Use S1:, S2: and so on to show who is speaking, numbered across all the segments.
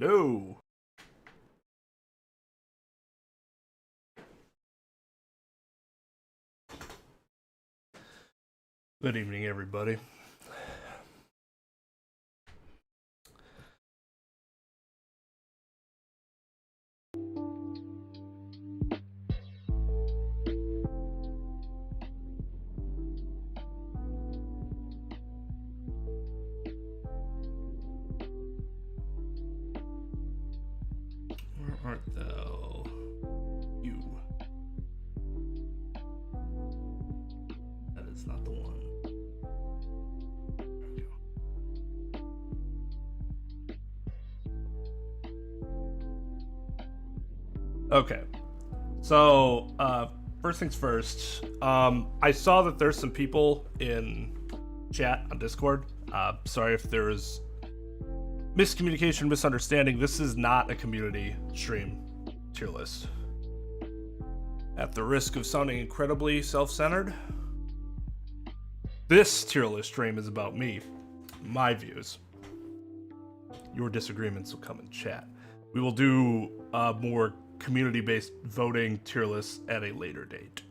S1: Hello. Good evening, everybody. Where art thou? You. That is not the one. There we go. Okay. So, first things first. I saw that there's some people in chat on Discord. Sorry if there is miscommunication, misunderstanding. This is not a community stream tier list. At the risk of sounding incredibly self-centered, this tier list stream is about me, my views. Your disagreements will come in chat. We will do more community-based voting tier lists at a later date.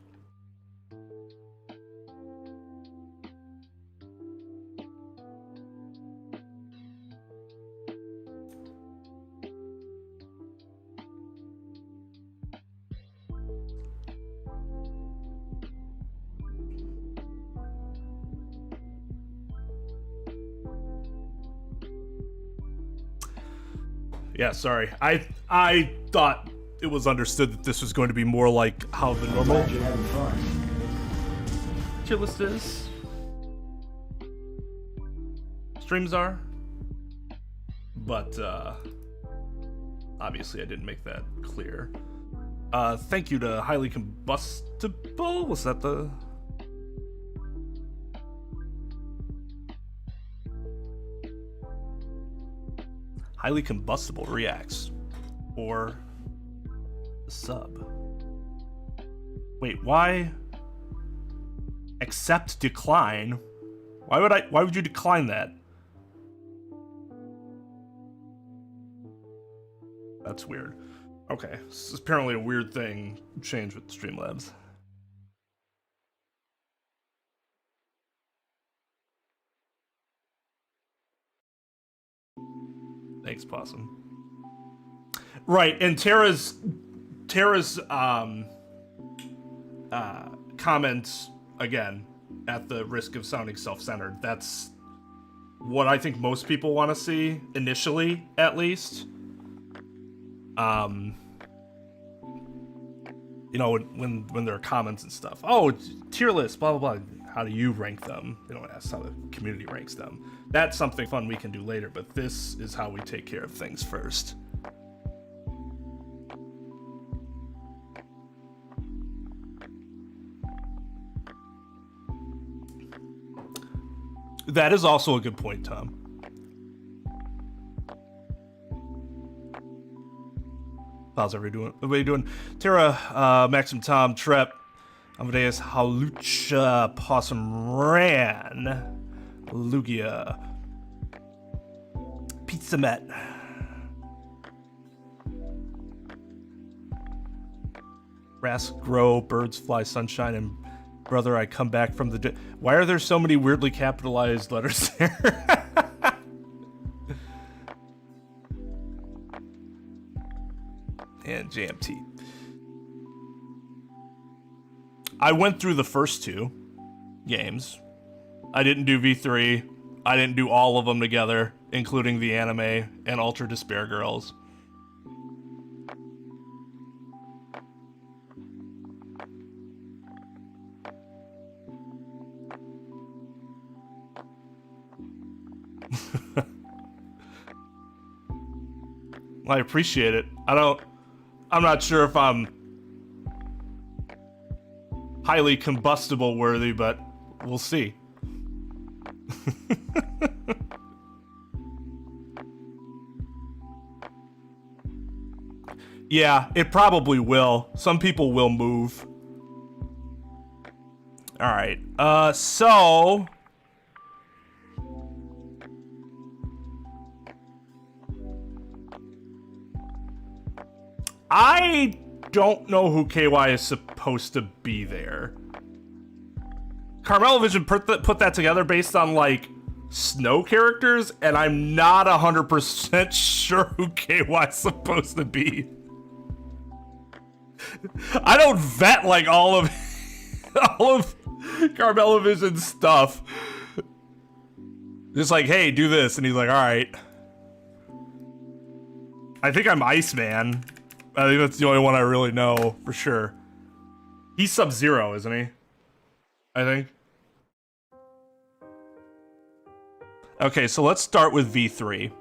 S1: Yeah, sorry. I thought it was understood that this was going to be more like how the normal tier list is. Streams are. But obviously I didn't make that clear. Thank you to Highly Combustible. Was that the... Highly Combustible reacts or the sub. Wait, why accept decline? Why would you decline that? That's weird. Okay, this is apparently a weird thing changed with Streamlabs. Thanks, Possum. Right, and Tara's comments, again, at the risk of sounding self-centered, that's what I think most people want to see, initially, at least. You know, when there are comments and stuff. Oh, tier list, blah, blah, blah. How do you rank them? They don't ask how the community ranks them. That's something fun we can do later, but this is how we take care of things first. That is also a good point, Tom. How's everybody doing? Tara, Maxim, Tom, Trep, Amadeus, Halucha, Possum Ran, Lugia, Pizza Met, Grass Grow, Birds Fly, Sunshine, and Brother I Come Back from the Dead. Why are there so many weirdly capitalized letters there? And JMT. I went through the first two games. I didn't do V3. I didn't do all of them together, including the anime and Ultra Despair Girls. I appreciate it. I'm not sure if I'm highly combustible worthy, but we'll see. Yeah, it probably will. Some people will move. All right. So I don't know who KY is supposed to be there. CarmelloVision put that together based on, like, snow characters, and I'm not 100% sure who KY is supposed to be. I don't vet, like, all of CarmelloVision's stuff. Just like, hey, do this, and he's like, alright. I think I'm Iceman. I think that's the only one I really know, for sure. He's Sub-Zero, isn't he? I think. Okay, so let's start with V3.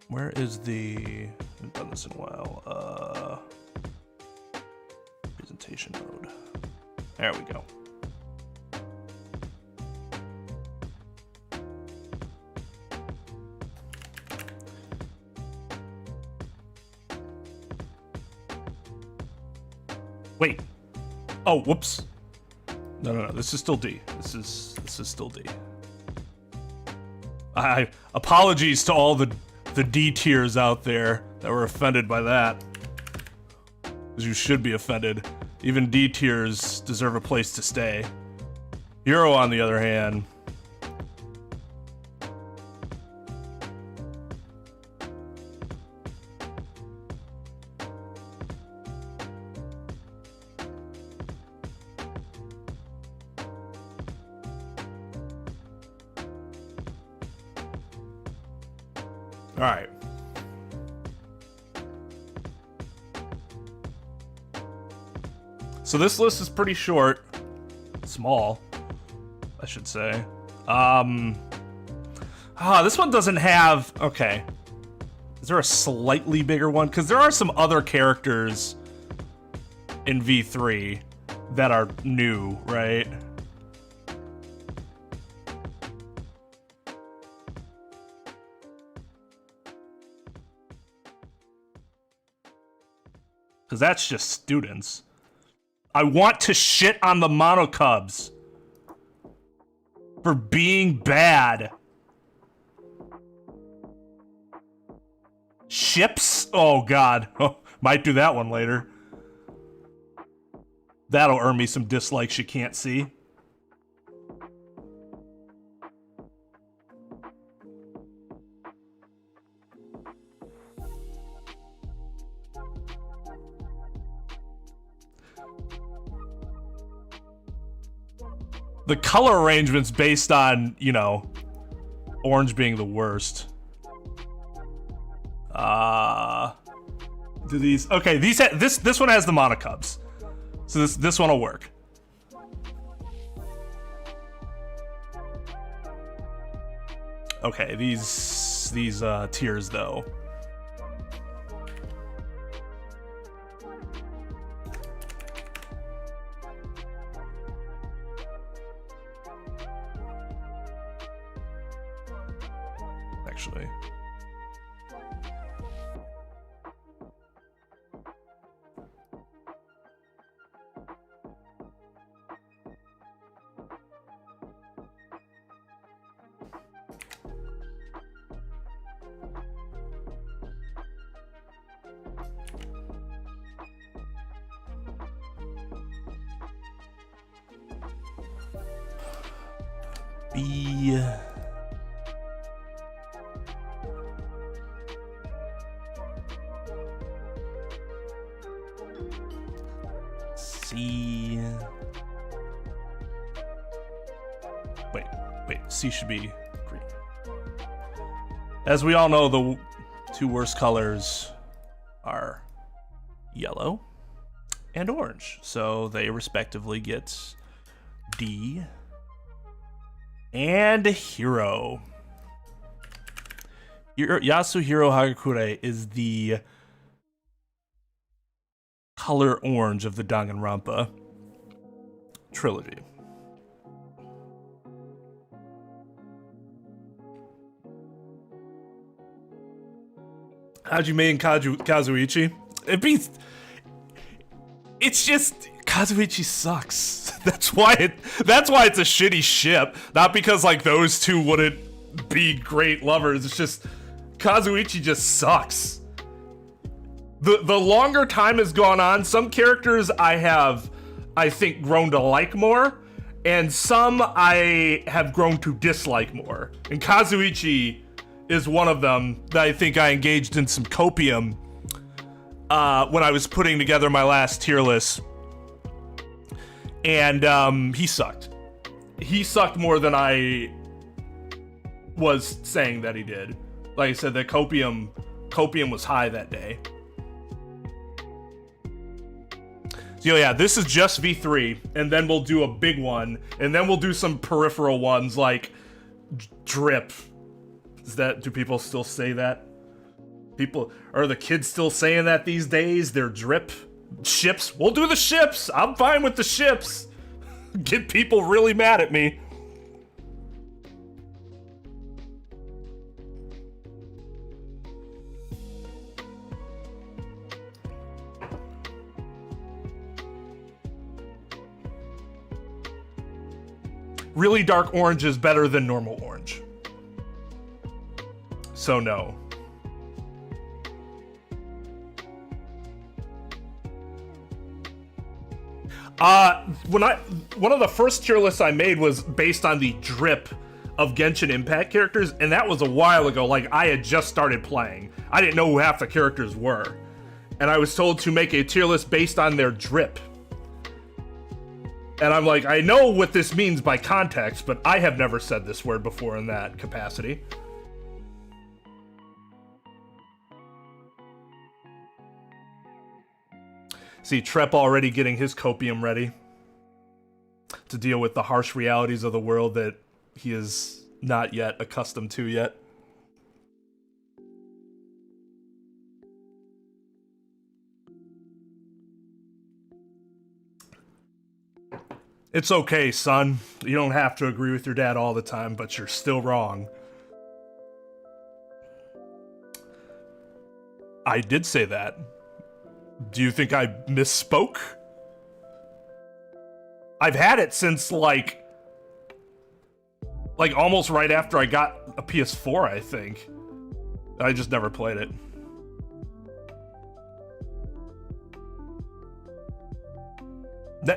S1: Where is the... I haven't done this in a while. Presentation mode. There we go. Wait. Oh, whoops. No. This is still D. This is still D. Apologies to all the D tiers out there that were offended by that. Because you should be offended. Even D tiers deserve a place to stay. Hero, on the other hand. Alright. So this list is pretty short. Small, I should say. This one doesn't have... Okay. Is there a slightly bigger one? Because there are some other characters in V3 that are new, right? Because that's just students. I want to shit on the Monokubs for being bad. Ships? Oh, God. Oh, might do that one later. That'll earn me some dislikes you can't see. The color arrangement's based on, you know, orange being the worst. Do these... Okay, this one has the Monokubs. So this one will work. Okay, these tiers though. Actually. B. C. Wait, C should be green. As we all know, the two worst colors are yellow and orange, so they respectively get D and Hero. Yasuhiro Hagakure is the color orange of the Danganronpa trilogy. Hajime and Kazuichi. It's just Kazuichi sucks. That's why it's a shitty ship. Not because like those two wouldn't be great lovers. It's just Kazuichi just sucks. The longer time has gone on, some characters I think grown to like more, and some I have grown to dislike more. And Kazuichi is one of them that I think I engaged in some copium when I was putting together my last tier list. And he sucked. He sucked more than I was saying that he did. Like I said, the copium was high that day. So yeah, this is just V3, and then we'll do a big one, and then we'll do some peripheral ones like drip. Do people still say that? Are the kids still saying that these days? They're drip? Ships? We'll do the ships! I'm fine with the ships! Get people really mad at me. Really dark orange is better than normal orange. So no. One of the first tier lists I made was based on the drip of Genshin Impact characters, and that was a while ago. Like, I had just started playing. I didn't know who half the characters were. And I was told to make a tier list based on their drip. And I'm like, I know what this means by context, but I have never said this word before in that capacity. See, Trep already getting his copium ready to deal with the harsh realities of the world that he is not yet accustomed to yet. It's okay, son. You don't have to agree with your dad all the time, but you're still wrong. I did say that. Do you think I misspoke? I've had it since like almost right after I got a PS4, I think. I just never played it.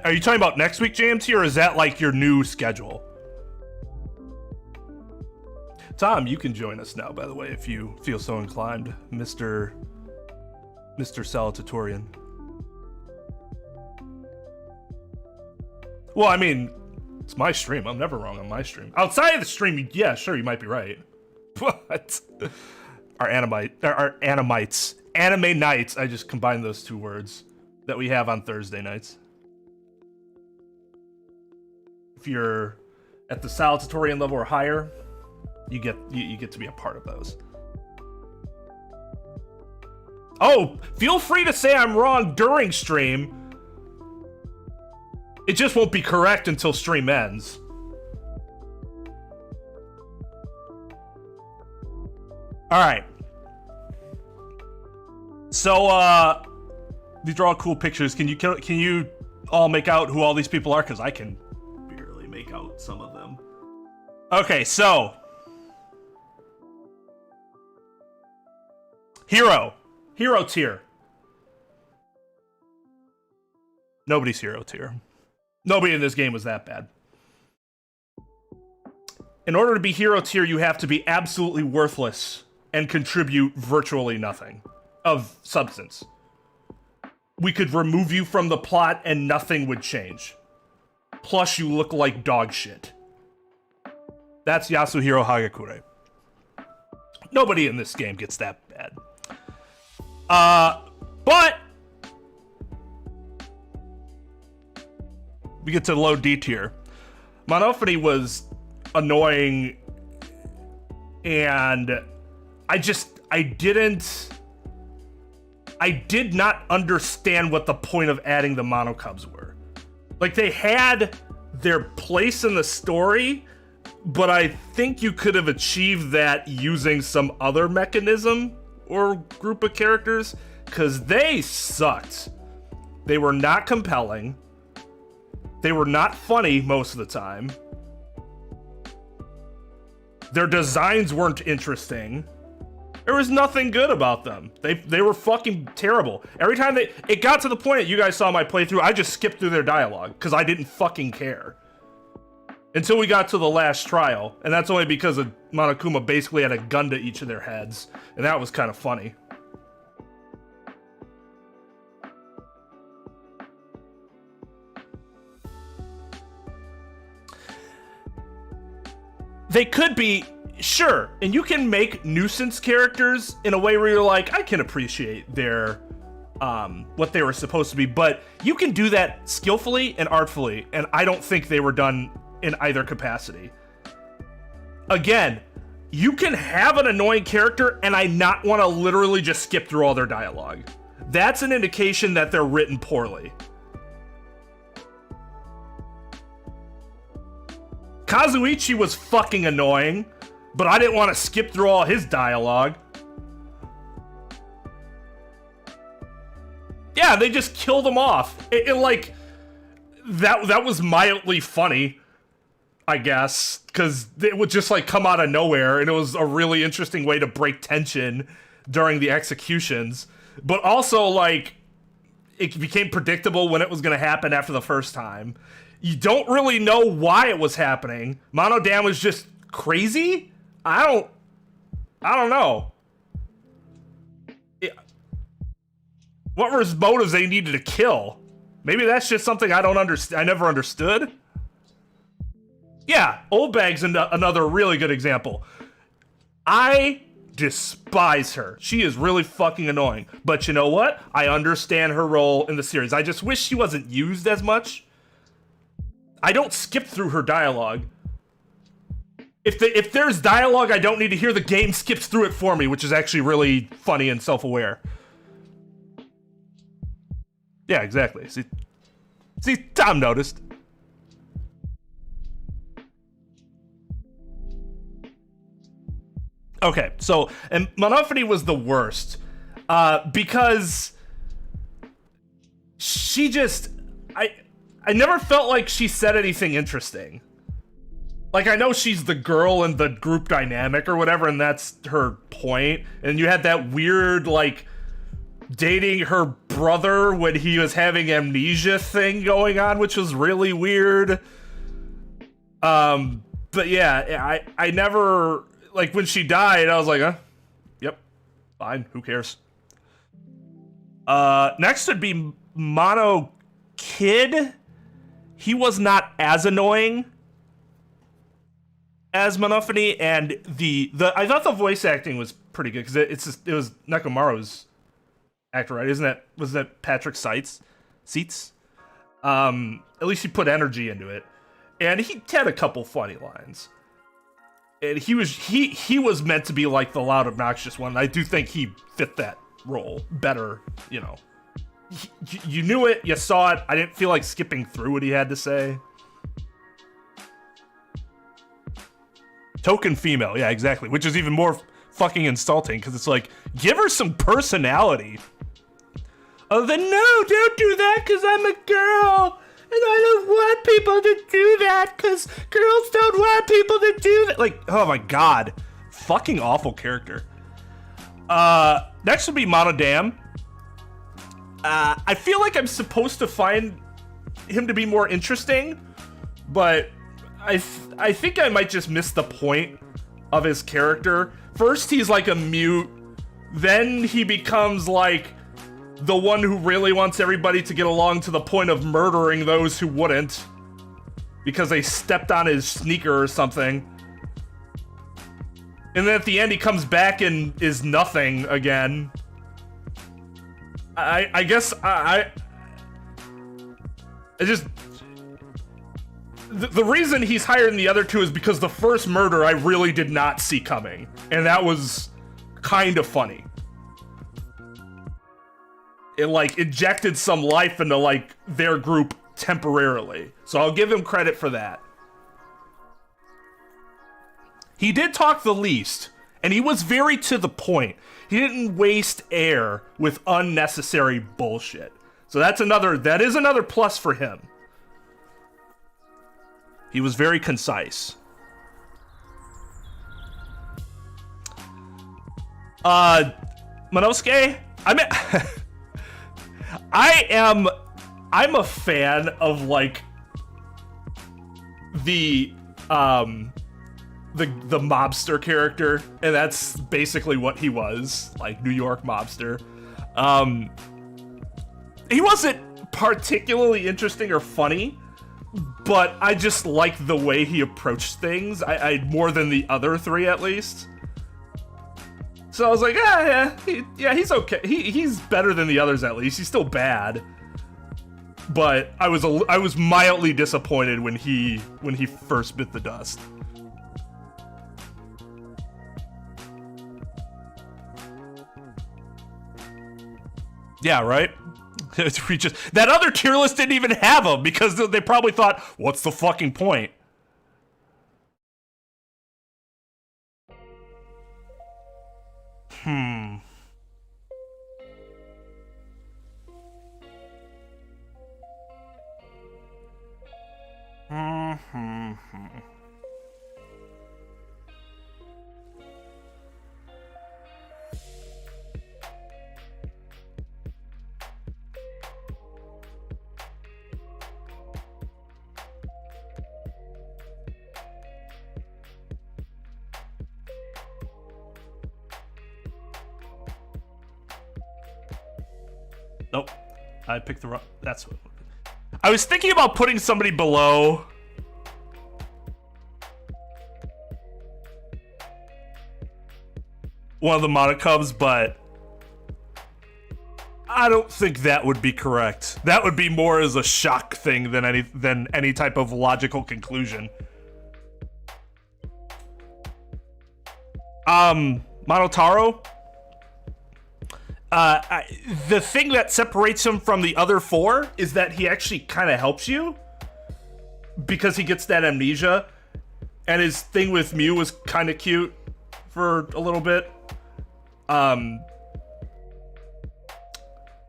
S1: Are you talking about next week, JMT, or is that like your new schedule? Tom, you can join us now, by the way, if you feel so inclined, Mr. Salutatorian. Well, I mean, it's my stream. I'm never wrong on my stream. Outside of the stream, yeah, sure, you might be right. What? Our animites. Anime nights, I just combined those two words that we have on Thursday nights. If you're at the Salutatorian level or higher, you get to be a part of those. Oh, feel free to say I'm wrong during stream. It just won't be correct until stream ends. All right. So, these are all cool pictures. Can you all make out who all these people are? Because I can barely make out some of them. Okay, so hero tier. Nobody's hero tier. Nobody in this game was that bad. In order to be hero tier, you have to be absolutely worthless and contribute virtually nothing of substance. We could remove you from the plot and nothing would change. Plus, you look like dog shit. That's Yasuhiro Hagakure. Nobody in this game gets that bad. But we get to low D tier. Monophony was annoying, and I did not understand what the point of adding the Monokubs were. Like, they had their place in the story, but I think you could have achieved that using some other mechanism or group of characters, because they sucked. They were not compelling. They were not funny most of the time. Their designs weren't interesting. There was nothing good about them. They were fucking terrible. Every time it got to the point that you guys saw my playthrough, I just skipped through their dialogue because I didn't fucking care. Until we got to the last trial, and that's only because of Monokuma basically had a gun to each of their heads, and that was kind of funny. They could be, sure, and you can make nuisance characters in a way where you're like, I can appreciate their, what they were supposed to be, but you can do that skillfully and artfully, and I don't think they were done in either capacity. Again, you can have an annoying character and I not want to literally just skip through all their dialogue. That's an indication that they're written poorly. Kazuichi was fucking annoying, but I didn't want to skip through all his dialogue. Yeah, they just killed him off. Like, that was mildly funny, I guess, because it would just like come out of nowhere, and it was a really interesting way to break tension during the executions. But also, like, it became predictable when it was going to happen after the first time. You don't really know why it was happening. Monodam was just crazy? I don't know. What were his motives they needed to kill? Maybe that's just something I don't understand. I never understood. Yeah, Old Bag's another really good example. I despise her. She is really fucking annoying. But you know what? I understand her role in the series. I just wish she wasn't used as much. I don't skip through her dialogue. If there's dialogue I don't need to hear, the game skips through it for me, which is actually really funny and self-aware. Yeah, exactly. See, Tom noticed. Okay, so, and Monopony was the worst, because she just, I never felt like she said anything interesting. Like, I know she's the girl in the group dynamic or whatever, and that's her point, and you had that weird, like, dating her brother when he was having amnesia thing going on, which was really weird. But yeah, I never, like, when she died, I was like, yep, fine, who cares? Next would be Mono Kid. He was not as annoying as Monophony, and I thought the voice acting was pretty good, because it was Nekomaru's actor, right? Was that Patrick Seitz? At least he put energy into it, and he had a couple funny lines. And he was meant to be like the loud, obnoxious one. I do think he fit that role better. You know, you knew it, you saw it. I didn't feel like skipping through what he had to say. Token female, yeah, exactly. Which is even more fucking insulting, because it's like, give her some personality. Other than, no, don't do that, because I'm a girl. And I don't want people to do that, because girls don't want people to do that. Like, oh my god. Fucking awful character. Next would be Monodam. I feel like I'm supposed to find him to be more interesting, but I think I might just miss the point of his character. First, he's like a mute. Then he becomes like the one who really wants everybody to get along, to the point of murdering those who wouldn't because they stepped on his sneaker or something. And then at the end, he comes back and is nothing again. I guess I just... The reason he's higher than the other two is because the first murder I really did not see coming. And that was kind of funny. It, like, injected some life into, like, their group temporarily. So I'll give him credit for that. He did talk the least, and he was very to the point. He didn't waste air with unnecessary bullshit. So that is another plus for him. He was very concise. Monosuke, I'm a fan of like the mobster character, and that's basically what he was, like New York mobster. He wasn't particularly interesting or funny, but I just liked the way he approached things. I more than the other three at least. So I was like, he's okay. He's better than the others at least. He's still bad, but I was mildly disappointed when he first bit the dust. Yeah, right? That other tier list didn't even have him because they probably thought, what's the fucking point? Nope. I picked the wrong... That's what... I was thinking about putting somebody below... one of the Monokubs, but... I don't think that would be correct. That would be more as a shock thing than any type of logical conclusion. Monotaro? The thing that separates him from the other four is that he actually kind of helps you because he gets that amnesia, and his thing with Mew was kind of cute for a little bit.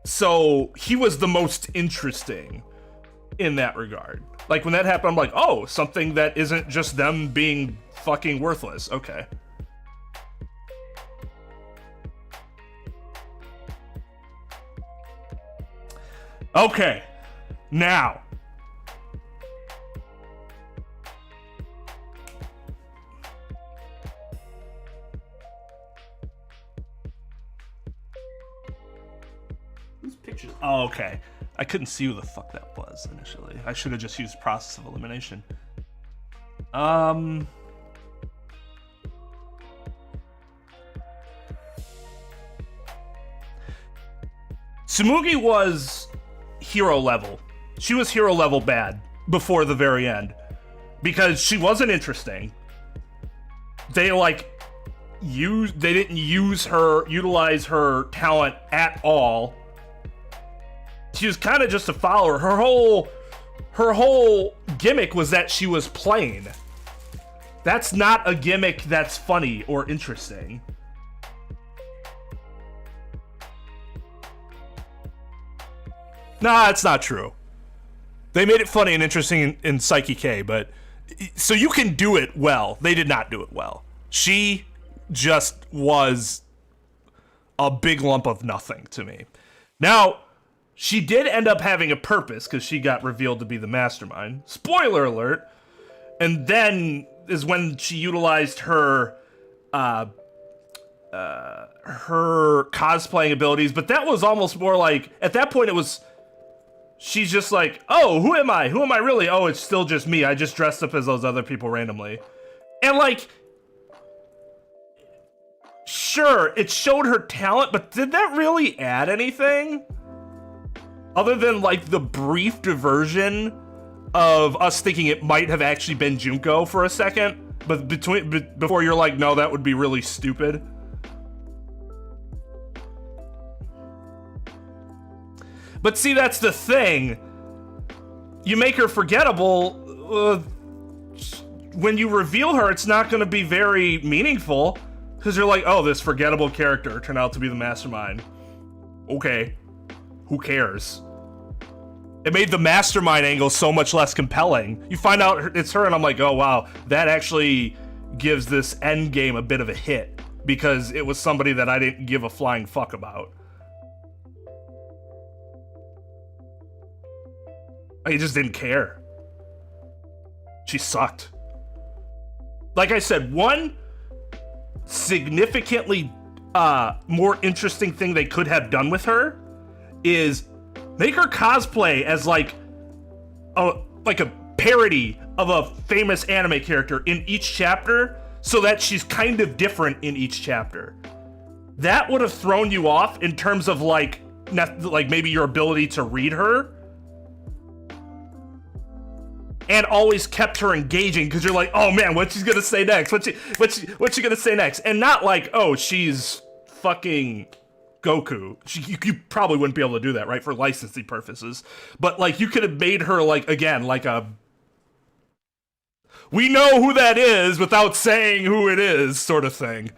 S1: So he was the most interesting in that regard. Like when that happened, I'm like, oh, something that isn't just them being fucking worthless. Okay. Okay, now. Whose picture? Oh, okay. I couldn't see who the fuck that was initially. I should have just used process of elimination. Tsumugi was hero level. She was hero level bad before the very end because she wasn't interesting. They didn't utilize her talent at all. She was kind of just a follower. Her whole gimmick was that she was plain. That's not a gimmick that's funny or interesting. Nah, that's not true. They made it funny and interesting in Psyche K, but... So you can do it well. They did not do it well. She just was a big lump of nothing to me. Now, she did end up having a purpose because she got revealed to be the mastermind. Spoiler alert. And then is when she utilized her cosplaying abilities, but that was almost more like... At that point, it was... She's just like, oh, who am I? Who am I really? Oh, it's still just me. I just dressed up as those other people randomly. And like, sure, it showed her talent, but did that really add anything? Other than like the brief diversion of us thinking it might have actually been Junko for a second, but before you're like, no, that would be really stupid. But see, that's the thing. You make her forgettable. When you reveal her, it's not going to be very meaningful. Because you're like, oh, this forgettable character turned out to be the mastermind. Okay. Who cares? It made the mastermind angle so much less compelling. You find out it's her, and I'm like, oh wow, that actually gives this end game a bit of a hit because it was somebody that I didn't give a flying fuck about. I just didn't care. She sucked. Like I said, one significantly more interesting thing they could have done with her is make her cosplay as like a parody of a famous anime character in each chapter so that she's kind of different in each chapter. That would have thrown you off in terms of like maybe your ability to read her, and always kept her engaging because you're like, oh man, what's she gonna say next? What's she gonna say next? And not like, oh, she's fucking Goku. You probably wouldn't be able to do that, right, for licensing purposes. But like, you could have made her like, again, like a we know who that is without saying who it is sort of thing.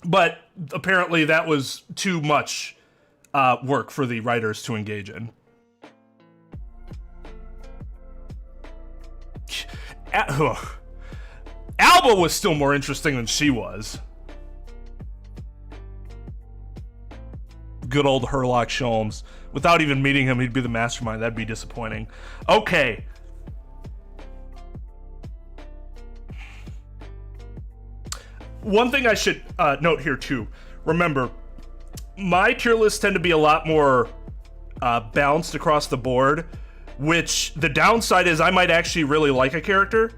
S1: But apparently that was too much work for the writers to engage in. Alba was still more interesting than she was. Good old Herlock Sholmes. Without even meeting him, he'd be the mastermind. That'd be disappointing. Okay. One thing I should note here too. Remember, my tier lists tend to be a lot more balanced across the board, which the downside is I might actually really like a character,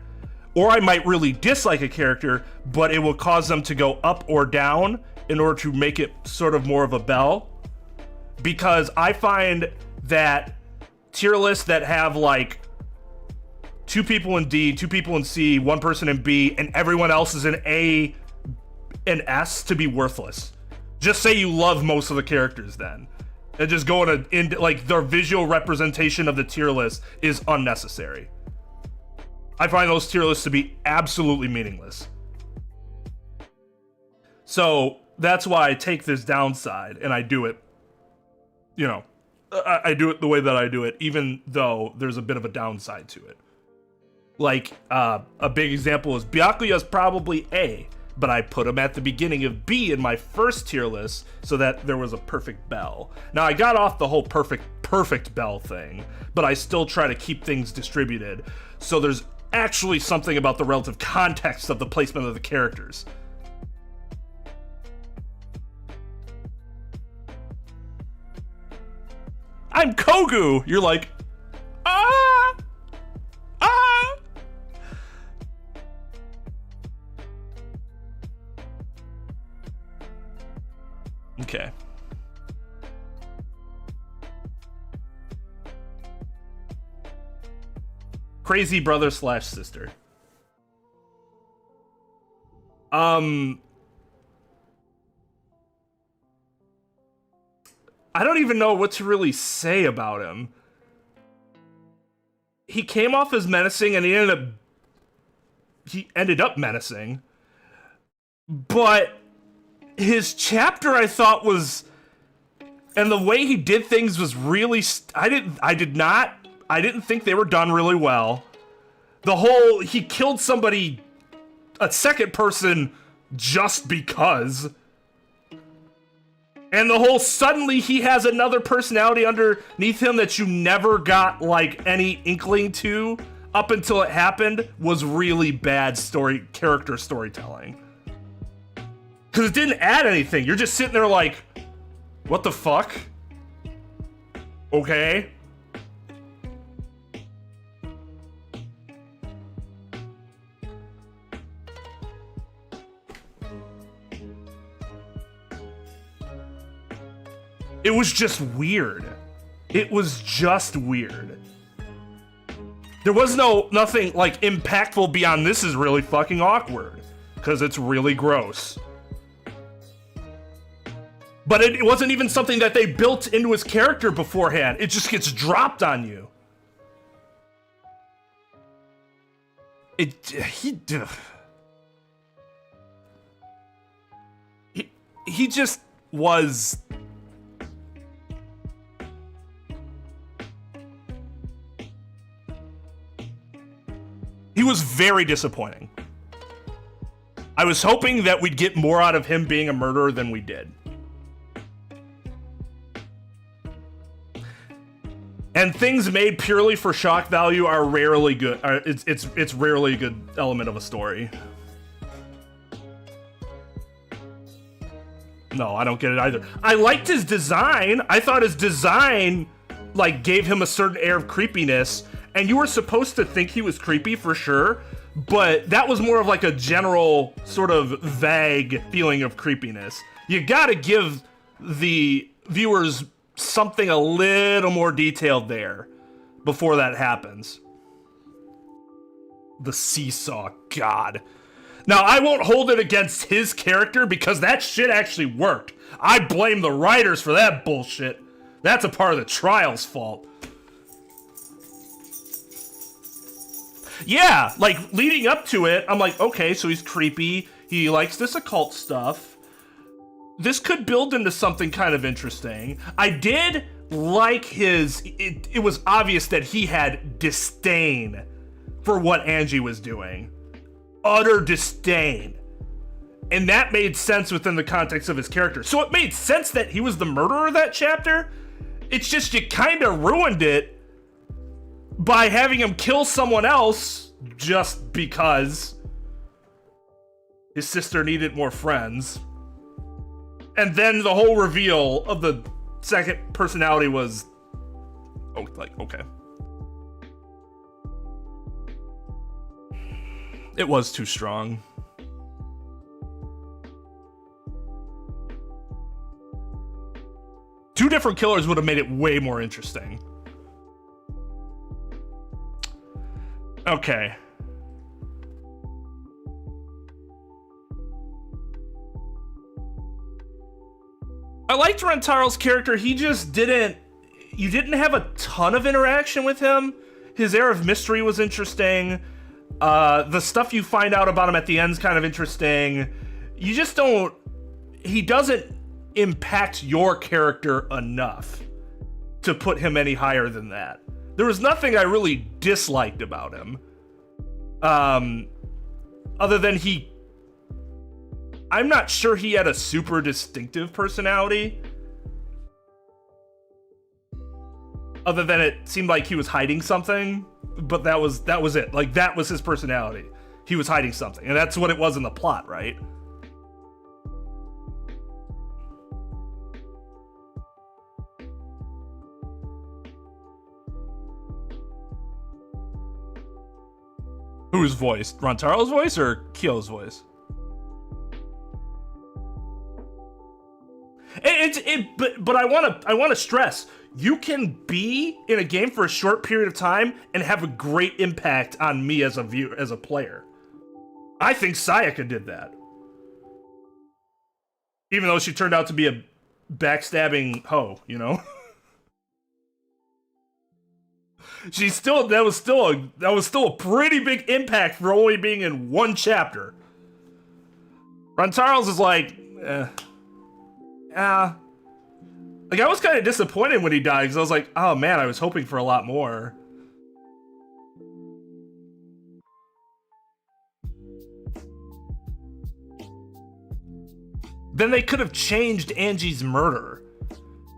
S1: or I might really dislike a character, but it will cause them to go up or down in order to make it sort of more of a bell. Because I find that tier lists that have like 2 people in D, 2 people in C, 1 person in B, and everyone else is in A and S to be worthless. Just say you love most of the characters then. And just go in like their visual representation of the tier list is unnecessary. I find those tier lists to be absolutely meaningless. So that's why I take this downside and I do it, you know, I do it the way that I do it, even though there's a bit of a downside to it. Like, a big example is Byakuya's probably A, but I put him at the beginning of B in my first tier list so that there was a perfect bell. Now, I got off the whole perfect bell thing, but I still try to keep things distributed. So there's actually something about the relative context of the placement of the characters. I'm Kogu! You're like, ah! Ah! Okay. Crazy brother / sister. I don't even know what to really say about him. He came off as menacing and he ended up menacing. But his chapter, I thought, was, and the way he did things was really I didn't think they were done really well. The whole he killed somebody, a second person, just because. And the whole suddenly he has another personality underneath him that you never got like any inkling to up until it happened was really bad character storytelling. Because it didn't add anything. You're just sitting there like, what the fuck? Okay. It was just weird. It was just weird. There was nothing like impactful beyond this is really fucking awkward. Because it's really gross. But it wasn't even something that they built into his character beforehand. It just gets dropped on you. He just was... very disappointing. I was hoping that we'd get more out of him being a murderer than we did. And things made purely for shock value are rarely good. It's rarely a good element of a story. No, I don't get it either. I liked his design. I thought his design, like, gave him a certain air of creepiness, and you were supposed to think he was creepy for sure, but that was more of like a general sort of vague feeling of creepiness. You gotta give the viewers something a little more detailed there before that happens. The seesaw, God. Now, I won't hold it against his character because that shit actually worked. I blame the writers for that bullshit. That's a part of the trial's fault. Yeah, like, leading up to it, I'm like, okay, so he's creepy. He likes this occult stuff. This could build into something kind of interesting. I did like his... It was obvious that he had disdain for what Angie was doing. Utter disdain. And that made sense within the context of his character. So it made sense that he was the murderer of that chapter. It's just you kind of ruined it by having him kill someone else just because his sister needed more friends. And then the whole reveal of the second personality was, oh, like, okay. It was too strong. Two different killers would have made it way more interesting. Okay. I liked Rantaro's character. He just didn't... You didn't have a ton of interaction with him. His air of mystery was interesting. The stuff you find out about him at the end is kind of interesting. You just don't... He doesn't impact your character enough to put him any higher than that. There was nothing I really disliked about him. Other than I'm not sure he had a super distinctive personality. Other than it seemed like he was hiding something, but that was it. Like, that was his personality. He was hiding something, and that's what it was in the plot, right? Whose voice? Rantaro's voice or Kyo's voice? But I want to stress, you can be in a game for a short period of time and have a great impact on me as a viewer, as a player. I think Sayaka did that. Even though she turned out to be a backstabbing hoe, you know? That was still a pretty big impact for only being in one chapter. Rantaro's is like, like, I was kind of disappointed when he died, because I was like, oh man, I was hoping for a lot more. Then they could have changed Angie's murder.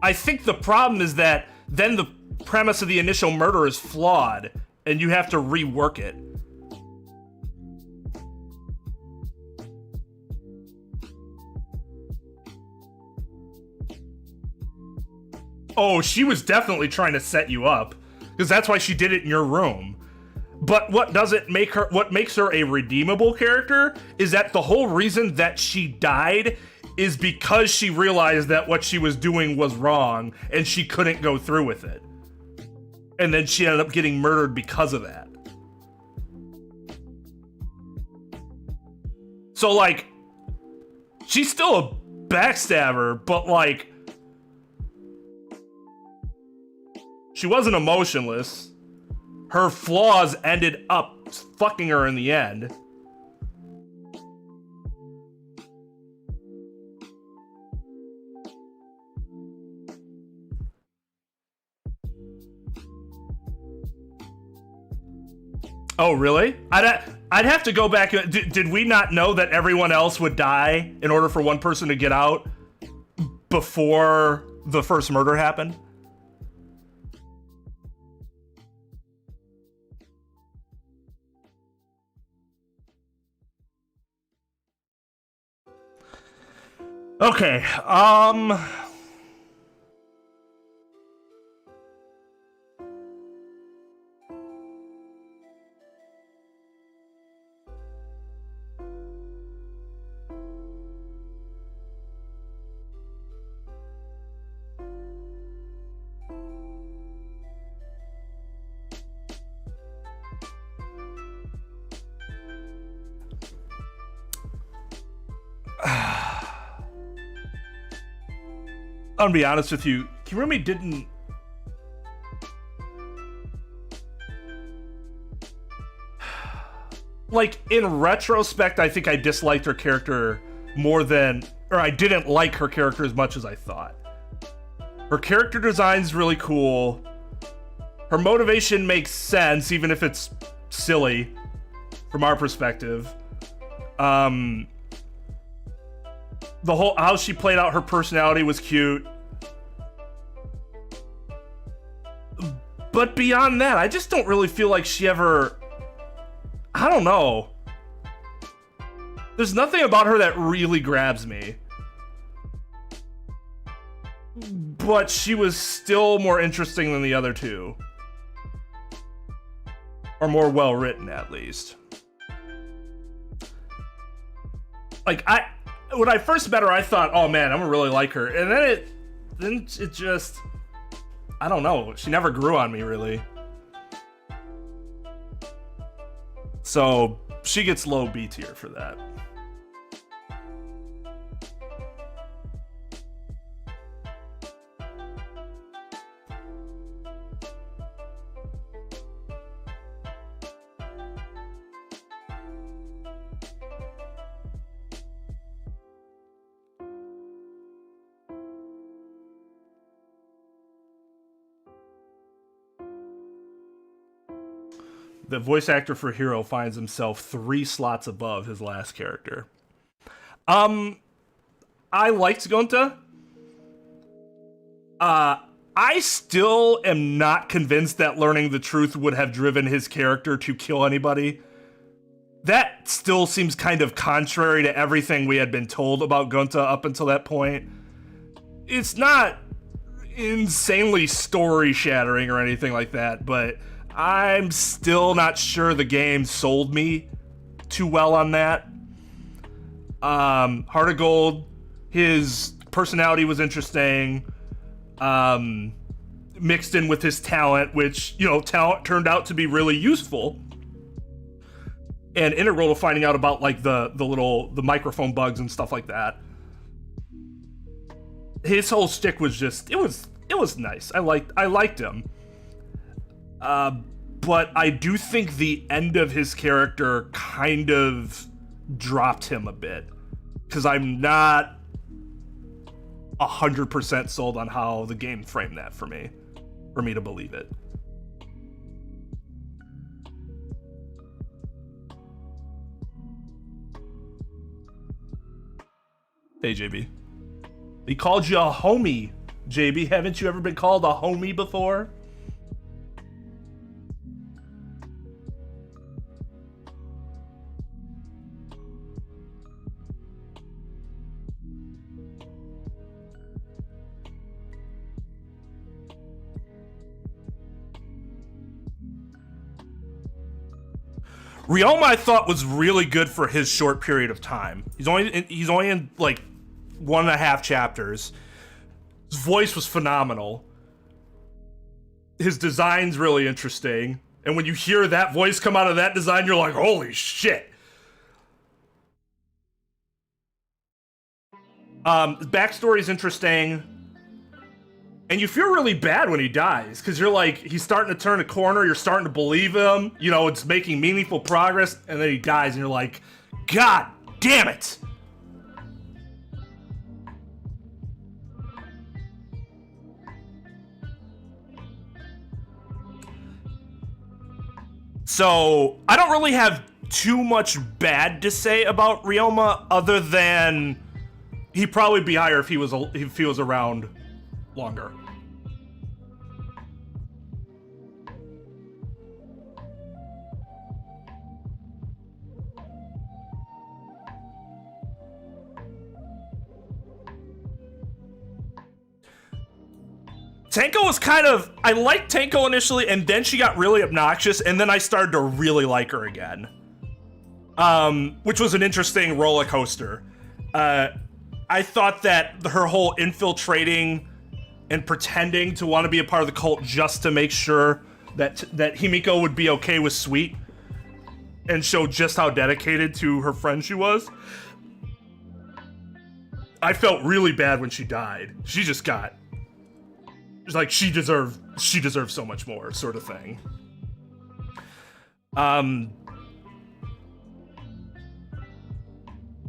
S1: I think the problem is that then the premise of the initial murder is flawed, and you have to rework it. Oh, she was definitely trying to set you up, because that's why she did it in your room. But what makes her a redeemable character is that the whole reason that she died is because she realized that what she was doing was wrong and she couldn't go through with it. And then she ended up getting murdered because of that. So, like, she's still a backstabber, but, like, she wasn't emotionless. Her flaws ended up fucking her in the end. Oh, really? I I'd have to go back. Did we not know that everyone else would die in order for one person to get out before the first murder happened? Okay, I'm gonna be honest with you, Kirumi didn't... Like, in retrospect, I think I disliked her character more than... Or I didn't like her character as much as I thought. Her character design's really cool. Her motivation makes sense, even if it's silly, from our perspective. The whole... How she played out her personality was cute. But beyond that, I just don't really feel like she ever... I don't know. There's nothing about her that really grabs me. But she was still more interesting than the other two. Or more well written, at least. Like, when I first met her, I thought, oh man, I'm gonna really like her. And then it just... I don't know. She never grew on me, really. So, she gets low B tier for that. The voice actor for Hero finds himself 3 slots above his last character. I liked Gonta. I still am not convinced that learning the truth would have driven his character to kill anybody. That still seems kind of contrary to everything we had been told about Gonta up until that point. It's not insanely story-shattering or anything like that, but I'm still not sure the game sold me too well on that. Heart of Gold, his personality was interesting, mixed in with his talent, which, you know, talent turned out to be really useful and integral to finding out about, like, the microphone bugs and stuff like that. His whole shtick was just, it was nice. I liked him. But I do think the end of his character kind of dropped him a bit. Because I'm not 100% sold on how the game framed that for me to believe it. Hey, JB. He called you a homie, JB. Haven't you ever been called a homie before? Ryoma, I thought, was really good for his short period of time. He's only in like 1.5 chapters. His voice was phenomenal. His design's really interesting. And when you hear that voice come out of that design, you're like, holy shit. The backstory's interesting. And you feel really bad when he dies, because you're like, he's starting to turn a corner, you're starting to believe him, you know, it's making meaningful progress, and then he dies, and you're like, God damn it! So, I don't really have too much bad to say about Ryoma other than he'd probably be higher if he was around longer. Tenko was kind of... I liked Tenko initially, and then she got really obnoxious, and then I started to really like her again. Which was an interesting roller coaster. I thought that her whole infiltrating and pretending to want to be a part of the cult just to make sure that Himiko would be okay with Sweet and show just how dedicated to her friend she was. I felt really bad when she died. She just got... It's like she deserved so much more, sort of thing.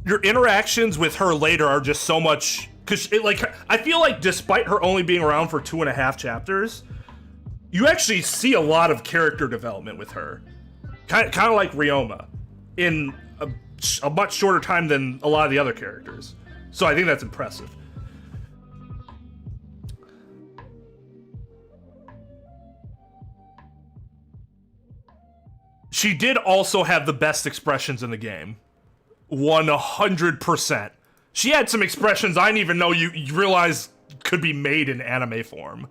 S1: Your interactions with her later are just so much, because I feel like despite her only being around for 2.5 chapters, you actually see a lot of character development with her, kind of like Ryoma, in a much shorter time than a lot of the other characters. So I think that's impressive. She did also have the best expressions in the game. 100%. She had some expressions I didn't even know you realize could be made in anime form.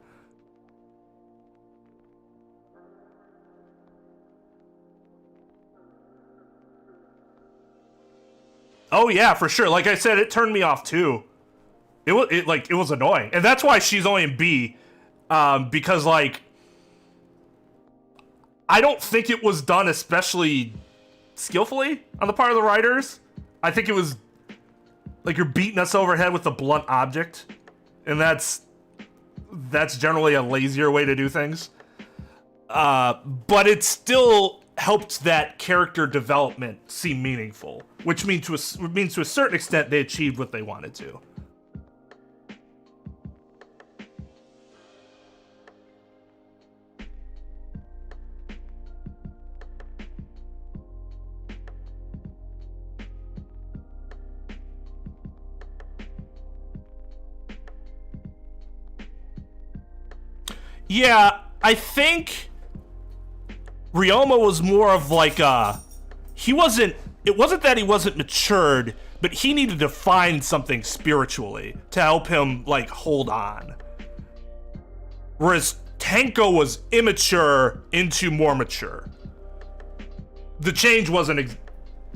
S1: Oh yeah, for sure. Like I said, it turned me off too. It was annoying. And that's why she's only in B. Because like... I don't think it was done especially skillfully on the part of the writers. I think it was like you're beating us over the head with a blunt object, and that's generally a lazier way to do things. But it still helped that character development seem meaningful, which means to a certain extent they achieved what they wanted to. Yeah, I think Ryoma was more of like it wasn't that he wasn't matured, but he needed to find something spiritually to help him like hold on. Whereas Tenko was immature into more mature. The change wasn't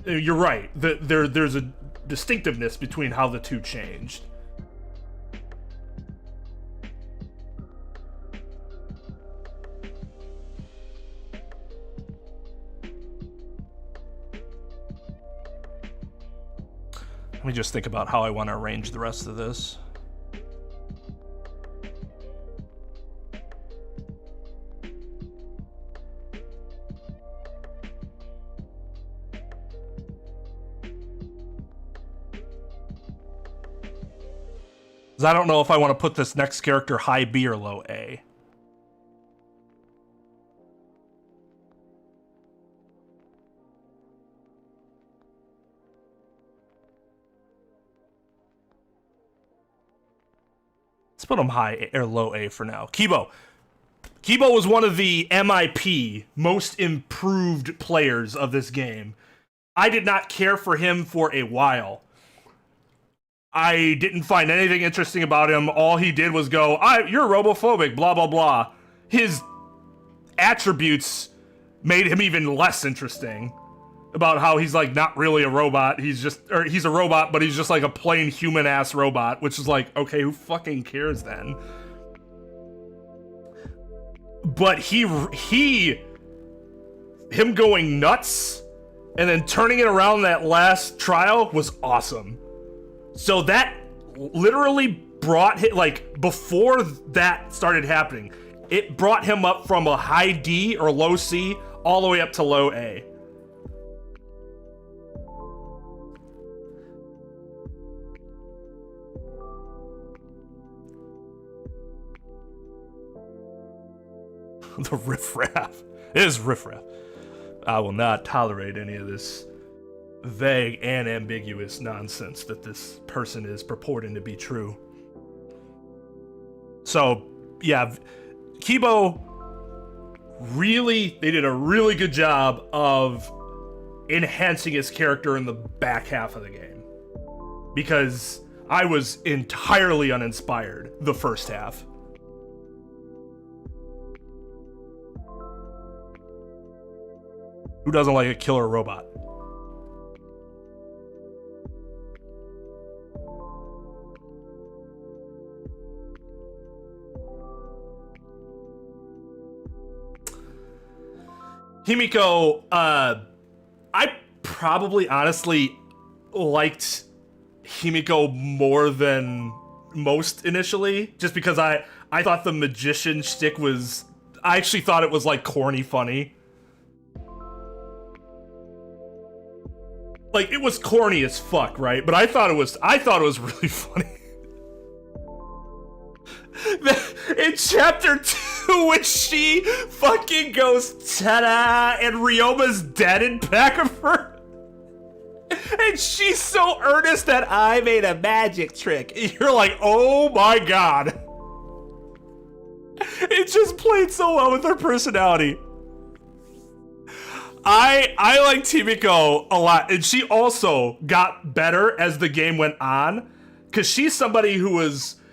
S1: you're right. There's a distinctiveness between how the two changed. Let me just think about how I want to arrange the rest of this. Because I don't know if I want to put this next character high B or low A. Let's put him high or low A for now. Kibo. Kibo was one of the MIP, most improved players of this game. I did not care for him for a while. I didn't find anything interesting about him. All he did was go, you're robophobic, blah, blah, blah. His attributes made him even less interesting. About how he's like not really a robot. He's a robot, but he's just like a plain human-ass robot, which is like, okay, who fucking cares then? But him going nuts and then turning it around that last trial was awesome. So that literally brought him, like, before that started happening, it brought him up from a high D or low C all the way up to low A. The riffraff. It is riffraff. I will not tolerate any of this vague and ambiguous nonsense that this person is purporting to be true. So, yeah, Kibo they did a really good job of enhancing his character in the back half of the game. Because I was entirely uninspired the first half. Who doesn't like a killer robot? Himiko, I probably honestly liked Himiko more than most initially, just because I thought the magician shtick was, I actually thought it was like corny funny. Like, it was corny as fuck, right? But I thought it was really funny. In chapter 2, when she fucking goes ta-da and Ryoma's dead in back of her. And she's so earnest that I made a magic trick. And you're like, oh my god. It just played so well with her personality. I liked Himiko a lot, and she also got better as the game went on, because she's somebody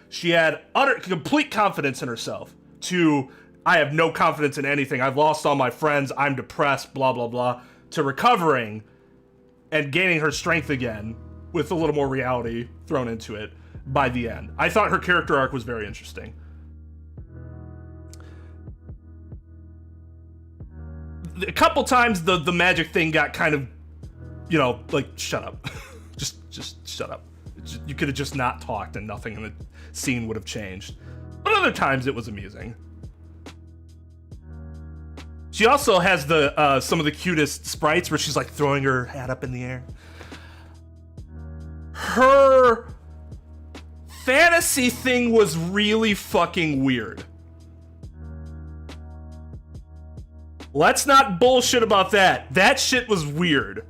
S1: she had complete confidence in herself, to I have no confidence in anything, I've lost all my friends, I'm depressed, blah blah blah, to recovering and gaining her strength again with a little more reality thrown into it by the end. I thought her character arc was very interesting. A couple times the magic thing got kind of, you know, like, shut up. just shut up. You could have just not talked and nothing in the scene would have changed. But other times it was amusing. She also has the some of the cutest sprites where she's like throwing her hat up in the air. Her fantasy thing was really fucking weird. Let's not bullshit about that. That shit was weird.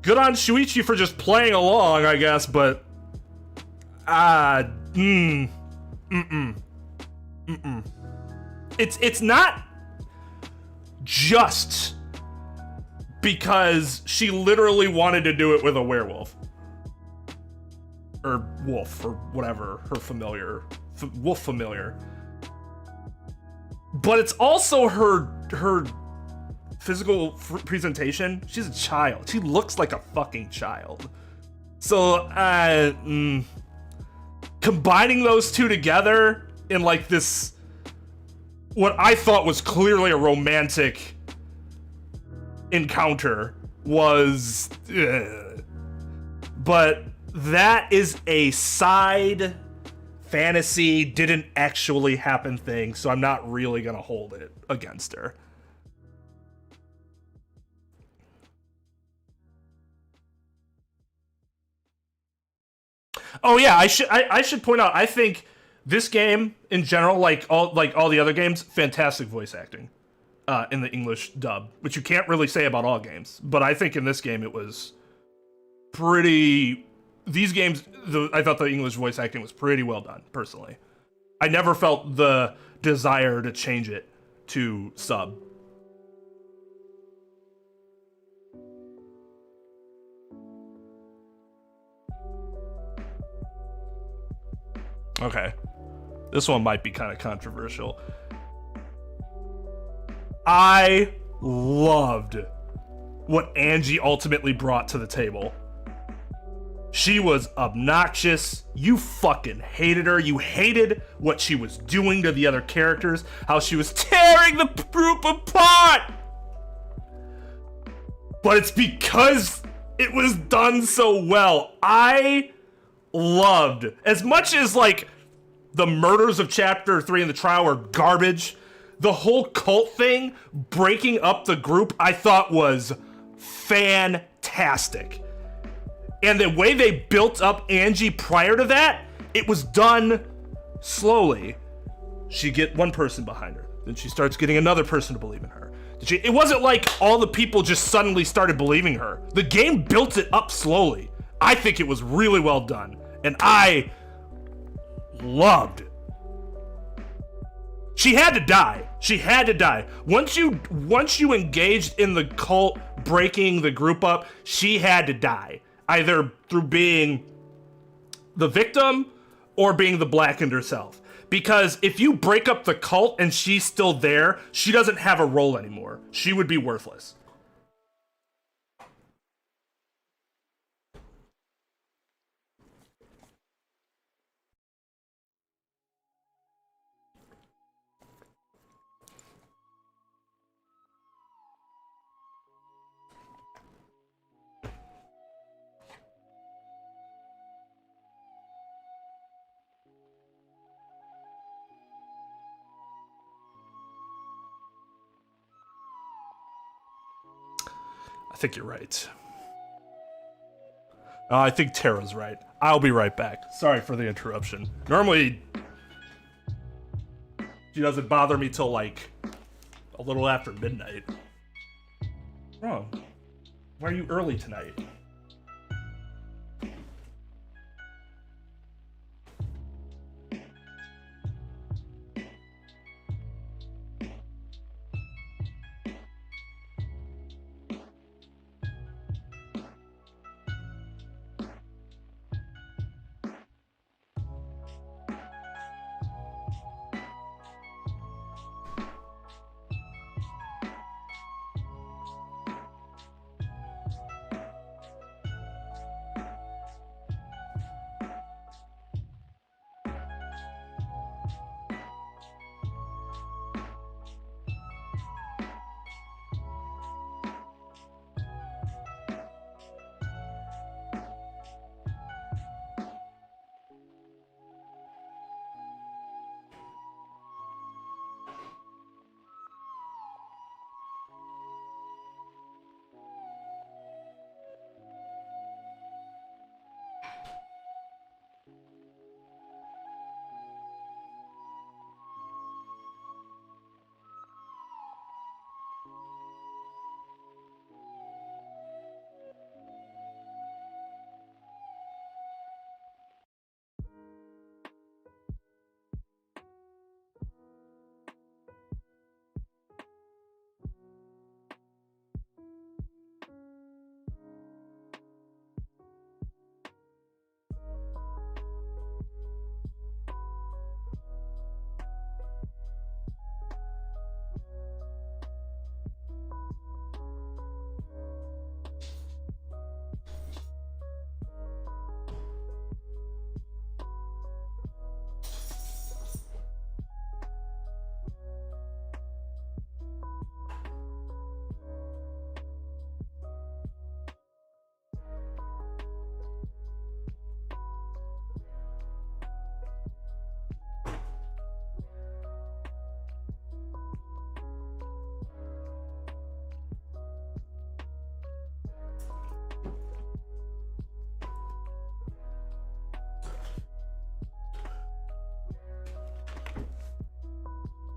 S1: Good on Shuichi for just playing along, I guess, but... It's not just because she literally wanted to do it with a werewolf. Or wolf, or whatever, her familiar. Wolf familiar. But it's also her physical presentation. She's a child. She looks like a fucking child. So, combining those two together in like this, what I thought was clearly a romantic encounter was, but that is a side fantasy, didn't actually happen thing, so I'm not really gonna hold it against her. Oh yeah, I should point out, I think this game in general, like all the other games, fantastic voice acting in the English dub, which you can't really say about all games, but I think in this game it was pretty. These games, I thought the English voice acting was pretty well done, personally. I never felt the desire to change it to sub. Okay. This one might be kind of controversial. I loved what Angie ultimately brought to the table. She was obnoxious. You fucking hated her. You hated what she was doing to the other characters, how she was tearing the group apart. But it's because it was done so well. I loved, as much as like the murders of chapter 3 and the trial are garbage, the whole cult thing, breaking up the group, I thought was fantastic. And the way they built up Angie prior to that, it was done slowly. She'd get one person behind her, Then she starts getting another person to believe in her. It wasn't like all the people just suddenly started believing her. The game built it up slowly. I think it was really well done. And I loved it. She had to die. She had to die. Once you engaged in the cult breaking the group up, she had to die. Either through being the victim or being the Blackened herself. Because if you break up the cult and she's still there, she doesn't have a role anymore. She would be worthless. I think you're right. I think Tara's right. I'll be right back. Sorry for the interruption. Normally, she doesn't bother me till like a little after midnight. Wrong. Why are you early tonight?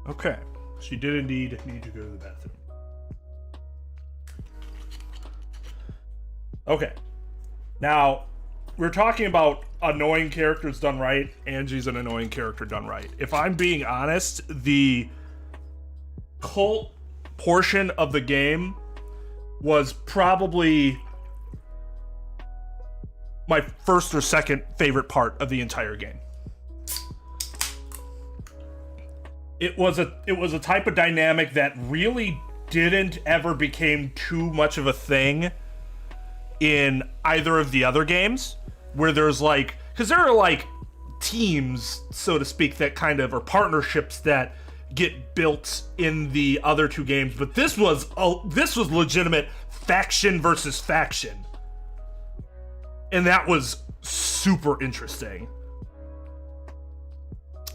S1: Okay, she did indeed need to go to the bathroom. Okay, now we're talking about annoying characters done right. Angie's an annoying character done right. If I'm being honest, the cult portion of the game was probably my first or second favorite part of the entire game. It was a type of dynamic that really didn't ever became too much of a thing in either of the other games, where there's like, because there are like teams, so to speak, that kind of, or partnerships that get built in the other two games, but this was legitimate faction versus faction, and that was super interesting.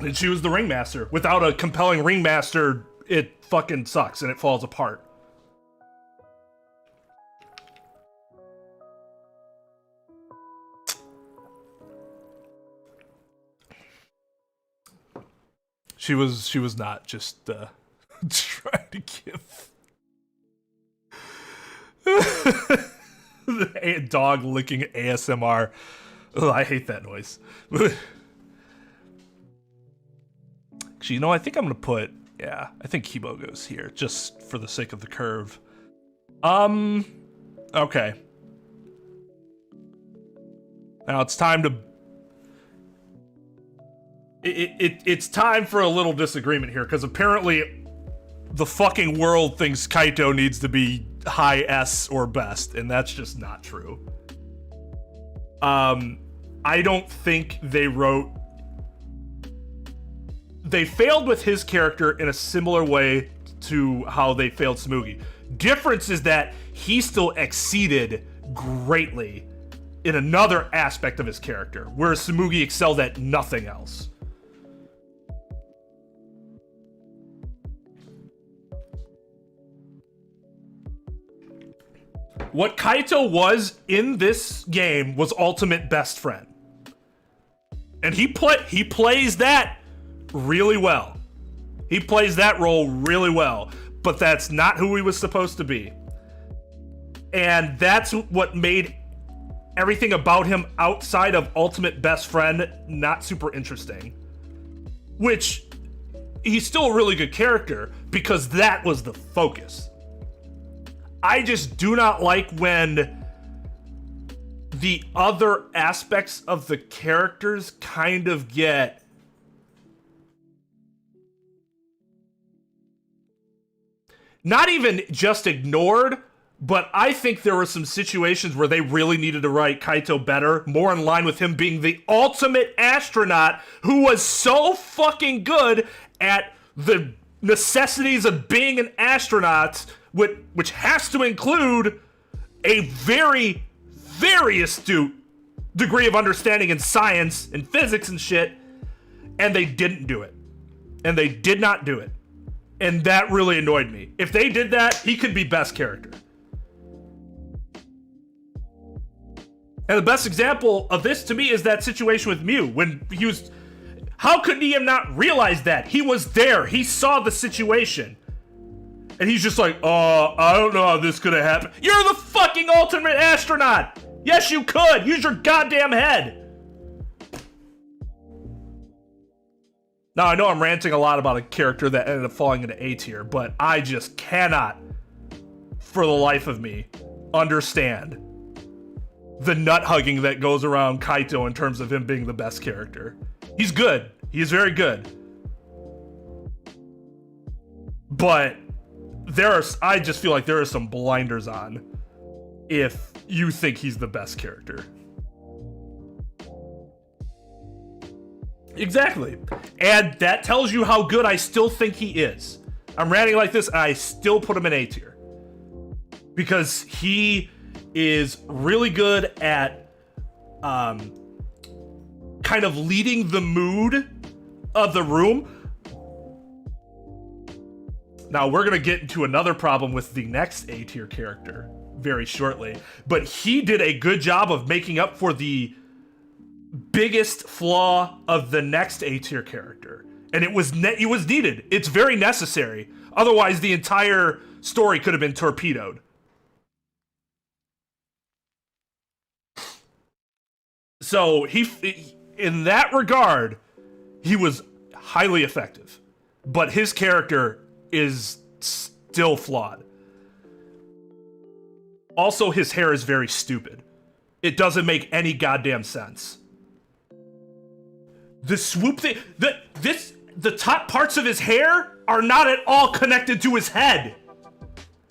S1: And she was the ringmaster. Without a compelling ringmaster, it fucking sucks and it falls apart. She was not just Trying to give the dog licking ASMR. Ugh, I hate that noise. Actually, you know, I think I'm gonna put, yeah, I think Kibo goes here, just for the sake of the curve. Okay. Now it's time to... It's time for a little disagreement here, because apparently the fucking world thinks Kaito needs to be high S or best, and that's just not true. I don't think they wrote... They failed with his character in a similar way to how they failed Tsumugi. Difference is that he still exceeded greatly in another aspect of his character, whereas Tsumugi excelled at nothing else. What Kaito was in this game was ultimate best friend. And he plays that really well. He plays that role really well, but that's not who he was supposed to be. And that's what made everything about him outside of ultimate best friend not super interesting. Which, he's still a really good character because that was the focus. I just do not like when the other aspects of the characters kind of get not even just ignored, but I think there were some situations where they really needed to write Kaito better, more in line with him being the ultimate astronaut who was so fucking good at the necessities of being an astronaut, which has to include a very, very astute degree of understanding in science and physics and shit, and they didn't do it. And they did not do it. And that really annoyed me. If they did that, he could be best character. And the best example of this to me is that situation with Mew, when he was... How could he have not realized that? He was there. He saw the situation. And he's just like, I don't know how this could have happened. You're the fucking ultimate astronaut! Yes, you could! Use your goddamn head! Now, I know I'm ranting a lot about a character that ended up falling into A tier, but I just cannot, for the life of me, understand the nut-hugging that goes around Kaito in terms of him being the best character. He's good. He is very good. But I just feel like there are some blinders on if you think he's the best character. Exactly. And that tells you how good I still think he is. I'm ranting like this, and I still put him in A tier. Because he is really good at kind of leading the mood of the room. Now, we're going to get into another problem with the next A tier character very shortly. But he did a good job of making up for the biggest flaw of the next A tier character, and it was needed. It's very necessary. Otherwise, the entire story could have been torpedoed. So in that regard, he was highly effective, but his character is still flawed. Also, his hair is very stupid. It doesn't make any goddamn sense. The swoop thing, the top parts of his hair are not at all connected to his head.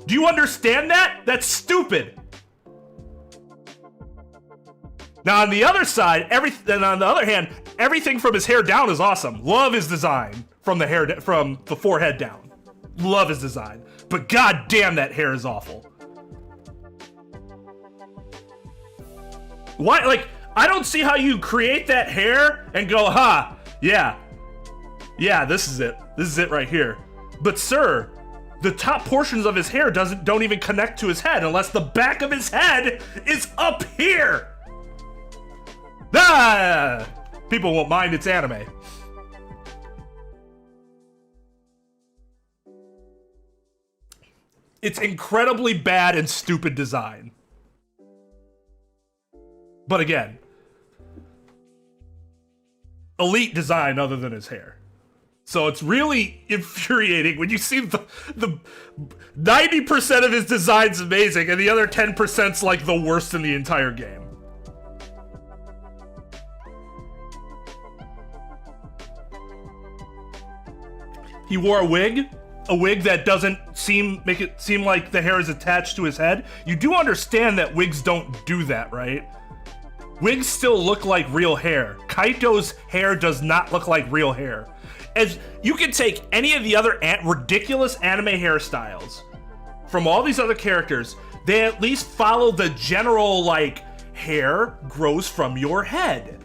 S1: Do you understand that? That's stupid. Now on the other side, on the other hand, everything from his hair down is awesome. Love his design from the forehead down. Love his design. But god damn, that hair is awful. Why, like, I don't see how you create that hair and go, yeah, this is it right here. But sir, the top portions of his hair don't even connect to his head unless the back of his head is up here. People won't mind, it's anime. It's incredibly bad and stupid design. But again, elite design other than his hair. So it's really infuriating when you see the 90% of his design's amazing and the other 10%'s like the worst in the entire game. He wore a wig that doesn't make it seem like the hair is attached to his head. You do understand that wigs don't do that, right? Wigs still look like real hair. Kaito's hair does not look like real hair. As you can take any of the other ridiculous anime hairstyles from all these other characters, they at least follow the general, like, hair grows from your head.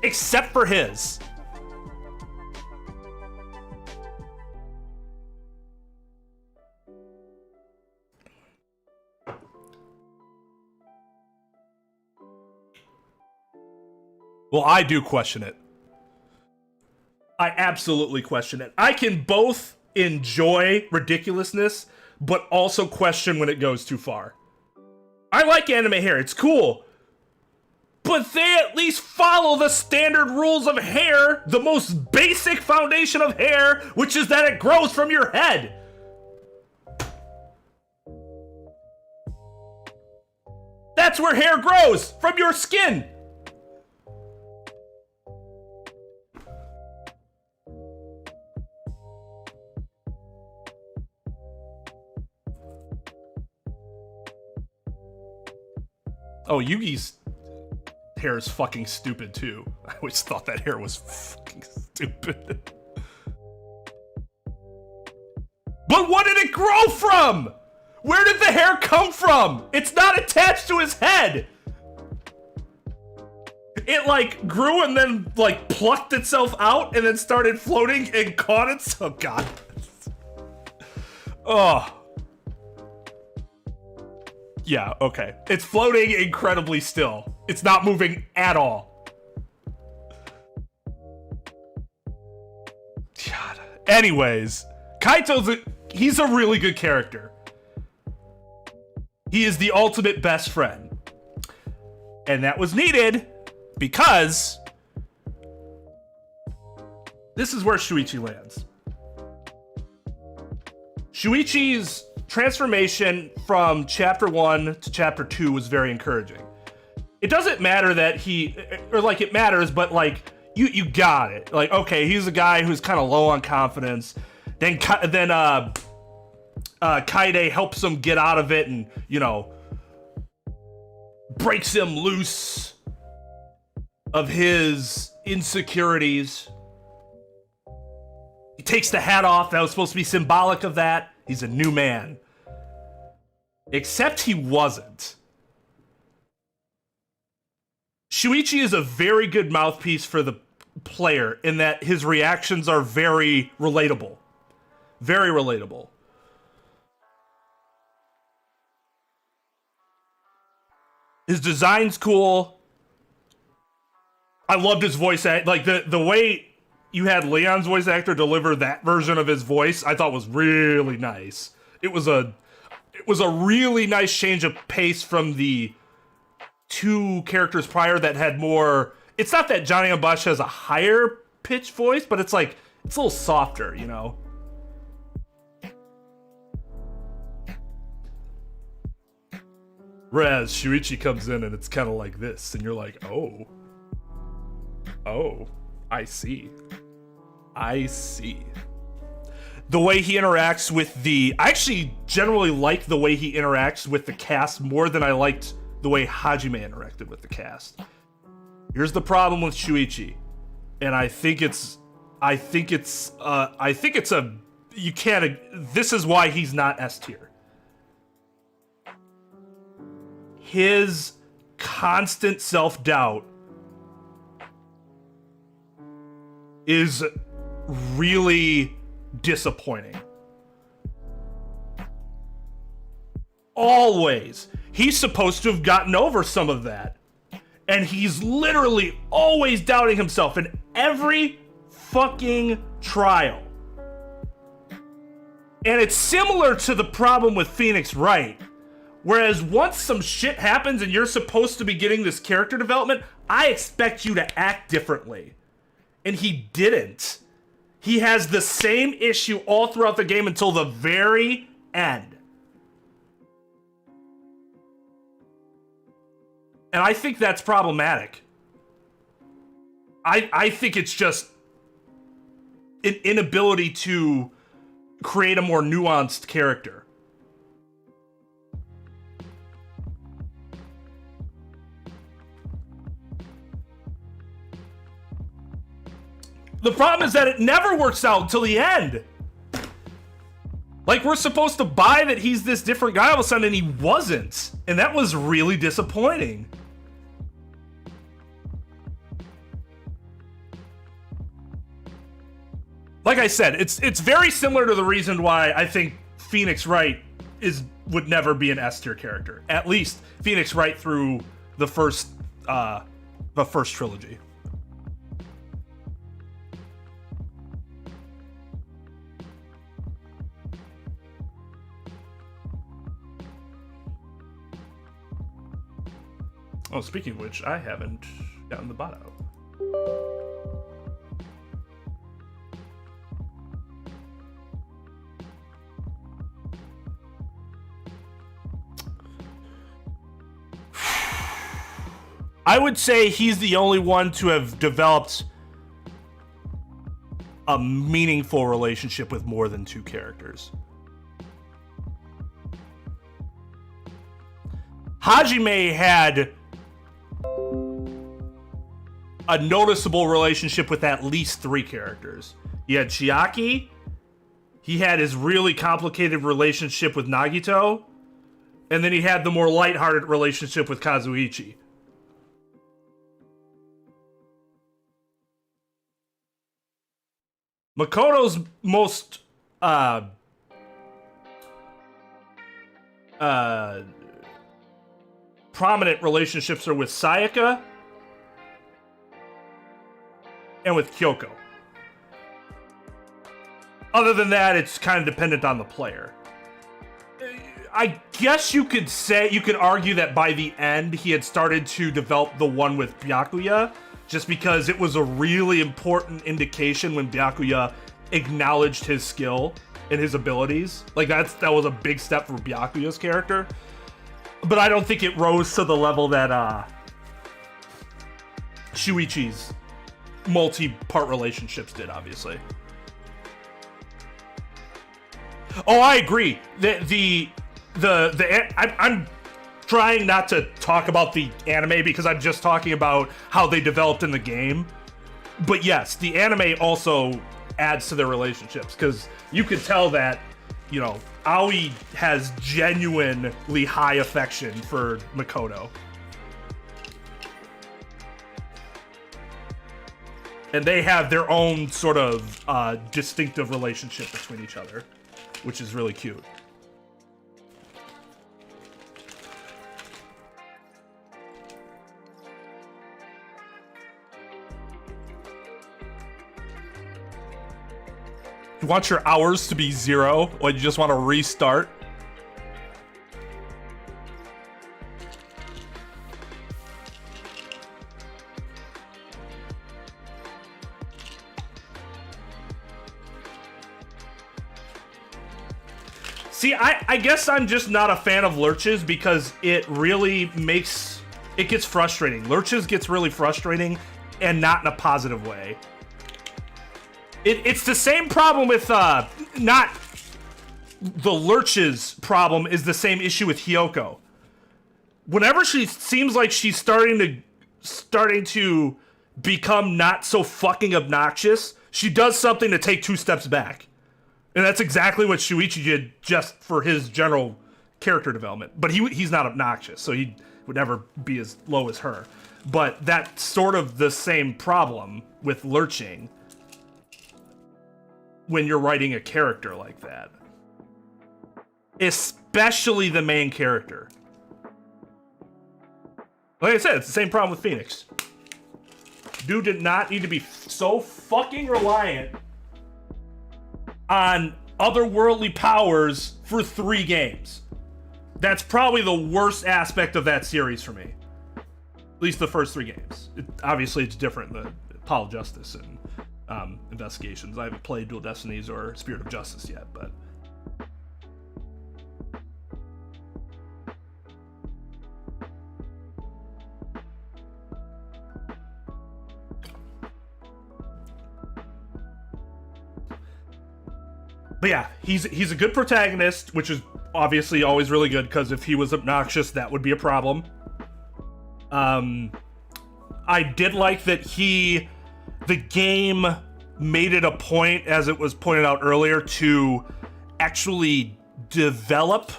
S1: Except for his. Well, I do question it. I absolutely question it. I can both enjoy ridiculousness, but also question when it goes too far. I like anime hair, it's cool. But they at least follow the standard rules of hair, the most basic foundation of hair, which is that it grows from your head. That's where hair grows, from your skin. Oh, Yugi's hair is fucking stupid too. I always thought that hair was fucking stupid. But what did it grow from? Where did the hair come from? It's not attached to his head. It like grew and then like plucked itself out and then started floating and caught itself. Oh god. Oh. Yeah, okay. It's floating incredibly still. It's not moving at all. God. Anyways, he's a really good character. He is the ultimate best friend. And that was needed because this is where Shuichi lands. Shuichi's transformation from chapter 1 to chapter 2 was very encouraging. It doesn't matter that it matters, but like you got it. Like, okay, he's a guy who's kind of low on confidence. Then Kaide helps him get out of it and, you know, breaks him loose of his insecurities. He takes the hat off. That was supposed to be symbolic of that. He's a new man. Except he wasn't. Shuichi is a very good mouthpiece for the player in that his reactions are very relatable. Very relatable. His design's cool. I loved his voice act. Like the way you had Leon's voice actor deliver that version of his voice, I thought was really nice. It was a really nice change of pace from the two characters prior that had more. It's not that Johnny Ambush has a higher pitched voice, but it's like it's a little softer, you know. Whereas Shuichi comes in and it's kind of like this, and you're like, oh, I see. The way he interacts with I actually generally like the way he interacts with the cast more than I liked the way Hajime interacted with the cast. Here's the problem with Shuichi, and this is why he's not S tier. His constant self-doubt is really disappointing. Always. He's supposed to have gotten over some of that. And he's literally always doubting himself in every fucking trial. And it's similar to the problem with Phoenix Wright. Whereas once some shit happens and you're supposed to be getting this character development, I expect you to act differently. And he didn't. He has the same issue all throughout the game until the very end. And I think that's problematic. I think it's just an inability to create a more nuanced character. The problem is that it never works out until the end. Like, we're supposed to buy that he's this different guy all of a sudden, and he wasn't. And that was really disappointing. Like I said, it's very similar to the reason why I think Phoenix Wright would never be an S tier character. At least Phoenix Wright through the first trilogy. Oh, speaking of which, I haven't gotten the bot out. I would say he's the only one to have developed a meaningful relationship with more than two characters. Hajime had a noticeable relationship with at least three characters. He had Chiaki, he had his really complicated relationship with Nagito, and then he had the more lighthearted relationship with Kazuichi. Makoto's most prominent relationships are with Sayaka and with Kyoko. Other than that, it's kind of dependent on the player. I guess you could argue that by the end he had started to develop the one with Byakuya, just because it was a really important indication when Byakuya acknowledged his skill and his abilities. Like that was a big step for Byakuya's character. But I don't think it rose to the level that Shuichi's multi-part relationships did, obviously. Oh, I agree. I'm trying not to talk about the anime because I'm just talking about how they developed in the game. But yes, the anime also adds to their relationships because you could tell that, you know, Aoi has genuinely high affection for Makoto. And they have their own sort of distinctive relationship between each other, which is really cute. You want your hours to be 0, or you just want to restart? See, I guess I'm just not a fan of lurches because it really gets frustrating. Lurches gets really frustrating and not in a positive way. It's the same problem with, not the lurches problem is the same issue with Hyoko. Whenever she seems like she's starting to become not so fucking obnoxious, she does something to take 2 steps back. And that's exactly what Shuichi did just for his general character development. But he's not obnoxious, so he would never be as low as her. But that's sort of the same problem with lurching when you're writing a character like that. Especially the main character. Like I said, it's the same problem with Phoenix. Dude did not need to be so fucking reliant on otherworldly powers for 3 games. That's probably the worst aspect of that series for me. At least the first 3 games. Obviously, it's different in the Apollo Justice and Investigations. I haven't played Dual Destinies or Spirit of Justice yet, but... But yeah, he's a good protagonist, which is obviously always really good, because if he was obnoxious, that would be a problem. I did like that the game made it a point, as it was pointed out earlier, to actually develop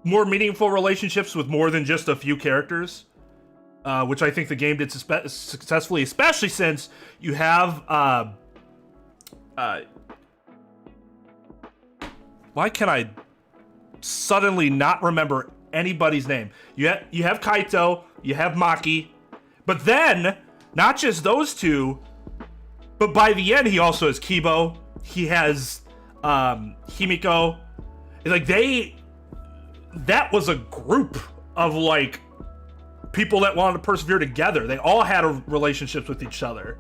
S1: more meaningful relationships with more than just a few characters, which I think the game did successfully, especially since you have why can I suddenly not remember anybody's name? You have Kaito, you have Maki, but then, not just those two, but by the end he also has Kibo, he has Himiko. Like, that was a group of, like, people that wanted to persevere together. They all had relationships with each other.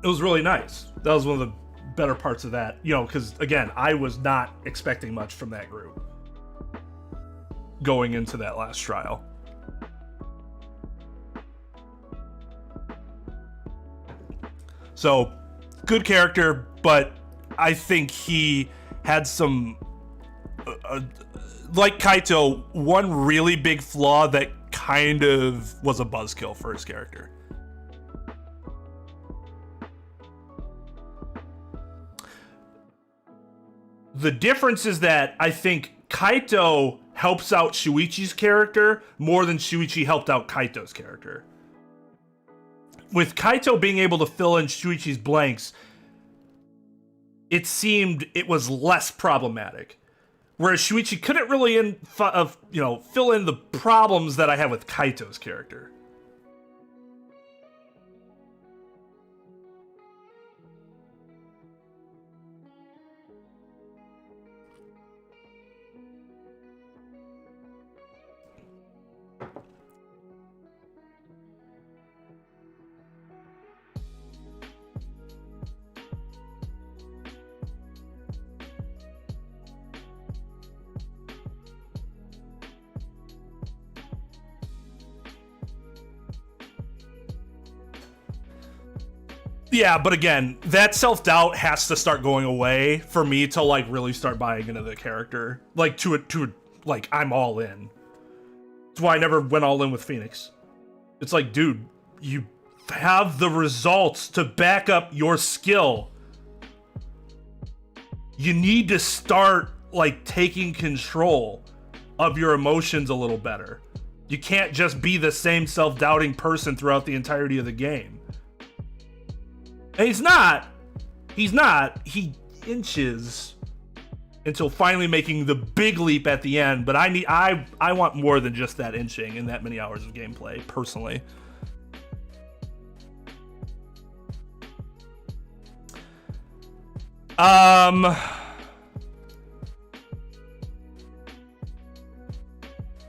S1: It was really nice. That was one of the better parts of that, because again, I was not expecting much from that group going into that last trial. So, good character, but I think he had some, like Kaito, one really big flaw that kind of was a buzzkill for his character. The difference is that I think Kaito helps out Shuichi's character more than Shuichi helped out Kaito's character. With Kaito being able to fill in Shuichi's blanks, it seemed it was less problematic. Whereas Shuichi couldn't really fill in the problems that I have with Kaito's character. Yeah, but again, that self-doubt has to start going away for me to, like, really start buying into the character. Like, like, I'm all in. That's why I never went all in with Phoenix. It's like, dude, you have the results to back up your skill. You need to start, like, taking control of your emotions a little better. You can't just be the same self-doubting person throughout the entirety of the game. And he's not. He inches until finally making the big leap at the end. But I want more than just that inching in that many hours of gameplay, personally.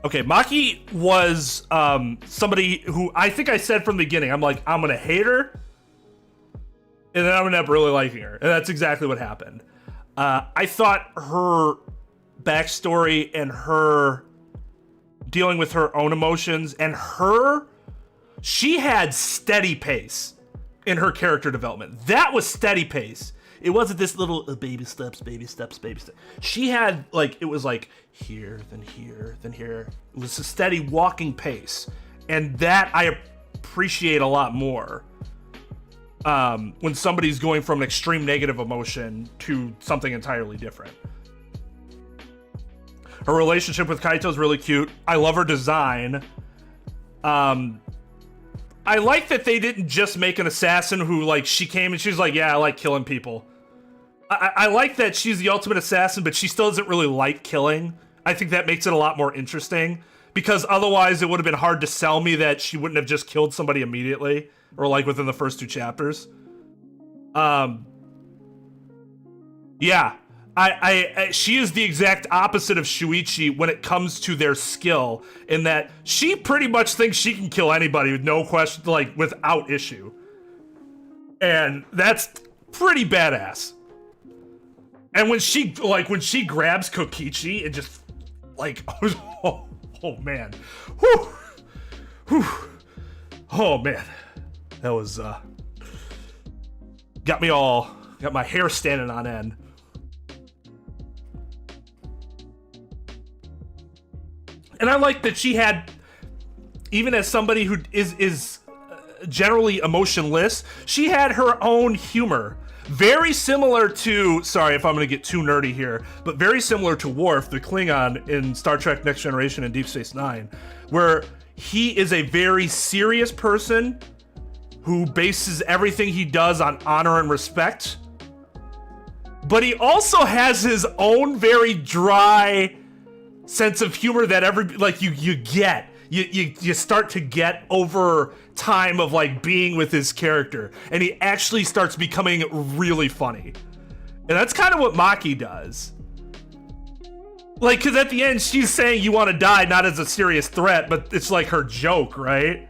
S1: Okay, Maki was somebody who I think I said from the beginning, I'm like, I'm gonna hate her, and then I'm gonna end up really liking her, and that's exactly what happened. I thought her backstory and her dealing with her own emotions and she had steady pace in her character development. That was steady pace. It wasn't this little baby steps, baby steps, baby steps. She had, like, it was like here, then here, then here. It was a steady walking pace. And that I appreciate a lot more. When somebody's going from an extreme negative emotion to something entirely different. Her relationship with Kaito is really cute. I love her design. I like that they didn't just make an assassin who, like, she came and she's like, yeah, I like killing people. I like that she's the ultimate assassin, but she still doesn't really like killing. I think that makes it a lot more interesting, because otherwise it would have been hard to sell me that she wouldn't have just killed somebody immediately, or like within the first 2 chapters. Yeah. She is the exact opposite of Shuichi when it comes to their skill, in that she pretty much thinks she can kill anybody with no question, like without issue. And that's pretty badass. And when she grabs Kokichi and just like, oh man. Whew. Whew. Oh man. That was got my hair standing on end. And I like that she had, even as somebody who is generally emotionless, she had her own humor. Very similar to, sorry if I'm going to get too nerdy here, but very similar to Worf, the Klingon in Star Trek Next Generation and Deep Space Nine, where he is a very serious person who bases everything he does on honor and respect. But he also has his own very dry sense of humor that you start to get over time of like being with his character, and he actually starts becoming really funny. And that's kind of what Maki does. Like, because at the end she's saying you want to die not as a serious threat, but it's like her joke, right?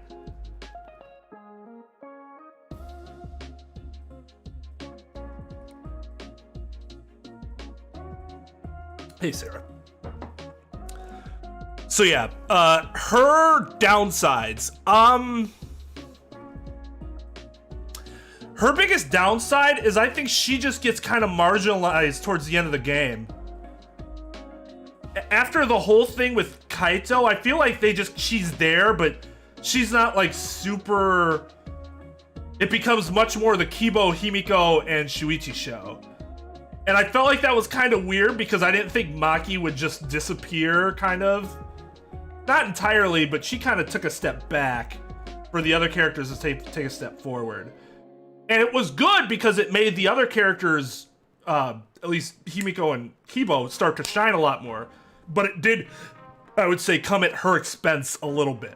S1: Hey, Sarah. So yeah, her downsides. Her biggest downside is I think she just gets kind of marginalized towards the end of the game. After the whole thing with Kaito, I feel like she's there, but she's not like super. It becomes much more the Kibo, Himiko, and Shuichi show. And I felt like that was kind of weird because I didn't think Maki would just disappear, kind of. Not entirely, but she kind of took a step back for the other characters to take a step forward. And it was good because it made the other characters, at least Himiko and Kibo, start to shine a lot more. But it did, I would say, come at her expense a little bit.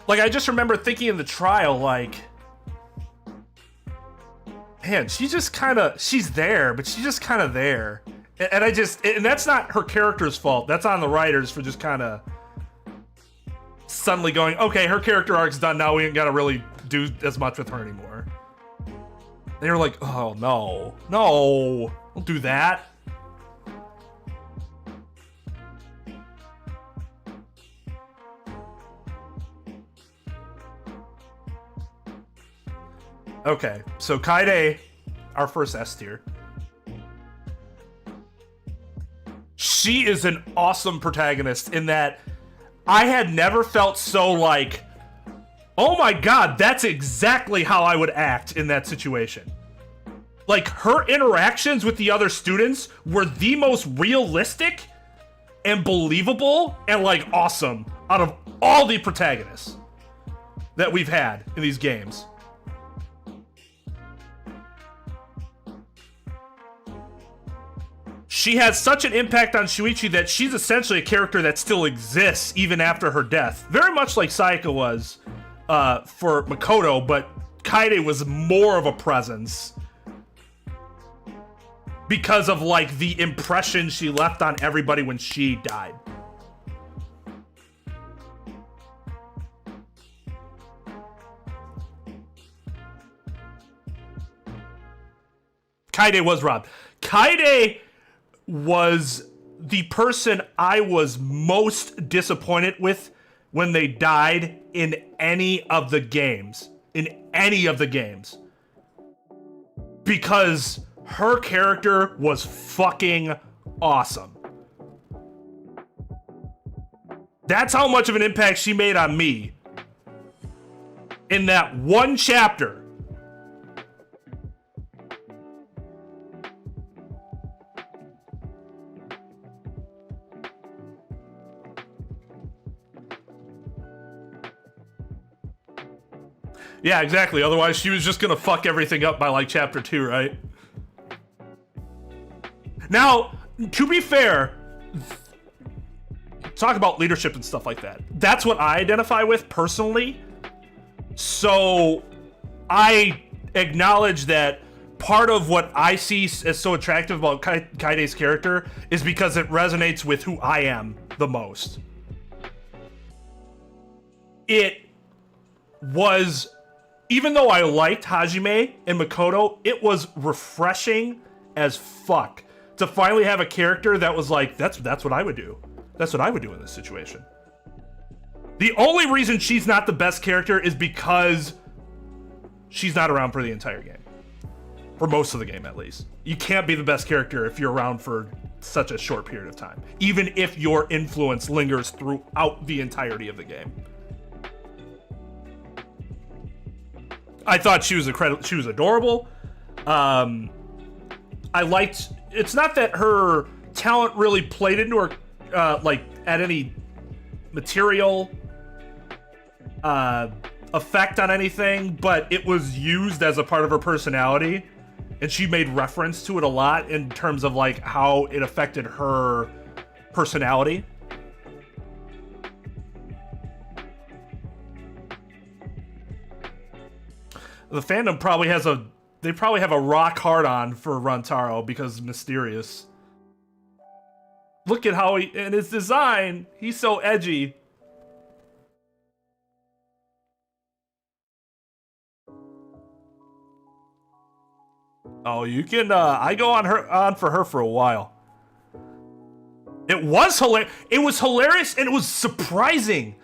S1: Like, I just remember thinking in the trial, like, man, she's there, but she's just kind of there. And that's not her character's fault. That's on the writers for just kind of suddenly going, okay, her character arc's done, now we ain't got to really do as much with her anymore. They were like, oh, no, don't do that. Okay, so Kaide, our first S tier. She is an awesome protagonist in that I had never felt so like, oh my god, that's exactly how I would act in that situation. Like, her interactions with the other students were the most realistic and believable and like awesome out of all the protagonists that we've had in these games. She has such an impact on Shuichi that she's essentially a character that still exists even after her death. Very much like Sayaka was for Makoto, but Kaide was more of a presence because of like the impression she left on everybody when she died. Kaide was robbed. Kaide was the person I was most disappointed with when they died in any of the games. Because her character was fucking awesome. That's how much of an impact she made on me in that one chapter. Yeah, exactly. Otherwise, she was just gonna fuck everything up by like chapter 2, right? Now, to be fair, talk about leadership and stuff like that. That's what I identify with personally. So I acknowledge that part of what I see as so attractive about Kaide's character is because it resonates with who I am the most. It was, even though I liked Hajime and Makoto, it was refreshing as fuck to finally have a character that was like, that's what I would do. That's what I would do in this situation. The only reason she's not the best character is because she's not around for the entire game. For most of the game, at least. You can't be the best character if you're around for such a short period of time, even if your influence lingers throughout the entirety of the game. I thought she was adorable. I liked, it's not that her talent really played into her, like, at any material effect on anything, but it was used as a part of her personality, and she made reference to it a lot in terms of, like, how it affected her personality. The fandom probably has they probably have a rock hard on for Rantaro because mysterious. Look at how in his design, he's so edgy. Oh, you can, I go on for her for a while. It was hilarious and it was surprising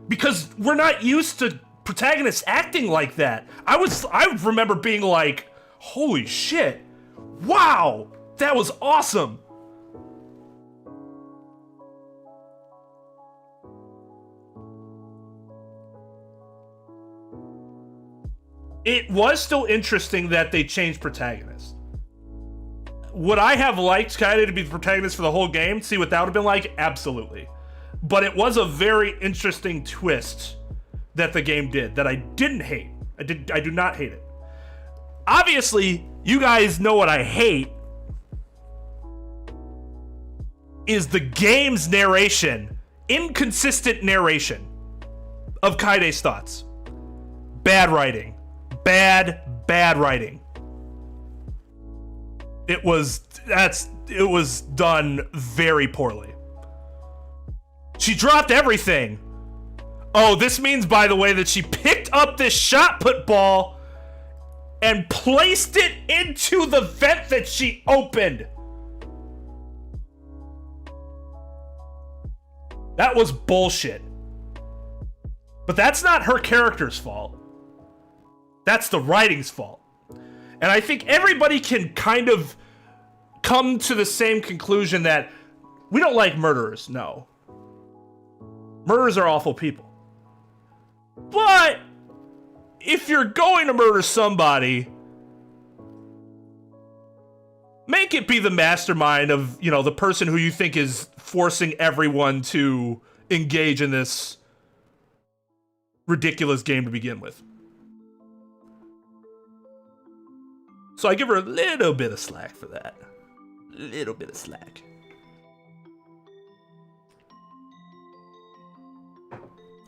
S1: because we're not used to protagonists acting like that. I remember being like, holy shit, wow, that was awesome. It was still interesting that they changed protagonists. Would I have liked Kaede to be the protagonist for the whole game? See what that would have been like? Absolutely. But it was a very interesting twist that the game did that I didn't hate. I do not hate it. Obviously, you guys know what I hate is the game's narration, inconsistent narration of Kaide's thoughts. Bad writing. Bad writing. It was done very poorly. She dropped everything. Oh, this means, by the way, that she picked up this shot put ball and placed it into the vent that she opened. That was bullshit. But that's not her character's fault. That's the writing's fault. And I think everybody can kind of come to the same conclusion that we don't like murderers. No. Murderers are awful people. But if you're going to murder somebody, make it be the mastermind of, you know, the person who you think is forcing everyone to engage in this ridiculous game to begin with. So I give her a little bit of slack for that. Little bit of slack.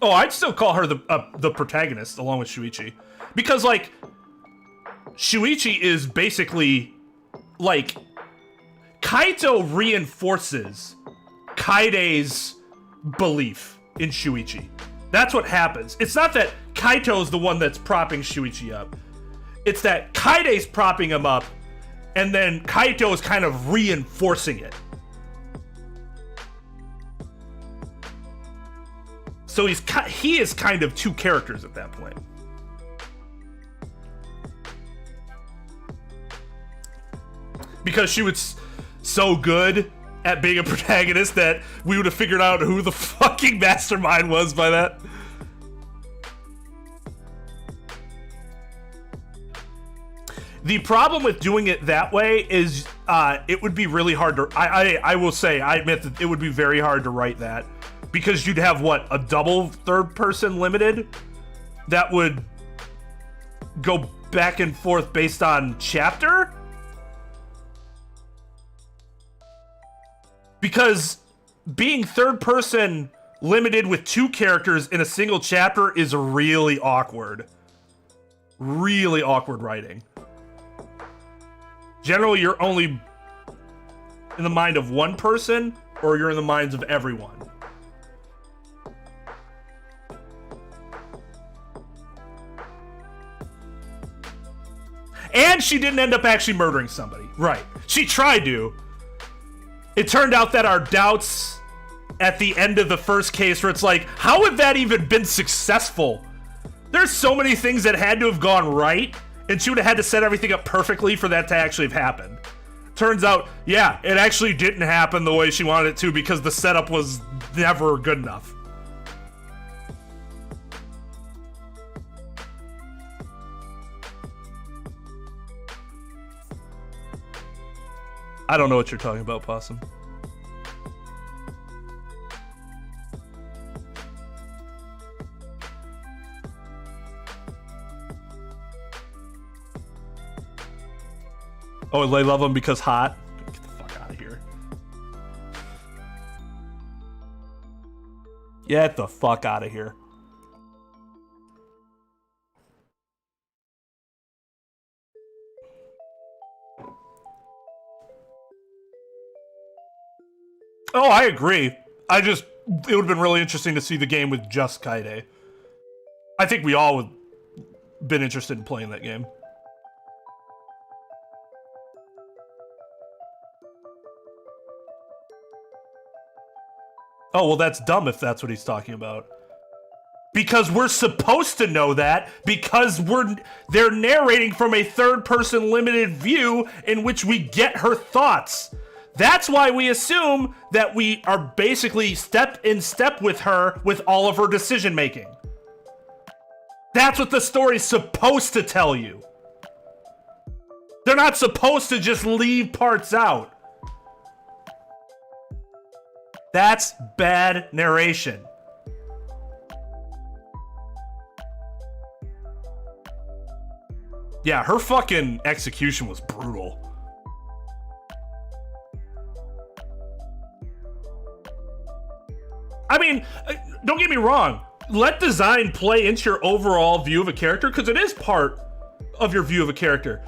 S1: Oh, I'd still call her the protagonist along with Shuichi. Because, like, Shuichi is basically, like, Kaito reinforces Kaide's belief in Shuichi. That's what happens. It's not that Kaito's the one that's propping Shuichi up. It's that Kaide's propping him up, and then Kaito is kind of reinforcing it. So he is kind of two characters at that point. Because she was so good at being a protagonist that we would have figured out who the fucking mastermind was by that. The problem with doing it that way is it would be really hard to... I will say, I admit that it would be very hard to write that. Because you'd have, what, a double third-person limited? That would go back and forth based on chapter? Because being third person limited with 2 characters in a single chapter is really awkward. Really awkward writing. Generally, you're only in the mind of one person, or you're in the minds of everyone. And she didn't end up actually murdering somebody. Right. She tried to. It turned out that our doubts at the end of the first case, where it's like, how would that even been successful? There's so many things that had to have gone right, and she would have had to set everything up perfectly for that to actually have happened. Turns out, yeah, it actually didn't happen the way she wanted it to, because the setup was never good enough. I don't know what you're talking about, Possum. Oh, they love him because hot? Get the fuck out of here. Get the fuck out of here. Oh, I agree. It would have been really interesting to see the game with just Kaide. I think we all would have been interested in playing that game. Oh, well, that's dumb if that's what he's talking about. Because we're supposed to know that, because they're narrating from a third-person limited view in which we get her thoughts. That's why we assume that we are basically step in step with her with all of her decision making. That's what the story's supposed to tell you. They're not supposed to just leave parts out. That's bad narration. Yeah, her fucking execution was brutal. I mean, don't get me wrong. Let design play into your overall view of a character, because it is part of your view of a character.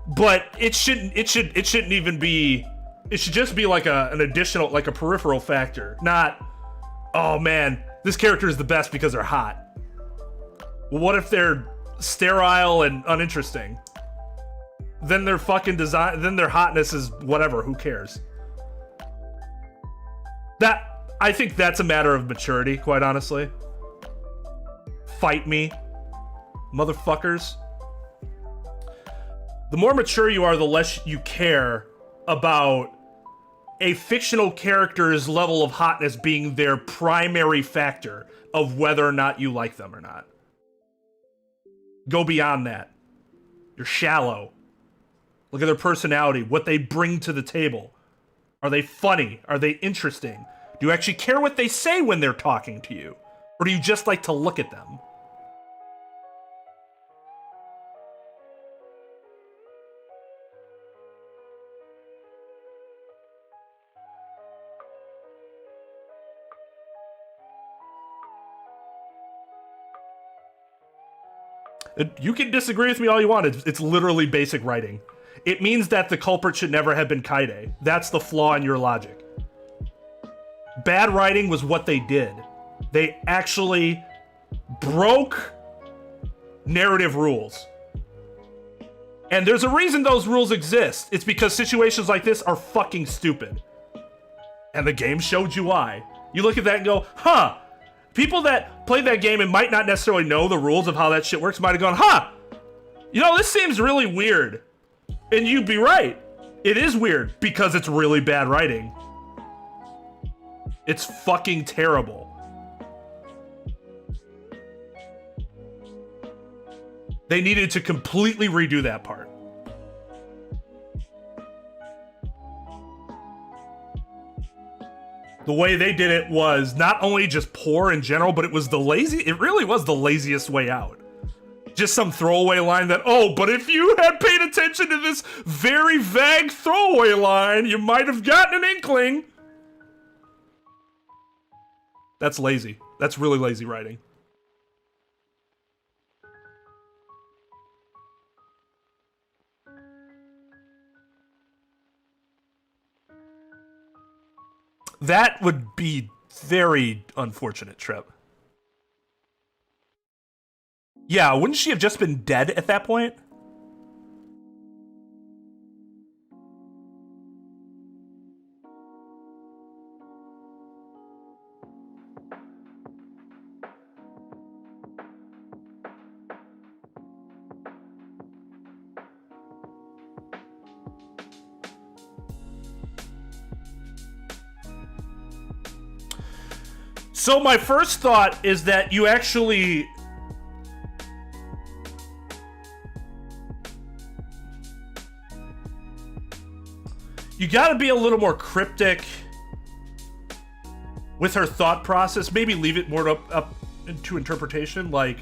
S1: But it shouldn't even be. It should just be like an additional, like a peripheral factor. Not, oh man, this character is the best because they're hot. Well, what if they're sterile and uninteresting? Then their fucking design, then their hotness is whatever. Who cares? I think that's a matter of maturity, quite honestly. Fight me, motherfuckers. The more mature you are, the less you care about a fictional character's level of hotness being their primary factor of whether or not you like them or not. Go beyond that. You're shallow. Look at their personality, what they bring to the table. Are they funny? Are they interesting? Do you actually care what they say when they're talking to you? Or do you just like to look at them? You can disagree with me all you want. It's literally basic writing. It means that the culprit should never have been Kaide. That's the flaw in your logic. Bad writing was what they did. They actually broke narrative rules. And there's a reason those rules exist. It's because situations like this are fucking stupid. And the game showed you why. You look at that and go, huh, people that played that game and might not necessarily know the rules of how that shit works might have gone, huh, you know, this seems really weird. And you'd be right. It is weird because it's really bad writing. It's fucking terrible. They needed to completely redo that part. The way they did it was not only just poor in general, but it really was the laziest way out. Just some throwaway line that, oh, but if you had paid attention to this very vague throwaway line, you might have gotten an inkling. That's lazy. That's really lazy writing. That would be very unfortunate, Trep. Yeah, wouldn't she have just been dead at that point? So my first thought is that you actually... You gotta be a little more cryptic with her thought process. Maybe leave it more up to interpretation. Like,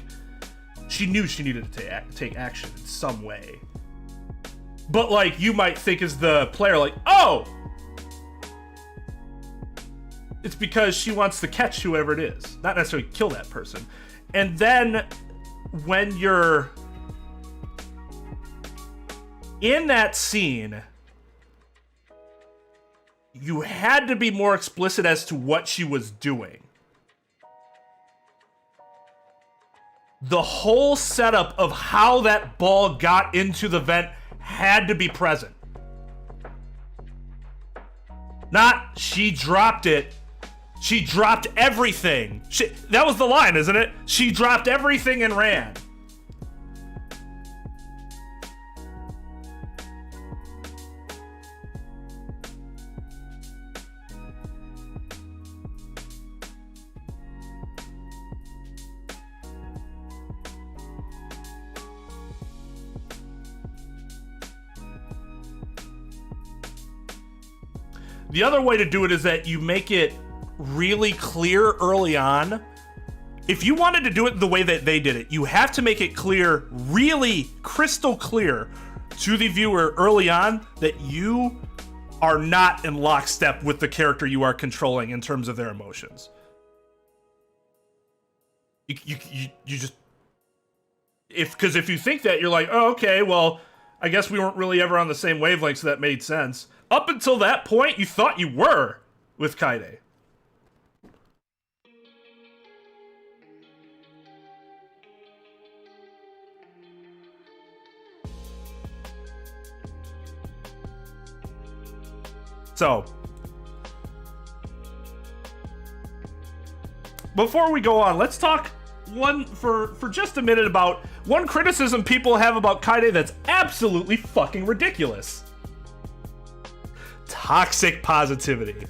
S1: she knew she needed to take action in some way. But, like, you might think as the player, like, oh! It's because she wants to catch whoever it is, not necessarily kill that person. And then when you're in that scene, you had to be more explicit as to what she was doing. The whole setup of how that ball got into the vent had to be present. Not, she dropped it. She dropped everything. That was the line, isn't it? She dropped everything and ran. The other way to do it is that you make it really clear early on. If you wanted to do it the way that they did it, you have to make it clear, really crystal clear to the viewer early on that you are not in lockstep with the character you are controlling in terms of their emotions. You just... Because if you think that, you're like, oh, okay, well, I guess we weren't really ever on the same wavelength, so that made sense. Up until that point, you thought you were with Kaide. So, before we go on, let's talk for just a minute about one criticism people have about Kaide that's absolutely fucking ridiculous. Toxic positivity.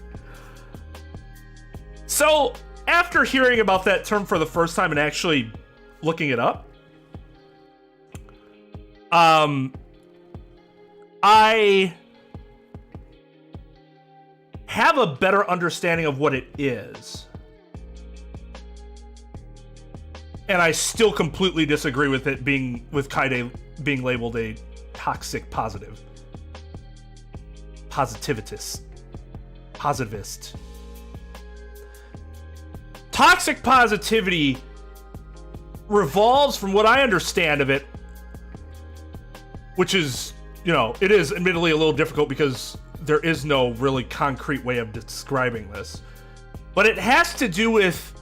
S1: So, after hearing about that term for the first time and actually looking it up, I have a better understanding of what it is. And I still completely disagree with it with Kaide being labeled a toxic positive. Positivist. Toxic positivity revolves, from what I understand of it, which is, it is admittedly a little difficult because there is no really concrete way of describing this. But it has to do with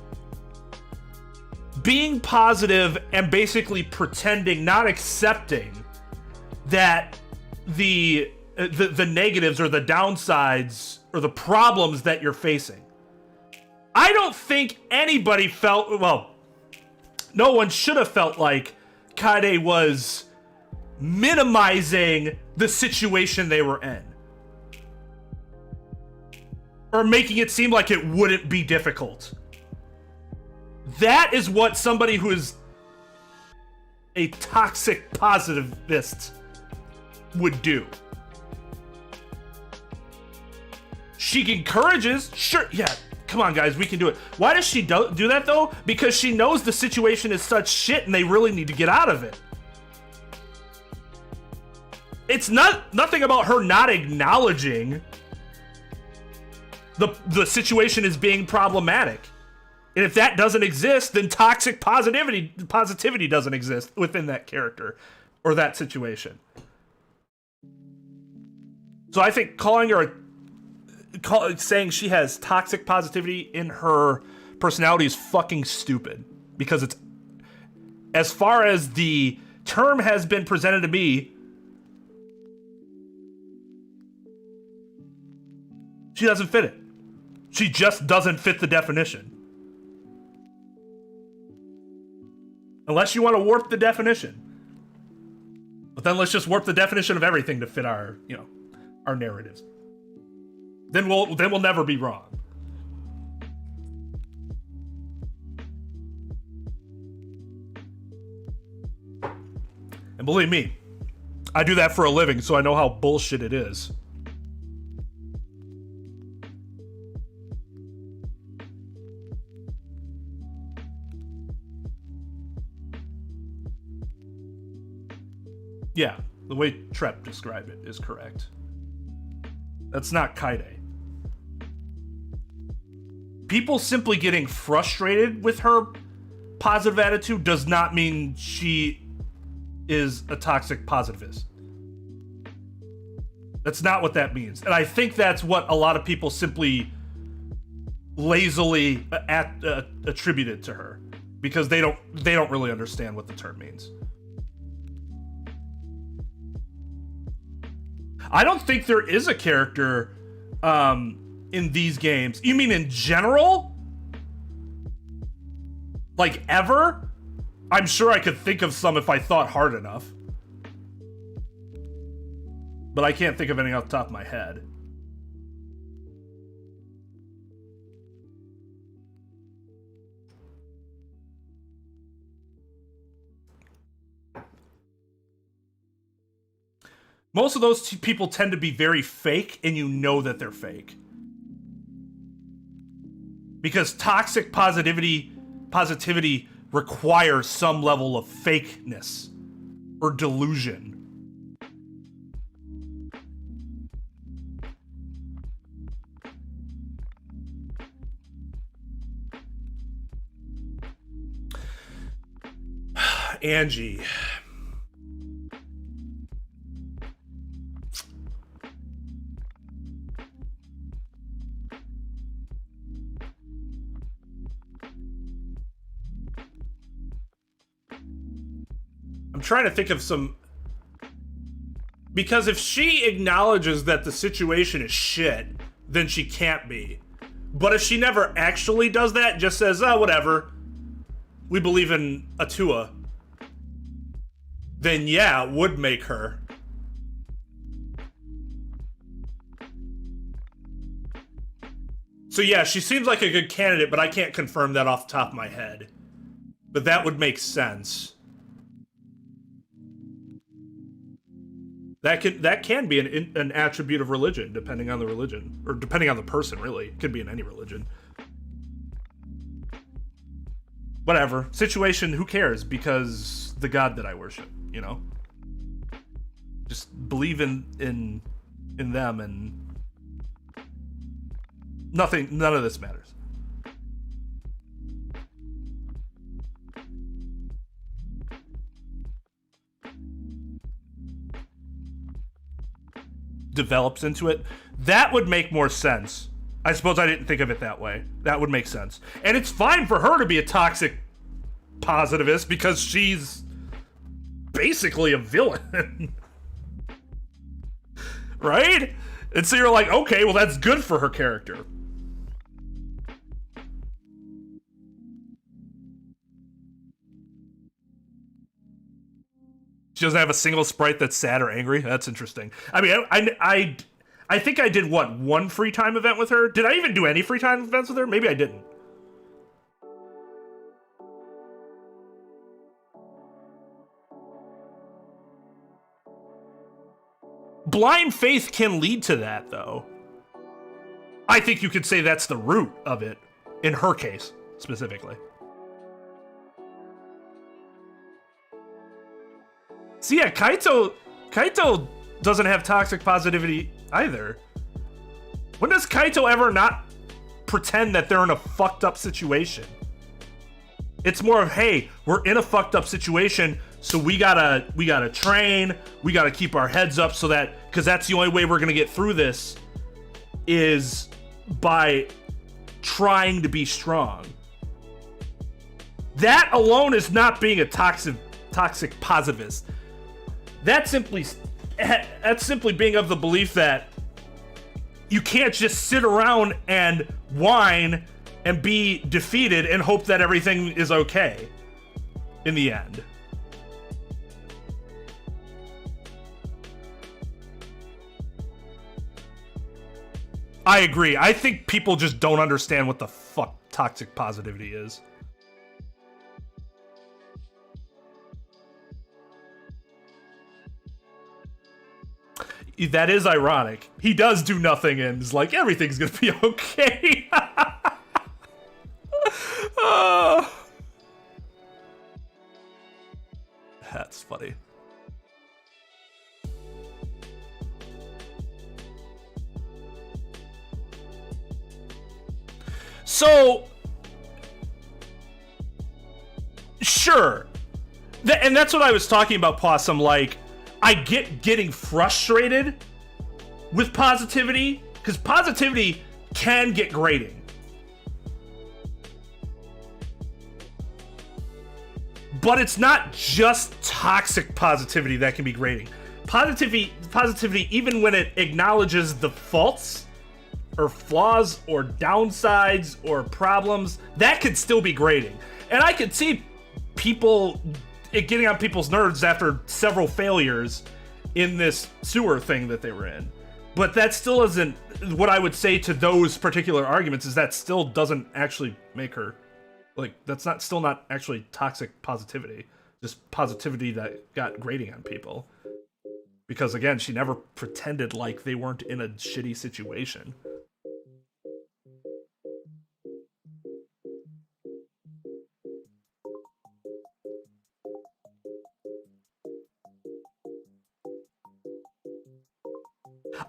S1: being positive and basically pretending, not accepting that the negatives or the downsides or the problems that you're facing. I don't think anybody felt, well, no one should have felt like Kaide was minimizing the situation they were in. Or making it seem like it wouldn't be difficult. That is what somebody who is a toxic positivist would do. She encourages, sure, yeah, come on guys, we can do it. Why does she do that though? Because she knows the situation is such shit and they really need to get out of it. It's nothing about her not acknowledging the situation is being problematic. And if that doesn't exist, then toxic positivity doesn't exist within that character or that situation. So I think saying she has toxic positivity in her personality is fucking stupid, because it's, as far as the term has been presented to me, she doesn't fit it. She just doesn't fit the definition. Unless you want to warp the definition. But then let's just warp the definition of everything to fit our, our narratives. Then we'll never be wrong. And believe me, I do that for a living, so I know how bullshit it is. Yeah, the way Trep described it is correct. That's not Kaide. People simply getting frustrated with her positive attitude does not mean she is a toxic positivist. That's not what that means. And I think that's what a lot of people simply lazily attribute it to her, because they don't really understand what the term means. I don't think there is a character in these games. You mean in general? Like ever? I'm sure I could think of some if I thought hard enough. But I can't think of anything off the top of my head. Most of those people tend to be very fake, and you know that they're fake. Because toxic positivity requires some level of fakeness or delusion. Angie. I'm trying to think of some, because if she acknowledges that the situation is shit, then she can't be. But if she never actually does that, just says, oh, whatever, we believe in Atua, then yeah, it would make her. So yeah, she seems like a good candidate, but I can't confirm that off the top of my head. But that would make sense. That can be an attribute of religion, depending on the religion, or depending on the person, really. It could be in any religion. Whatever. Situation, who cares? Because the God that I worship, Just believe in them, and none of this matters. Develops into it, that would make more sense. I suppose I didn't think of it that way. That would make sense. And it's fine for her to be a toxic positivist, because she's basically a villain. Right? And so you're like, okay, well, that's good for her character. She doesn't have a single sprite that's sad or angry. That's interesting. I mean, I think I did, one free time event with her? Did I even do any free time events with her? Maybe I didn't. Blind faith can lead to that, though. I think you could say that's the root of it, in her case, specifically. So yeah, Kaito doesn't have toxic positivity either. When does Kaito ever not pretend that they're in a fucked up situation? It's more of, hey, we're in a fucked up situation, so we gotta train, we gotta keep our heads up so that, because that's the only way we're gonna get through this is by trying to be strong. That alone is not being a toxic positivist. That's simply being of the belief that you can't just sit around and whine and be defeated and hope that everything is okay in the end. I agree. I think people just don't understand what the fuck toxic positivity is. That is ironic. He does do nothing and is like, everything's gonna be okay. That's funny. So, sure. And that's what I was talking about, Possum. Like, I get getting frustrated with positivity, because positivity can get grating. But it's not just toxic positivity that can be grating. Positivity, even when it acknowledges the faults or flaws or downsides or problems, that could still be grating. And I could see people getting on people's nerves after several failures in this sewer thing that they were in. But that still isn't what I would say to those particular arguments, is that still doesn't actually make her, like, that's still not actually toxic positivity, just positivity that got grating on people. Because again, she never pretended like they weren't in a shitty situation.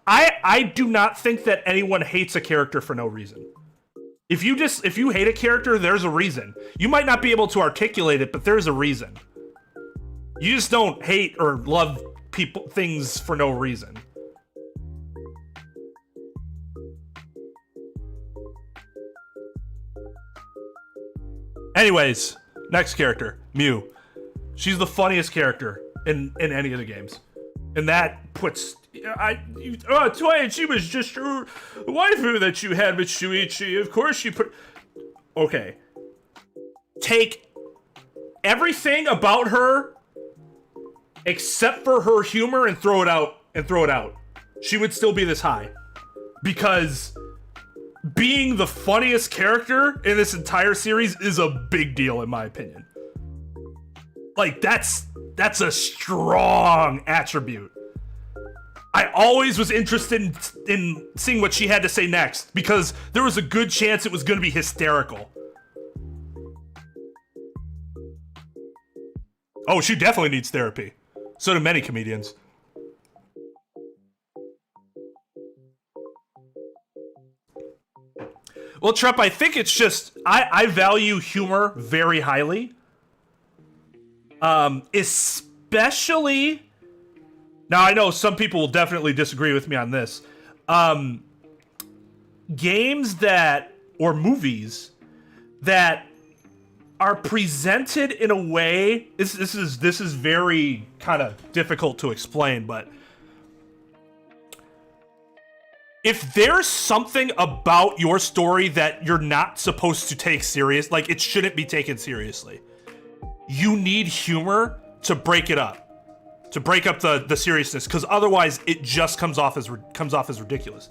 S1: I do not think that anyone hates a character for no reason. If you hate a character, there's a reason. You might not be able to articulate it, but there's a reason. You just don't hate or love things for no reason. Anyways, next character, Mew. She's the funniest character in any of the games. And that puts... Twain, she was just your waifu that you had with Shuichi. Of course you put... Okay. Take everything about her except for her humor and throw it out. She would still be this high. Because being the funniest character in this entire series is a big deal, in my opinion. Like, that's a strong attribute. I always was interested in seeing what she had to say next, because there was a good chance it was going to be hysterical. Oh, she definitely needs therapy. So do many comedians. Well, Trep, I think it's just... I value humor very highly. Especially... Now, I know some people will definitely disagree with me on this. Games that... or movies that are presented in a way... This is very kind of difficult to explain, but... If there's something about your story that you're not supposed to take serious, like it shouldn't be taken seriously, you need humor to break it up. To break up the seriousness, because otherwise it just comes off as ridiculous.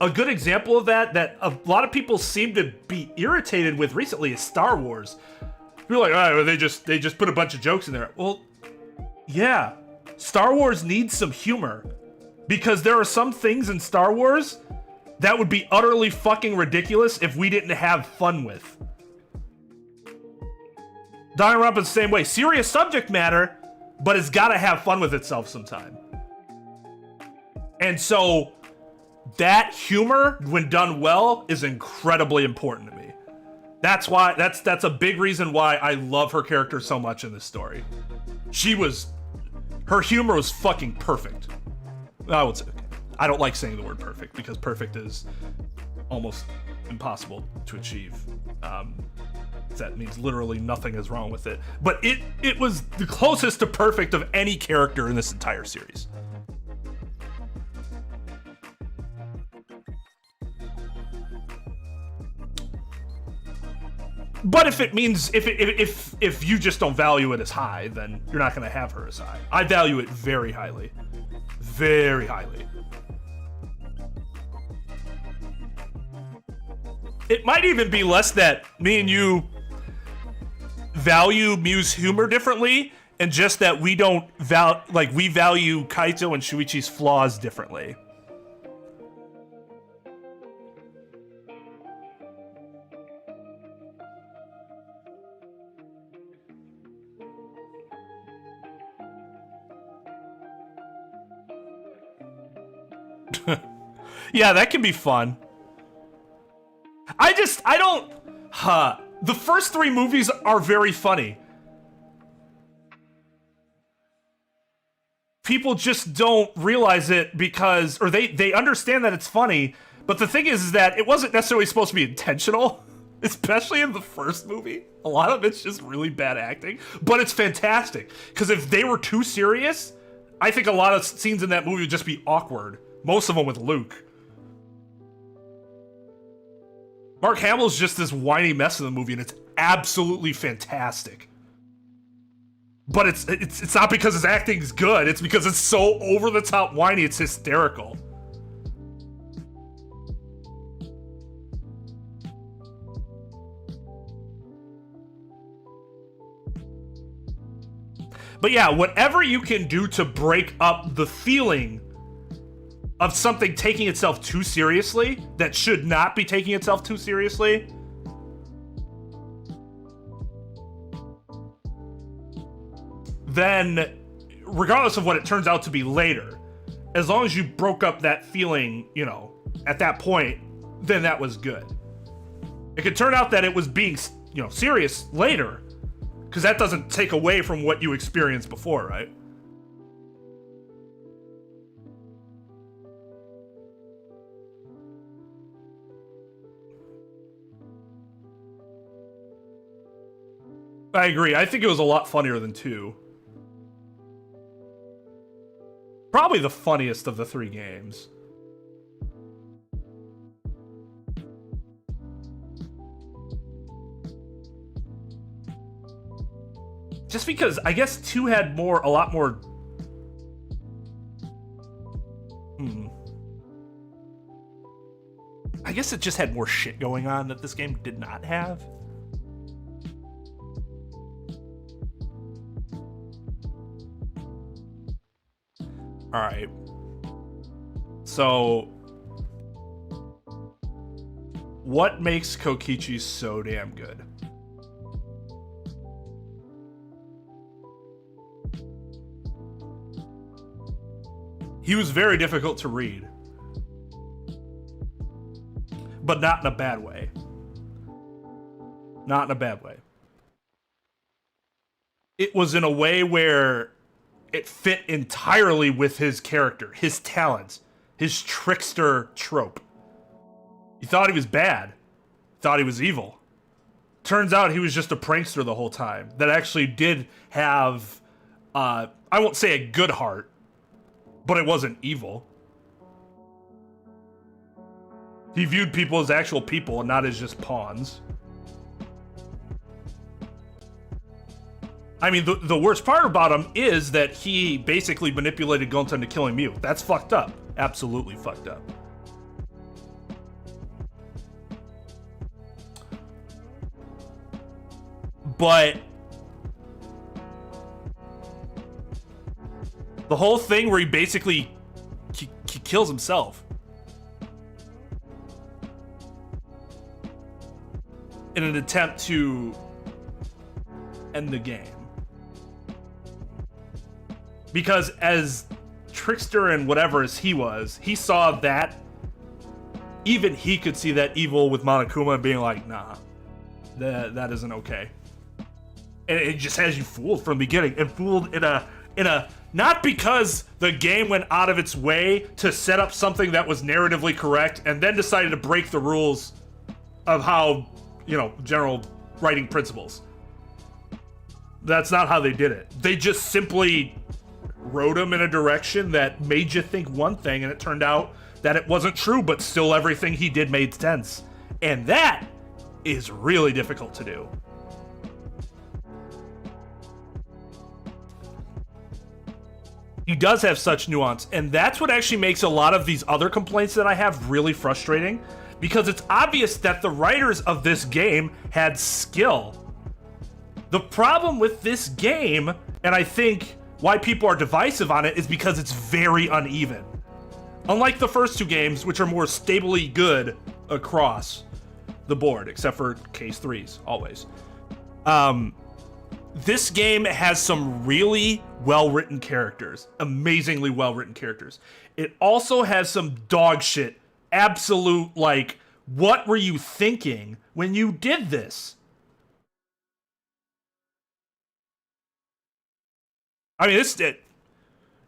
S1: A good example of that a lot of people seem to be irritated with recently is Star Wars. You're like, oh, they just put a bunch of jokes in there. Well, yeah, Star Wars needs some humor, because there are some things in Star Wars that would be utterly fucking ridiculous if we didn't have fun with. Danganronpa is the same way. Serious subject matter, but it's gotta have fun with itself sometime. And so, that humor, when done well, is incredibly important to me. That's why that's a big reason why I love her character so much in this story. Her humor was fucking perfect. I don't like saying the word perfect because perfect is almost impossible to achieve. That means literally nothing is wrong with it. But it was the closest to perfect of any character in this entire series. But if it means if you just don't value it as high, then you're not going to have her as high. I value it very highly. Very highly. It might even be less that me and you value Miu's humor differently, and just that we don't we value Kaito and Shuichi's flaws differently. Yeah, that can be fun. The first 3 movies are very funny. People just don't realize it because, or they understand that it's funny, but the thing is that it wasn't necessarily supposed to be intentional, especially in the first movie. A lot of it's just really bad acting, but it's fantastic, because if they were too serious, I think a lot of scenes in that movie would just be awkward. Most of them with Luke. Mark Hamill's just this whiny mess in the movie, and it's absolutely fantastic. But it's not because his acting's good, it's because it's so over-the-top whiny, it's hysterical. But yeah, whatever you can do to break up the feeling of something taking itself too seriously, that should not be taking itself too seriously, then regardless of what it turns out to be later, as long as you broke up that feeling, at that point, then that was good. It could turn out that it was being, serious later, because that doesn't take away from what you experienced before, right? I agree. I think it was a lot funnier than 2. Probably the funniest of the 3 games. Just because I guess 2 had a lot more. I guess it just had more shit going on that this game did not have. All right. So, what makes Kokichi so damn good? He was very difficult to read, but not in a bad way. Not in a bad way. It was in a way where it fit entirely with his character, his talents, his trickster trope. You thought he was bad, thought he was evil. Turns out he was just a prankster the whole time that actually did have, I won't say a good heart, but it wasn't evil. He viewed people as actual people and not as just pawns. I mean, the worst part about him is that he basically manipulated Gonta into killing Miu. That's fucked up. Absolutely fucked up. But the whole thing where he basically he kills himself in an attempt to end the game. Because as trickster and whatever as he was, he saw that even he could see that evil with Monokuma and being like, nah, That isn't okay. And it just has you fooled from the beginning, and fooled in a not because the game went out of its way to set up something that was narratively correct and then decided to break the rules of how, general writing principles. That's not how they did it. They just simply wrote them in a direction that made you think one thing, and it turned out that it wasn't true, but still everything he did made sense. And that is really difficult to do. He does have such nuance, and that's what actually makes a lot of these other complaints that I have really frustrating, because it's obvious that the writers of this game had skill. The problem with this game, and I think why people are divisive on it, is because it's very uneven. Unlike the first two games, which are more stably good across the board, except for case 3s, always. This game has some really well-written characters, amazingly well-written characters. It also has some dog shit, absolute, like, what were you thinking when you did this? I mean,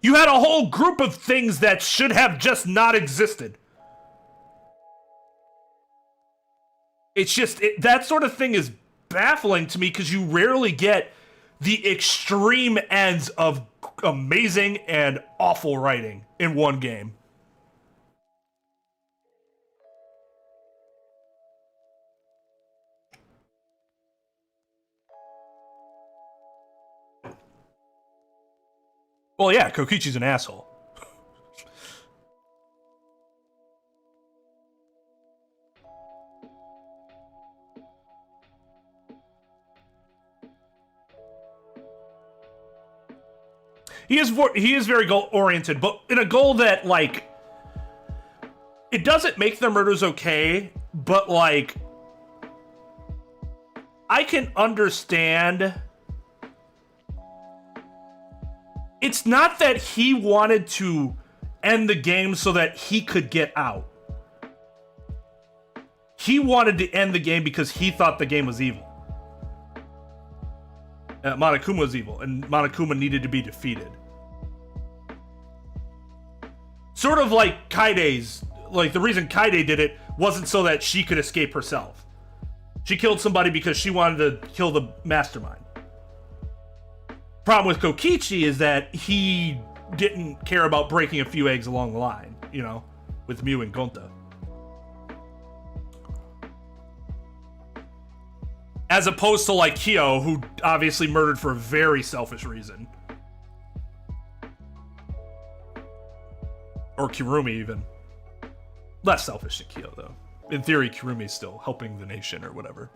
S1: you had a whole group of things that should have just not existed. It's just, that sort of thing is baffling to me, because you rarely get the extreme ends of amazing and awful writing in one game. Well, yeah, Kokichi's an asshole. He is very goal-oriented, but in a goal that, like, it doesn't make the murders okay, but, like, I can understand. It's not that he wanted to end the game so that he could get out. He wanted to end the game because he thought the game was evil. Monokuma was evil, and Monokuma needed to be defeated. Sort of like Kaide's, like, the reason Kaide did it wasn't so that she could escape herself. She killed somebody because she wanted to kill the mastermind. Problem with Kokichi is that he didn't care about breaking a few eggs along the line, with Mew and Gonta. As opposed to, like, Kyo, who obviously murdered for a very selfish reason. Or Kirumi, even. Less selfish than Kyo, though. In theory, Kirumi's still helping the nation or whatever.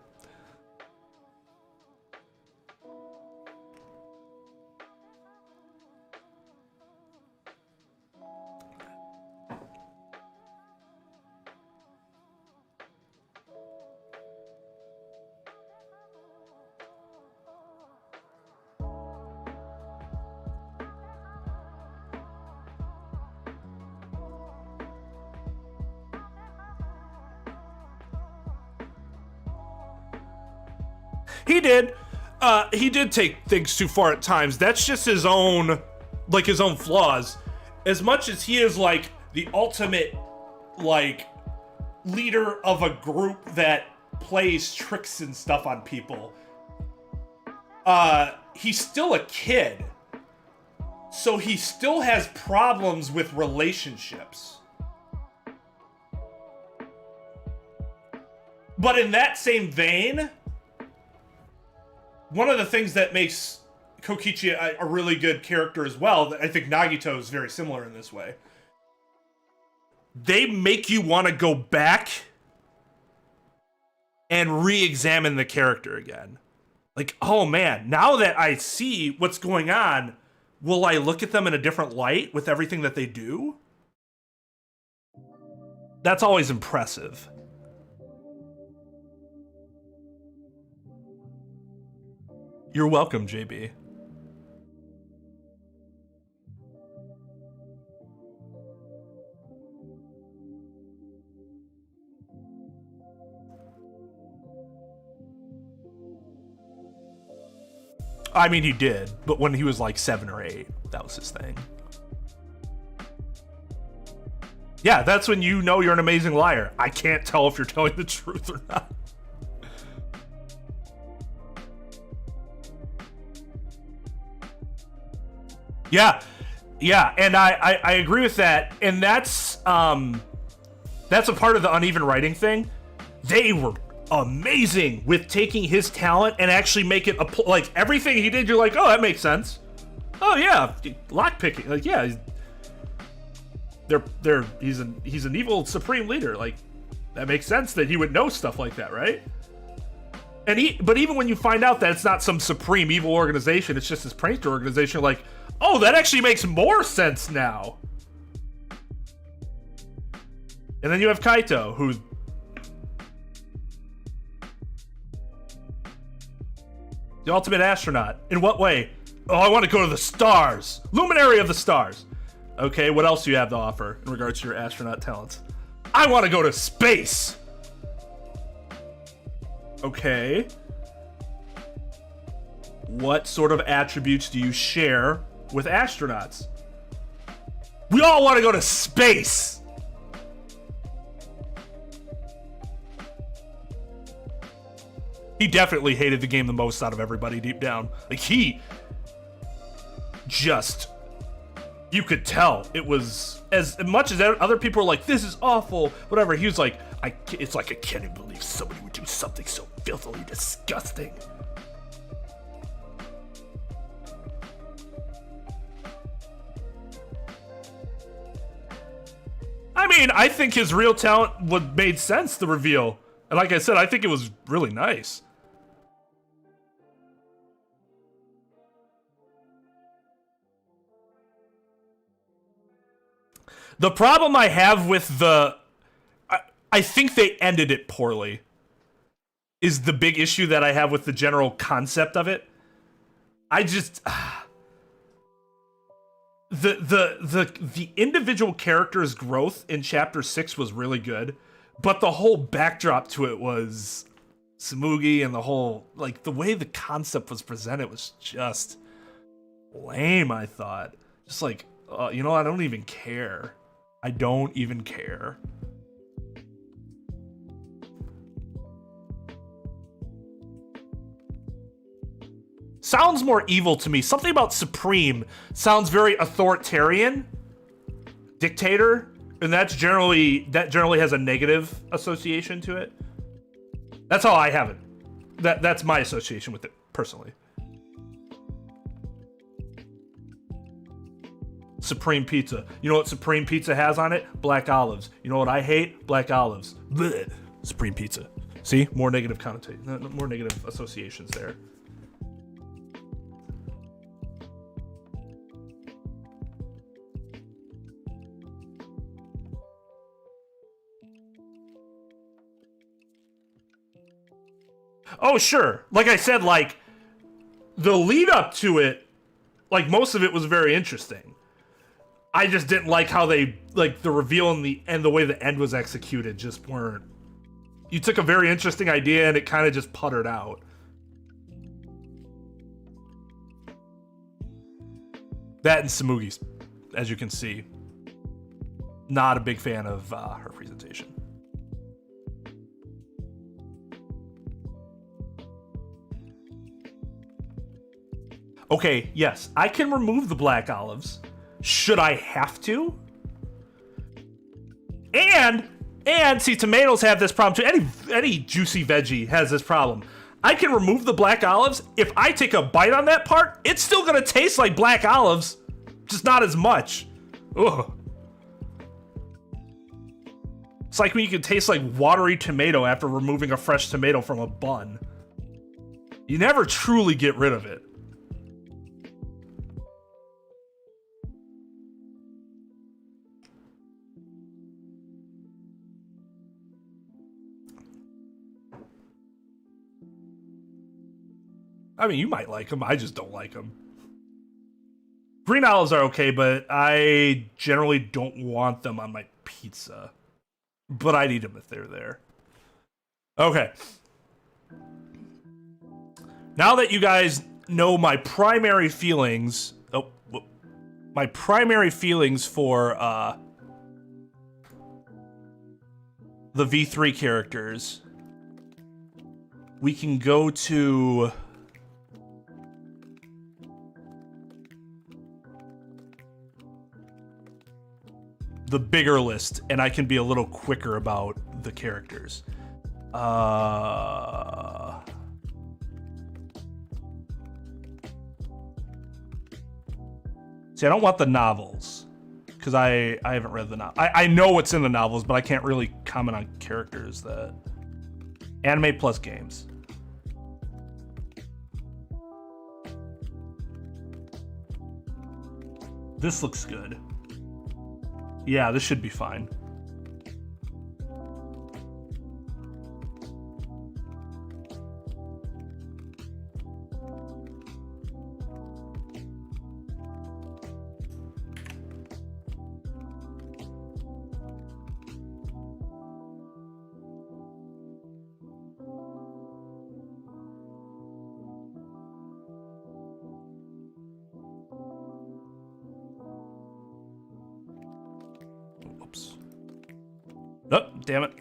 S1: He did. He did take things too far at times. That's just his own flaws. As much as he is, like, the ultimate, like, leader of a group that plays tricks and stuff on people, he's still a kid. So he still has problems with relationships. But in that same vein, one of the things that makes Kokichi a really good character as well, I think Nagito is very similar in this way. They make you want to go back and re-examine the character again. Like, oh man, now that I see what's going on, will I look at them in a different light with everything that they do? That's always impressive. You're welcome, JB. I mean, he did, but when he was like 7 or 8, that was his thing. Yeah, that's when you know you're an amazing liar. I can't tell if you're telling the truth or not. Yeah, and I agree with that, and that's a part of the uneven writing thing. They were amazing with taking his talent and actually make it like everything he did. You're like, oh, that makes sense. Oh yeah, lockpicking. Like yeah, he's an evil supreme leader. Like that makes sense that he would know stuff like that, right? But even when you find out that it's not some supreme evil organization, it's just this prankster organization, you're like, oh, that actually makes more sense now. And then you have Kaito, who's the ultimate astronaut. In what way? Oh, I want to go to the stars. Luminary of the stars. Okay, what else do you have to offer in regards to your astronaut talents? I want to go to space. Okay. What sort of attributes do you share with astronauts? We all want to go to space. He definitely hated the game the most out of everybody deep down. Like he just, you could tell it was as much as other people were like, this is awful, whatever. He was like, it's like I can't even believe somebody would do something so filthily disgusting. I mean, I think his real talent would made sense to reveal. And like I said, I think it was really nice. The problem I have with I think they ended it poorly. Is the big issue that I have with the general concept of it. I just the individual character's growth in chapter 6 was really good, but the whole backdrop to it was Tsumugi, and the whole, like, the way the concept was presented was just lame, I thought. Just like, you know, I don't even care. I don't even care. Sounds more evil to me. Something about Supreme sounds very authoritarian, dictator, and that generally has a negative association to it. That's how I have it. That's my association with it personally. Supreme Pizza. You know what Supreme Pizza has on it? Black olives. You know what I hate? Black olives. Blech. Supreme Pizza. See? More negative connotation. More negative associations there. Oh, sure. Like I said, like, the lead up to it, like, most of it was very interesting. I just didn't like how they, like, the reveal and the way the end was executed just weren't. You took a very interesting idea and it kind of just puttered out. That and Tsumugi's, as you can see. Not a big fan of her presentation. Okay, yes, I can remove the black olives. Should I have to? And see, tomatoes have this problem too. Any juicy veggie has this problem. I can remove the black olives. If I take a bite on that part, it's still gonna taste like black olives, just not as much. Ugh. It's like when you can taste like watery tomato after removing a fresh tomato from a bun. You never truly get rid of it. I mean, you might like them. I just don't like them. Green olives are okay, but I generally don't want them on my pizza. But I'd eat them if they're there. Okay. Now that you guys know my primary feelings. Oh, my primary feelings for the V3 characters, we can go to the bigger list, and I can be a little quicker about the characters. See, I don't want the novels, because I haven't read the novel. I know what's in the novels, but I can't really comment on characters that... Anime plus games. This looks good. Yeah, this should be fine. Oh, damn it.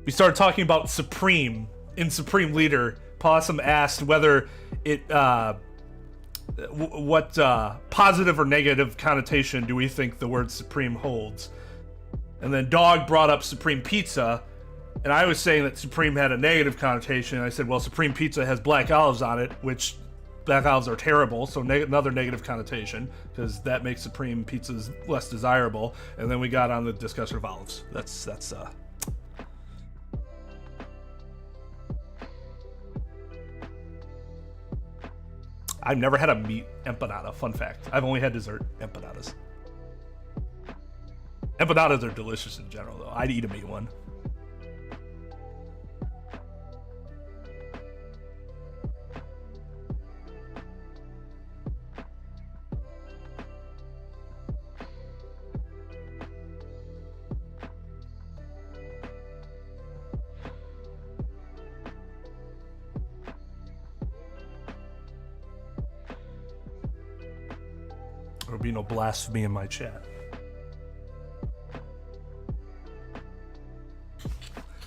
S1: We started talking about Supreme in Supreme Leader. Possum asked whether it, what positive or negative connotation do we think the word Supreme holds? And then Dog brought up Supreme Pizza, and I was saying that Supreme had a negative connotation. I said, well, Supreme Pizza has black olives on it, which black olives are terrible, so another negative connotation, because that makes Supreme pizzas less desirable. And then we got on the discussion of olives. That's I've never had a meat empanada. Fun fact. I've only had dessert empanadas. Empanadas are delicious in general, though. I'd eat a meat one. There'll be no blasphemy in my chat.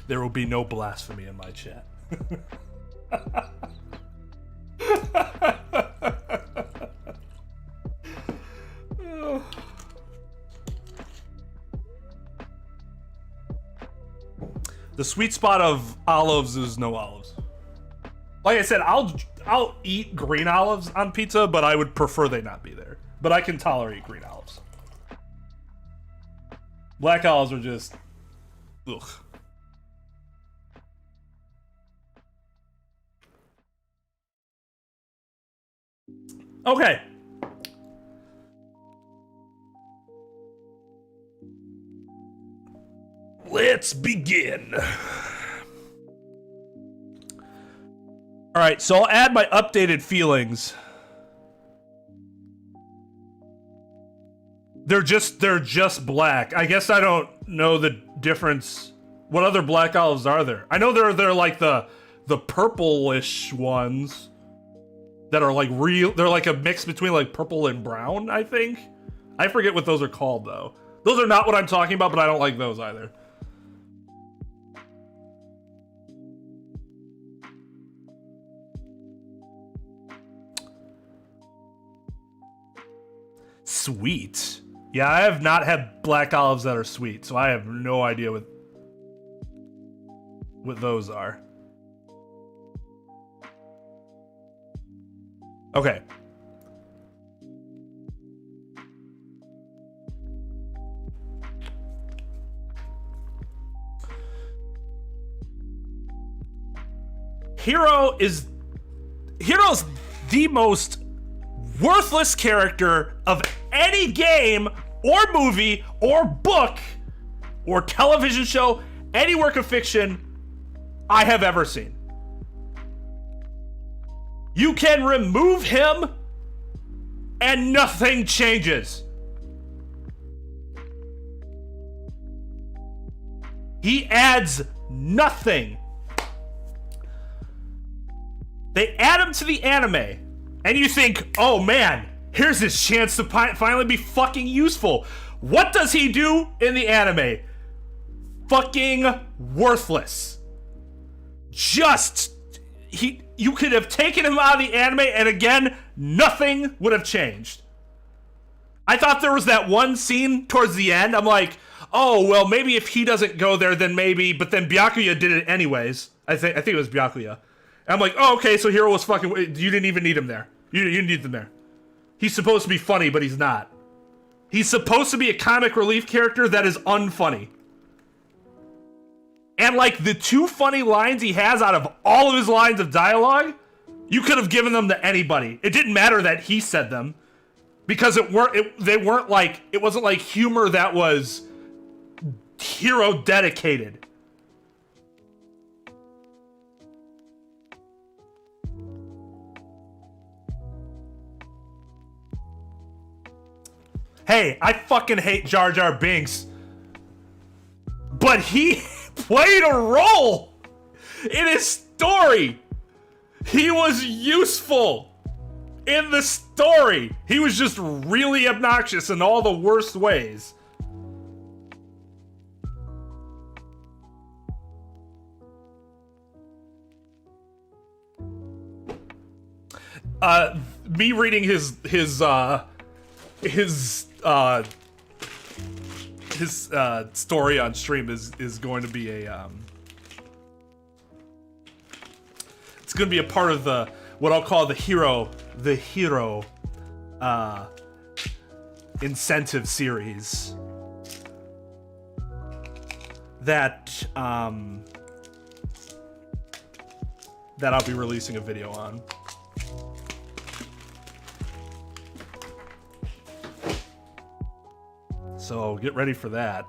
S1: There will be no blasphemy in my chat. The sweet spot of olives is no olives. Like I said, I'll eat green olives on pizza, but I would prefer they not be there. But I can tolerate green olives. Black olives are just... ugh. Okay. Let's begin. All right, so I'll add my updated feelings. they're just black. I guess I don't know the difference. What other black olives are there? I know they're like the purplish ones that are like real. They're like a mix between like purple and brown, I think. I forget what those are called though. Those are not what I'm talking about, but I don't like those either. Sweet. Yeah, I have not had black olives that are sweet, so I have no idea what those are. Okay. Hero's the most worthless character of any game or movie or book or television show, any work of fiction I have ever seen. You can remove him and nothing changes. He adds nothing. They add him to the anime, and you think, oh man, here's his chance to finally be fucking useful. What does he do in the anime? Fucking worthless. You could have taken him out of the anime, and again, nothing would have changed. I thought there was that one scene towards the end. I'm like, oh, well, maybe if he doesn't go there, then maybe, but then Byakuya did it anyways. I think it was Byakuya. And I'm like, oh, okay, so Hiro was fucking, you didn't even need him there. You didn't need him there. He's supposed to be funny, but he's not. He's supposed to be a comic relief character that is unfunny. And like the two funny lines he has out of all of his lines of dialogue, you could have given them to anybody. It didn't matter that he said them, because it wasn't like humor that was Hiro dedicated. Hey, I fucking hate Jar Jar Binks, but he played a role in his story. He was useful in the story. He was just really obnoxious in all the worst ways. Me reading his story on stream is going to be it's going to be a part of the what I'll call the hero incentive series that I'll be releasing a video on. So get ready for that.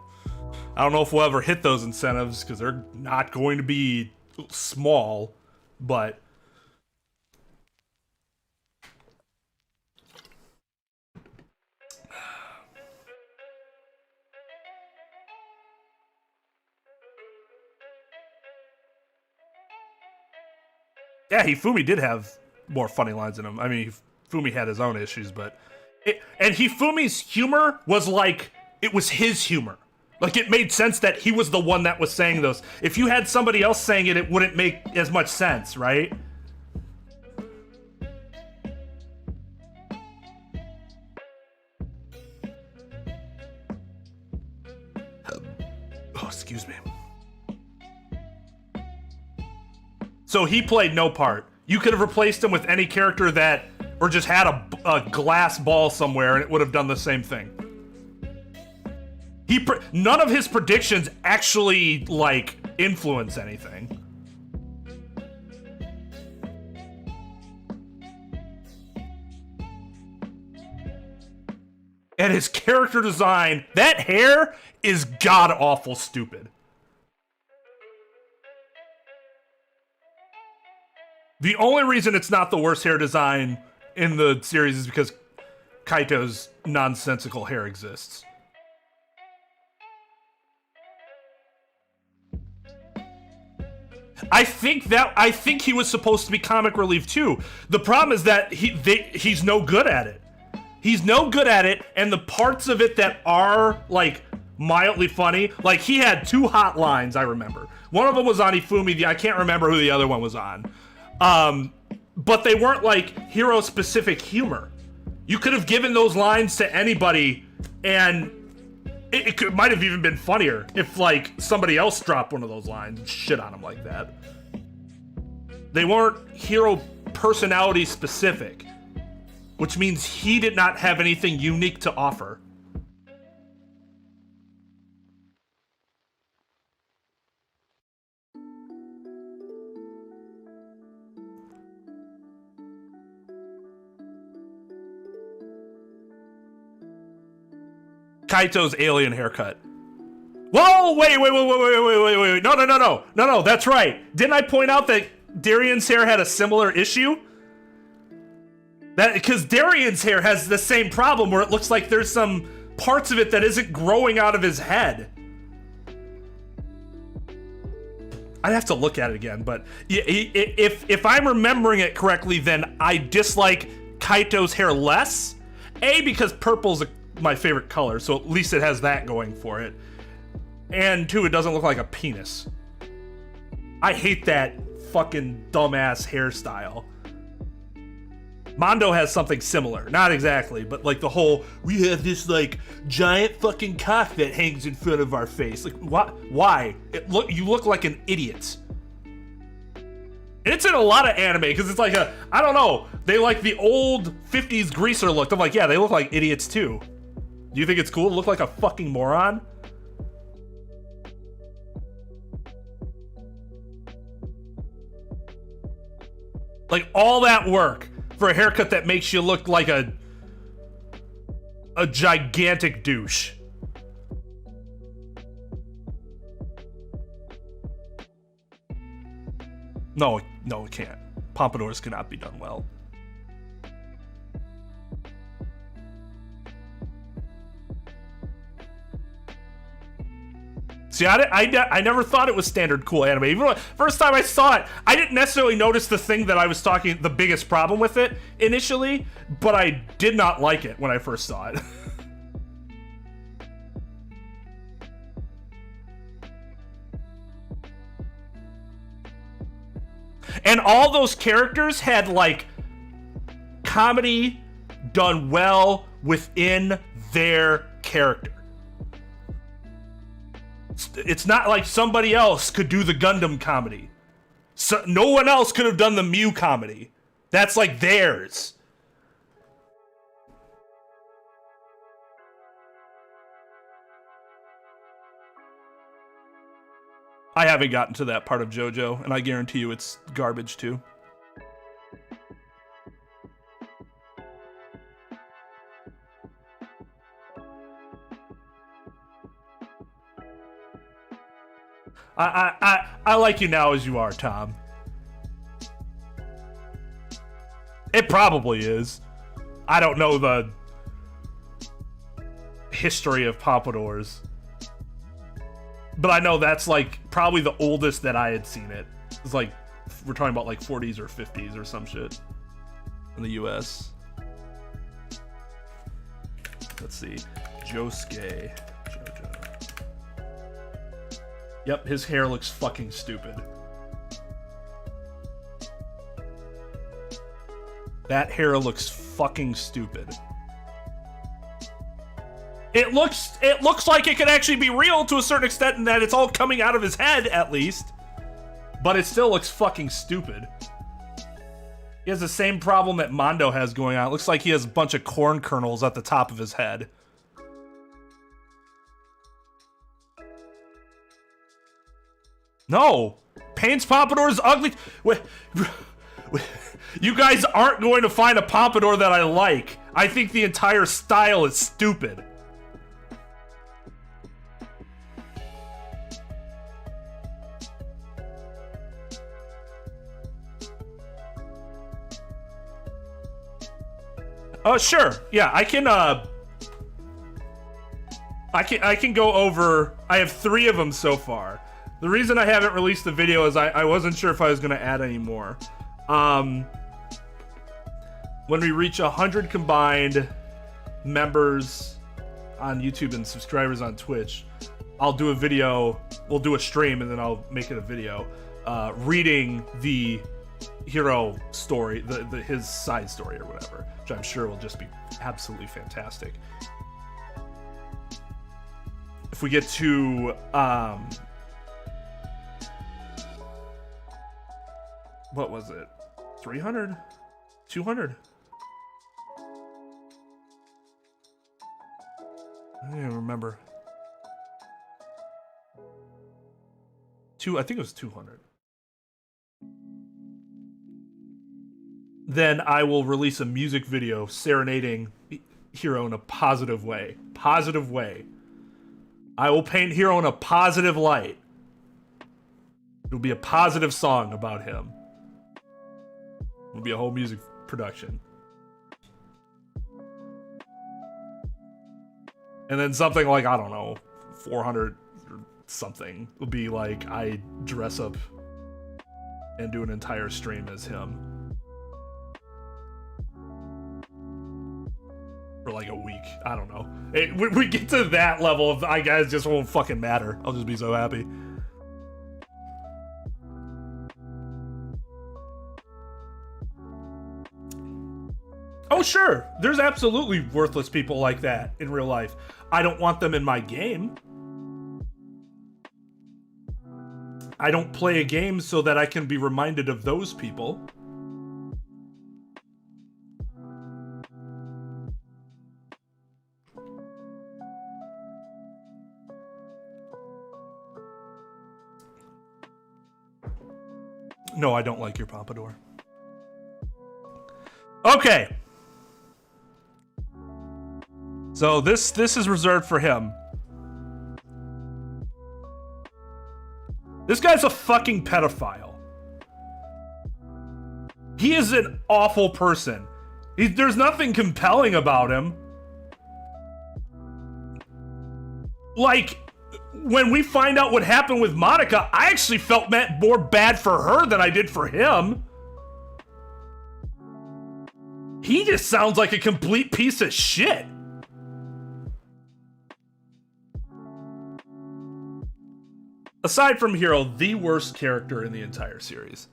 S1: I don't know if we'll ever hit those incentives because they're not going to be small, but yeah, Hifumi did have more funny lines in him. I mean, Hifumi had his own issues, but and Hifumi's humor was like, it was his humor. Like, it made sense that he was the one that was saying those. If you had somebody else saying it, it wouldn't make as much sense, right? Oh, excuse me. So he played no part. You could have replaced him with any character that, or just had a glass ball somewhere and it would have done the same thing. None of his predictions actually, like, influence anything. And his character design, that hair is god-awful stupid. The only reason it's not the worst hair design in the series is because Kaito's nonsensical hair exists. I think he was supposed to be comic relief too. The problem is that he's no good at it. He's no good at it, and the parts of it that are like mildly funny, like he had 2 hot lines, I remember. One of them was on Ifumi, I can't remember who the other one was on. But they weren't like hero-specific humor. You could have given those lines to anybody, and it might have even been funnier if like somebody else dropped one of those lines and shit on him like that. They weren't hero personality specific, which means he did not have anything unique to offer. Kaito's alien haircut. Whoa, wait, no, that's right. Didn't I point out that Darian's hair had a similar issue? That because Darian's hair has the same problem where it looks like there's some parts of it that isn't growing out of his head. I'd have to look at it again, but if I'm remembering it correctly, then I dislike Kaito's hair less. A, because purple's my favorite color, so at least it has that going for it. And 2, it doesn't look like a penis. I hate that fucking dumbass hairstyle. Mondo has something similar. Not exactly, but like the whole, we have this like giant fucking cock that hangs in front of our face. Like, what? Why? You look like an idiot. And it's in a lot of anime, because it's like I don't know, they like the old 50s greaser look. I'm like, yeah, they look like idiots too. Do you think it's cool to look like a fucking moron? Like all that work for a haircut that makes you look like a gigantic douche. No, it can't. Pompadours cannot be done well. See, I never thought it was standard cool anime. Even when, first time I saw it, I didn't necessarily notice the thing that I was talking, the biggest problem with it initially, but I did not like it when I first saw it. And all those characters had like comedy done well within their character. It's not like somebody else could do the Gundam comedy. So no one else could have done the Mew comedy. That's like theirs. I haven't gotten to that part of JoJo, and I guarantee you it's garbage too. I like you now as you are, Tom. It probably is. I don't know the history of pompadours, but I know that's like probably the oldest that I had seen it. It's like we're talking about like 40s or 50s or some shit in the US. Let's see. Josuke. JoJo. Yep, his hair looks fucking stupid. That hair looks fucking stupid. It looks like it could actually be real to a certain extent in that it's all coming out of his head, at least. But it still looks fucking stupid. He has the same problem that Mondo has going on. It looks like he has a bunch of corn kernels at the top of his head. No! Pain's pompadour is ugly. You guys aren't going to find a pompadour that I like. I think the entire style is stupid. Oh, sure. Yeah, I can go over. I have 3 of them so far. The reason I haven't released the video is I wasn't sure if I was going to add any more. When we reach 100 combined members on YouTube and subscribers on Twitch, I'll do a video. We'll do a stream, and then I'll make it a video reading the hero story, his side story or whatever, which I'm sure will just be absolutely fantastic. If we get to what was it, 300, 200, I don't even remember. I think it was 200. Then I will release a music video serenading Hero in a positive way. Positive way. I will paint Hero in a positive light. It'll be a positive song about him. It'll be a whole music production. And then something like, I don't know, 400 or something will be like I dress up and do an entire stream as him. For like a week. I don't know. When we get to that level of, I guys just won't fucking matter. I'll just be so happy. Oh, sure. There's absolutely worthless people like that in real life. I don't want them in my game. I don't play a game so that I can be reminded of those people. No, I don't like your pompadour. Okay. So this is reserved for him. This guy's a fucking pedophile. He is an awful person. There's nothing compelling about him. Like, when we find out what happened with Monica, I actually felt more bad for her than I did for him. He just sounds like a complete piece of shit. Aside from Hero, the worst character in the entire series.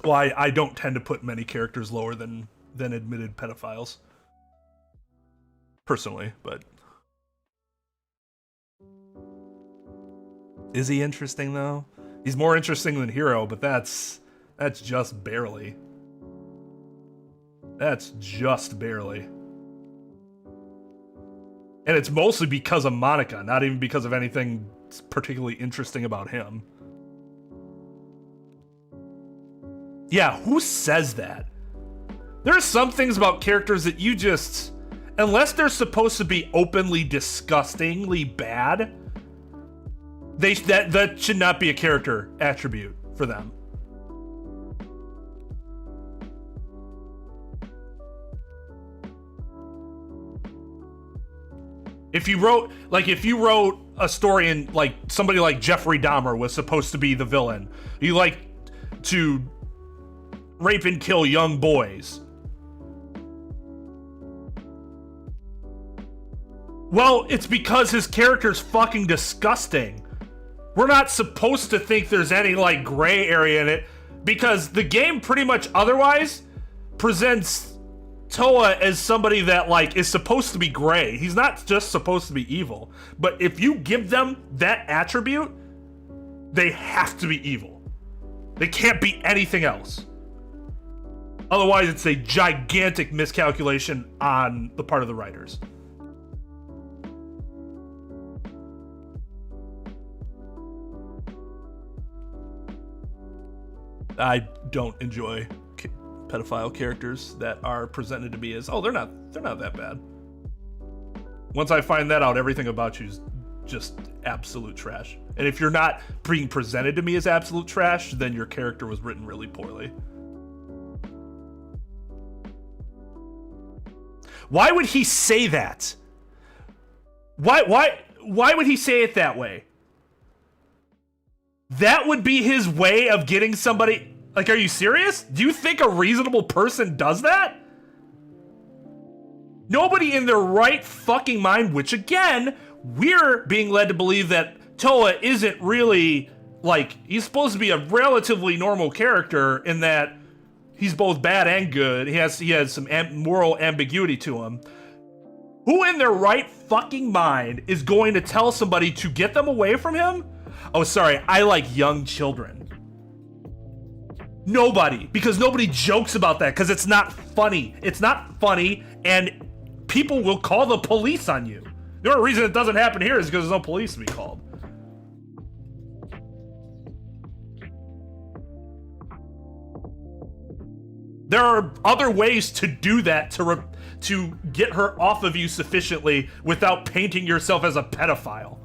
S1: Well, I don't tend to put many characters lower than admitted pedophiles. Personally, but... Is he interesting, though? He's more interesting than Hero, but that's just barely. That's just barely. And it's mostly because of Monica, not even because of anything particularly interesting about him. Yeah, who says that? There are some things about characters that you just... Unless they're supposed to be openly disgustingly bad, that should not be a character attribute for them. If you wrote a story and like somebody like Jeffrey Dahmer was supposed to be the villain, you like to rape and kill young boys. Well, it's because his character's fucking disgusting. We're not supposed to think there's any like gray area in it because the game pretty much otherwise presents Toa as somebody that like is supposed to be gray. He's not just supposed to be evil. But if you give them that attribute, they have to be evil. They can't be anything else. Otherwise, it's a gigantic miscalculation on the part of the writers. I don't enjoy pedophile characters that are presented to me as, oh, they're not that bad. Once I find that out, everything about you just absolute trash. And if you're not being presented to me as absolute trash, then your character was written really poorly. Why would he say that? Why would he say it that way? That would be his way of getting somebody... Like, are you serious? Do you think a reasonable person does that? Nobody in their right fucking mind, which again, we're being led to believe that Toa isn't really, like, he's supposed to be a relatively normal character in that he's both bad and good. He has some moral ambiguity to him. Who in their right fucking mind is going to tell somebody to get them away from him? Oh, sorry, I like young children. Nobody, because nobody jokes about that, because it's not funny. It's not funny, and people will call the police on you. The only reason it doesn't happen here is because there's no police to be called. There are other ways to do that to get her off of you sufficiently without painting yourself as a pedophile.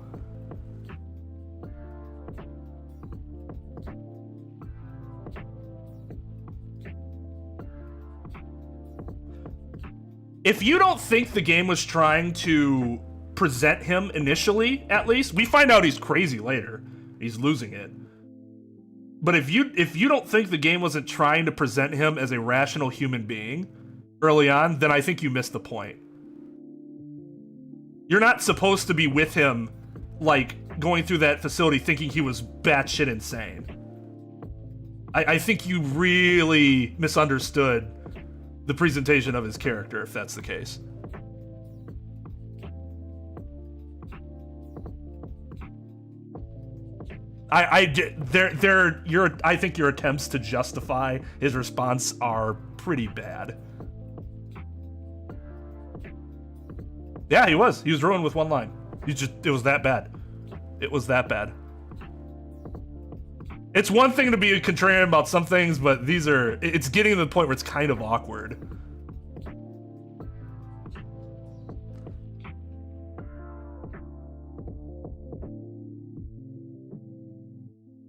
S1: If you don't think the game was trying to present him initially, at least, we find out he's crazy later. He's losing it. But if you don't think the game wasn't trying to present him as a rational human being early on, then I think you missed the point. You're not supposed to be with him, like, going through that facility thinking he was batshit insane. I think you really misunderstood the presentation of his character, if that's the case. I think your attempts to justify his response are pretty bad. Yeah, he was ruined with one line. It was that bad. It was that bad. It's one thing to be contrarian about some things, but it's getting to the point where it's kind of awkward.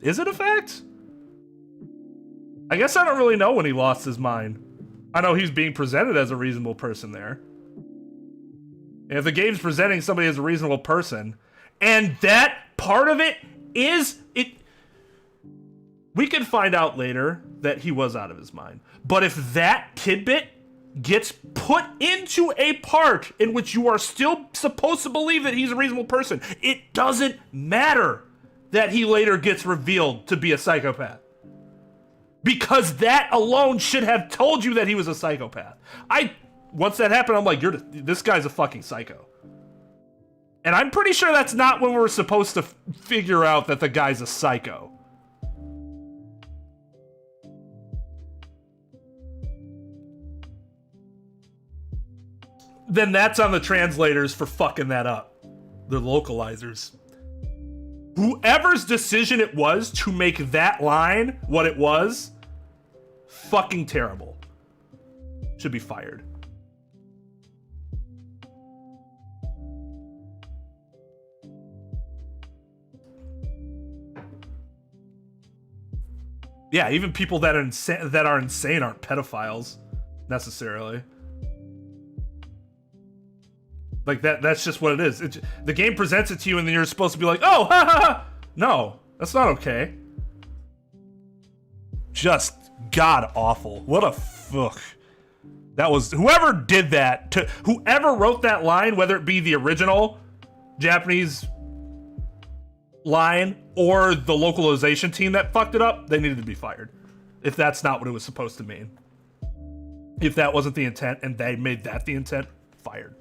S1: Is it a fact? I guess I don't really know when he lost his mind. I know he's being presented as a reasonable person there. And if the game's presenting somebody as a reasonable person, and that part of it is... We can find out later that he was out of his mind. But if that tidbit gets put into a part in which you are still supposed to believe that he's a reasonable person, it doesn't matter that he later gets revealed to be a psychopath. Because that alone should have told you that he was a psychopath. Once that happened, I'm like, this guy's a fucking psycho. And I'm pretty sure that's not when we're supposed to figure out that the guy's a psycho. Then that's on the translators for fucking that up. The localizers. Whoever's decision it was to make that line what it was, fucking terrible. Should be fired. Yeah, even people that are insane aren't pedophiles necessarily. Like, that's just what it is. The game presents it to you, and then you're supposed to be like, oh, ha, ha, ha. No, that's not okay. Just god awful. What a fuck. That was, whoever did that, whoever wrote that line, whether it be the original Japanese line or the localization team that fucked it up, they needed to be fired. If that's not what it was supposed to mean. If that wasn't the intent, and they made that the intent, fired.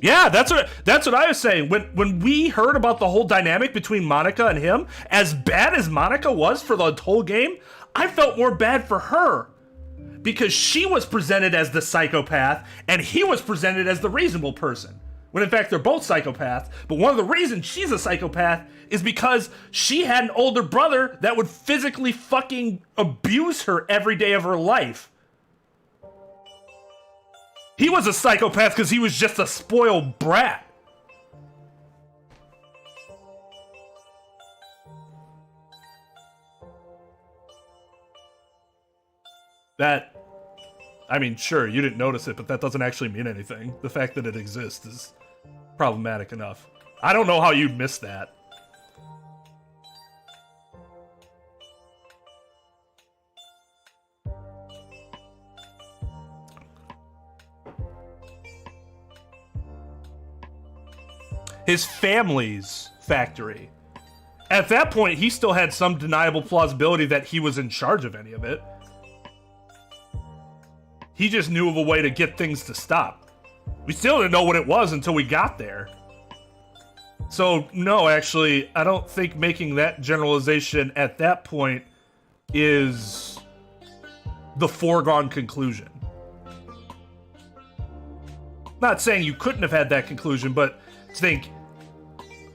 S1: Yeah, that's what I was saying. When we heard about the whole dynamic between Monica and him, as bad as Monica was for the whole game, I felt more bad for her. Because she was presented as the psychopath, and he was presented as the reasonable person. When in fact, they're both psychopaths, but one of the reasons she's a psychopath is because she had an older brother that would physically fucking abuse her every day of her life. He was a psychopath because he was just a spoiled brat. That, I mean, sure, you didn't notice it, but that doesn't actually mean anything. The fact that it exists is problematic enough. I don't know how you'd miss that. His family's factory. At that point, he still had some deniable plausibility that he was in charge of any of it. He just knew of a way to get things to stop. We still didn't know what it was until we got there. So, no, actually, I don't think making that generalization at that point is the foregone conclusion. Not saying you couldn't have had that conclusion, but think,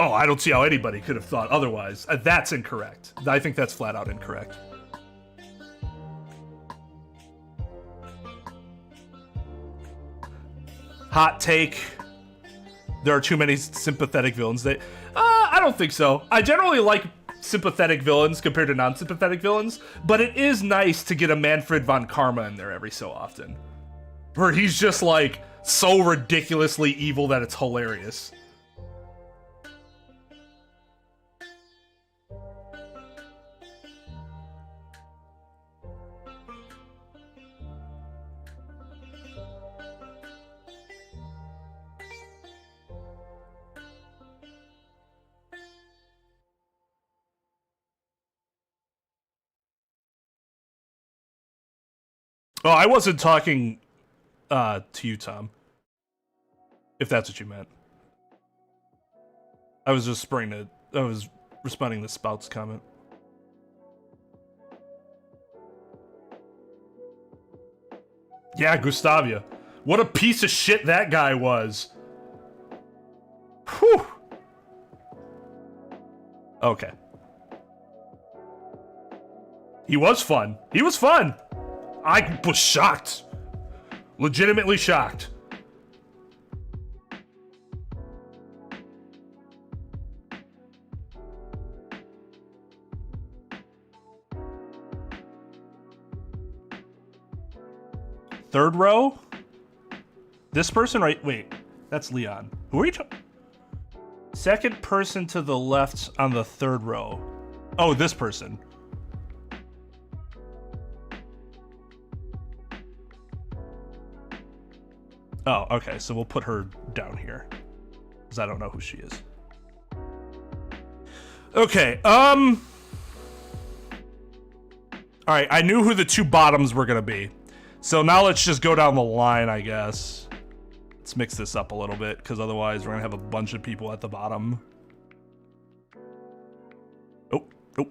S1: oh, I don't see how anybody could have thought otherwise. That's incorrect. I think that's flat out incorrect. Hot take. There are too many sympathetic villains. I don't think so. I generally like sympathetic villains compared to non-sympathetic villains, but it is nice to get a Manfred von Karma in there every so often. Where he's just like so ridiculously evil that it's hilarious. Oh, I wasn't talking to you, Tom. If that's what you meant. I was just I was responding to Spout's comment. Yeah, Gustavia. What a piece of shit that guy was. Whew. Okay. He was fun. He was fun. I was shocked. Legitimately shocked. Third row? This person, right? Wait, that's Leon. Who are you talking? Second person to the left on the third row. Oh, this person. Oh, okay, so we'll put her down here. Because I don't know who she is. Okay, Alright, I knew who the two bottoms were gonna be. So now let's just go down the line, I guess. Let's mix this up a little bit, because otherwise we're gonna have a bunch of people at the bottom. Oh, oh.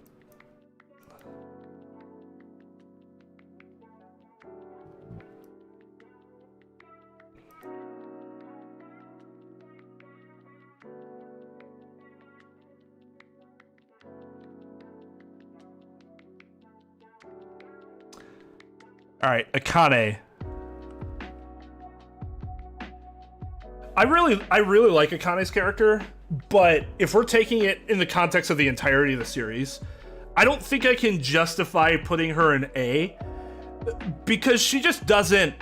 S1: All right, Akane. I really like Akane's character, but if we're taking it in the context of the entirety of the series, I don't think I can justify putting her in A, because she just doesn't.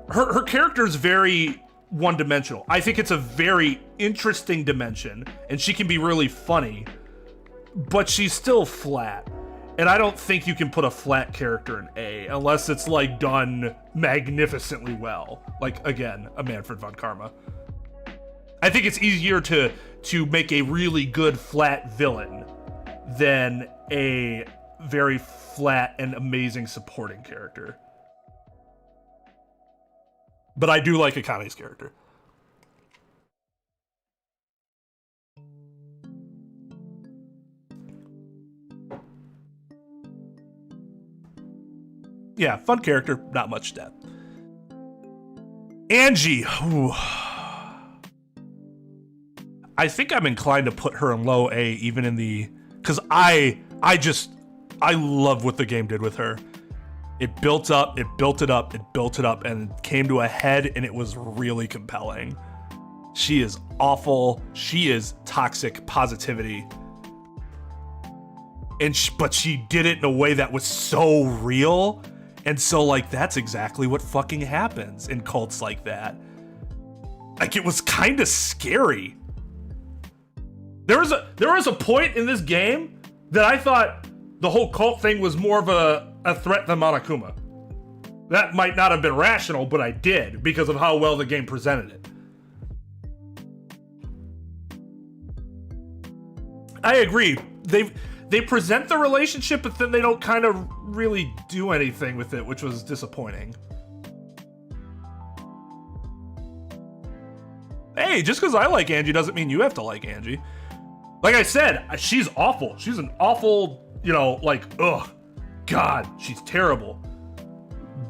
S1: Her character is very one-dimensional. I think it's a very interesting dimension, and she can be really funny, but she's still flat. And I don't think you can put a flat character in A unless it's like done magnificently well. Like, again, a Manfred von Karma. I think it's easier to make a really good flat villain than a very flat and amazing supporting character. But I do like Akane's character. Yeah, fun character, not much depth. Angie. Ooh. I think I'm inclined to put her in low A, even in the... Because I love what the game did with her. It built up, it built it up, it built it up, and came to a head, and it was really compelling. She is awful. She is toxic positivity. But she did it in a way that was so real. And so, like, that's exactly what fucking happens in cults like that. Like, it was kind of scary. There was a point in this game that I thought the whole cult thing was more of a threat than Monokuma. That might not have been rational, but I did because of how well the game presented it. I agree. They present the relationship, but then they don't kind of really do anything with it, which was disappointing. Hey, just because I like Angie doesn't mean you have to like Angie. Like I said, she's awful. She's an awful, like, ugh, God, she's terrible.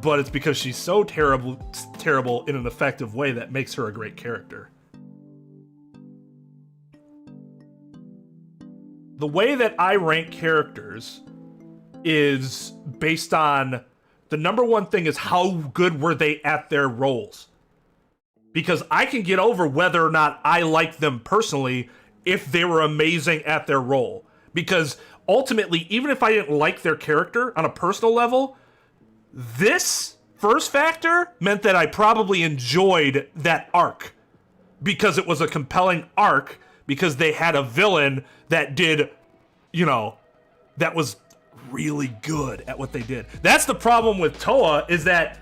S1: But it's because she's so terrible in an effective way that makes her a great character. The way that I rank characters is based on the number one thing is how good were they at their roles. Because I can get over whether or not I like them personally if they were amazing at their role. Because ultimately, even if I didn't like their character on a personal level, this first factor meant that I probably enjoyed that arc. Because it was a compelling arc, because they had a villain that did, that was really good at what they did. That's the problem with Toa, is that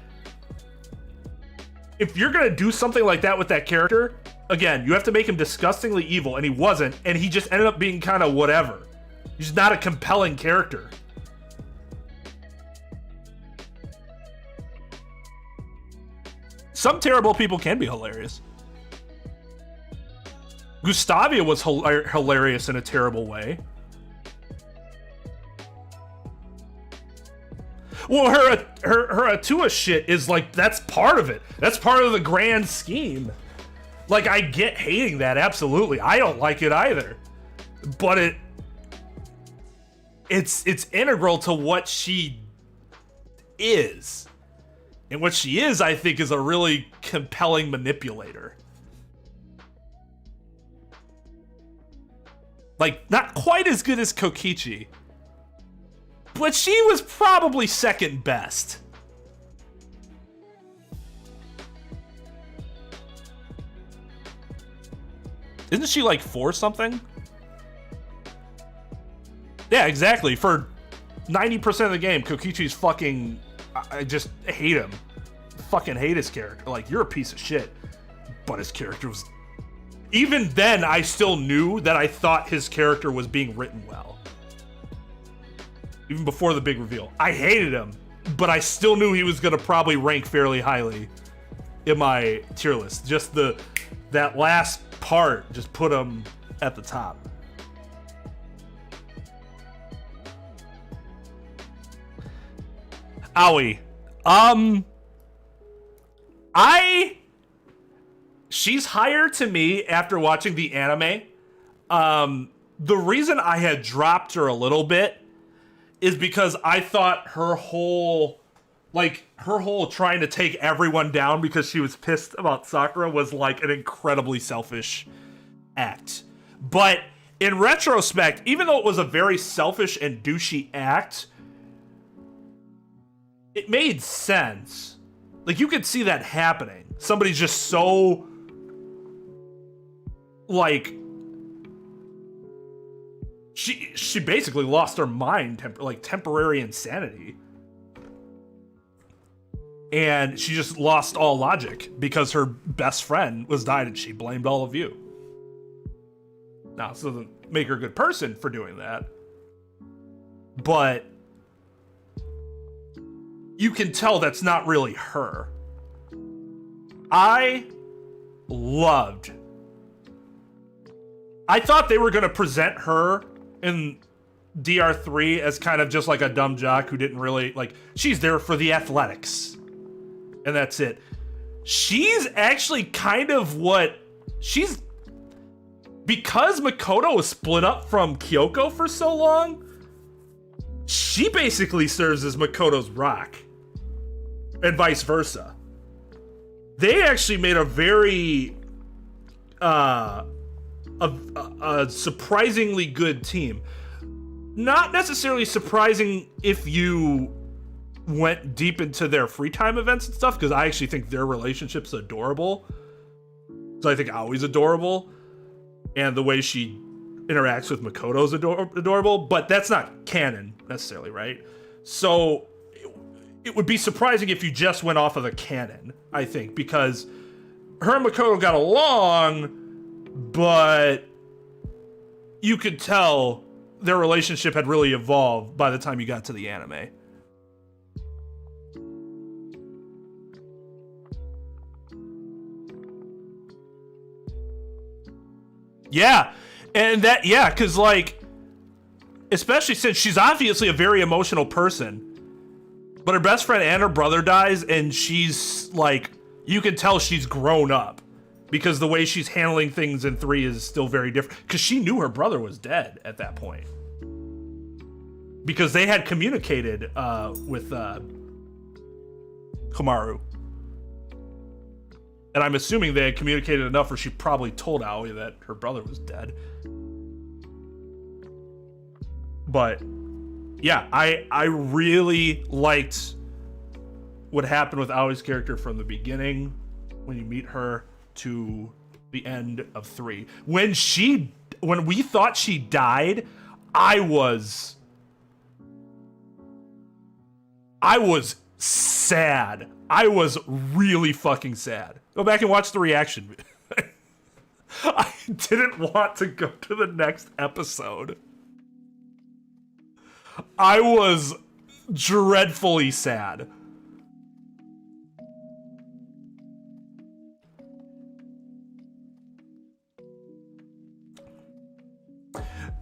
S1: if you're gonna do something like that with that character, again, you have to make him disgustingly evil, and he wasn't, and he just ended up being kind of whatever. He's not a compelling character. Some terrible people can be hilarious. Gustavia was hilarious in a terrible way. Well, her Atua shit is like, that's part of it. That's part of the grand scheme. Like, I get hating that, absolutely. I don't like it either. But it's integral to what she is. And what she is, I think, is a really compelling manipulator. Like, not quite as good as Kokichi, but she was probably second best. Isn't she like 4 something? Yeah, exactly. For 90% of the game, Kokichi's fucking... I just hate him. Fucking hate his character. Like, you're a piece of shit. But his character was... Even then, I still knew that I thought his character was being written well. Even before the big reveal. I hated him, but I still knew he was going to probably rank fairly highly in my tier list. Just that last part just put him at the top. Aoi. She's higher to me after watching the anime. The reason I had dropped her a little bit is because I thought her whole trying to take everyone down because she was pissed about Sakura was like an incredibly selfish act. But in retrospect, even though it was a very selfish and douchey act, it made sense. Like, you could see that happening. Somebody's just so, like, she basically lost her mind, temporary insanity. And she just lost all logic because her best friend was died and she blamed all of you. Now, this doesn't make her a good person for doing that. But you can tell that's not really her. I thought they were going to present her in DR3 as kind of just like a dumb jock who didn't really, like, she's there for the athletics. And that's it. She's actually kind of because Makoto was split up from Kyoko for so long, she basically serves as Makoto's rock. and vice versa. They actually made a very a surprisingly good team. Not necessarily surprising if you went deep into their free time events and stuff, because I actually think their relationship's adorable. So I think Aoi's adorable, and the way she interacts with Makoto's adorable, but that's not canon necessarily, right? So it would be surprising if you just went off of the canon, I think, because her and Makoto got along, but you could tell their relationship had really evolved by the time you got to the anime. Yeah, and that, yeah, because, like, especially since she's obviously a very emotional person, but her best friend and her brother dies, and she's, like, you can tell she's grown up, because the way she's handling things in 3 is still very different, because she knew her brother was dead at that point. Because they had communicated with Komaru. And I'm assuming they had communicated enough where she probably told Aoi that her brother was dead. But yeah, I really liked what happened with Aoi's character from the beginning, when you meet her, to the end of 3. When we thought she died, I was sad. I was really fucking sad. Go back and watch the reaction. I didn't want to go to the next episode. I was dreadfully sad.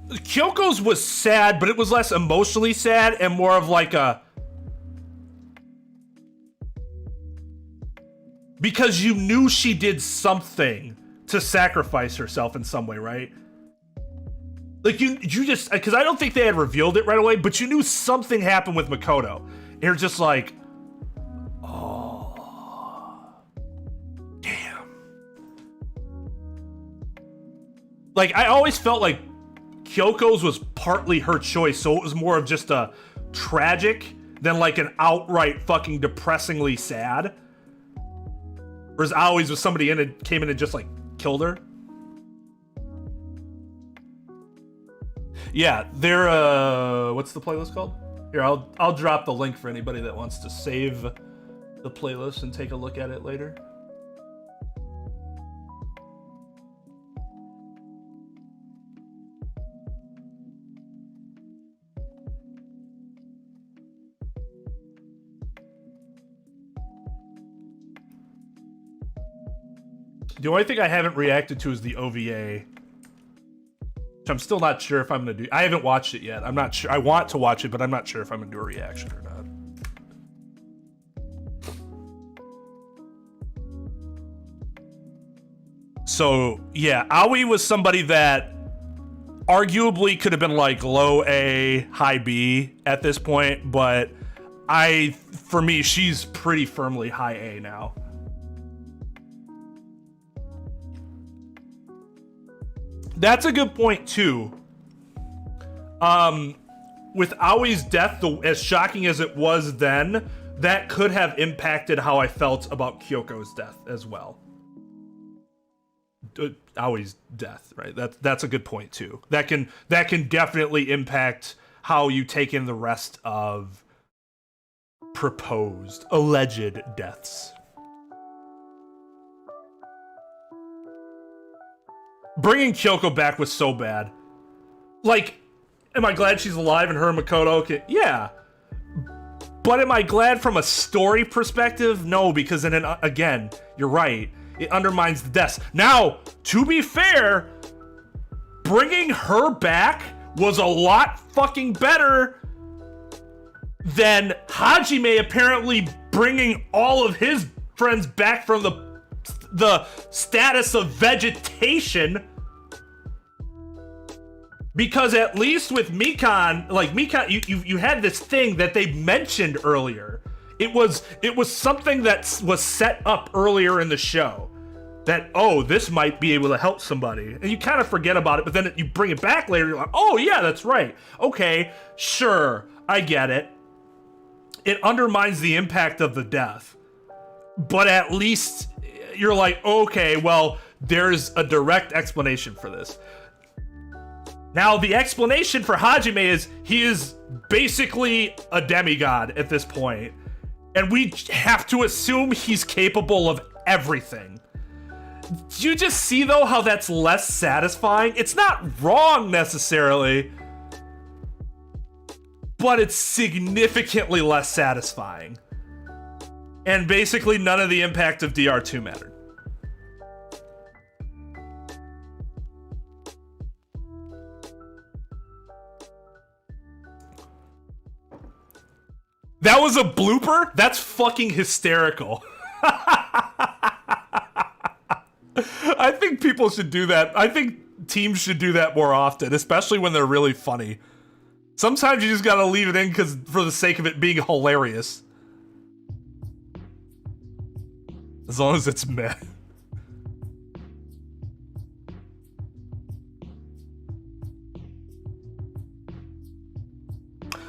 S1: Kyoko's was sad, but it was less emotionally sad and more of like a... Because you knew she did something to sacrifice herself in some way, right? Like, you just... Because I don't think they had revealed it right away, but you knew something happened with Makoto. And you're just like... Oh... Damn. Like, I always felt like Kyoko's was partly her choice, so it was more of just a tragic than like an outright fucking depressingly sad. Whereas Aoi's was somebody came in and just like killed her. Yeah, they're what's the playlist called? Here, I'll drop the link for anybody that wants to save the playlist and take a look at it later. The only thing I haven't reacted to is the OVA, which I'm still not sure if I'm gonna do. I haven't watched it yet. I'm not sure. I want to watch it, but I'm not sure if I'm gonna do a reaction or not. So yeah, Aoi was somebody that arguably could have been like low A, high B at this point, but for me, she's pretty firmly high A now. That's a good point too. With Aoi's death, as shocking as it was then, that could have impacted how I felt about Kyoko's death as well. Aoi's death, right? That's a good point too. That can definitely impact how you take in the rest of proposed, alleged deaths. Bringing Kyoko back was so bad. Like, am I glad she's alive and her and Makoto can... Yeah. But am I glad from a story perspective? No, because then, again, you're right. It undermines the deaths. Now, to be fair, bringing her back was a lot fucking better than Hajime apparently bringing all of his friends back from the status of vegetation. Because at least with Mikan, like Mikan, you had this thing that they mentioned earlier It was something that was set up earlier in the show. That, oh, this might be able to help somebody. And you kind of forget about it, but then you bring it back later, you're like, oh yeah, that's right. Okay, sure, I get it. It undermines the impact of the death. But at least you're like, okay, well, there's a direct explanation for this. Now, the explanation for Hajime is he is basically a demigod at this point. And we have to assume he's capable of everything. Do you just see, though, how that's less satisfying? It's not wrong, necessarily. But it's significantly less satisfying. And basically, none of the impact of DR2 mattered. That was a blooper? That's fucking hysterical. I think people should do that. I think teams should do that more often, especially when they're really funny. Sometimes you just gotta leave it in for the sake of it being hilarious. As long as it's meh.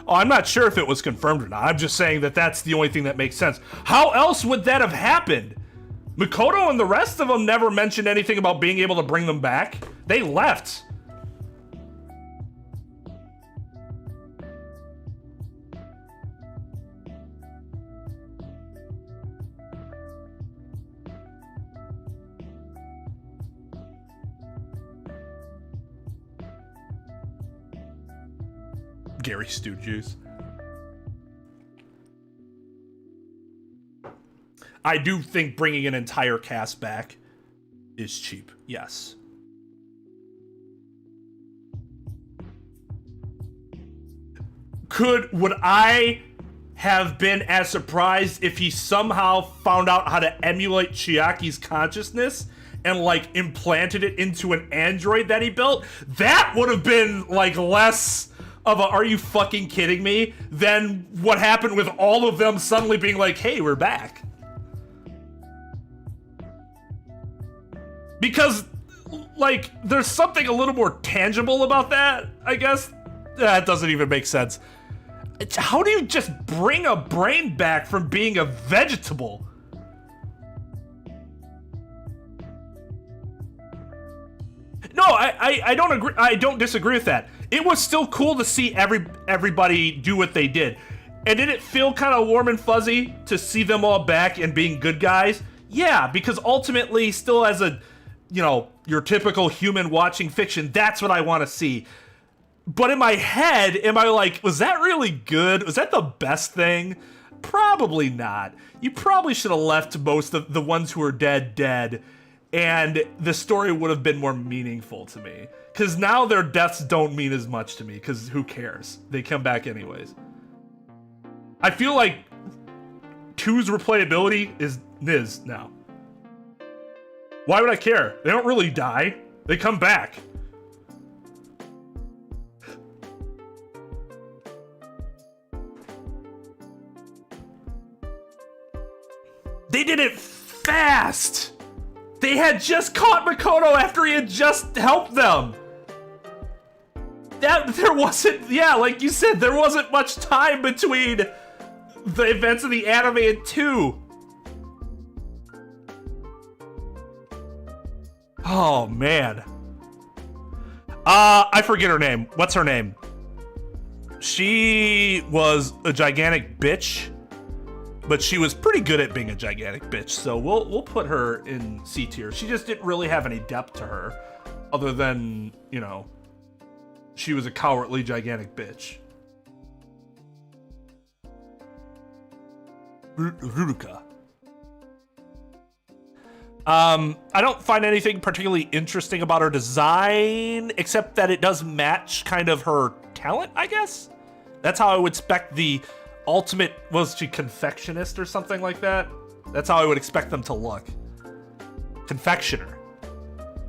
S1: Oh, I'm not sure if it was confirmed or not. I'm just saying that that's the only thing that makes sense. How else would that have happened? Makoto and the rest of them never mentioned anything about being able to bring them back. They left. Gary Stooges. I do think bringing an entire cast back is cheap. Yes. Would I have been as surprised if he somehow found out how to emulate Chiaki's consciousness and like implanted it into an android that he built? That would have been like less of a "are you fucking kidding me" than what happened with all of them suddenly being like, hey, we're back. Because, like, there's something a little more tangible about that, I guess. That doesn't even make sense. How do you just bring a brain back from being a vegetable? No, I don't agree. I don't disagree with that. It was still cool to see everybody do what they did. And did it feel kind of warm and fuzzy to see them all back and being good guys? Yeah, because ultimately, still as a, you know, your typical human watching fiction, that's what I want to see. But in my head, am I like, was that really good? Was that the best thing? Probably not. You probably should have left most of the ones who are dead, and the story would have been more meaningful to me. Because now their deaths don't mean as much to me, because who cares? They come back anyways. I feel like 2's replayability is Niz now. Why would I care? They don't really die. They come back. They did it fast! They had just caught Makoto after he had just helped them! There wasn't, yeah, like you said, there wasn't much time between the events of the anime and 2. Oh, man. I forget her name. What's her name? She was a gigantic bitch, but she was pretty good at being a gigantic bitch, so we'll put her in C tier. She just didn't really have any depth to her, other than, you know, she was a cowardly gigantic bitch. Ruruka. I don't find anything particularly interesting about her design, except that it does match kind of her talent, I guess? That's how I would expect the ultimate, was she confectionist or something like that? That's how I would expect them to look. Confectioner.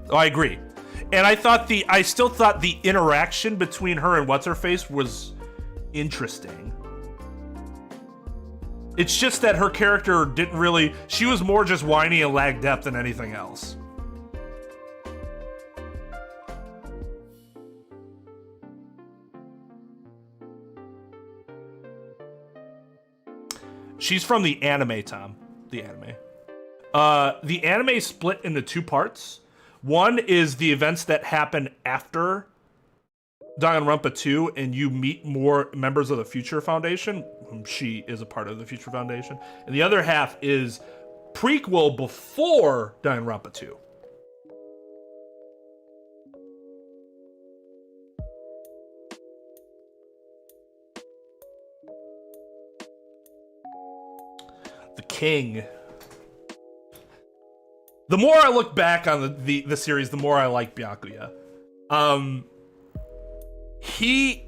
S1: Oh, I agree. And I still thought the interaction between her and What's-Her-Face was interesting. It's just that her character didn't really... She was more just whiny and lacked depth than anything else. She's from the anime, Tom. The anime. The anime split into 2 parts. One is the events that happen after Danganronpa 2, and you meet more members of the Future Foundation, whom she is a part of the Future Foundation. And the other half is prequel before Danganronpa 2. The King. The more I look back on the series, the more I like Byakuya. He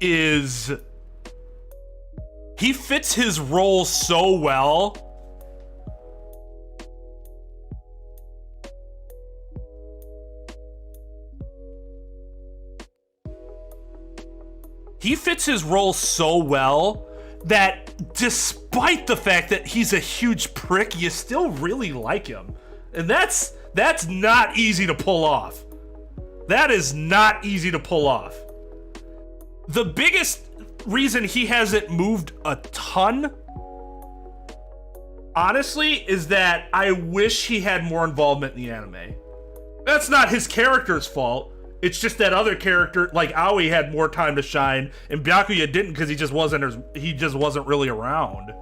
S1: fits his role so well. He fits his role so well that despite the fact that he's a huge prick, you still really like him. And that's not easy to pull off. That is not easy to pull off. The biggest reason he hasn't moved a ton, honestly, is that I wish he had more involvement in the anime. That's not his character's fault. It's just that other character, like Aoi, had more time to shine, and Byakuya didn't because he just wasn't really around.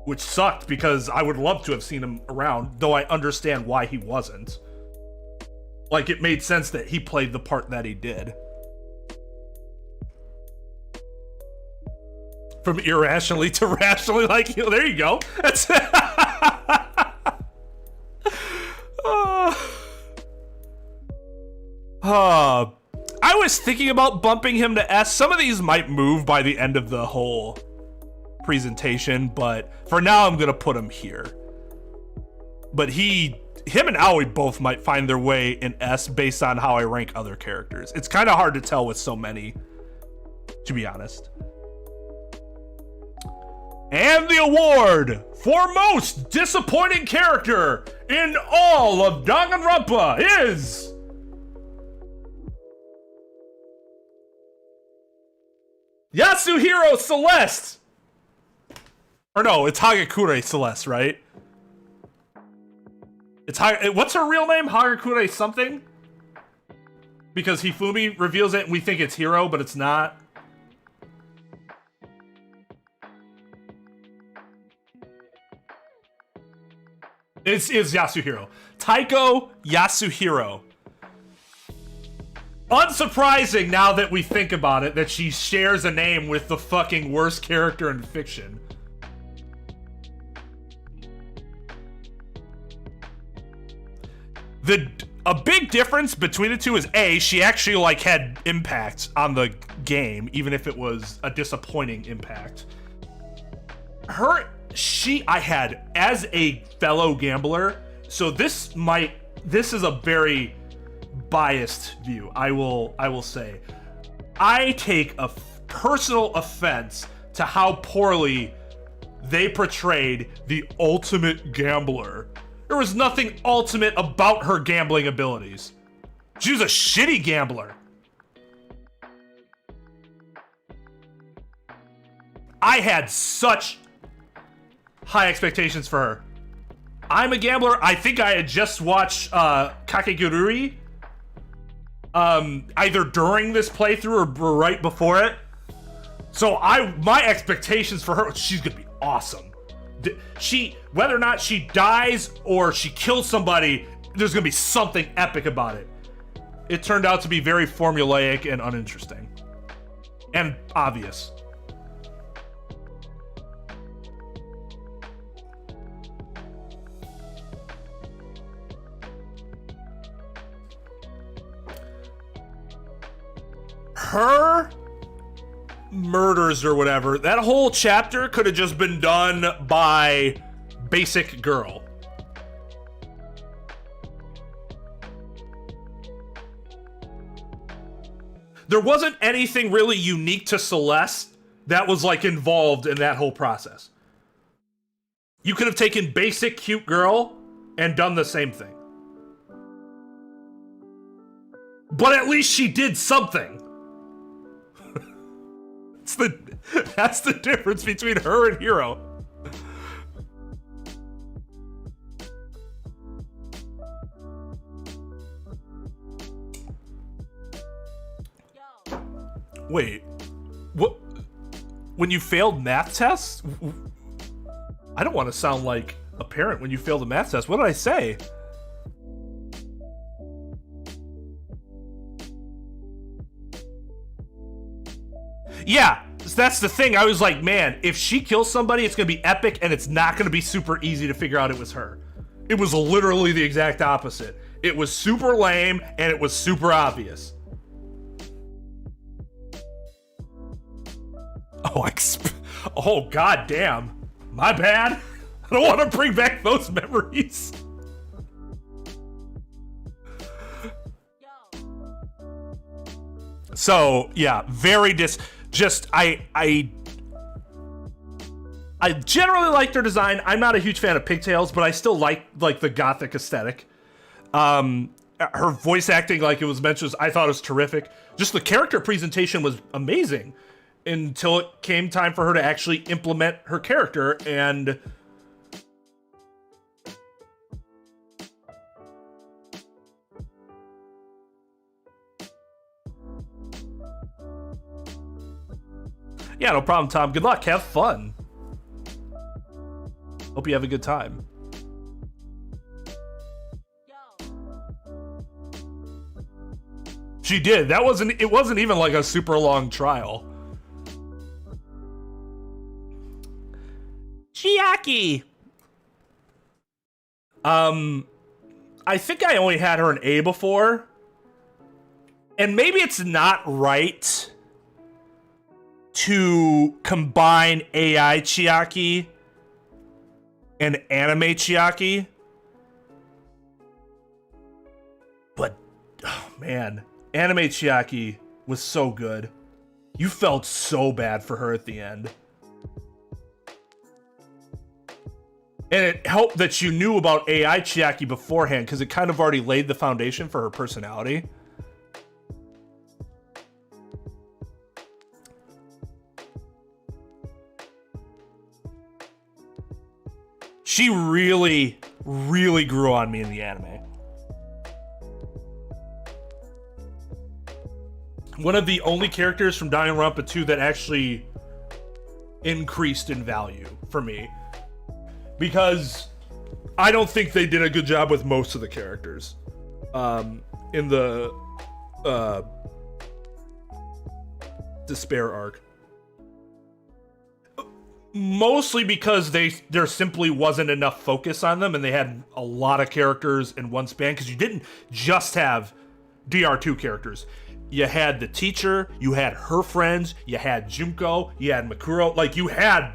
S1: Which sucked because I would love to have seen him around, though I understand why he wasn't. Like, it made sense that he played the part that he did. From irrationally to rationally, like, there you go. That's I was thinking about bumping him to S. Some of these might move by the end of the whole presentation, but for now I'm gonna put him here. But him and Aoi both might find their way in S based on how I rank other characters. It's kind of hard to tell with so many, to be honest. And the award for most disappointing character in all of Danganronpa is Yasuhiro Celeste. Or no, it's Hagakure Celeste, right? It's what's her real name? Hagakure something? Because Hifumi reveals it and we think it's Hiro, but it's not. It's Yasuhiro. Taiko Yasuhiro. Unsurprising now that we think about it that she shares a name with the fucking worst character in fiction. A big difference between the two is A, she actually like had impact on the game, even if it was a disappointing impact. I had as a fellow gambler, so this is a very biased view. I will say, I take a personal offense to how poorly they portrayed the ultimate gambler. There was nothing ultimate about her gambling abilities. She was a shitty gambler. I had such high expectations for her. I'm a gambler. I think I had just watched Kakegurui either during this playthrough or right before it. So my expectations for her, she's gonna be awesome. Whether or not she dies or she kills somebody, there's gonna be something epic about it. It turned out to be very formulaic and uninteresting. And obvious. Her murders or whatever, that whole chapter could have just been done by Basic Girl. There wasn't anything really unique to Celeste that was like involved in that whole process. You could have taken basic cute girl and done the same thing. But at least she did something. That's the difference between her and Hiro. Wait, what? When you failed math tests? I don't want to sound like a parent when you failed a math test. What did I say? Yeah, that's the thing. I was like, man, if she kills somebody, it's going to be epic, and it's not going to be super easy to figure out it was her. It was literally the exact opposite. It was super lame, and it was super obvious. Oh, god damn. My bad. I don't want to bring back those memories. So, yeah, very I generally like their design. I'm not a huge fan of pigtails, but I still like the gothic aesthetic. Her voice acting, like it was mentioned, I thought was terrific. Just the character presentation was amazing until it came time for her to actually implement her character, and yeah, no problem, Tom. Good luck. Have fun. Hope you have a good time. She did. It wasn't even like a super long trial. Chiaki. I think I only had her an A before. And maybe it's not right to combine AI Chiaki and anime Chiaki. But, oh man, anime Chiaki was so good. You felt so bad for her at the end. And it helped that you knew about AI Chiaki beforehand, because it kind of already laid the foundation for her personality. She really, really grew on me in the anime. One of the only characters from Danganronpa 2 that actually increased in value for me. Because I don't think they did a good job with most of the characters in the Despair arc. Mostly because there simply wasn't enough focus on them, and they had a lot of characters in one span, because you didn't just have DR2 characters. You had the teacher, you had her friends, you had Junko, you had Makuro. Like, you had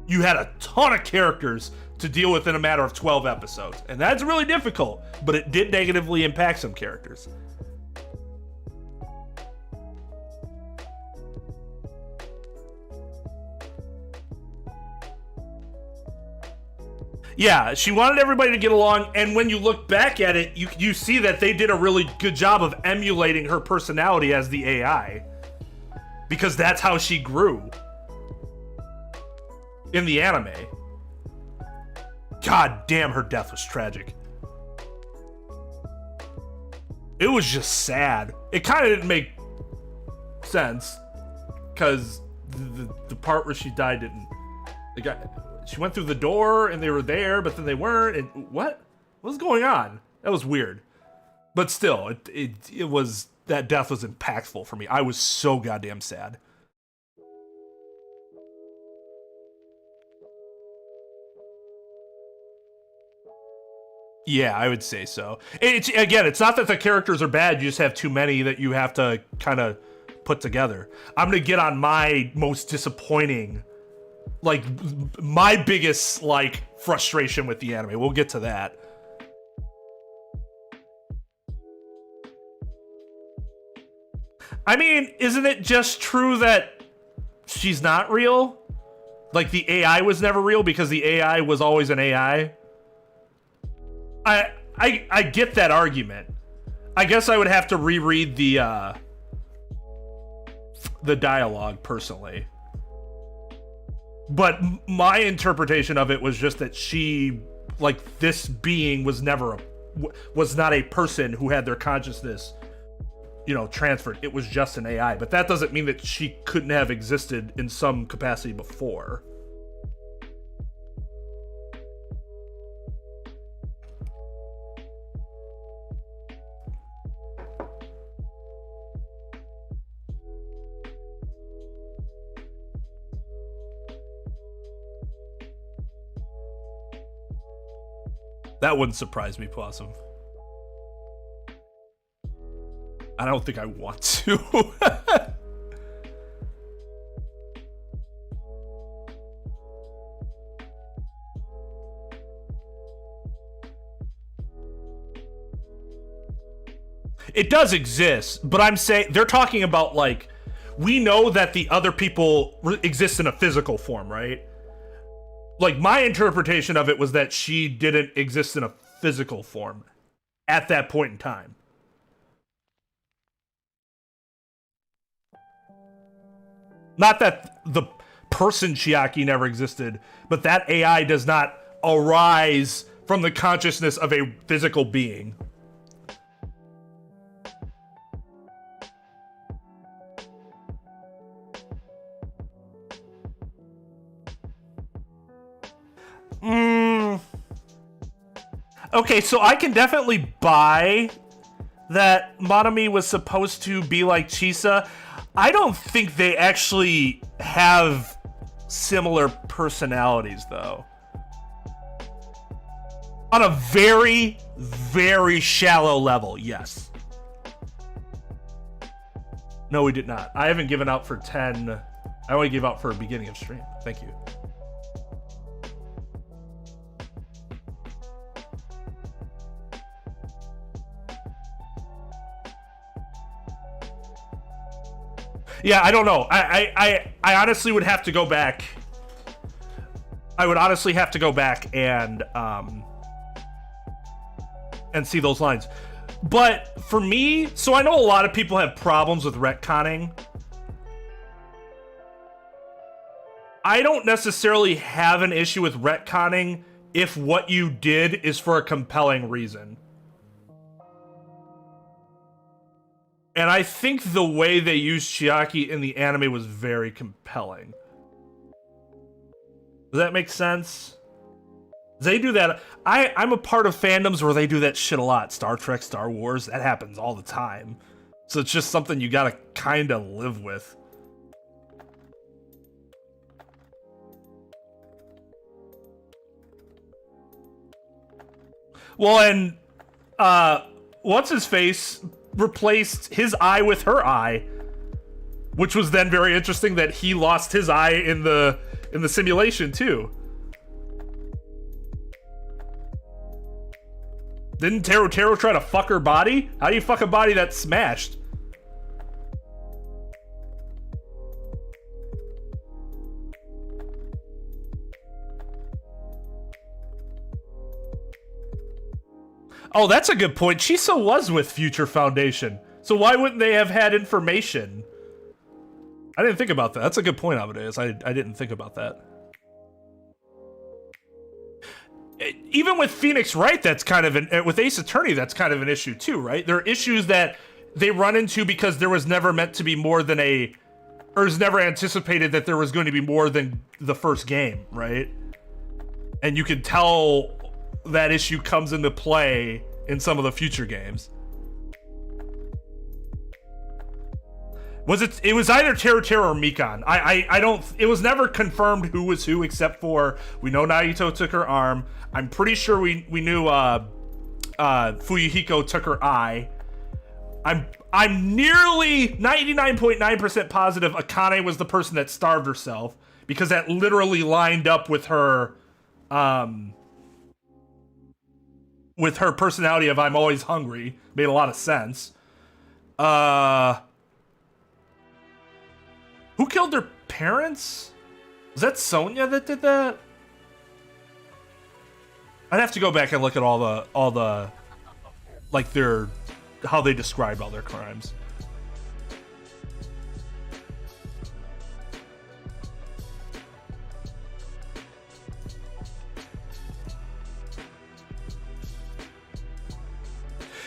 S1: a ton of characters to deal with in a matter of 12 episodes. And that's really difficult, but it did negatively impact some characters. Yeah, she wanted everybody to get along, and when you look back at it, you see that they did a really good job of emulating her personality as the AI. Because that's how she grew in the anime. God damn, her death was tragic. It was just sad. It kind of didn't make sense, because the part where she died didn't... She went through the door and they were there, but then they weren't. And what was going on? That was weird. But still, it was, that death was impactful for me. I was so goddamn sad. Yeah, I would say so. It's not that the characters are bad. You just have too many that you have to kind of put together. I'm gonna get on my most disappointing, like, my biggest, like, frustration with the anime. We'll get to that. I mean, isn't it just true that she's not real? like the AI was never real because the AI was always an AI. I get that argument. I guess I would have to reread the dialogue personally. But my interpretation of it was just that she, like, this being was not a person who had their consciousness, you know, transferred. It was just an AI. But that doesn't mean that she couldn't have existed in some capacity before. That wouldn't surprise me, Possum. I don't think I want to. It does exist, but I'm saying they're talking about, like, we know that the other people exist in a physical form, right? Like, my interpretation of it was that she didn't exist in a physical form at that point in time. Not that the person Chiaki never existed, but that AI does not arise from the consciousness of a physical being. Okay, so I can definitely buy that Monomi was supposed to be like Chisa. I don't think they actually have similar personalities, though. On a very, very shallow level, yes. No, we did not. I haven't given out for 10. I only gave out for a beginning of stream. Thank you. Yeah, I don't know. I honestly would have to go back. I would honestly have to go back and see those lines. But for me, so I know a lot of people have problems with retconning. I don't necessarily have an issue with retconning if what you did is for a compelling reason. And I think the way they used Chiaki in the anime was very compelling. Does that make sense? They do that. I'm a part of fandoms where they do that shit a lot. Star Trek, Star Wars, that happens all the time. So it's just something you gotta kind of live with. Well, and what's his face replaced his eye with her eye, which was then very interesting that he lost his eye in the simulation too. Didn't Teru try to fuck her body? How do you fuck a body that's smashed? Oh, that's a good point. Chisa was with Future Foundation. So why wouldn't they have had information? I didn't think about that. That's a good point, Amadeus. I didn't think about that. Even with Phoenix Wright, that's kind of with Ace Attorney, that's kind of an issue too, right? There are issues that they run into because there was never meant to be more than or was never anticipated that there was going to be more than the first game, right? And you can tell that issue comes into play in some of the future games. It was either Teru or Mikan. I don't, it was never confirmed who was who, except for we know Naito took her arm. I'm pretty sure we knew Fuyuhiko took her eye. I'm nearly 99.9% positive Akane was the person that starved herself, because that literally lined up with her personality of I'm always hungry. Made a lot of sense. Who killed their parents? Was that Sonya that did that? I'd have to go back and look at all the like how they described all their crimes.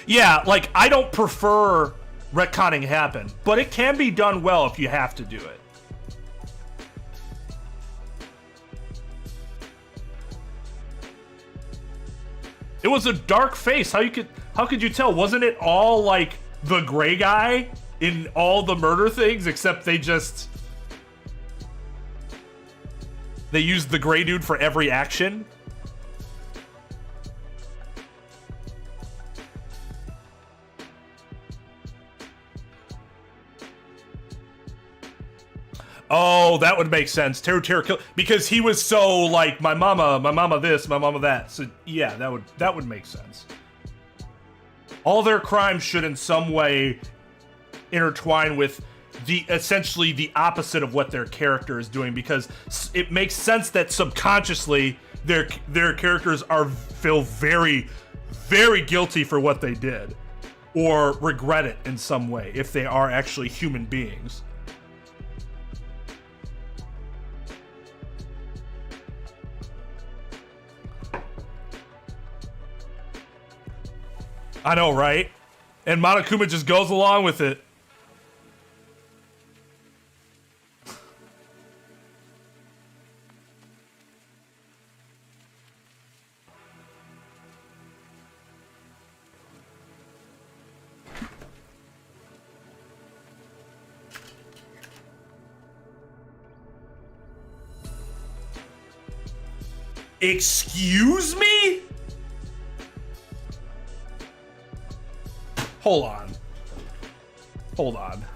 S1: Yeah, like, I don't prefer retconning happen, but it can be done well if you have to do it. It was a dark face. How could you tell? Wasn't it all like the gray guy in all the murder things, except they used the gray dude for every action? Oh, that would make sense. Teru kill, because he was so like my mama this, my mama that. So yeah, that would make sense. All their crimes should in some way intertwine with essentially the opposite of what their character is doing, because it makes sense that subconsciously their characters feel very, very guilty for what they did, or regret it in some way if they are actually human beings. I know, right? And Monokuma just goes along with it. Excuse me? Hold on.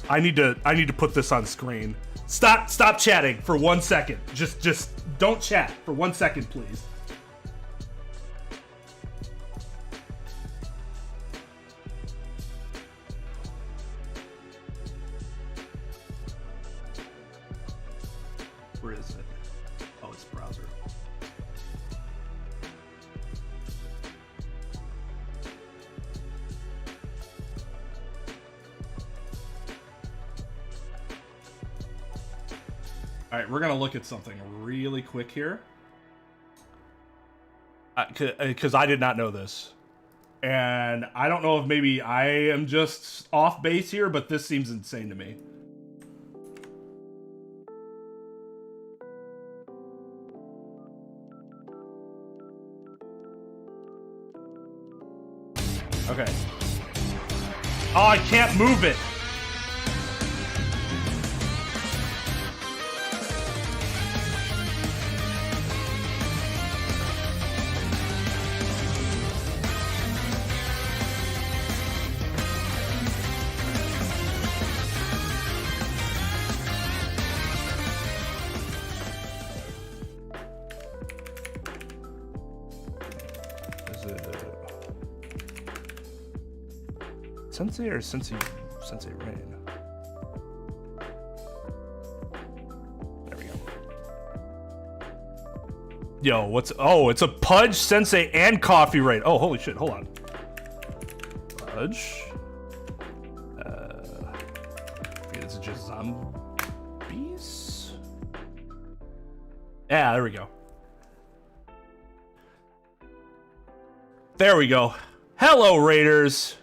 S1: I need to put this on screen. Stop chatting for 1 second. Just don't chat for 1 second, please. Where is it? Oh, it's browser. All right, we're gonna look at something really quick here, because I did not know this, and I don't know if maybe I am just off base here, but this seems insane to me. Okay. Oh, I can't move it. Sensei or Sensei Rain? There we go. Yo, it's a Pudge, Sensei, and Coffee Rain. Oh, holy shit, hold on. Pudge. Is it just zombies? Yeah, there we go. There we go. Hello, Raiders.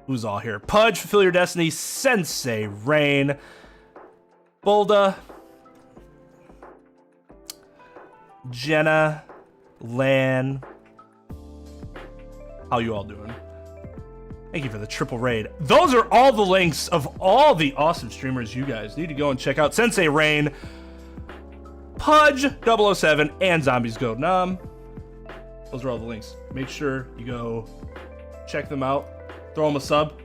S1: Who's all here? Pudge, Fulfill Your Destiny, Sensei Rain, Bolda, Jenna, Lan. How you all doing? Thank you for the triple raid. Those are all the links of all the awesome streamers you guys need to go and check out. Sensei Rain, Pudge 007, and Zombies Go Numb. Those are all the links. Make sure you go check them out. Throw them a sub.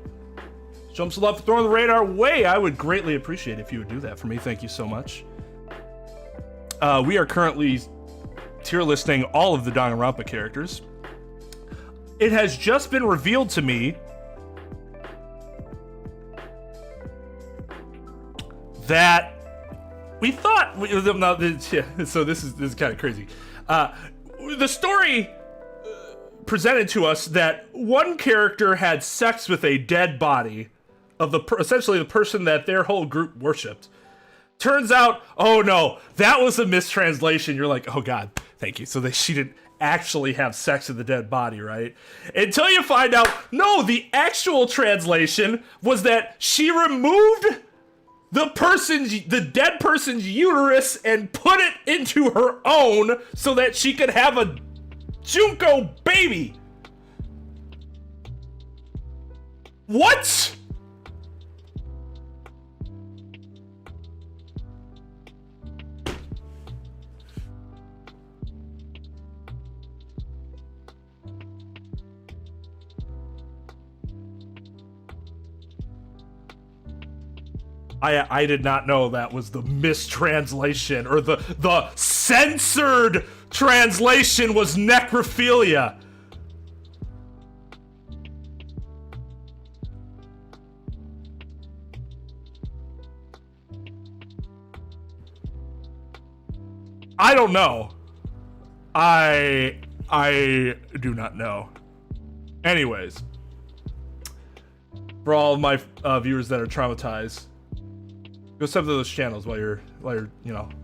S1: Show them some love for throwing the radar way. I would greatly appreciate it if you would do that for me. Thank you so much. We are currently tier listing all of the Danganronpa characters. It has just been revealed to me that we thought. So this is kind of crazy. The story presented to us that one character had sex with a dead body of essentially the person that their whole group worshipped. Turns out, oh no, that was a mistranslation. You're like, oh god, thank you. So she didn't actually have sex with the dead body, right? Until you find out, no, the actual translation was that she removed the dead person's uterus and put it into her own so that she could have a Junko baby. What? I did not know that was the mistranslation, or the censored translation was necrophilia. I don't know. I do not know. Anyways, for all of my viewers that are traumatized, go sub to those channels while you're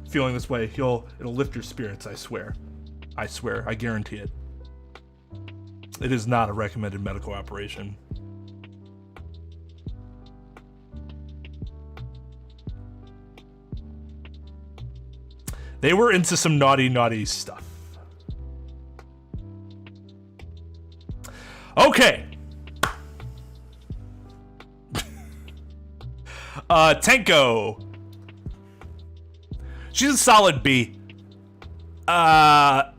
S1: feeling this way. It'll lift your spirits. I swear, I guarantee it. It is not a recommended medical operation. They were into some naughty stuff. Okay. Tenko. She's a solid B. The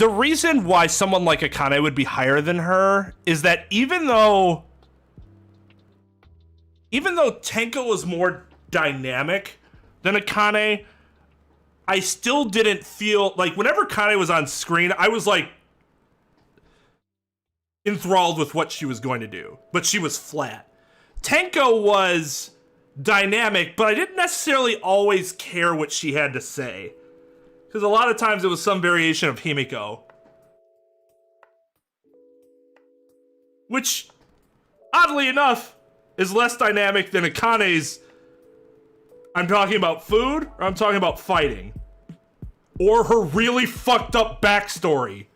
S1: reason why someone like Akane would be higher than her is that even though Tenko was more dynamic than Akane, I still didn't feel like whenever Akane was on screen, I was like enthralled with what she was going to do, but she was flat. Tenko was dynamic, but I didn't necessarily always care what she had to say, because a lot of times it was some variation of Himiko, which oddly enough is less dynamic than Akane's. I'm talking about food, or I'm talking about fighting, or her really fucked up backstory.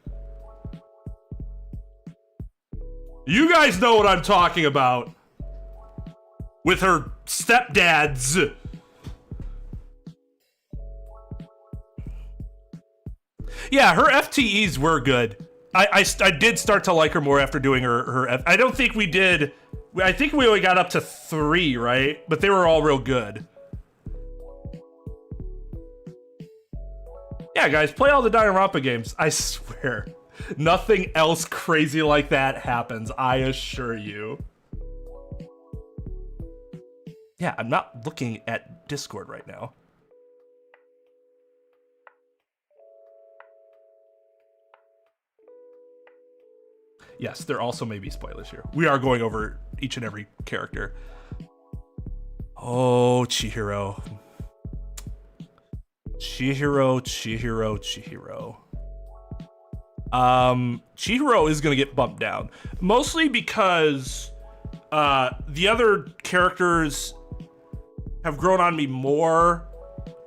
S1: You guys know what I'm talking about. With her stepdads. Yeah, her FTEs were good. I did start to like her more after doing her I don't think we did. I think we only got up to 3, right? But they were all real good. Yeah, guys, play all the Danganronpa games. I swear. Nothing else crazy like that happens, I assure you. Yeah, I'm not looking at Discord right now. Yes, there also may be spoilers here. We are going over each and every character. Oh, Chihiro. Chihiro. Chihiro is gonna get bumped down, mostly because the other characters have grown on me more,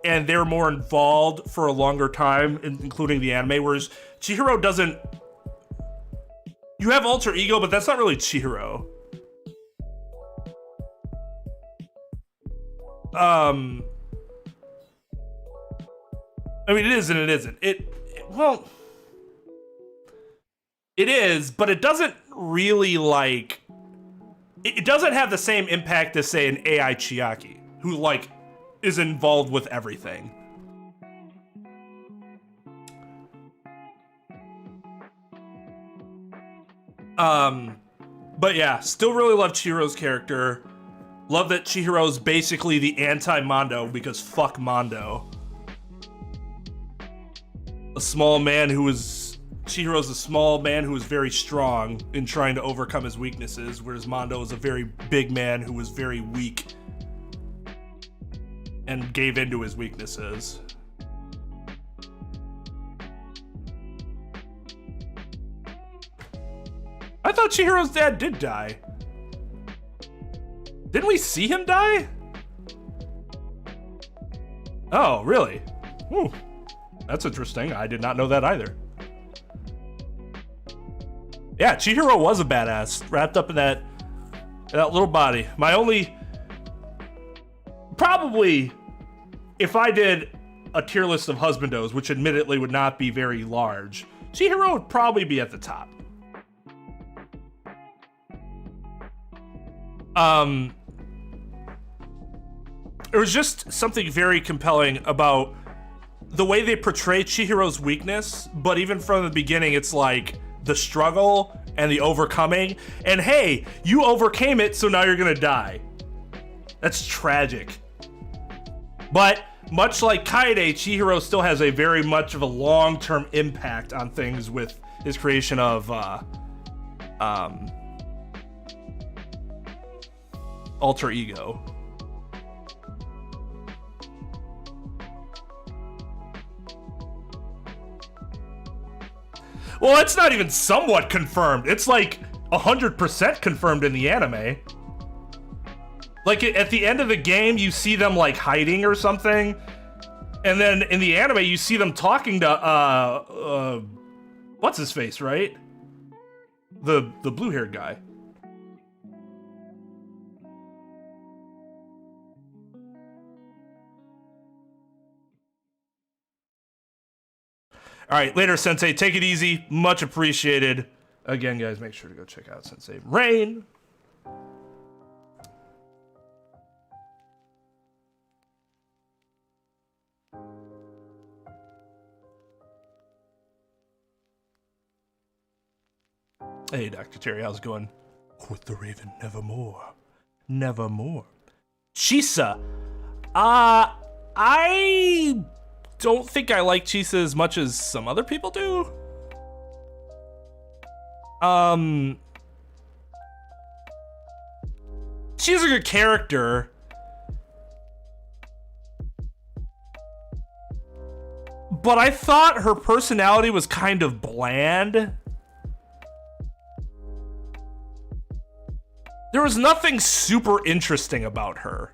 S1: and they're more involved for a longer time, including the anime, whereas Chihiro doesn't. You have alter ego, but that's not really Chihiro. I mean, it is and it isn't. Well, it is, but it doesn't really like. It doesn't have the same impact as, say, an AI Chiaki, who like is involved with everything. But yeah, still really love Chihiro's character. Love that Chihiro's basically the anti-Mondo, because fuck Mondo. A small man who was Chihiro's a small man who was very strong in trying to overcome his weaknesses, whereas Mondo is a very big man who was very weak and gave into his weaknesses. I thought Chihiro's dad did die. Didn't we see him die? Oh, really? Ooh, that's interesting. I did not know that either. Yeah, Chihiro was a badass, wrapped up in that little body. My only... Probably, if I did a tier list of husbandos, which admittedly would not be very large, Chihiro would probably be at the top. There was just something very compelling about the way they portray Chihiro's weakness, but even from the beginning, it's like the struggle and the overcoming, and hey, you overcame it, so now you're gonna die. That's tragic. But much like Kaede, Chihiro still has a very much of a long-term impact on things with his creation of alter ego. Well, it's not even somewhat confirmed. It's like 100% confirmed in the anime. Like at the end of the game, you see them like hiding or something, and then in the anime, you see them talking to what's his face, right? The blue-haired guy. All right, later, Sensei. Take it easy. Much appreciated. Again, guys, make sure to go check out Sensei Rain. Hey, Dr. Terry, how's it going? With the Raven, nevermore. Nevermore. Chisa. I don't think I like Chisa as much as some other people do. She's a good character. But I thought her personality was kind of bland. There was nothing super interesting about her.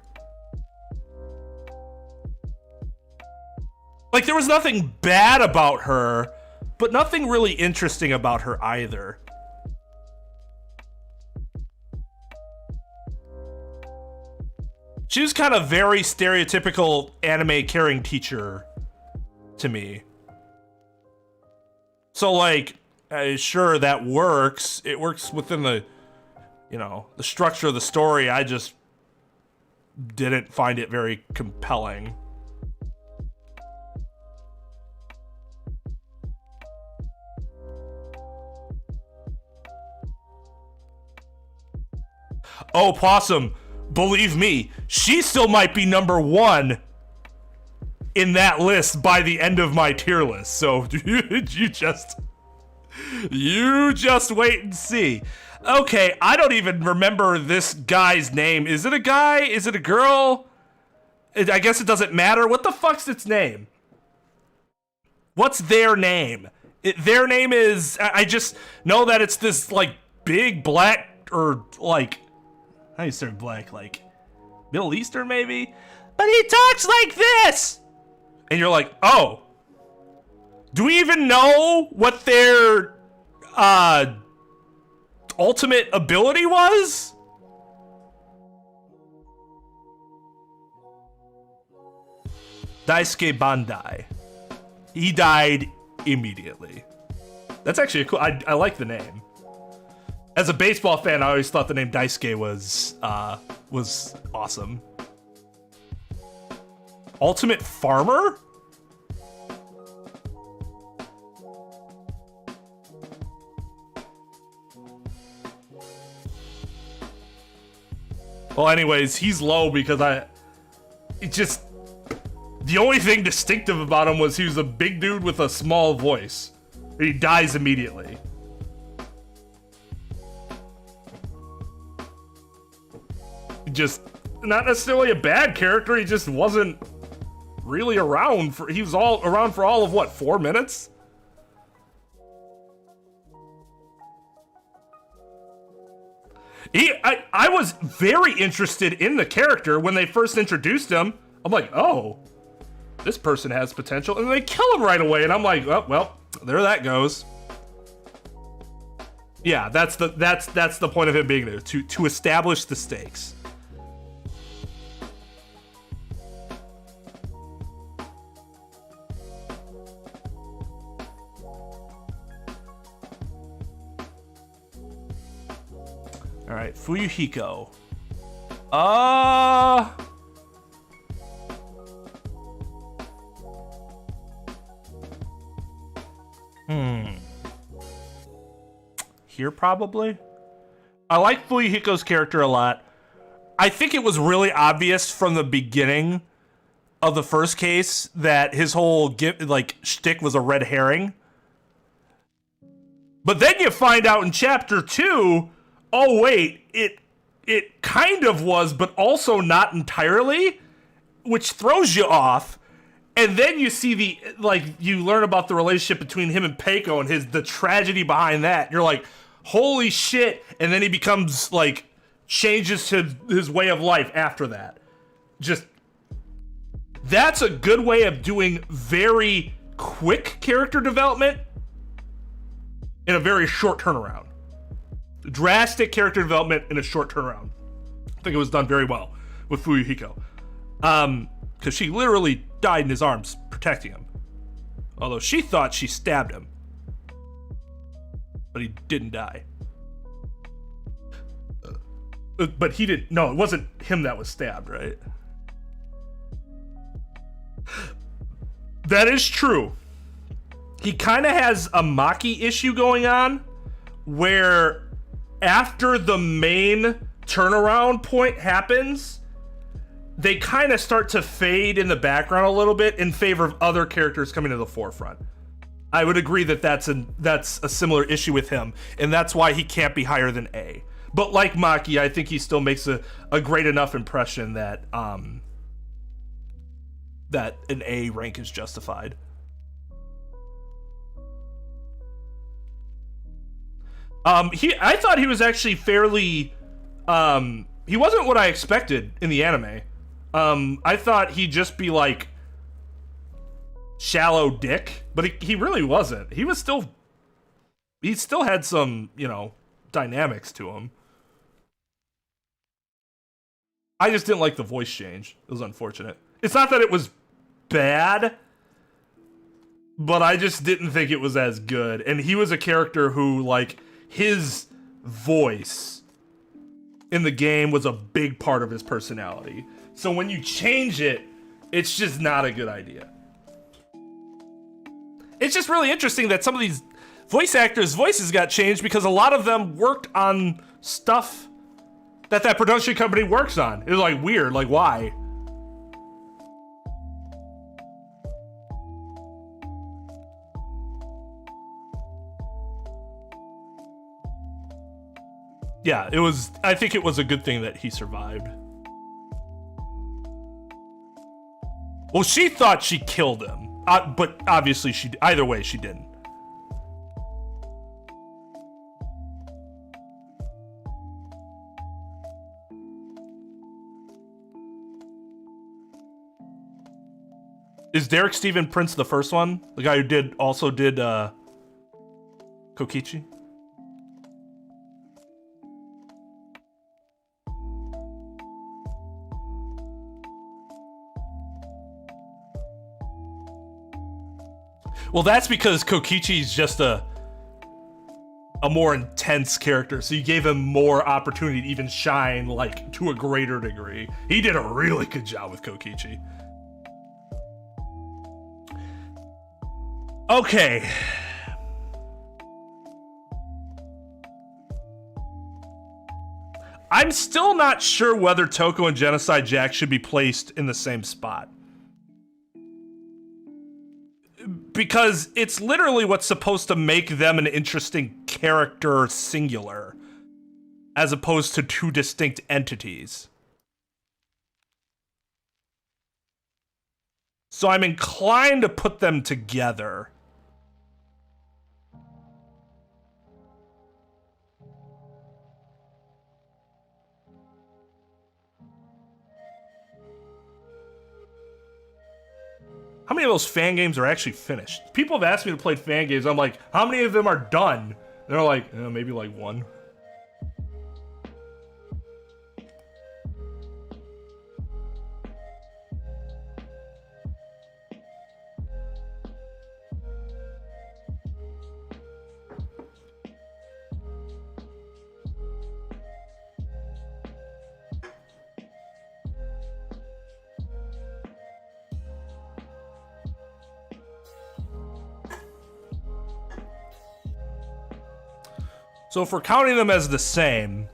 S1: Like, there was nothing bad about her, but nothing really interesting about her either. She was kind of very stereotypical anime caring teacher to me. So, like, sure, that works. It works within the, you know, the structure of the story. I just didn't find it very compelling. Oh, Possum, believe me, she still might be number one in that list by the end of my tier list. So you just wait and see. Okay, I don't even remember this guy's name. Is it a guy? Is it a girl? I guess it doesn't matter. What the fuck's its name? What's their name? Their name is... I just know that it's this, like, big black, or, like... How do you say black? Like, Middle Eastern, maybe? But he talks like this! And you're like, oh. Do we even know what their, ultimate ability was? Daisuke Bandai. He died immediately. That's actually a cool... I like the name. As a baseball fan, I always thought the name Daisuke was awesome. Ultimate Farmer? Well, anyways, he's low because the only thing distinctive about him was he was a big dude with a small voice. He dies immediately. Just not necessarily a bad character, he just wasn't really around for, he was all around for all of what, 4 minutes? I was very interested in the character when they first introduced him. I'm like, oh, this person has potential, and they kill him right away, and I'm like, oh, well, there that goes. Yeah, that's the point of him being there, to establish the stakes. All right, Fuyuhiko. Here probably. I like Fuyuhiko's character a lot. I think it was really obvious from the beginning of the first case that his whole shtick was a red herring. But then you find out in chapter 2, oh wait, it kind of was, but also not entirely, which throws you off. And then you see you learn about the relationship between him and Peiko and the tragedy behind that. You're like, holy shit. And then he becomes changes his way of life after that. That's a good way of doing very quick character development in a very short turnaround. Drastic character development in a short turnaround. I think it was done very well with Fuyuhiko. Because she literally died in his arms protecting him. Although she thought she stabbed him. But he didn't die. But he didn't. No, it wasn't him that was stabbed, right? That is true. He kind of has a Maki issue going on where after the main turnaround point happens, they kind of start to fade in the background a little bit in favor of other characters coming to the forefront. I would agree that that's a similar issue with him, and that's why he can't be higher than A. But like Maki, I think he still makes a great enough impression that that an A rank is justified. I thought he was actually fairly, he wasn't what I expected in the anime. I thought he'd just be like shallow dick, but he really wasn't. He still had some, dynamics to him. I just didn't like the voice change. It was unfortunate. It's not that it was bad, but I just didn't think it was as good. And he was a character who, his voice in the game was a big part of his personality. So when you change it, it's just not a good idea. It's just really interesting that some of these voice actors' voices got changed because a lot of them worked on stuff that production company works on. It was weird, why? Yeah, I think it was a good thing that he survived. Well, she thought she killed him, but obviously either way, she didn't. Is Derek Stephen Prince the first one? The guy who also did Kokichi? Well, that's because Kokichi's just a more intense character, so you gave him more opportunity to even shine, to a greater degree. He did a really good job with Kokichi. Okay. I'm still not sure whether Toko and Genocide Jack should be placed in the same spot. because it's literally what's supposed to make them an interesting character singular, as opposed to two distinct entities. So I'm inclined to put them together. How many of those fan games are actually finished? People have asked me to play fan games. I'm like, how many of them are done? And they're like, maybe like one. So if we're counting them as the same,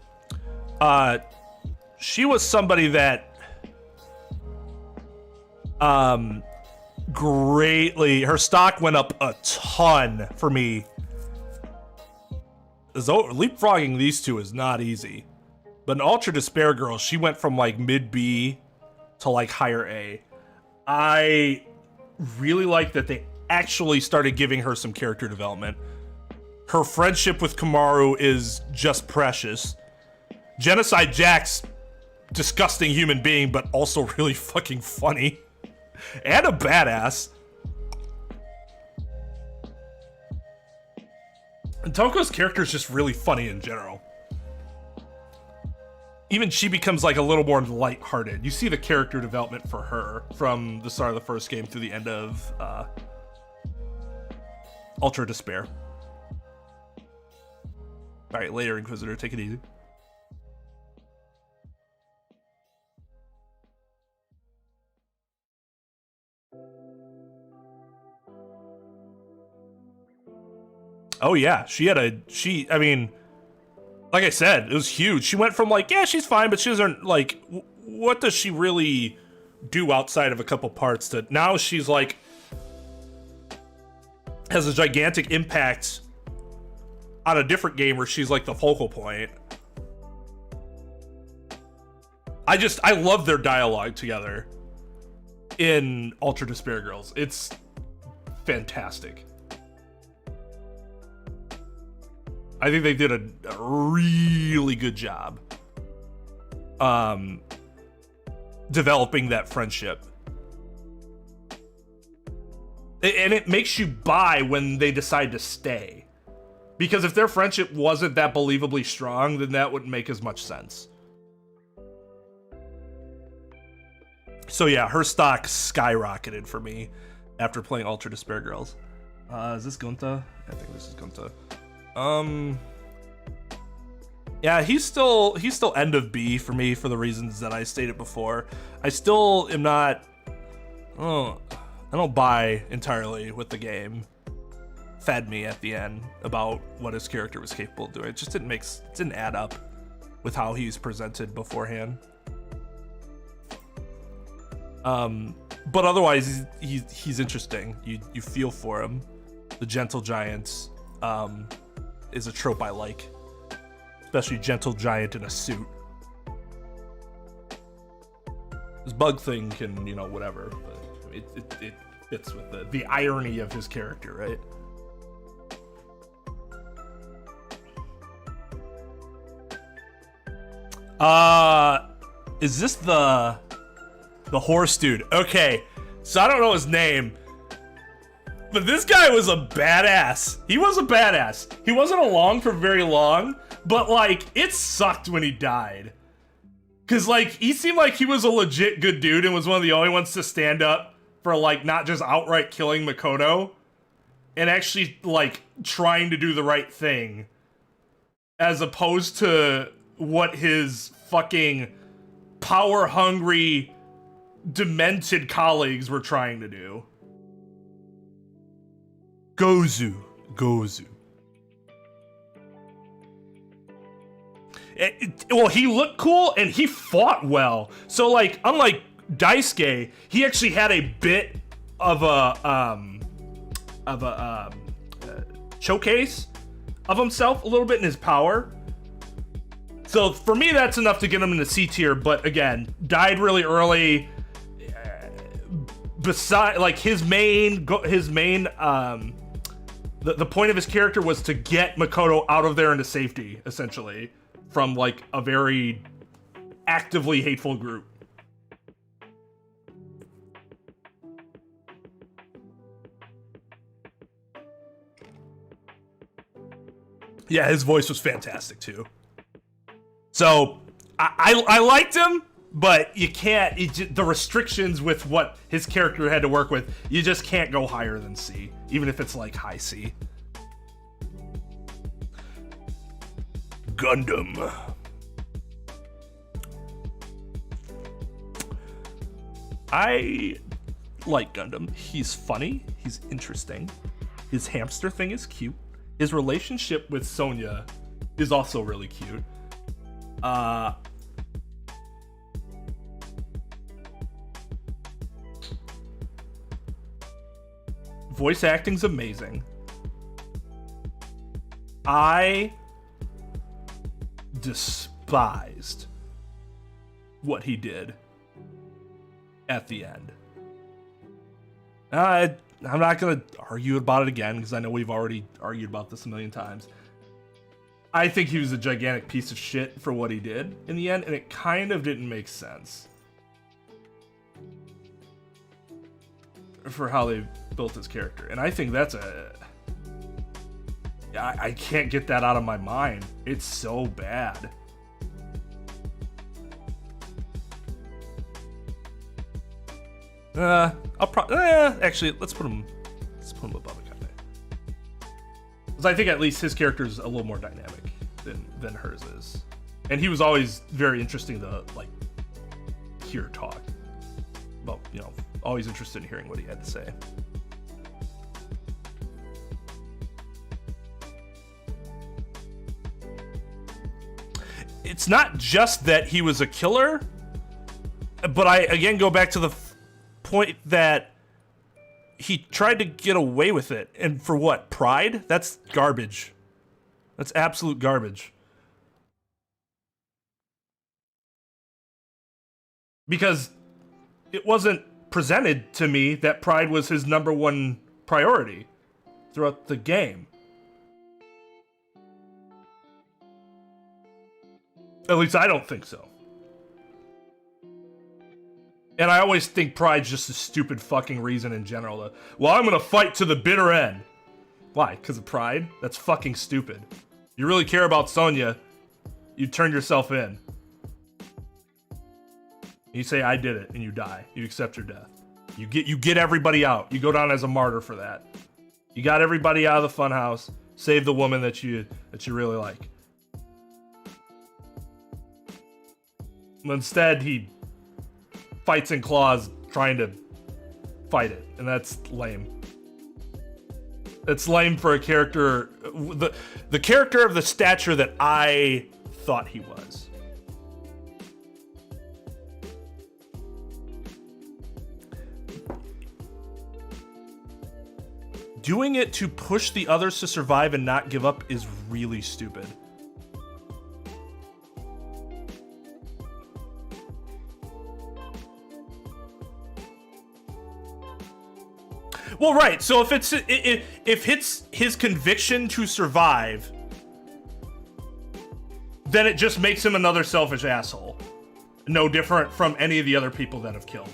S1: she was somebody that greatly, her stock went up a ton for me. Leapfrogging these two is not easy. But in Ultra Despair Girls, she went from like mid B to like higher A. I really like that they actually started giving her some character development. Her friendship with Kamaru is just precious. Genocide Jack's disgusting human being, but also really fucking funny. And a badass. And Toko's character is just really funny in general. Even she becomes like a little more lighthearted. You see the character development for her from the start of the first game through the end of Ultra Despair. All right, later, Inquisitor, take it easy. Oh yeah, I mean, like I said, it was huge. She went from like, yeah, she's fine, but she doesn't like, what does she really do outside of a couple parts to now she's like, has a gigantic impact on a different game where she's like the focal point. I love their dialogue together in Ultra Despair Girls. It's fantastic. I think they did a really good job developing that friendship. And it makes you buy when they decide to stay. Because if their friendship wasn't that believably strong, then that wouldn't make as much sense. So yeah, her stock skyrocketed for me after playing Ultra Despair Girls. Is this Gunta? I think this is Gunta. Yeah, he's still end of B for me for the reasons that I stated before. I still am not. I don't buy entirely with the game. Fed me at the end about what his character was capable of doing. It just didn't add up with how he's presented beforehand. But otherwise, he's interesting. You feel for him. The gentle giant is a trope I like, especially gentle giant in a suit. This bug thing can, whatever, but it fits with the irony of his character, right? Is this the horse dude? Okay, so I don't know his name, but this guy was a badass. He was a badass. He wasn't along for very long, but like, it sucked when he died. Cause like, he seemed like he was a legit good dude and was one of the only ones to stand up for like, not just outright killing Makoto, and actually like, trying to do the right thing. As opposed to what his fucking power-hungry, demented colleagues were trying to do. Gozu. Well, he looked cool and he fought well. So like, unlike Daisuke, he actually had a bit of a showcase of himself a little bit in his power. So for me, that's enough to get him into C tier. But again, died really early. Beside, like his main, the point of his character was to get Makoto out of there into safety, essentially, from like a very actively hateful group. Yeah, his voice was fantastic too. So I liked him, but you can't. The restrictions with what his character had to work with, you just can't go higher than C, even if it's like high C. Gundam. I like Gundam. He's funny. He's interesting. His hamster thing is cute. His relationship with Sonya is also really cute. Voice acting's amazing. I despised what he did at the end. I'm not gonna argue about it again because I know we've already argued about this a million times. I think he was a gigantic piece of shit for what he did in the end, and it kind of didn't make sense for how they built his character. And I think that's I can't get that out of my mind. It's so bad. Actually, let's put him above Akane. Because I think at least his character is a little more dynamic than hers is. And he was always very interesting to, like, hear talk. Well, you know, always interested in hearing what he had to say. It's not just that he was a killer, but I, again, go back to the point that he tried to get away with it, and for what? Pride? That's garbage. That's absolute garbage. Because it wasn't presented to me that pride was his number one priority throughout the game. At least I don't think so. And I always think pride's just a stupid fucking reason in general. Well, I'm gonna fight to the bitter end. Why? Because of pride? That's fucking stupid. You really care about Sonya, you turn yourself in. You say, I did it, and you die. You accept your death. You get everybody out. You go down as a martyr for that. You got everybody out of the funhouse. Save the woman that you really like. Instead, he fights in claws trying to fight it, and that's lame. It's lame for a character, the character of the stature that I thought he was. Doing it to push the others to survive and not give up is really stupid. Well, right. So if it's his conviction to survive, then it just makes him another selfish asshole. No different from any of the other people that have killed.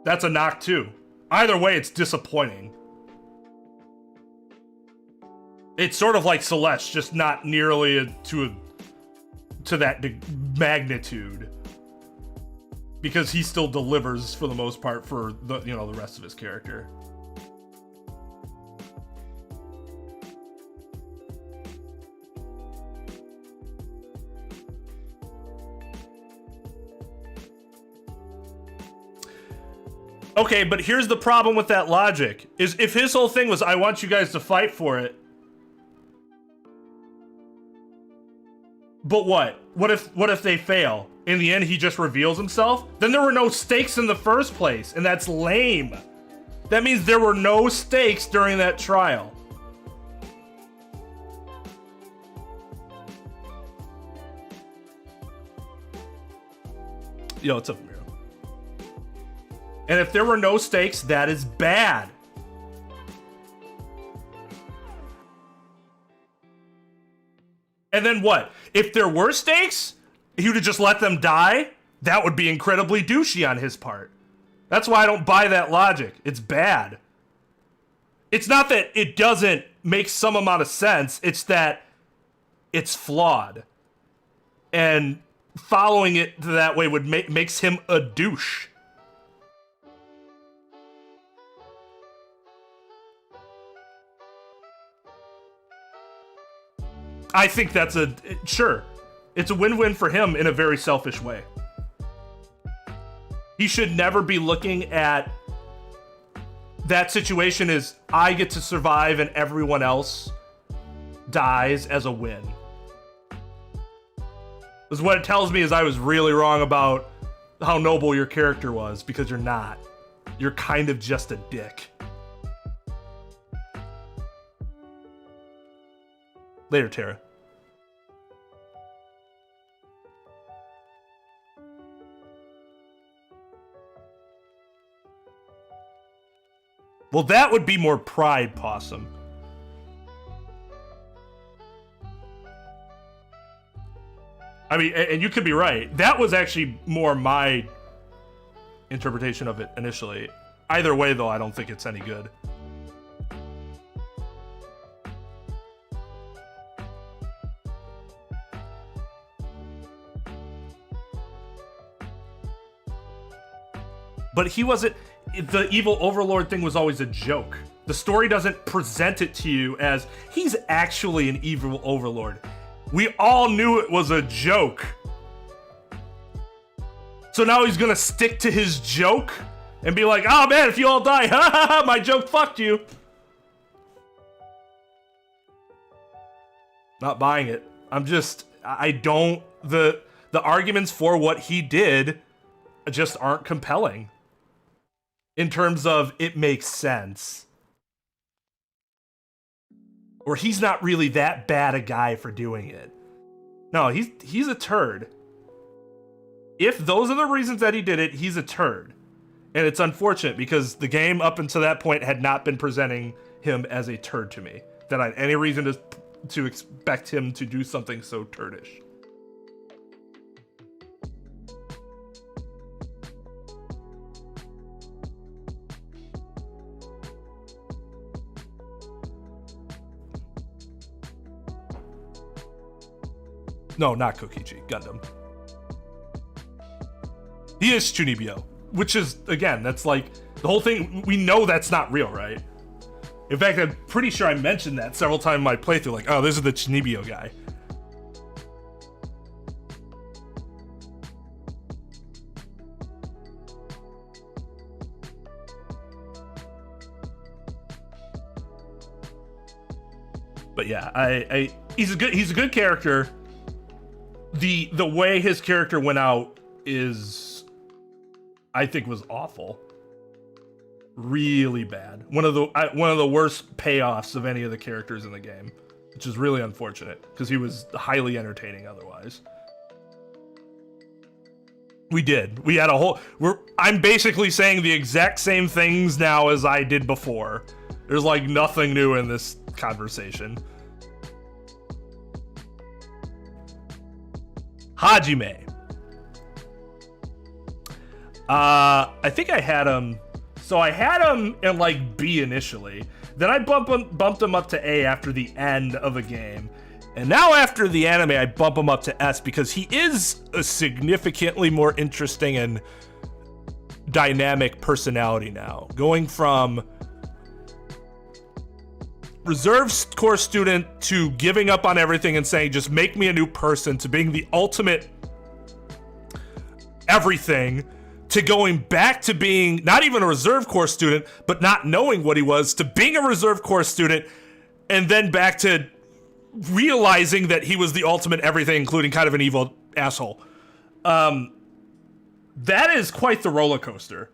S1: That's a knock too. Either way, it's disappointing. It's sort of like Celeste, just not nearly to that magnitude. Because he still delivers for the most part for the rest of his character. Okay, but here's the problem with that logic. Is if his whole thing was, I want you guys to fight for it, But what? What if they fail? In the end, he just reveals himself? Then there were no stakes in the first place, and that's lame. That means there were no stakes during that trial. Yo, what's up, Miro? And if there were no stakes, that is bad. And then what? If there were stakes, he would have just let them die? That would be incredibly douchey on his part. That's why I don't buy that logic. It's bad. It's not that it doesn't make some amount of sense. It's that it's flawed. And following it that way would makes him a douche. I think that's sure. It's a win-win for him in a very selfish way. He should never be looking at that situation as I get to survive and everyone else dies as a win. Because what it tells me is I was really wrong about how noble your character was, because you're not. You're kind of just a dick. Later, Tara. Well, that would be more pride, Possum. I mean, and you could be right. That was actually more my interpretation of it initially. Either way, though, I don't think it's any good. But he wasn't... The evil overlord thing was always a joke. The story doesn't present it to you as he's actually an evil overlord. We all knew it was a joke. So now he's gonna stick to his joke and be like, oh man, if you all die, ha ha ha, my joke fucked you. Not buying it. I don't, the arguments for what he did just aren't compelling. In terms of it makes sense. Or he's not really that bad a guy for doing it. No, he's a turd. If those are the reasons that he did it, he's a turd. And it's unfortunate because the game up until that point had not been presenting him as a turd to me. That I had any reason to expect him to do something so turdish. No, not Kokichi. Gundam. He is Chunibyo, which is, again, that's like, the whole thing, we know that's not real, right? In fact, I'm pretty sure I mentioned that several times in my playthrough, like, oh, this is the Chunibyo guy. But yeah, he's a good character. The way his character went out is, I think, was awful. Really bad. One of the worst payoffs of any of the characters in the game, which is really unfortunate because he was highly entertaining otherwise. We had a whole. I'm basically saying the exact same things now as I did before. There's like nothing new in this conversation. Hajime. I think I had him. So I had him in like B initially. Then I bumped him up to A after the end of the game. And now after the anime, I bump him up to S because he is a significantly more interesting and dynamic personality now. Going from reserve core student to giving up on everything and saying, just make me a new person, to being the ultimate everything, to going back to being not even a reserve core student, but not knowing what he was, to being a reserve core student, and then back to realizing that he was the ultimate everything, including kind of an evil asshole. That is quite the roller coaster.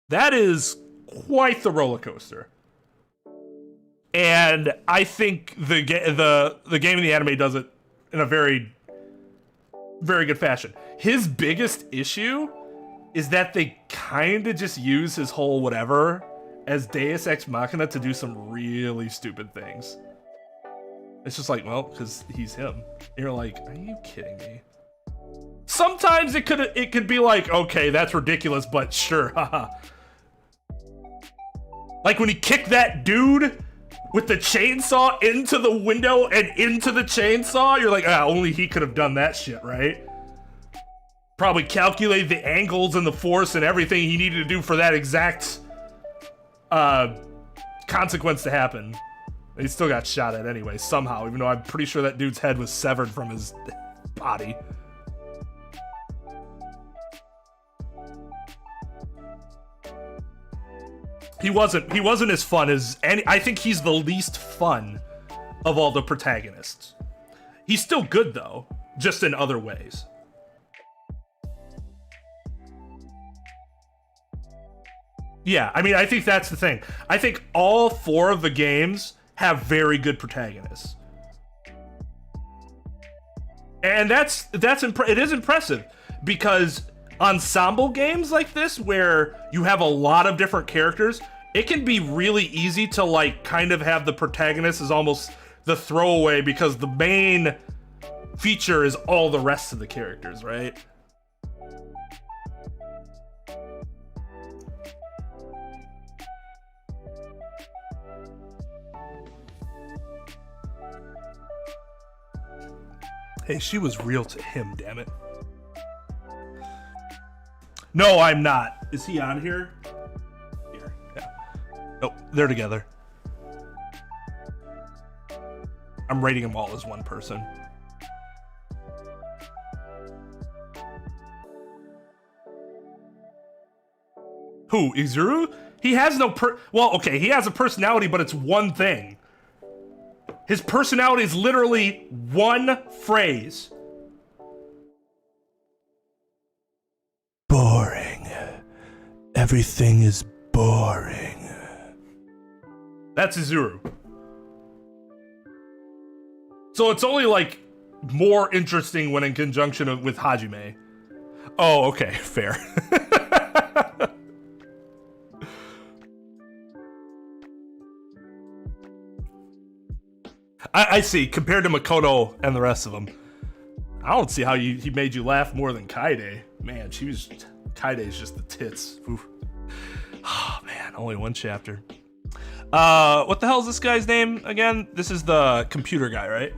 S1: That is quite the roller coaster. And I think the game in the anime does it in a very, very good fashion. His biggest issue is that they kind of just use his whole whatever as Deus Ex Machina to do some really stupid things. It's just like, well, because he's him. You're like, are you kidding me? Sometimes it could be like, okay, that's ridiculous, but sure, haha. Like when he kicked that dude with the chainsaw into the window and into the chainsaw, you're like, only he could have done that shit, right? Probably calculate the angles and the force and everything he needed to do for that exact consequence to happen. He still got shot at anyway, somehow, even though I'm pretty sure that dude's head was severed from his body. He wasn't as fun as any. I think he's the least fun of all the protagonists. He's still good though, just in other ways. Yeah, I mean, I think that's the thing. I think all 4 of the games have very good protagonists. And it is impressive because ensemble games like this where you have a lot of different characters, it can be really easy to like kind of have the protagonist as almost the throwaway because the main feature is all the rest of the characters, right? Hey, she was real to him, damn it. No, I'm not. Is he on here? Here, yeah. Nope, they're together. I'm rating them all as one person. Who, Izuru? He has no well, okay, he has a personality, but it's one thing. His personality is literally one phrase. Boring. Everything is boring. That's Izuru. So it's only like more interesting when in conjunction with Hajime. Oh, okay, fair. I see, compared to Makoto and the rest of them. I don't see how he made you laugh more than Kaide. Man, Kaide's just the tits. Oof. Oh man, only one chapter. What the hell is this guy's name again? This is the computer guy, right?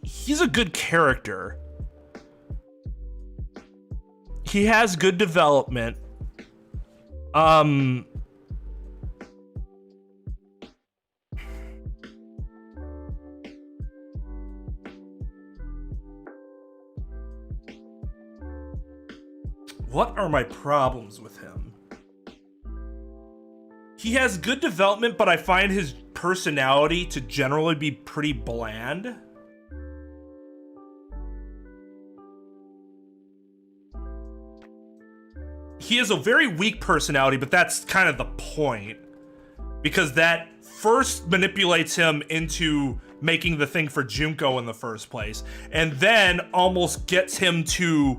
S1: He's a good character. He has good development. What are my problems with him? He has good development, but I find his personality to generally be pretty bland. He has a very weak personality, but that's kind of the point. Because that first manipulates him into making the thing for Junko in the first place. And then almost gets him to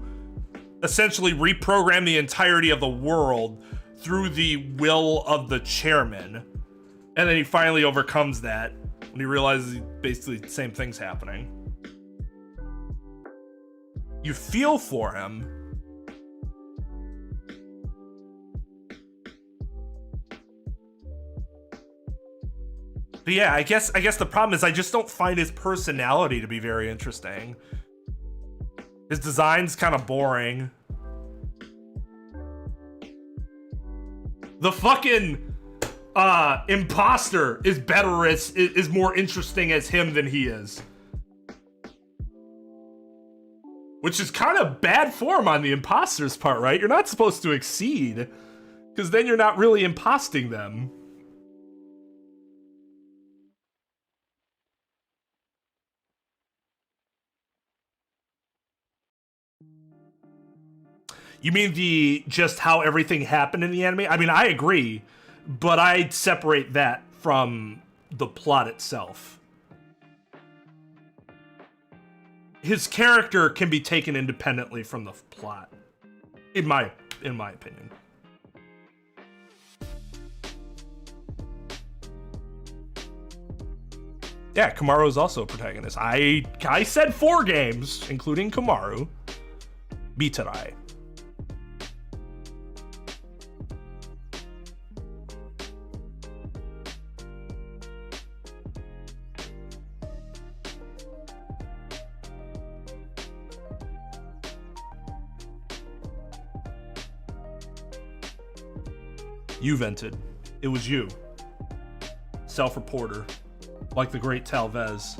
S1: essentially reprogram the entirety of the world through the will of the chairman. And then he finally overcomes that when he realizes basically the same thing's happening. You feel for him. But yeah, I guess the problem is I just don't find his personality to be very interesting. His design's kind of boring. The fucking imposter is better is more interesting as him than he is. Which is kind of bad form on the imposter's part, right? You're not supposed to exceed, because then you're not really imposting them. You mean just how everything happened in the anime? I mean, I agree, but I'd separate that from the plot itself. His character can be taken independently from the plot, in my opinion. Yeah, Kamaru is also a protagonist. I said 4 games, including Kamaru. Bitarai. You vented. It was you. Self-reporter. Like the great Talvez.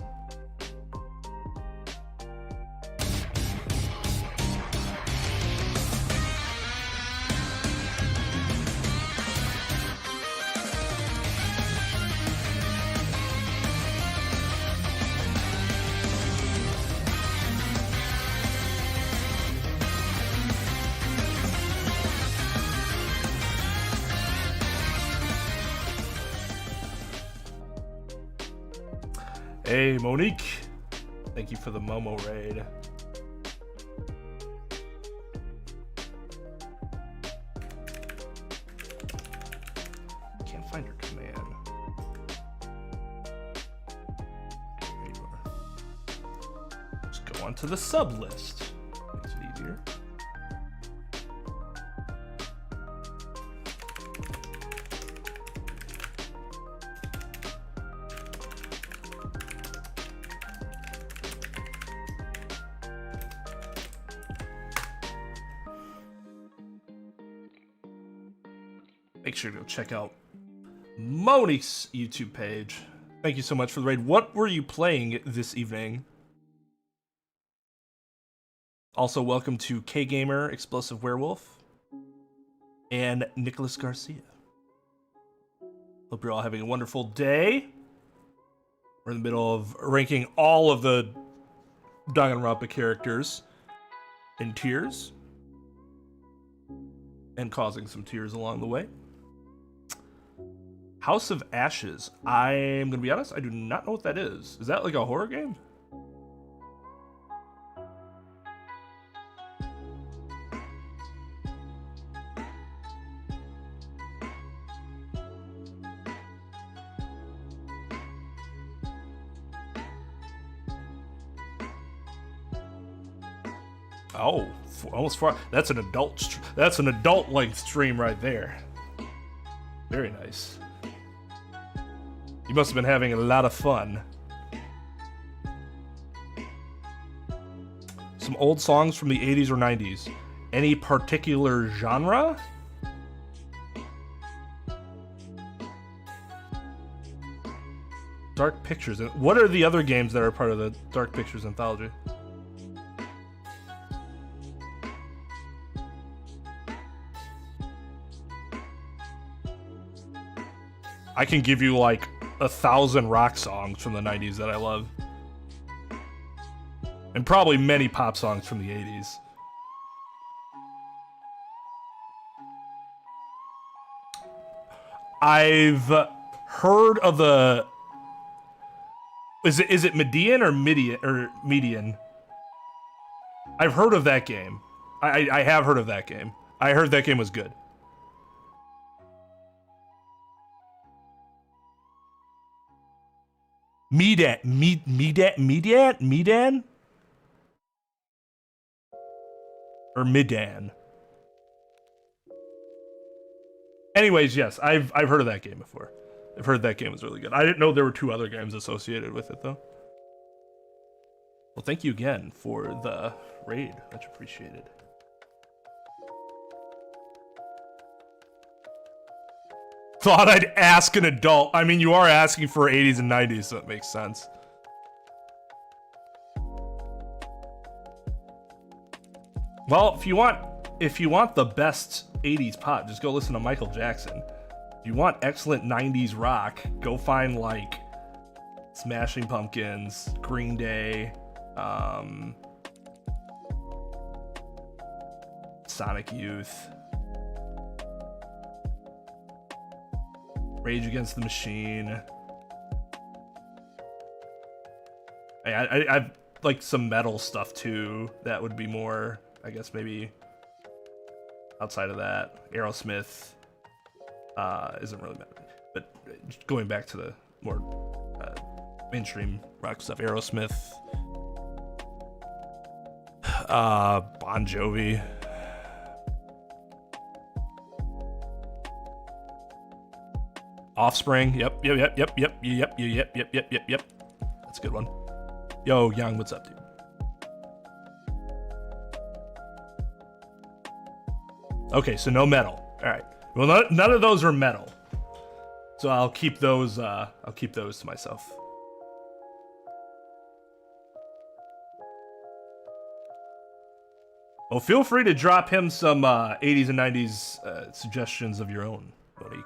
S1: Hey, Monique. Thank you for the Momo raid. Can't find your command. There you are. Just go onto the sub list. Makes it easier. Make sure to go check out Monique's YouTube page. Thank you so much for the raid. What were you playing this evening? Also, welcome to K-Gamer, Explosive Werewolf, and Nicholas Garcia. Hope you're all having a wonderful day. We're in the middle of ranking all of the Danganronpa characters in tiers, and causing some tears along the way. House of Ashes. I'm gonna be honest, I do not know what that is. Is that like a horror game? Oh, almost far. That's an adult. That's an adult length stream right there. Very nice. You must have been having a lot of fun. Some old songs from the 80s or 90s. Any particular genre? Dark Pictures. What are the other games that are part of the Dark Pictures anthology? I can give you like 1,000 rock songs from the 90s that I love. And probably many pop songs from the 80s. I've heard of the... Is it Median or Median? I've heard of that game. I have heard of that game. I heard that game was good. Medan? Or Midan? Anyways, yes, I've heard of that game before. I've heard that game was really good. I didn't know there were 2 other games associated with it, though. Well, thank you again for the raid. Much appreciated. Thought I'd ask an adult. I mean, you are asking for 80s and 90s, so it makes sense. Well, if you want the best 80s pop, just go listen to Michael Jackson. If you want excellent 90s rock, go find like Smashing Pumpkins, Green Day, Sonic Youth, Rage Against the Machine. I've like some metal stuff too. That would be more, I guess, maybe outside of that. Aerosmith isn't really metal, but going back to the more mainstream rock stuff, Aerosmith, Bon Jovi. Offspring. Yep. That's a good one. Yo, Young, what's up, dude? Okay, so no metal. All right. Well, none of those are metal, so I'll keep those. I'll keep those to myself. Well, feel free to drop him some 80s and 90s suggestions of your own, Monique.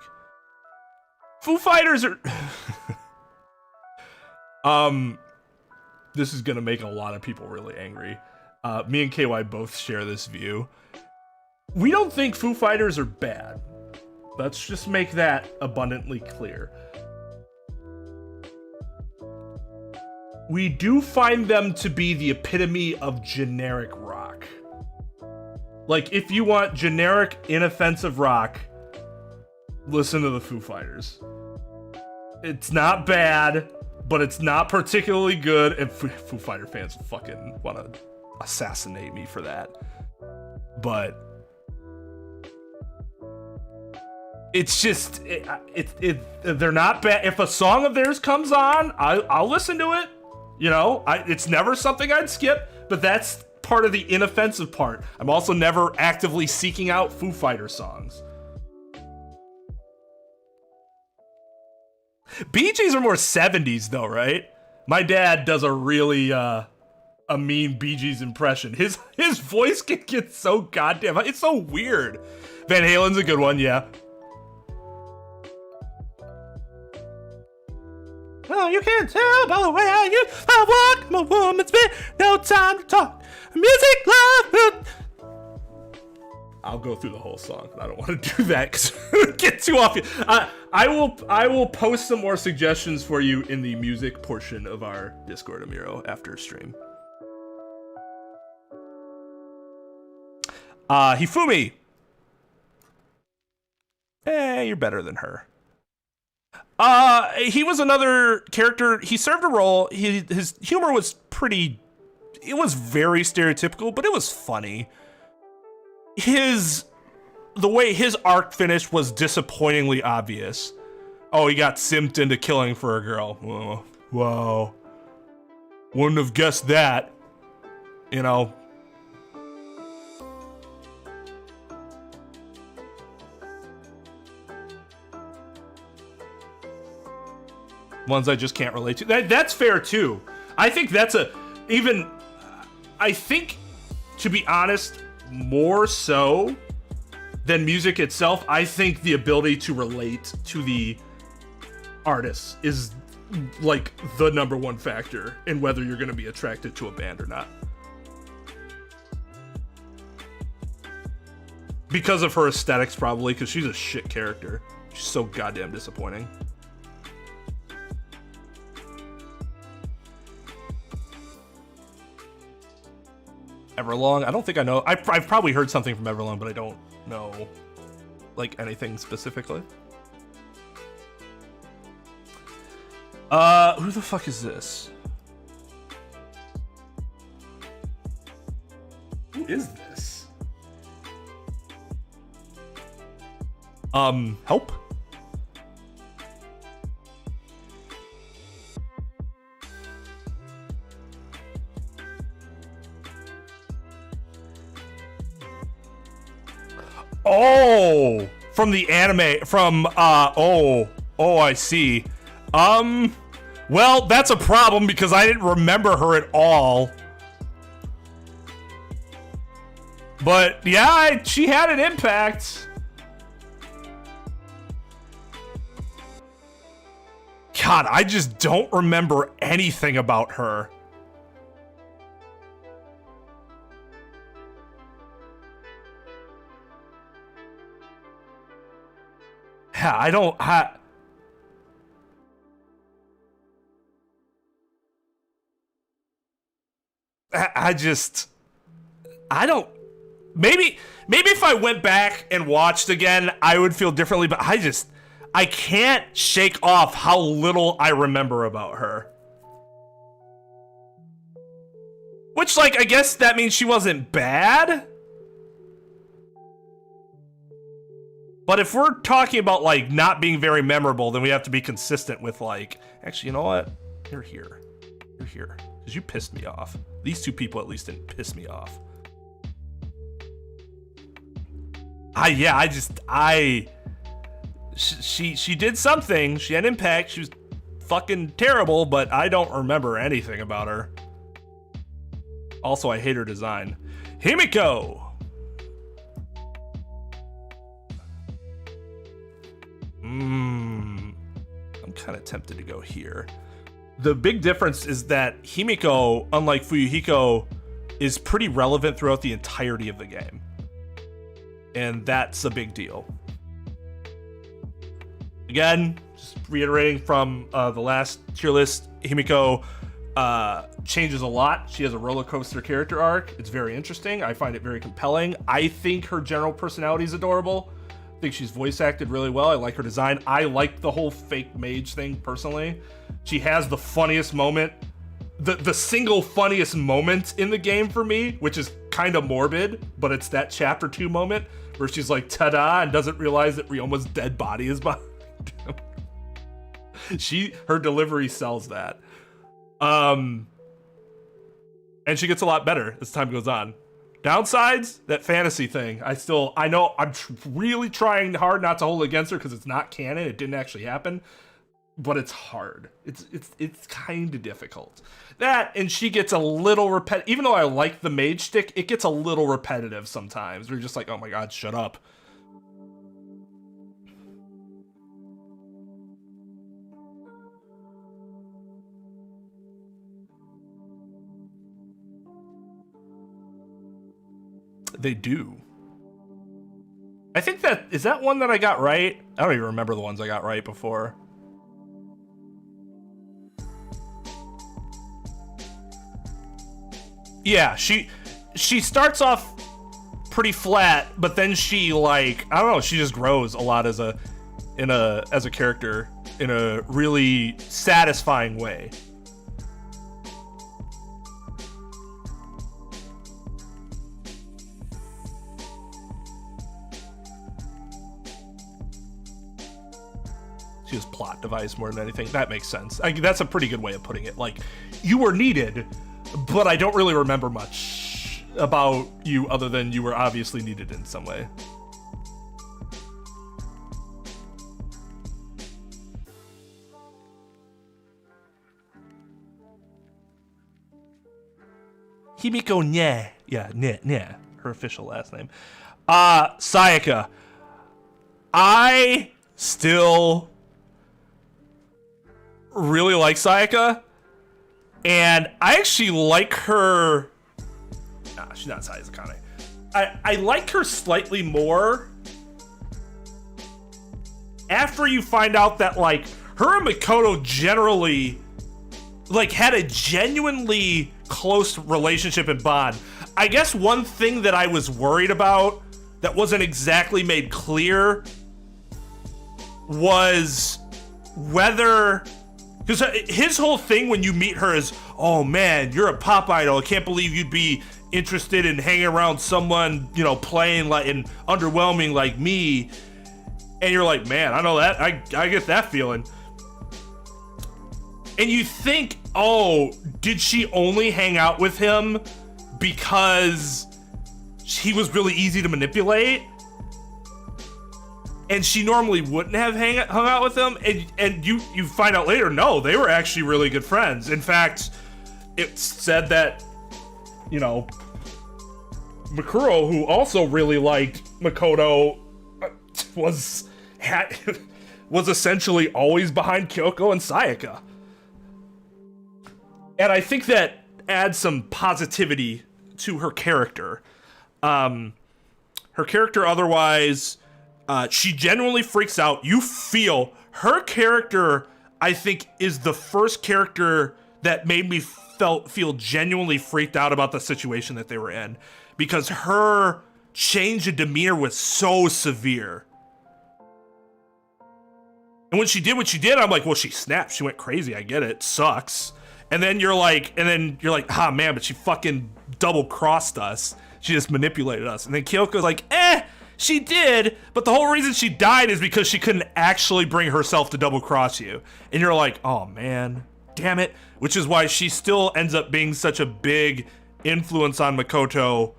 S1: Foo Fighters are... This is gonna make a lot of people really angry. Me and KY both share this view. We don't think Foo Fighters are bad. Let's just make that abundantly clear. We do find them to be the epitome of generic rock. Like, if you want generic, inoffensive rock, listen to the Foo Fighters. It's not bad, but it's not particularly good, and Foo Fighter fans fucking want to assassinate me for that. But it's just, they're not bad. If a song of theirs comes on, I'll listen to it. You know, it's never something I'd skip, but that's part of the inoffensive part. I'm also never actively seeking out Foo Fighter songs. Bee Gees are more 70s though, right? My dad does a really a mean Bee Gees impression. His voice can get so goddamn, it's so weird. Van Halen's a good one, yeah. Oh, you can't tell by the way I walk, my woman's been no time to talk. Music, love. I'll go through the whole song, but I don't want to do that because it get too off. I will post some more suggestions for you in the music portion of our Discord, Amiro, after stream. Hifumi. You're better than her. He was another character. He served a role. His humor was pretty. It was very stereotypical, but it was funny. The way his arc finished was disappointingly obvious. Oh, he got simped into killing for a girl. Whoa, wow. Wouldn't have guessed that. You know. Ones I just can't relate to. That's fair too. I think that's I think, to be honest, more so than music itself, I think the ability to relate to the artist is like the #1 factor in whether you're going to be attracted to a band or not. Because of her aesthetics, probably, because she's a shit character. She's so goddamn disappointing. Everlong? I don't think I know. I've probably heard something from Everlong, but I don't know, like, anything specifically. Who the fuck is this? Who is this? Help? Oh, from the anime, I see. Well, that's a problem because I didn't remember her at all. But yeah, she had an impact. God, I just don't remember anything about her. Yeah, I don't. I just. I don't. Maybe if I went back and watched again, I would feel differently. But I can't shake off how little I remember about her. Which, like, I guess that means she wasn't bad. But if we're talking about, like, not being very memorable, then we have to be consistent with, like, actually, you know what? You're here. You're here. Because you pissed me off. These two people at least didn't piss me off. She did something. She had impact. She was fucking terrible, but I don't remember anything about her. Also, I hate her design. Himiko! I'm kind of tempted to go here. The big difference is that Himiko, unlike Fuyuhiko, is pretty relevant throughout the entirety of the game. And that's a big deal. Again, just reiterating from the last tier list, Himiko changes a lot. She has a roller coaster character arc. It's very interesting. I find it very compelling. I think her general personality is adorable. I think she's voice acted really well. I like her design. I like the whole fake mage thing personally. She has the funniest moment, the single funniest moment in the game for me, which is kind of morbid, but it's that chapter 2 moment where she's like, ta-da, and doesn't realize that Ryoma's dead body is behind him. Her delivery sells that. And she gets a lot better as time goes on. Downsides, that fantasy thing. I know I'm really trying hard not to hold it against her because it's not canon. It didn't actually happen, but it's hard. It's kind of difficult. That, and she gets a little repetitive. Even though I like the mage stick, it gets a little repetitive sometimes. We're just like, oh my god, shut up. They do. I think is that one that I got right? I don't even remember the ones I got right before. Yeah, she starts off pretty flat, but then she, like, I don't know, she just grows a lot as a character in a really satisfying way. She was plot device more than anything. That makes sense. That's a pretty good way of putting it. Like, you were needed, but I don't really remember much about you other than you were obviously needed in some way. Himiko Nye. Yeah, Nye. Her official last name. Sayaka. I still really like Sayaka, and I actually like her. Nah, she's not Sayaka. I like her slightly more after you find out that, like, her and Makoto generally, like, had a genuinely close relationship and bond. I guess one thing that I was worried about that wasn't exactly made clear was whether, because his whole thing when you meet her is, oh man, you're a pop idol. I can't believe you'd be interested in hanging around someone, you know, playing like and underwhelming like me. And you're like, man, I know that. I get that feeling. And you think, oh, did she only hang out with him because he was really easy to manipulate? And she normally wouldn't have hung out with him, and you find out later, no, they were actually really good friends. In fact, it's said that, you know, Mikuro, who also really liked Makoto, was essentially always behind Kyoko and Sayaka. And I think that adds some positivity to her character. Her character otherwise, she genuinely freaks out. You feel her character, I think, is the first character that made me feel genuinely freaked out about the situation that they were in, because her change in demeanor was so severe. And when she did what she did, I'm like, well, she snapped. She went crazy. I get it. It sucks. And then you're like, ah, man, but she fucking double-crossed us. She just manipulated us. And then Kyoko's like, she did, but the whole reason she died is because she couldn't actually bring herself to double-cross you. And you're like, oh, man, damn it. Which is why she still ends up being such a big influence on Makoto.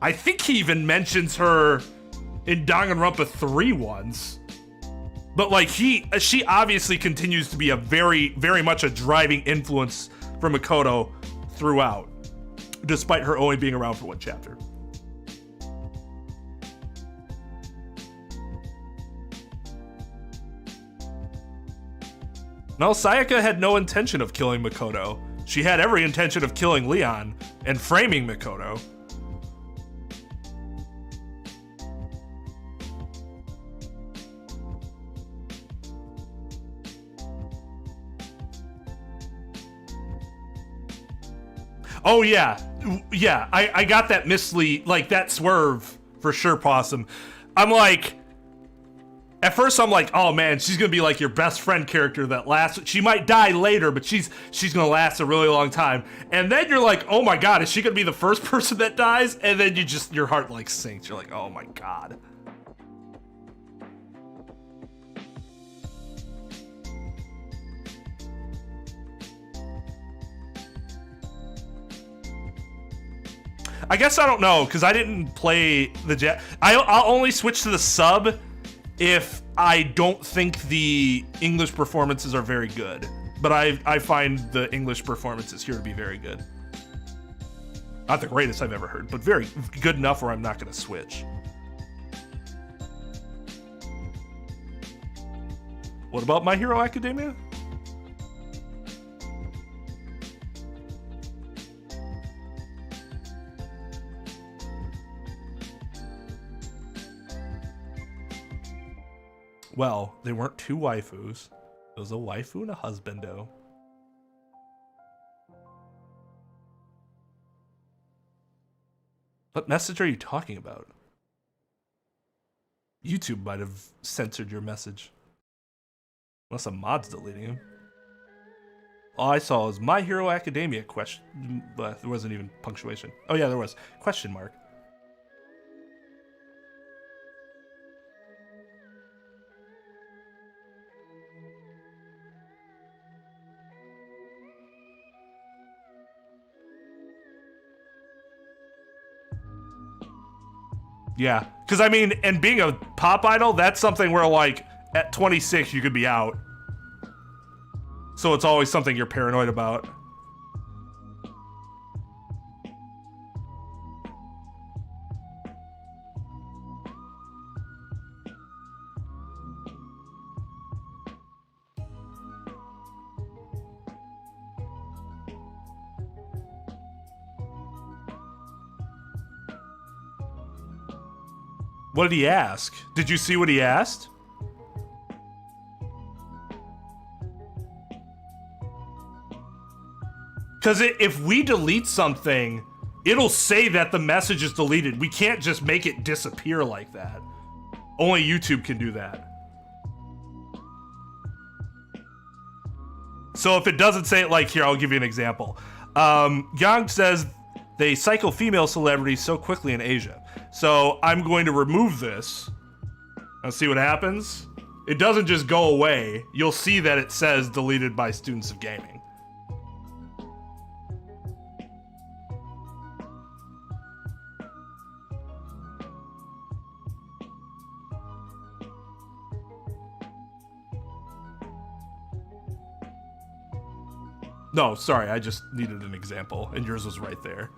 S1: I think he even mentions her in Danganronpa 3 once. But like she obviously continues to be a very, very much a driving influence for Makoto throughout, despite her only being around for one chapter. No, Sayaka had no intention of killing Makoto. She had every intention of killing Leon and framing Makoto. Oh yeah, I got that mislead, like that swerve for sure, Possum. I'm like, at first I'm like, oh man, she's gonna be like your best friend character that lasts. She might die later, but she's gonna last a really long time. And then you're like, oh my god, is she gonna be the first person that dies? And then your heart like sinks. You're like, oh my god. I guess I don't know, because I didn't play the jet. I'll only switch to the sub if I don't think the English performances are very good. But I find the English performances here to be very good. Not the greatest I've ever heard, but very good enough where I'm not going to switch. What about My Hero Academia? Well, they weren't two waifus. It was a waifu and a husbando. What message are you talking about? YouTube might have censored your message. Unless a mod's deleting him. All I saw was My Hero Academia question. There wasn't even punctuation. Oh yeah, there was. Question mark. Yeah, because I mean, and being a pop idol, that's something where like at 26 you could be out. So it's always something you're paranoid about. What did he ask? Did you see what he asked? Because if we delete something, it'll say that the message is deleted. We can't just make it disappear like that. Only YouTube can do that. So if it doesn't say it like here, I'll give you an example. Yang says they cycle female celebrities so quickly in Asia. So I'm going to remove this and see what happens. It doesn't just go away. You'll see that it says deleted by Students of Gaming. No, sorry, I just needed an example, and yours was right there.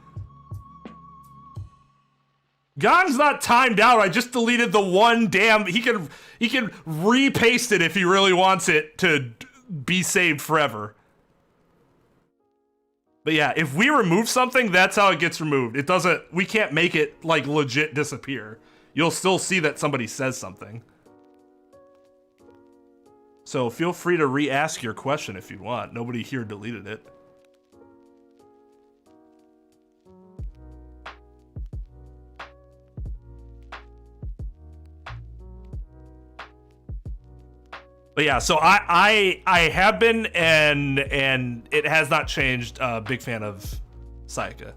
S1: Gon's not timed out. I just deleted the one damn. He can repaste it if he really wants it to be saved forever. But yeah, if we remove something, that's how it gets removed. It doesn't. We can't make it like legit disappear. You'll still see that somebody says something. So feel free to re-ask your question if you want. Nobody here deleted it. But yeah, so I have been and it has not changed. Big fan of Sayaka.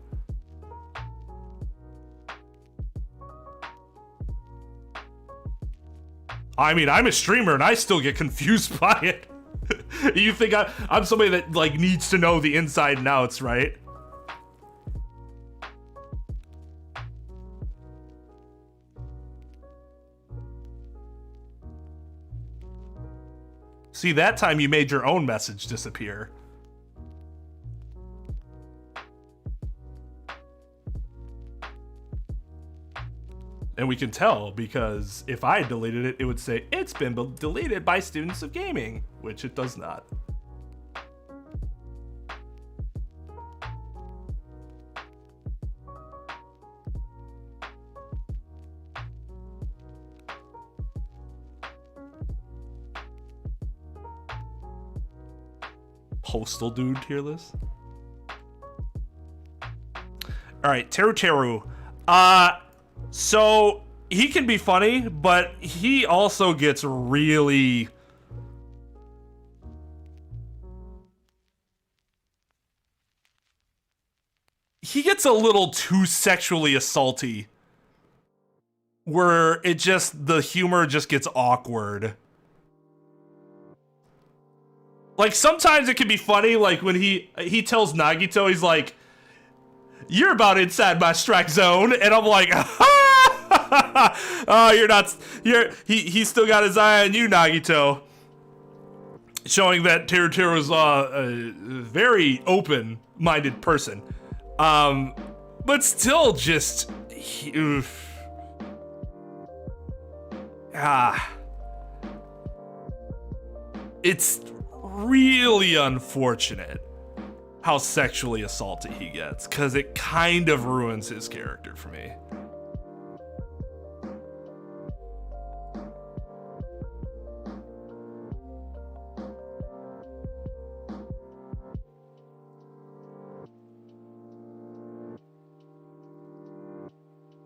S1: I mean, I'm a streamer and I still get confused by it. You think I'm somebody that like needs to know the inside and outs, right? See, that time you made your own message disappear. And we can tell because if I deleted it, it would say, it's been deleted by Students of Gaming, which it does not. Postal dude tier list. All right, Teru. So he can be funny, but he also gets really he gets a little too sexually assaulty, where the humor just gets awkward. Like, sometimes it can be funny, like when he tells Nagito, he's like, you're about inside my strike zone, and I'm like, oh, you're not, he's still got his eye on you, Nagito. Showing that Teru is a very open-minded person. But still just, it's really unfortunate how sexually assaulty he gets, because it kind of ruins his character for me.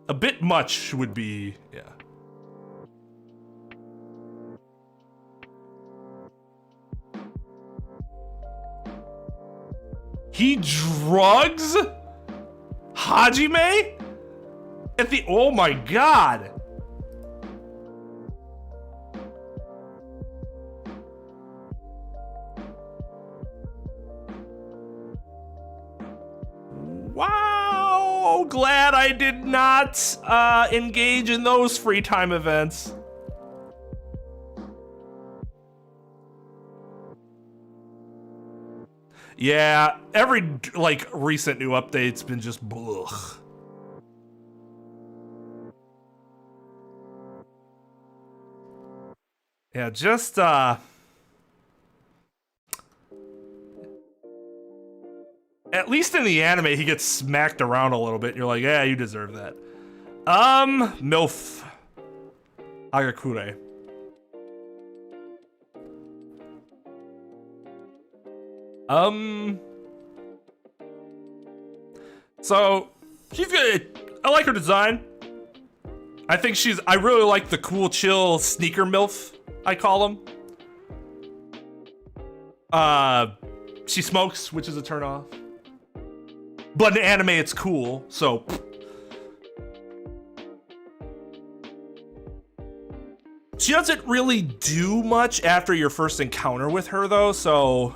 S1: A bit much would be, yeah. He drugs Hajime at the, oh my god. Wow, glad I did not engage in those free time events. Yeah, every like recent new update's been just blech. Yeah, just at least in the anime he gets smacked around a little bit and you're like, yeah, you deserve that. MILF Agakure. So she's good. I like her design. I think I really like the cool, chill sneaker MILF, I call them. She smokes, which is a turnoff. But in anime, it's cool, so. She doesn't really do much after your first encounter with her, though, so.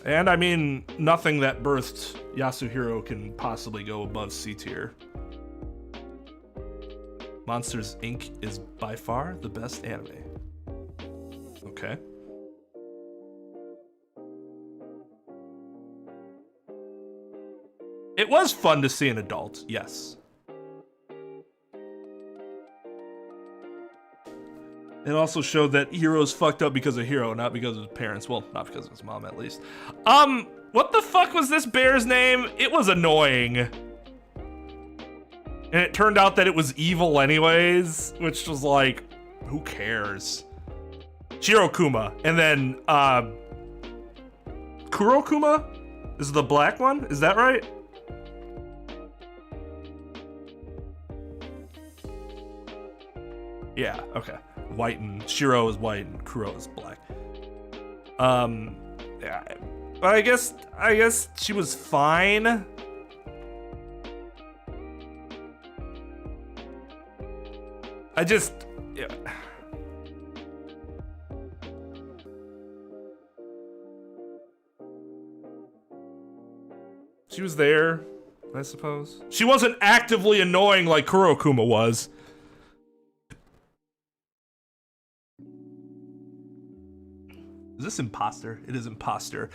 S1: And I mean, nothing that birthed Yasuhiro can possibly go above C tier. Monsters Inc. is by far the best anime. Okay. It was fun to see an adult, yes. It also showed that Hiro's fucked up because of Hiro, not because of his parents. Well, not because of his mom, at least. What the fuck was this bear's name? It was annoying. And it turned out that it was evil anyways, which was like, who cares? Shirokuma, and then, Kurokuma? Is the black one? Is that right? Yeah, okay. White and Shiro is white and Kuro is black. Yeah. But I guess she was fine. Yeah. She was there, I suppose. She wasn't actively annoying like Kurokuma was. Is this imposter? It is imposter.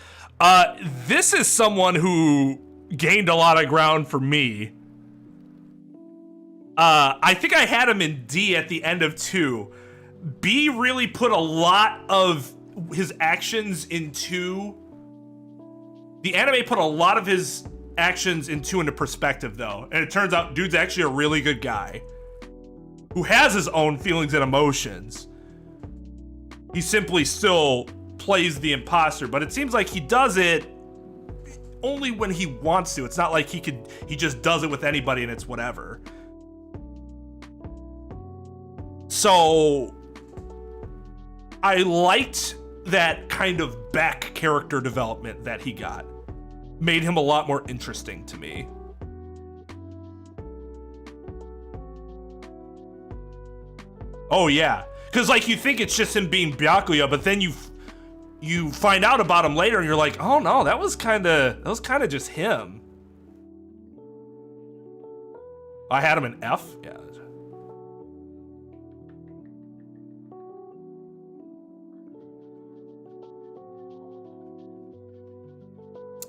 S1: This is someone who gained a lot of ground for me. I think I had him in D at the end of 2. B really put a lot of his actions into... The anime put a lot of his actions into perspective, though. And it turns out dude's actually a really good guy. Who has his own feelings and emotions. He simply still plays the imposter, but it seems like he does it only when he wants to. It's not like he just does it with anybody and it's whatever. So I liked that kind of back character development that he got. Made him a lot more interesting to me. Oh yeah, because like you think it's just him being Byakuya, but then you find out about him later and you're like, oh no, that was kind of just him. I had him in F. Yeah.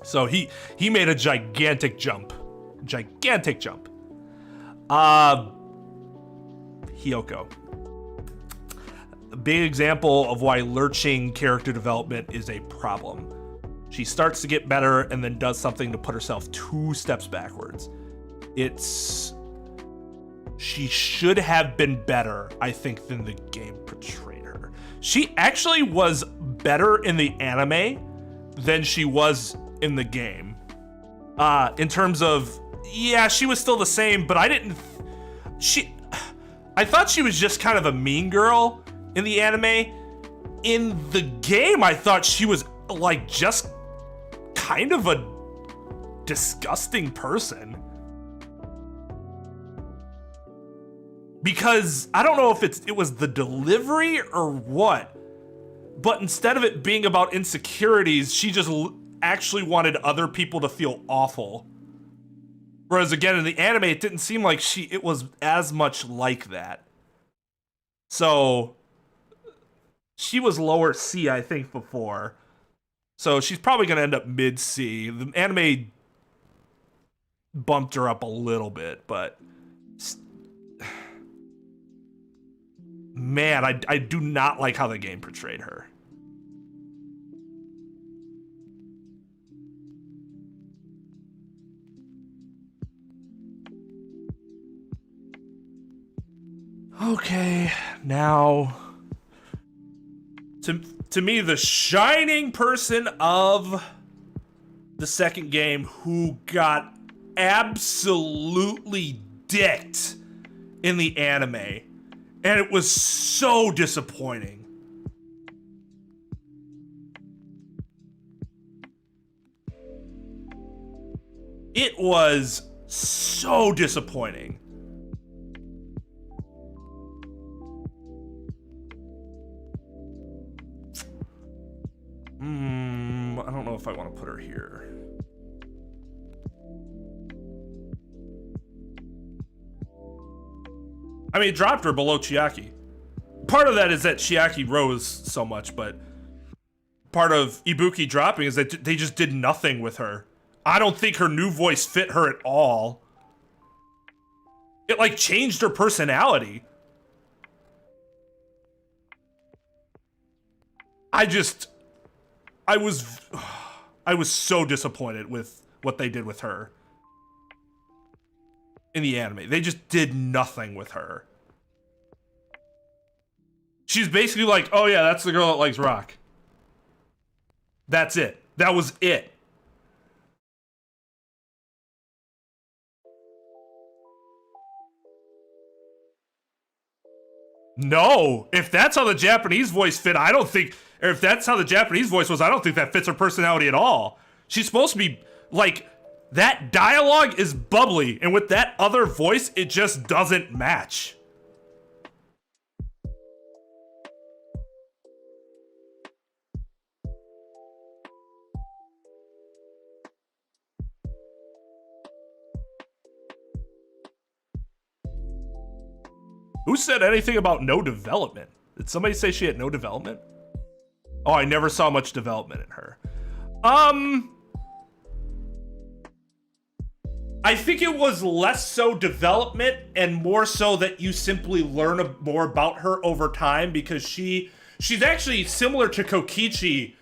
S1: So he made a gigantic jump. Gigantic jump. Hiyoko. A big example of why lurching character development is a problem. She starts to get better and then does something to put herself 2 steps backwards. She should have been better, I think, than the game portrayed her. She actually was better in the anime than she was in the game. In terms of, yeah, she was still the same, but I thought she was just kind of a mean girl in the anime. In the game, I thought she was like just kind of a disgusting person. Because I don't know if it was the delivery or what, but instead of it being about insecurities, she just actually wanted other people to feel awful. Whereas again, in the anime, it didn't seem like it was as much like that. So she was lower C, I think, before. So she's probably gonna end up mid C. The anime bumped her up a little bit, but man, I do not like how the game portrayed her. Okay, now to me, the shining person of the second game who got absolutely dicked in the anime, and it was so disappointing. It was so disappointing. I don't know if I want to put her here. I mean, it dropped her below Chiaki. Part of that is that Chiaki rose so much, but part of Ibuki dropping is that they just did nothing with her. I don't think her new voice fit her at all. It like changed her personality. I was so disappointed with what they did with her in the anime. They just did nothing with her. She's basically like, oh yeah, that's the girl that likes rock. That's it. That was it. No, if that's how the Japanese voice fit, I don't think, or if that's how the Japanese voice was, I don't think that fits her personality at all. She's supposed to be, like, that dialogue is bubbly, and with that other voice, it just doesn't match. Who said anything about no development? Did somebody say she had no development? Oh, I never saw much development in her. I think it was less so development and more so that you simply learn more about her over time, because she's actually similar to Kokichi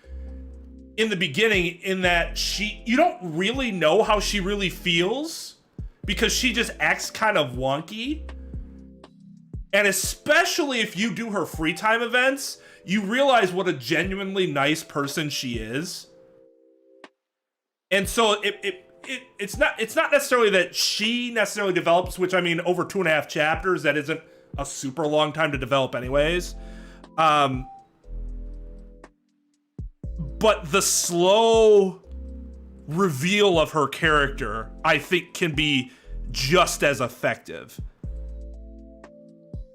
S1: in the beginning, in that you don't really know how she really feels because she just acts kind of wonky. And especially if you do her free time events, you realize what a genuinely nice person she is. And so it's not necessarily that she necessarily develops, which, I mean, over 2.5 chapters, that isn't a super long time to develop anyways. But the slow reveal of her character, I think, can be just as effective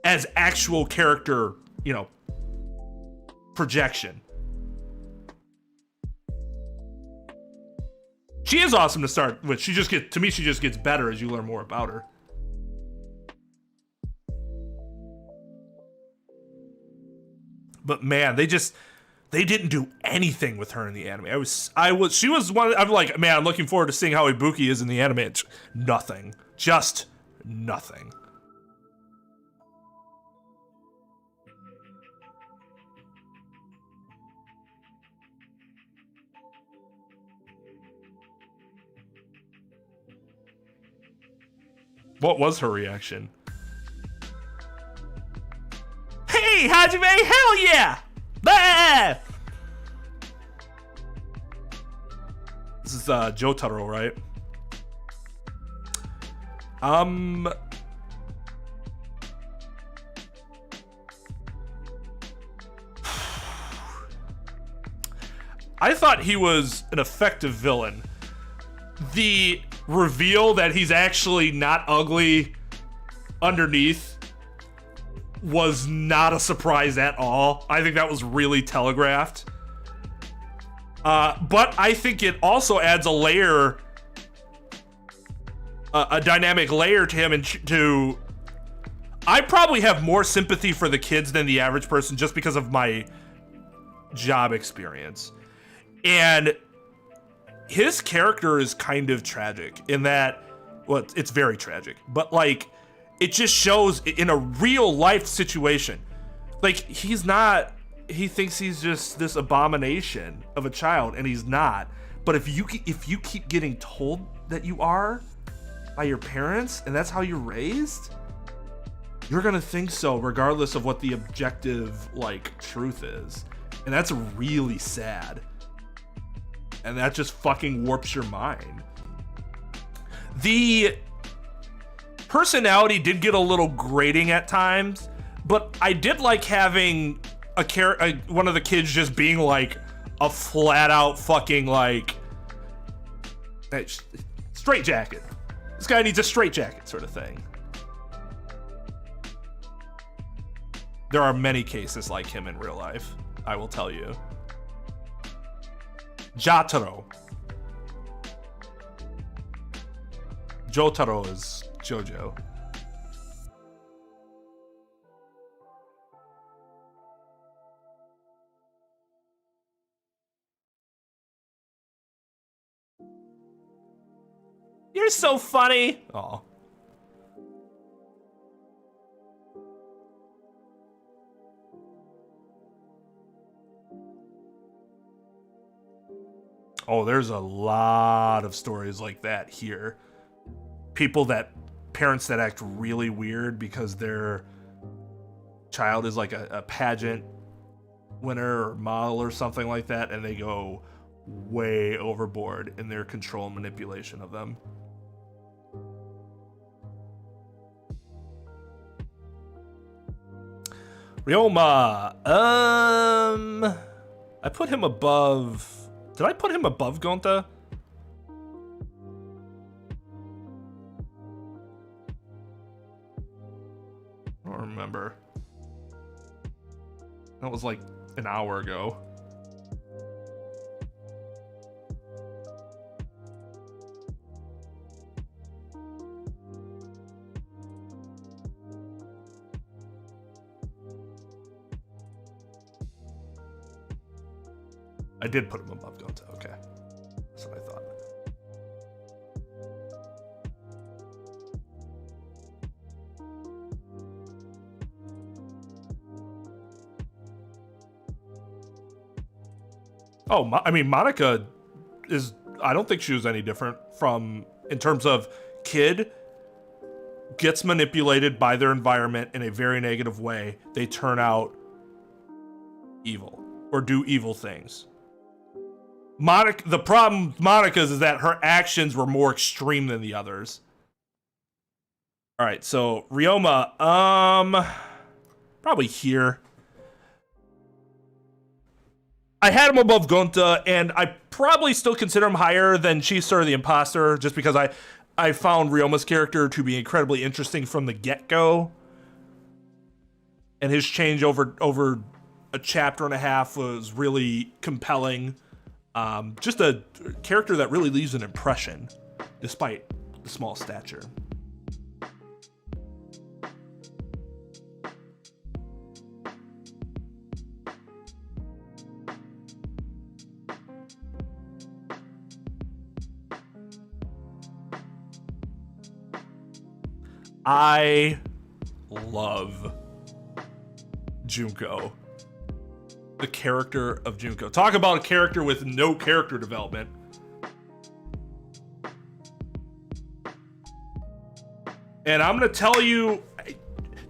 S1: as actual character, you know, projection. She is awesome to start with. She just gets better as you learn more about her. But man, they didn't do anything with her in the anime. She was one. I'm like, man, I'm looking forward to seeing how Ibuki is in the anime. It's nothing, just nothing. What was her reaction? Hey, Hajime, hell yeah! Bah! This is Jotaro, right? I thought he was an effective villain. The reveal that he's actually not ugly underneath was not a surprise at all. I think that was really telegraphed. But I think it also adds a layer, a dynamic layer to him, and to... I probably have more sympathy for the kids than the average person just because of my job experience. And his character is kind of tragic in that, well, it's very tragic, but like, it just shows in a real life situation. Like, he thinks he's just this abomination of a child, and he's not. But if you keep getting told that you are by your parents, and that's how you're raised, you're gonna think so regardless of what the objective, like, truth is. And that's really sad. And that just fucking warps your mind. The personality did get a little grating at times, but I did like having one of the kids just being like a flat out fucking like straight jacket. This guy needs a straight jacket sort of thing. There are many cases like him in real life, I will tell you. Jotaro. Jotaro is Jojo. You're so funny. Oh. Oh, there's a lot of stories like that here. Parents that act really weird because their child is like a pageant winner or model or something like that, and they go way overboard in their control and manipulation of them. Ryoma, I put him above. Did I put him above Gonta? I don't remember. That was like an hour ago. I did put him above Gonta, okay. That's what I thought. Oh, I mean, Monica is, I don't think she was any different from, in terms of kid gets manipulated by their environment in a very negative way. They turn out evil or do evil things. Monica, the problem with Monica's is that her actions were more extreme than the others. All right, so Ryoma, probably here. I had him above Gonta, and I probably still consider him higher than Shisor the Imposter, just because I found Ryoma's character to be incredibly interesting from the get-go. And his change over a chapter and a half was really compelling. Just a character that really leaves an impression, despite the small stature. I love Junko. The character of Junko. Talk about a character with no character development. And I'm gonna tell you,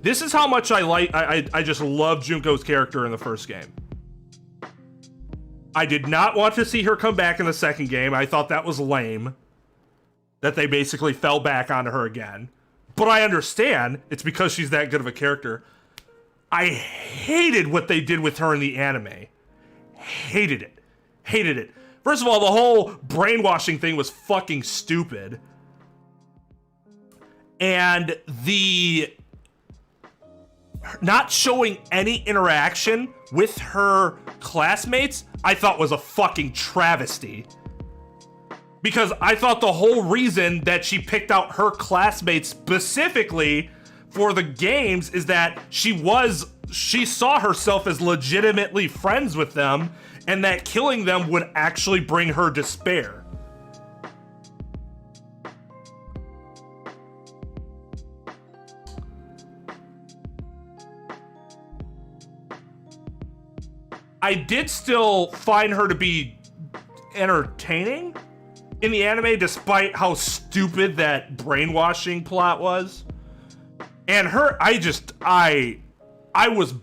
S1: this is how much I just love Junko's character in the first game. I did not want to see her come back in the second game. I thought that was lame, that they basically fell back onto her again. But I understand, it's because she's that good of a character. I hated what they did with her in the anime. Hated it. Hated it. First of all, the whole brainwashing thing was fucking stupid. And the not showing any interaction with her classmates, I thought was a fucking travesty. Because I thought the whole reason that she picked out her classmates specifically for the games is that she saw herself as legitimately friends with them, and that killing them would actually bring her despair. I did still find her to be entertaining in the anime, despite how stupid that brainwashing plot was. And her, I was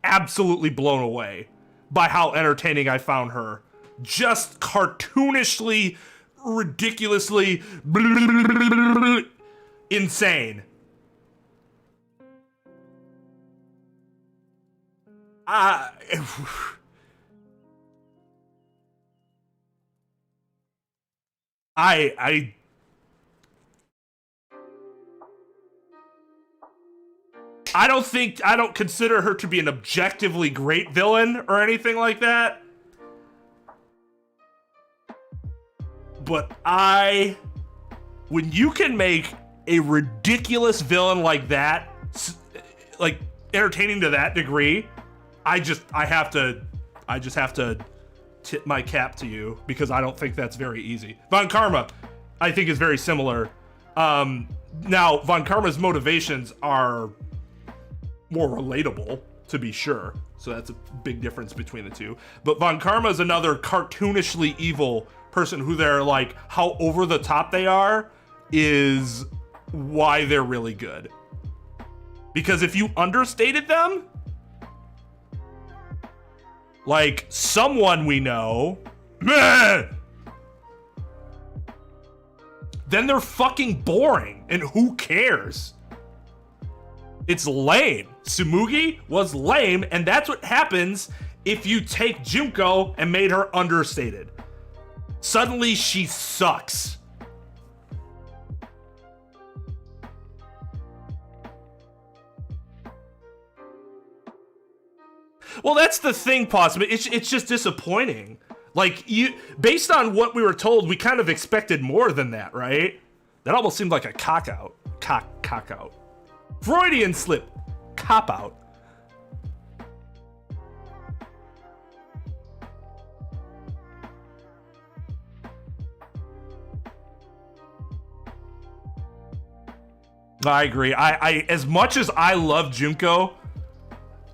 S1: absolutely blown away by how entertaining I found her. Just cartoonishly, ridiculously insane. I don't consider her to be an objectively great villain or anything like that. But when you can make a ridiculous villain like that, like entertaining to that degree, I just have to tip my cap to you, because I don't think that's very easy. Von Karma, I think is very similar. Now, Von Karma's motivations are more relatable, to be sure. So that's a big difference between the two. But Von Karma is another cartoonishly evil person who they're like, how over the top they are is why they're really good. Because if you understated them, like someone we know, then they're fucking boring, and who cares? It's lame. Tsumugi was lame, and that's what happens if you take Junko and made her understated. Suddenly she sucks. Well, that's the thing, possibly. It's just disappointing. Like, based on what we were told, we kind of expected more than that, right? That almost seemed like a cock-out. Cock-out. Freudian slip. Cop-out. I agree. I as much as I love Junko,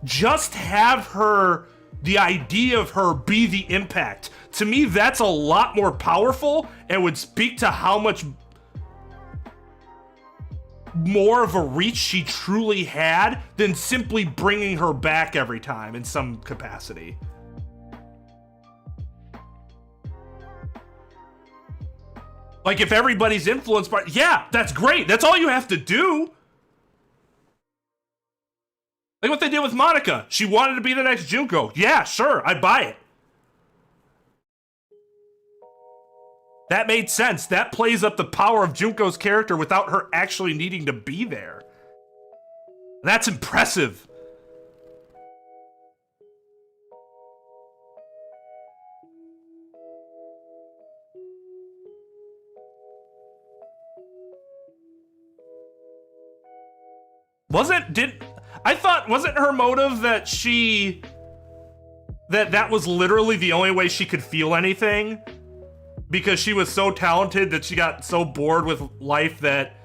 S1: just have her, the idea of her be the impact. To me, that's a lot more powerful and would speak to how much more of a reach she truly had than simply bringing her back every time in some capacity. Like, if everybody's influenced by, yeah, that's great. That's all you have to do. Like what they did with Monica. She wanted to be the next Junko. Yeah, sure, I buy it. That made sense. That plays up the power of Junko's character without her actually needing to be there. That's impressive. Wasn't her motive that that was literally the only way she could feel anything? Because she was so talented that she got so bored with life that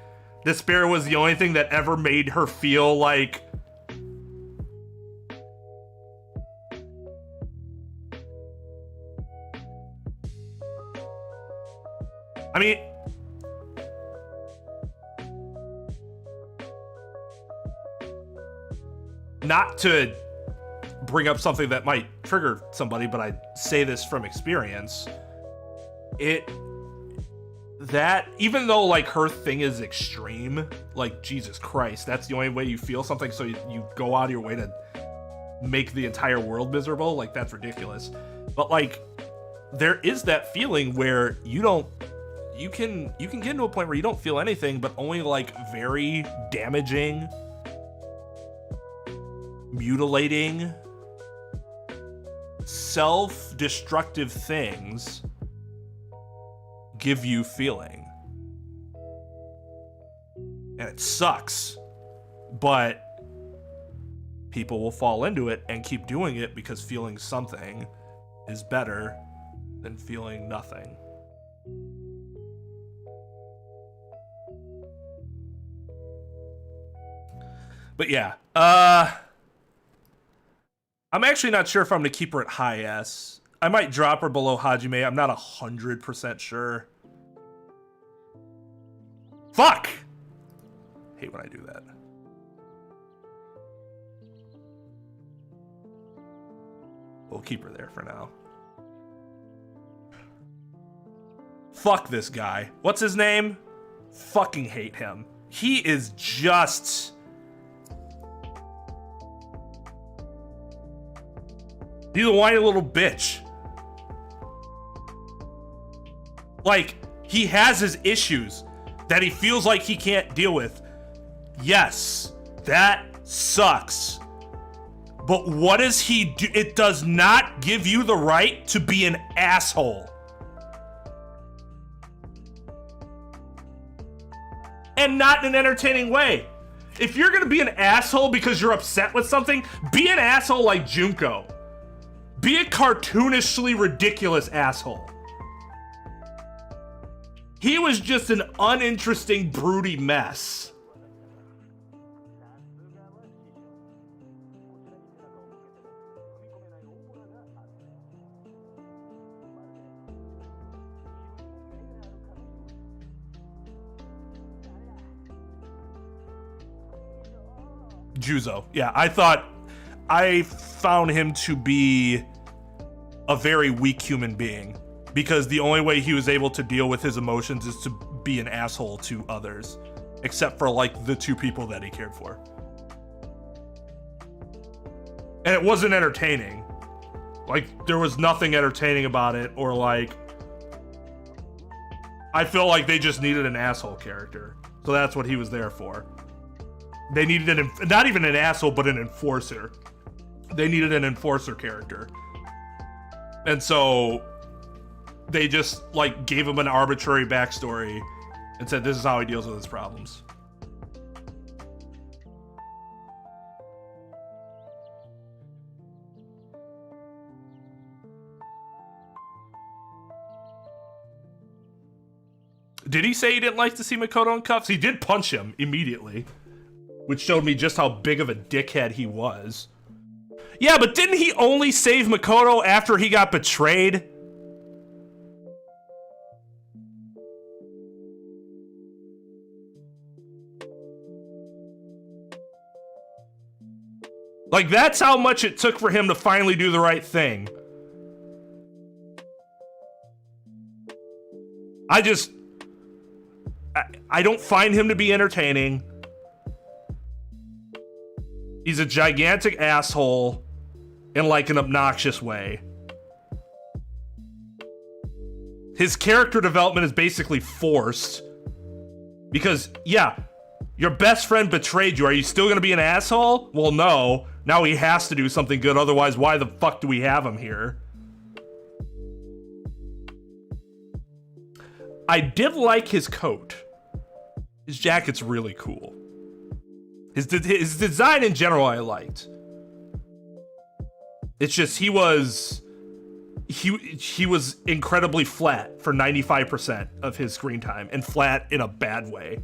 S1: despair was the only thing that ever made her feel like... I mean... Not to bring up something that might trigger somebody, but I say this from experience. That even though like her thing is extreme, like Jesus Christ, that's the only way you feel something, so you go out of your way to make the entire world miserable, like that's ridiculous. But like there is that feeling where you can get into a point where you don't feel anything, but only like very damaging, mutilating, self-destructive things give you feeling. And it sucks, but people will fall into it and keep doing it because feeling something is better than feeling nothing. But yeah, I'm actually not sure if I'm going to keep her at high S. I might drop her below Hajime. I'm not 100% sure. Fuck! Hate when I do that. We'll keep her there for now. Fuck this guy. What's his name? Fucking hate him. He is just... He's a whiny little bitch. Like, he has his issues that he feels like he can't deal with. Yes, that sucks. But what does he do? It does not give you the right to be an asshole. And not in an entertaining way. If you're gonna be an asshole because you're upset with something, be an asshole like Junko. Be a cartoonishly ridiculous asshole. He was just an uninteresting, broody mess. Juzo. Yeah, I found him to be a very weak human being because the only way he was able to deal with his emotions is to be an asshole to others, except for like the two people that he cared for. And it wasn't entertaining. Like, there was nothing entertaining about it, or like, I feel like they just needed an asshole character. So that's what he was there for. They needed not even an asshole, but an enforcer. They needed an enforcer character. And so they just like gave him an arbitrary backstory and said, this is how he deals with his problems. Did he say he didn't like to see Makoto in cuffs? He did punch him immediately, which showed me just how big of a dickhead he was. Yeah, but didn't he only save Makoto after he got betrayed? Like, that's how much it took for him to finally do the right thing. I don't find him to be entertaining. He's a gigantic asshole in like an obnoxious way. His character development is basically forced. Because, yeah, your best friend betrayed you. Are you still gonna be an asshole? Well, no. Now he has to do something good, otherwise why the fuck do we have him here? I did like his coat. His jacket's really cool. His design in general I liked. It's just he was incredibly flat for 95% of his screen time, and flat in a bad way.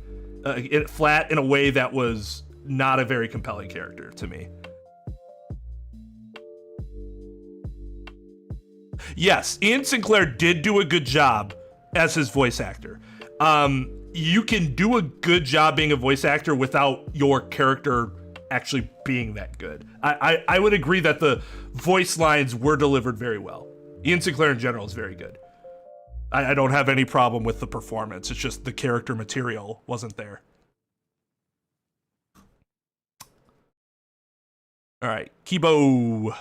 S1: Flat in a way that was not a very compelling character to me. Yes, Ian Sinclair did do a good job as his voice actor. You can do a good job being a voice actor without your character actually being that good. I would agree that the voice lines were delivered very well. Ian Sinclair in general is very good. I don't have any problem with the performance. It's just the character material wasn't there. All right, Kibo.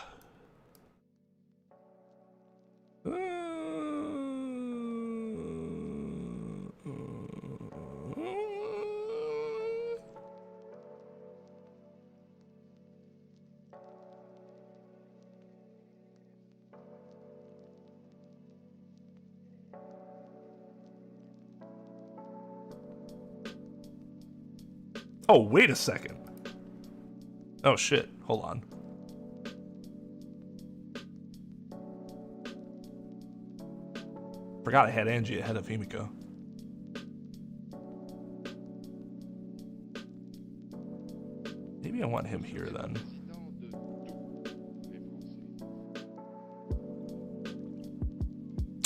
S1: Oh, wait a second. Oh shit, hold on. Forgot I had Angie ahead of Himiko. Maybe I want him here then.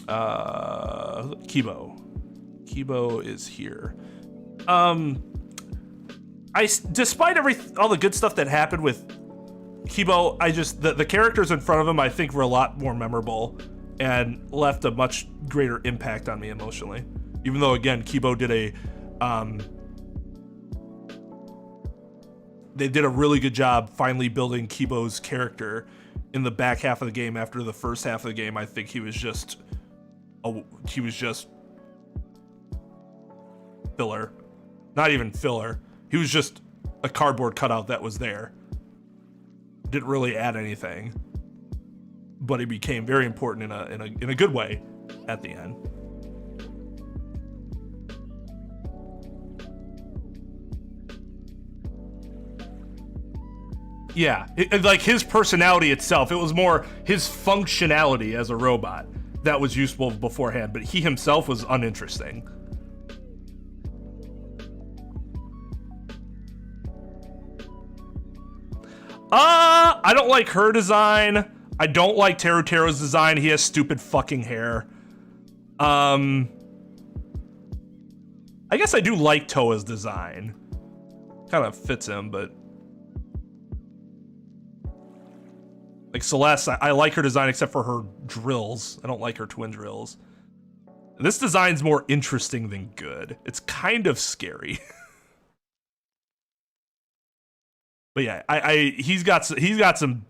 S1: Kibo. Kibo is here. Despite all the good stuff that happened with Kibo, the characters in front of him I think were a lot more memorable and left a much greater impact on me emotionally. Even though, again, Kibo did they did a really good job finally building Kibo's character in the back half of the game. After the first half of the game, I think he was just filler. Not even filler. He was just a cardboard cutout that was there. Didn't really add anything. But he became very important in a good way at the end. Yeah, like his personality itself, it was more his functionality as a robot that was useful beforehand, but he himself was uninteresting. I don't like her design. I don't like Terutero's design. He has stupid fucking hair. I guess I do like Toa's design. Kind of fits him, but like Celeste, I like her design except for her drills. I don't like her twin drills. This design's more interesting than good. It's kind of scary. But yeah, he's got some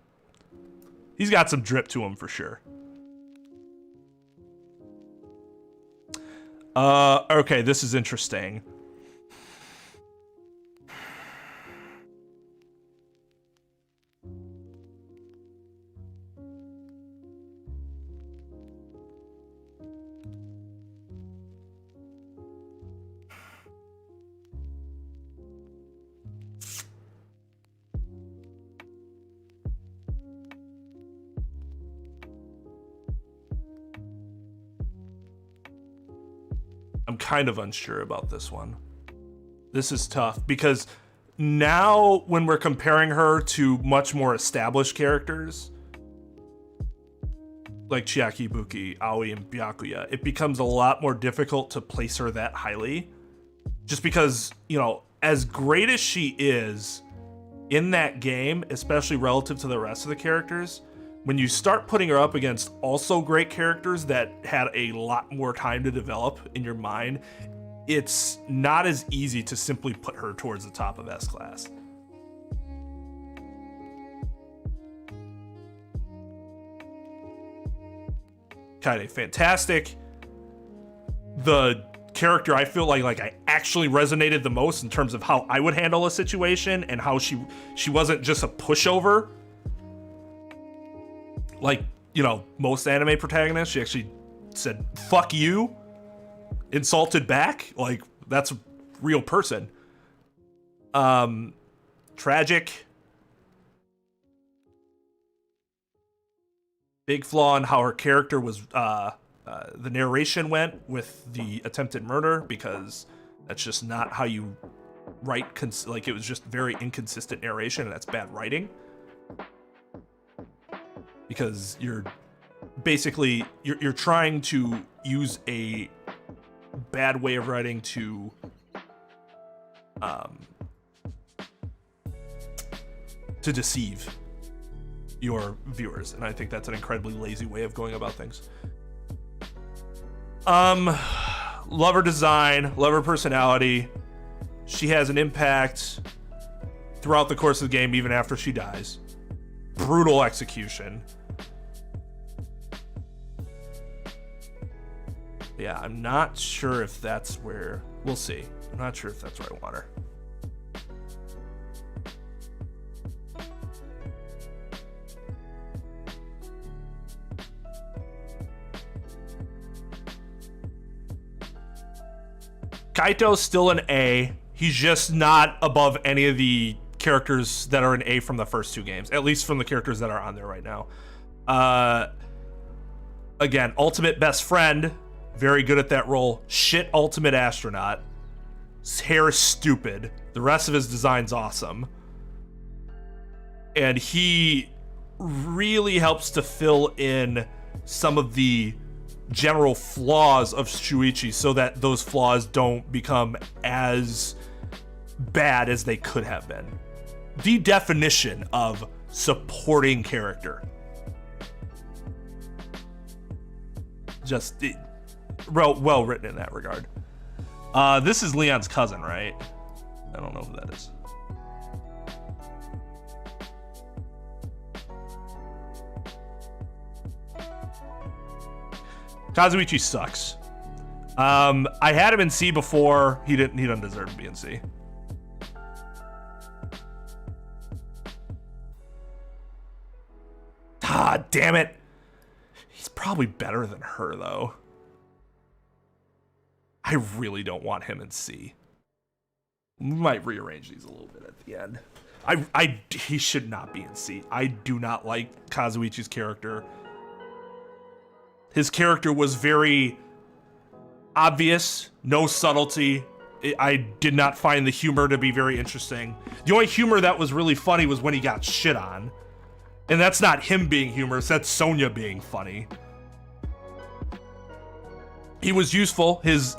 S1: drip to him for sure. Okay, this is interesting. I'm kind of unsure about this one. This is tough because now when we're comparing her to much more established characters like Chiaki, Ibuki, Aoi, and Byakuya, it becomes a lot more difficult to place her that highly. Just because, you know, as great as she is in that game, especially relative to the rest of the characters, when you start putting her up against also great characters that had a lot more time to develop in your mind, it's not as easy to simply put her towards the top of S-Class. Kaide, fantastic. The character I feel like I actually resonated the most in terms of how I would handle a situation and how she wasn't just a pushover. Like, you know, most anime protagonists, she actually said, fuck you, insulted back. Like, that's a real person. Tragic. Big flaw in how her character was, the narration went with the attempted murder, because that's just not how you write, like, it was just very inconsistent narration, and that's bad writing. Because you're basically you're trying to use a bad way of writing to deceive your viewers, and I think that's an incredibly lazy way of going about things. Love her design, love her personality. She has an impact throughout the course of the game, even after she dies. Brutal execution. Yeah, I'm not sure if that's where... We'll see. I'm not sure if that's where I want her. Kaito's still an A. He's just not above any of the characters that are an A from the first two games. At least from the characters that are on there right now. Again, ultimate best friend. Very good at that role. Shit ultimate astronaut. His hair is stupid. The rest of his design's awesome. And he really helps to fill in some of the general flaws of Shuichi so that those flaws don't become as bad as they could have been. The definition of supporting character. Just... well written in that regard. This is Leon's cousin, right? I don't know who that is. Kazuichi sucks. I had him in C before. He doesn't deserve to be in C. Ah, damn it. He's probably better than her, though. I really don't want him in C. We might rearrange these a little bit at the end. He should not be in C. I do not like Kazuichi's character. His character was very obvious, no subtlety, I did not find the humor to be very interesting. The only humor that was really funny was when he got shit on. And that's not him being humorous, that's Sonya being funny. He was useful. His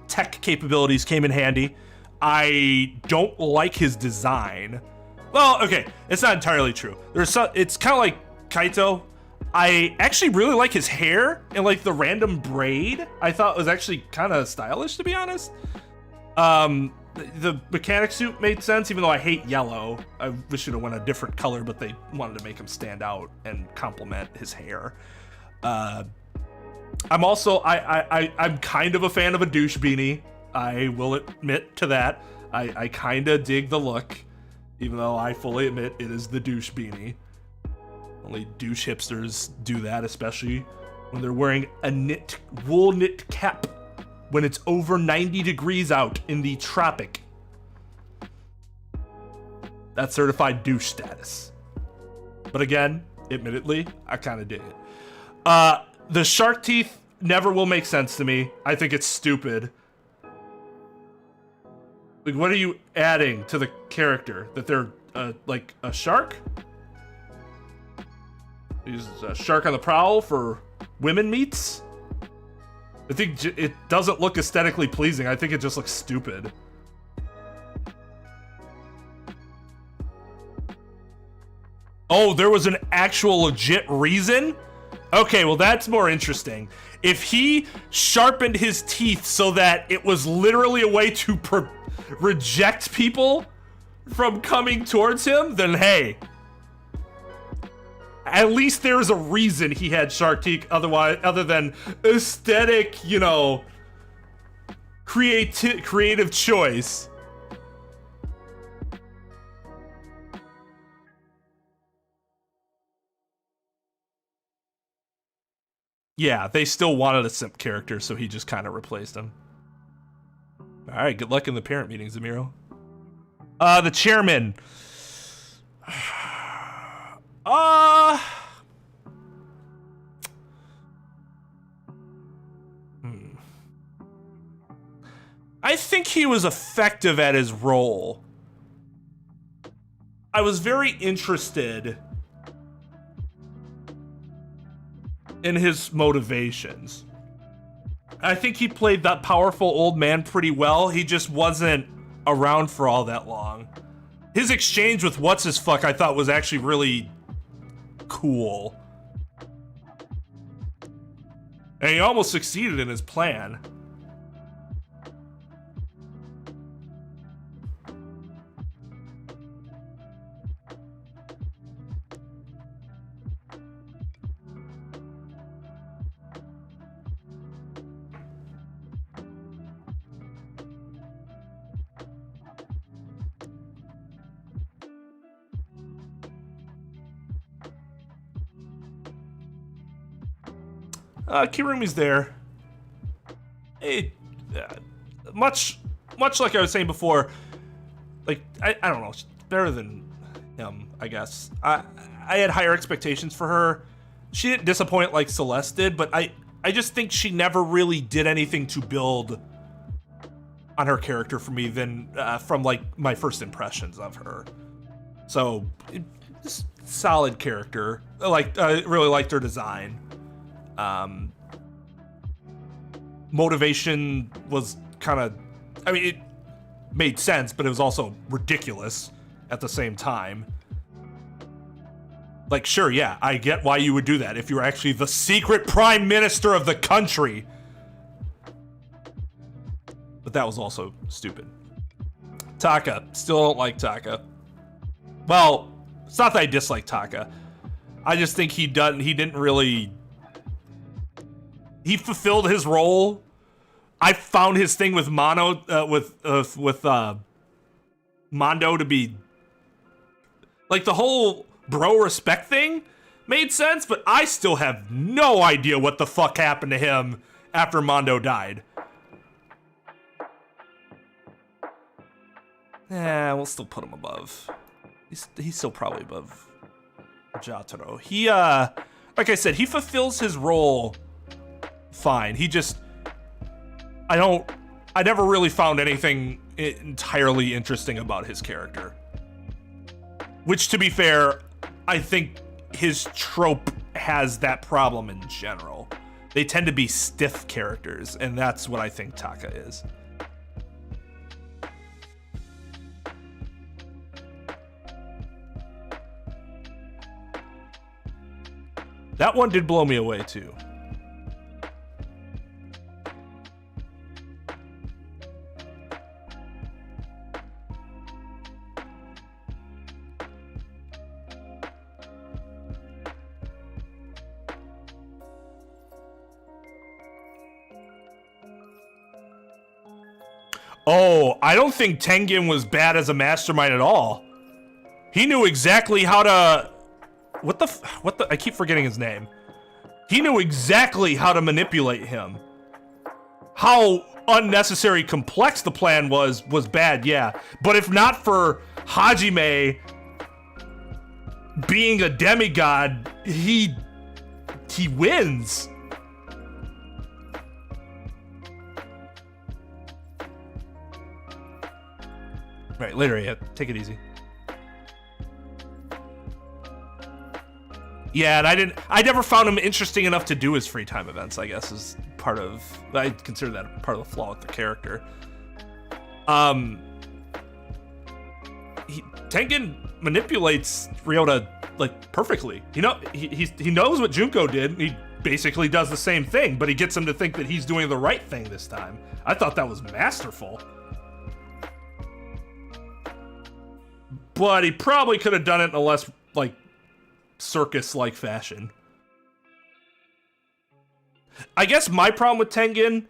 S1: tech capabilities came in handy. I don't like his design. Well, okay, it's not entirely true. It's kind of like Kaito. I actually really like his hair and like the random braid. I thought was actually kind of stylish, to be honest. The mechanic suit made sense, even though I hate yellow. I wish it would have went a different color, but they wanted to make him stand out and complement his hair. I'm also I'm kind of a fan of a douche beanie. I will admit to that. I kind of dig the look, even though I fully admit it is the douche beanie. Only douche hipsters do that, especially when they're wearing a wool knit cap when it's over 90 degrees out in the tropic. That's certified douche status. But again, admittedly, I kind of dig it. The shark teeth never will make sense to me. I think it's stupid. Like, what are you adding to the character? That they're like a shark? He's a shark on the prowl for women meats? I think it doesn't look aesthetically pleasing. I think it just looks stupid. Oh, there was an actual legit reason? Okay, well that's more interesting. If he sharpened his teeth so that it was literally a way to reject people from coming towards him, then hey. At least there's a reason he had shark teeth, other than aesthetic, you know, creative choice. Yeah, they still wanted a simp character, so he just kind of replaced him. All right, good luck in the parent meeting, Zamiro. The chairman. I think he was effective at his role. I was very interested in his motivations. I think he played that powerful old man pretty well. He just wasn't around for all that long. His exchange with what's-his-fuck I thought was actually really cool. And he almost succeeded in his plan. Kirumi's there. Much like I was saying before, like, I don't know, she's better than him, I guess. I had higher expectations for her. She didn't disappoint like Celeste did, but I just think she never really did anything to build on her character for me than from like my first impressions of her. So, just solid character. I really liked her design. Motivation was kind of, I mean, it made sense, but it was also ridiculous at the same time. Like, sure, yeah, I get why you would do that if you were actually the secret prime minister of the country. But that was also stupid. Taka, still don't like Taka. Well, it's not that I dislike Taka. I just think he didn't really. He fulfilled his role. I found his thing with Mondo to be like the whole bro respect thing made sense, but I still have no idea what the fuck happened to him after Mondo died. We'll still put him above. He's still probably above Jotaro. He like I said, he fulfills his role fine. He just, I don't I never really found anything entirely interesting about his character. Which, to be fair, I think his trope has that problem in general. They tend to be stiff characters, and that's what I think Taka is. That one did blow me away, too. Oh, I don't think Tengen was bad as a mastermind at all. He knew exactly how to... What the... I keep forgetting his name. He knew exactly how to manipulate him. How unnecessary complex the plan was bad, yeah. But if not for Hajime being a demigod, he wins. Right, later, yeah. Take it easy. Yeah, and I never found him interesting enough to do his free time events, I guess, is part of, I consider that part of the flaw with the character. Tengen manipulates Ryota, like, perfectly. You know, he knows what Junko did. He basically does the same thing, but he gets him to think that he's doing the right thing this time. I thought that was masterful. But he probably could have done it in a less, like, circus-like fashion. I guess my problem with Tengen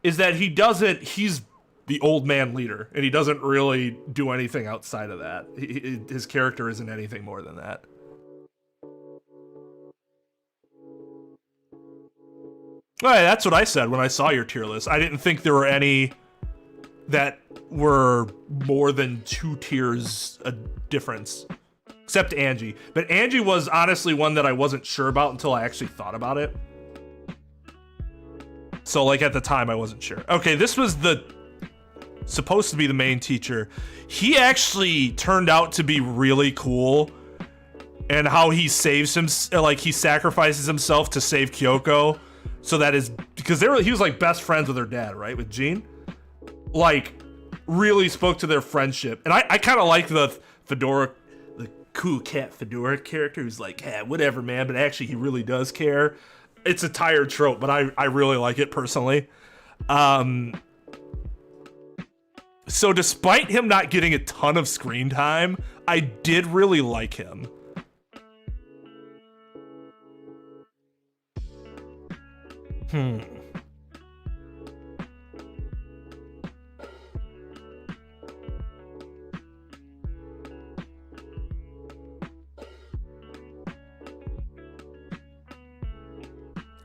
S1: is that he's the old man leader, and he doesn't really do anything outside of that. His character isn't anything more than that. Right, that's what I said when I saw your tier list. I didn't think there were any that were more than 2 tiers a difference, except Angie. But Angie was honestly one that I wasn't sure about until I actually thought about it. So, like, at the time, I wasn't sure. Okay, this was supposed to be the main teacher. He actually turned out to be really cool, and how he saves him, like, he sacrifices himself to save Kyoko, so that is because he was like best friends with her dad, right, with Jean. Like, really spoke to their friendship. And I kind of like the Fedora, the cool cat Fedora character who's like, yeah, whatever, man, but actually he really does care. It's a tired trope, but I really like it personally. So despite him not getting a ton of screen time, I did really like him.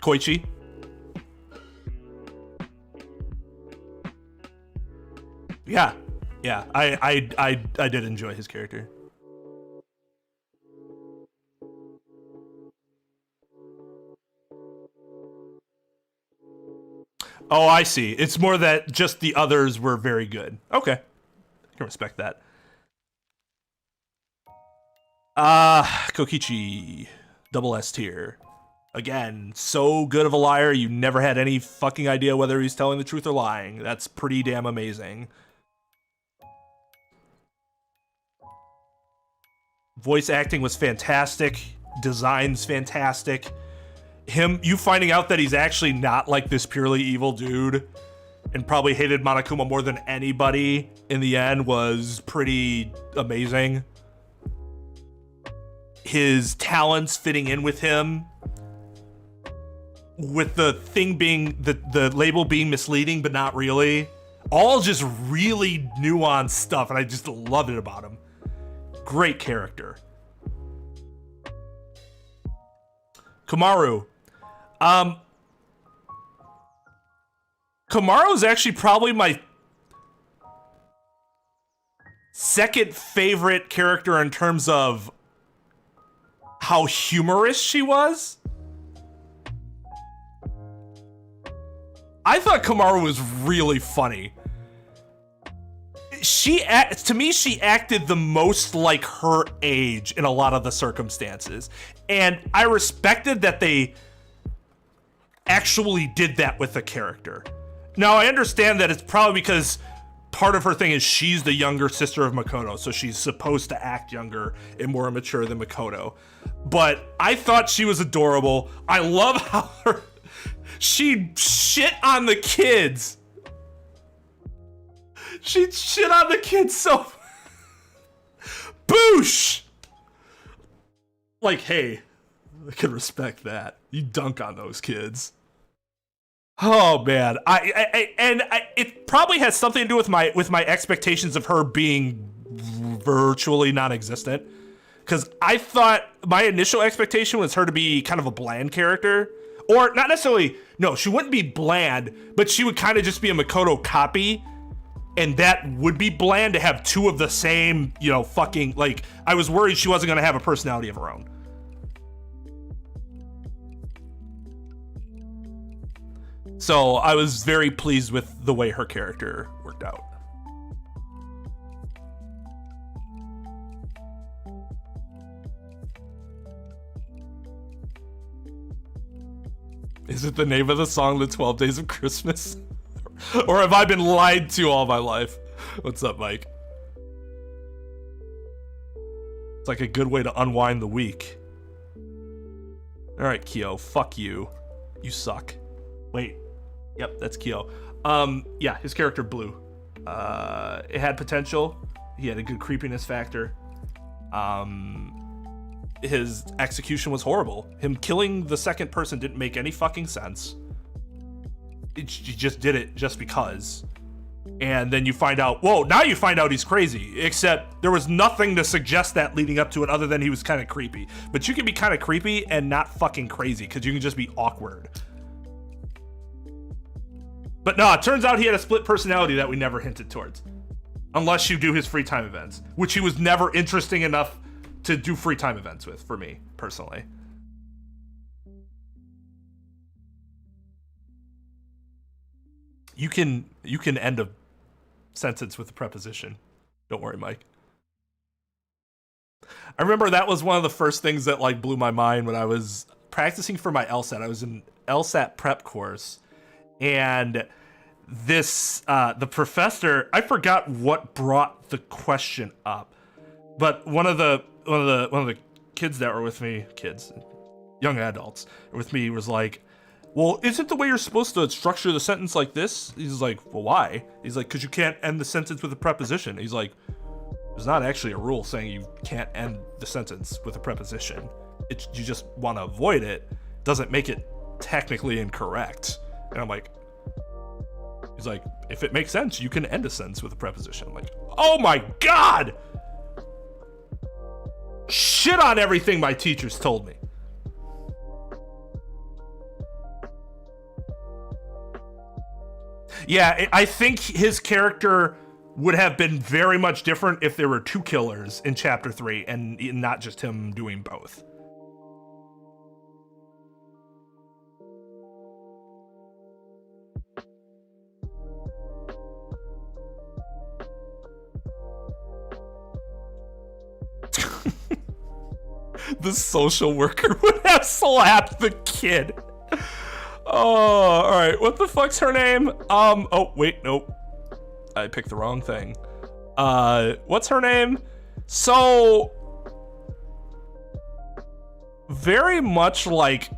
S1: Koichi. Yeah, I did enjoy his character. Oh, I see. It's more that just the others were very good. Okay, I can respect that. Kokichi, double S tier. Again, so good of a liar, you never had any fucking idea whether he's telling the truth or lying. That's pretty damn amazing. Voice acting was fantastic. Design's fantastic. You finding out that he's actually not like this purely evil dude and probably hated Monokuma more than anybody in the end was pretty amazing. His talents fitting in with him, with the thing being, the label being misleading but not really. All just really nuanced stuff, and I just loved it about him. Great character. Kamaru. Kamaru's actually probably my second favorite character in terms of how humorous she was. I thought Kamaru was really funny. To me, she acted the most like her age in a lot of the circumstances. And I respected that they actually did that with the character. Now, I understand that it's probably because part of her thing is she's the younger sister of Makoto, so she's supposed to act younger and more mature than Makoto. But I thought she was adorable. I love how she shit on the kids. She shit on the kids so... Boosh! Like, hey, I can respect that. You dunk on those kids. Oh man, it probably has something to do with my expectations of her being virtually non-existent. Because I thought my initial expectation was her to be kind of a bland character. Or not necessarily, no, she wouldn't be bland, but she would kind of just be a Makoto copy. And that would be bland to have two of the same, you know, fucking, like, I was worried she wasn't going to have a personality of her own. So I was very pleased with the way her character worked out. Is it the name of the song, The 12 Days of Christmas? Or have I been lied to all my life? What's up, Mike? It's like a good way to unwind the week. Alright, Kyo, fuck you. You suck. Wait. Yep, that's Kyo. Yeah, his character Blue. It had potential. He had a good creepiness factor. His execution was horrible. Him killing the second person didn't make any fucking sense. He just did it just because. And then you find out, whoa, now you find out he's crazy. Except there was nothing to suggest that leading up to it other than he was kind of creepy. But you can be kind of creepy and not fucking crazy because you can just be awkward. But no, it turns out he had a split personality that we never hinted towards. Unless you do his free time events, which he was never interesting enough to do free time events with, for me, personally. You can end a sentence with a preposition. Don't worry, Mike. I remember that was one of the first things that like blew my mind when I was practicing for my LSAT. I was in LSAT prep course, and this the professor, I forgot what brought the question up, but one of the kids that were with me, young adults with me, was like, well, isn't the way you're supposed to structure the sentence like this? He's like, well, why? He's like, because you can't end the sentence with a preposition. He's like, there's not actually a rule saying you can't end the sentence with a preposition. You just want to avoid it. Doesn't make it technically incorrect. And I'm like, he's like, if it makes sense, you can end a sentence with a preposition. I'm like, oh my God! Shit on everything my teachers told me. Yeah, I think his character would have been very much different if there were two killers in Chapter 3 and not just him doing both. The social worker would have slapped the kid. Oh, all right. What the fuck's her name? Oh, wait, nope. I picked the wrong thing. What's her name? So, very much like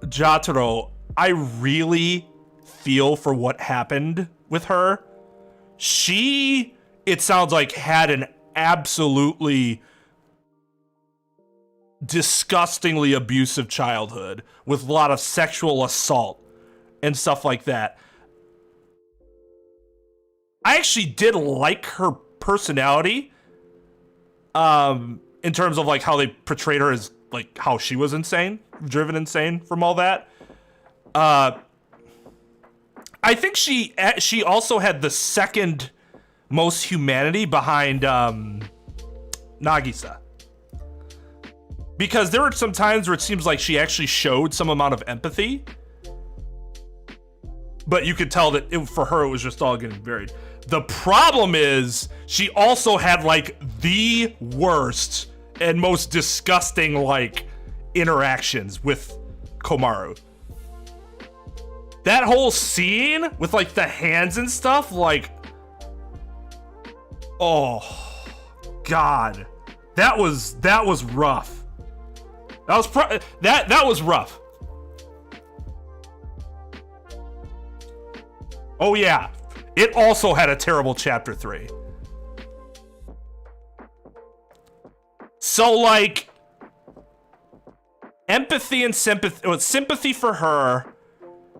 S1: Jotaro, I really feel for what happened with her. She, it sounds like, had an absolutely disgustingly abusive childhood with a lot of sexual assault and stuff like that. I actually did like her personality, in terms of like how they portrayed her as like how she was insane, driven insane from all that. I think she also had the second most humanity behind Nagisa. Because there were some times where it seems like she actually showed some amount of empathy. but you could tell that for her it was just all getting buried. The problem is she also had like the worst and most disgusting like interactions with Komaru. That whole scene with like the hands and stuff, like, oh God, that was rough. That was rough. Oh yeah, it also had a terrible chapter 3. So like, empathy and sympathy for her,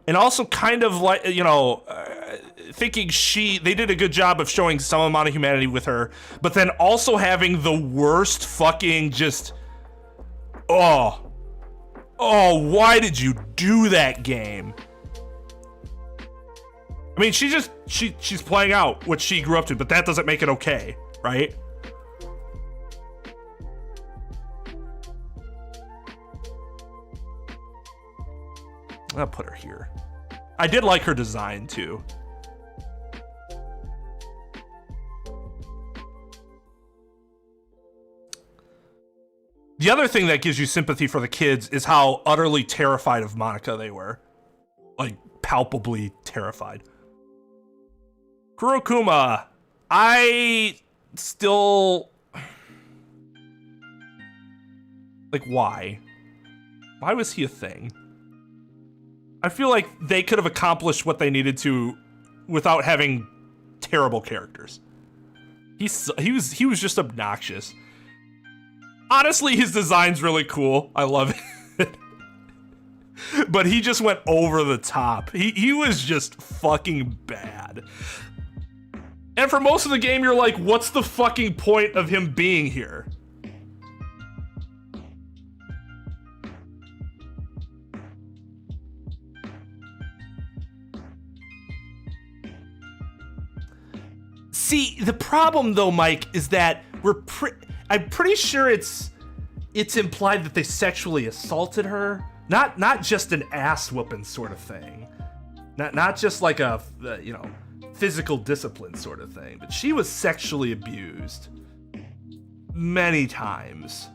S1: and also kind of like, you know, thinking they did a good job of showing some amount of humanity with her, but then also having the worst fucking just, oh, why did you do that, game? I mean, she's playing out what she grew up to, but that doesn't make it okay, right? I'll put her here. I did like her design too. The other thing that gives you sympathy for the kids is how utterly terrified of Monica they were. Like, palpably terrified. Kurokuma, I still... Like, why? Why was he a thing? I feel like they could have accomplished what they needed to without having terrible characters. He was just obnoxious. Honestly, his design's really cool. I love it. But he just went over the top. He was just fucking bad. And for most of the game, you're like, what's the fucking point of him being here? See, the problem though, Mike, is that I'm pretty sure it's implied that they sexually assaulted her, not just an ass whooping sort of thing, not just like a you know, physical discipline sort of thing, but she was sexually abused many times.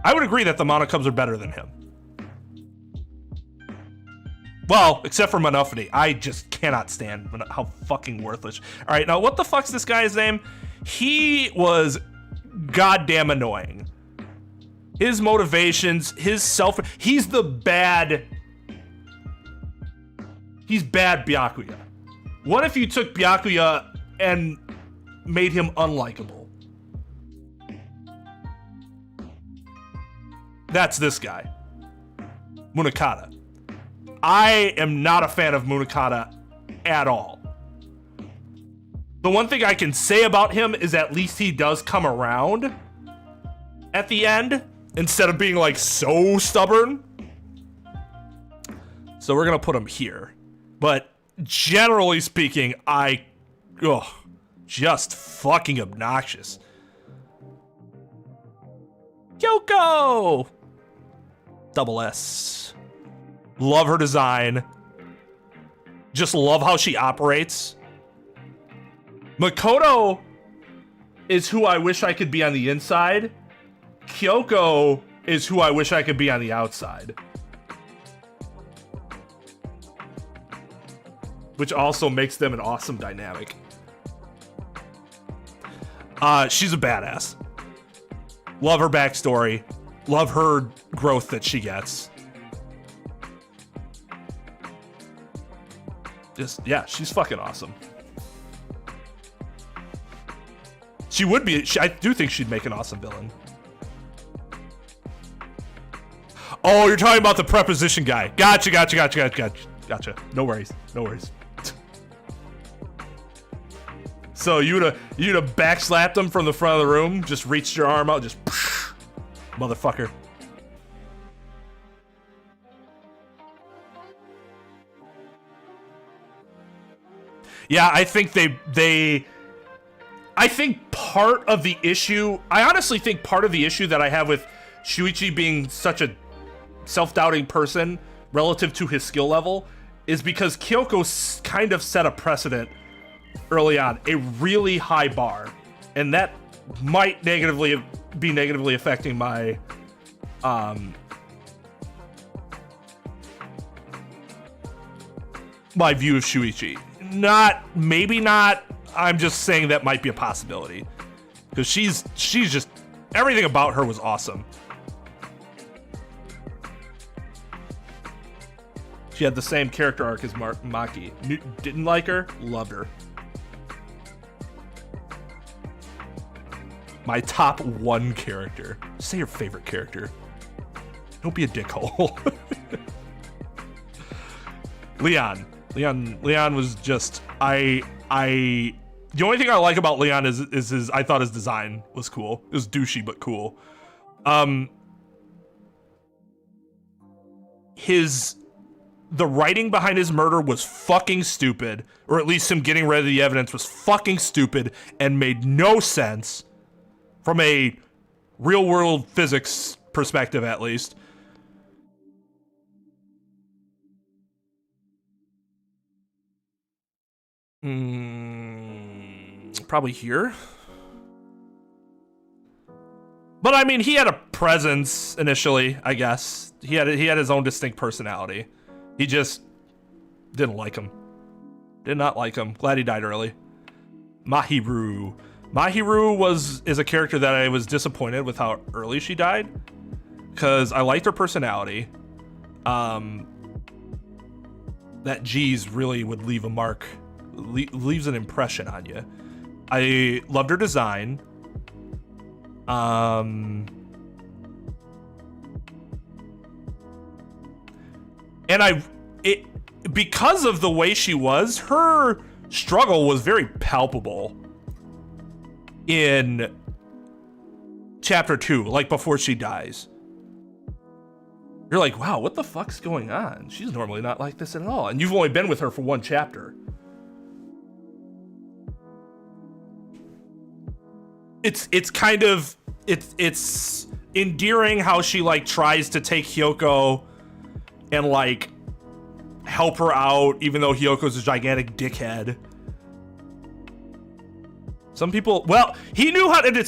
S1: I would agree that the Monokubs are better than him. Well, except for Monophagy. I just cannot stand how fucking worthless. All right, now what the fuck's this guy's name? He was goddamn annoying. His motivations, he's bad Byakuya. What if you took Byakuya and made him unlikable? That's this guy. Munakata. I am not a fan of Munakata at all. The one thing I can say about him is at least he does come around at the end instead of being like so stubborn. So we're gonna put him here. But generally speaking, just fucking obnoxious. Kyoko! Double S. Love her design. Just love how she operates. Makoto is who I wish I could be on the inside. Kyoko is who I wish I could be on the outside. Which also makes them an awesome dynamic. She's a badass. Love her backstory. Love her growth that she gets. Yeah, she's fucking awesome. She would be. I do think she'd make an awesome villain. Oh, you're talking about the preposition guy. Gotcha. No worries. So you'd have backslapped him from the front of the room, just reached your arm out, just motherfucker. Yeah, I think they I think part of the issue, I honestly think part of the issue that I have with Shuichi being such a self-doubting person relative to his skill level is because Kyoko kind of set a precedent early on, a really high bar, and that might be negatively affecting my my view of Shuichi. Maybe not. I'm just saying that might be a possibility because she's just, everything about her was awesome. She had the same character arc as Maki. Didn't like her, loved her. My top 1 character. Say your favorite character. Don't be a dickhole. Leon was just, the only thing I like about Leon is his, I thought his design was cool. It was douchey, but cool. The writing behind his murder was fucking stupid, or at least him getting rid of the evidence was fucking stupid and made no sense from a real world physics perspective, at least. Probably here. But I mean, he had a presence initially, I guess. He had his own distinct personality. He just didn't like him. Did not like him. Glad he died early. Mahiru. Mahiru is a character that I was disappointed with how early she died, because I liked her personality. That G's really would leave a mark, leaves an impression on you. I loved her design. And because of the way she was, her struggle was very palpable in chapter 2, like before she dies. You're like, wow, what the fuck's going on? She's normally not like this at all. And you've only been with her for 1 chapter. It's kind of, it's endearing how she like tries to take Hyoko and like help her out, even though Hyoko's a gigantic dickhead. Some people, well, he knew how to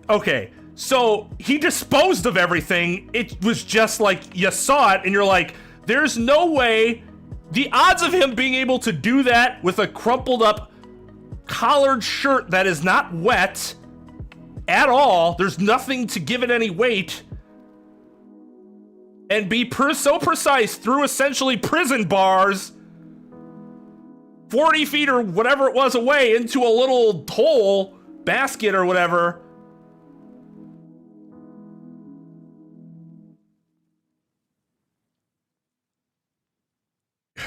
S1: okay, so he disposed of everything. It was just like, you saw it and you're like, there's no way. The odds of him being able to do that with a crumpled up collared shirt that is not wet at all, there's nothing to give it any weight, and be so precise through essentially prison bars 40 feet or whatever it was away into a little hole, basket or whatever.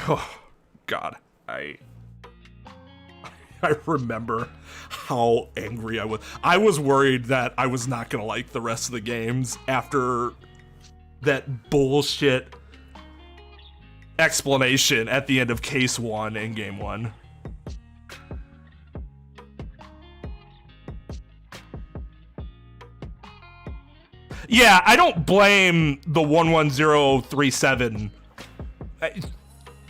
S1: Oh, God. I remember how angry I was. I was worried that I was not gonna like the rest of the games after that bullshit explanation at the end of case 1 in game 1. Yeah, I don't blame the 11037.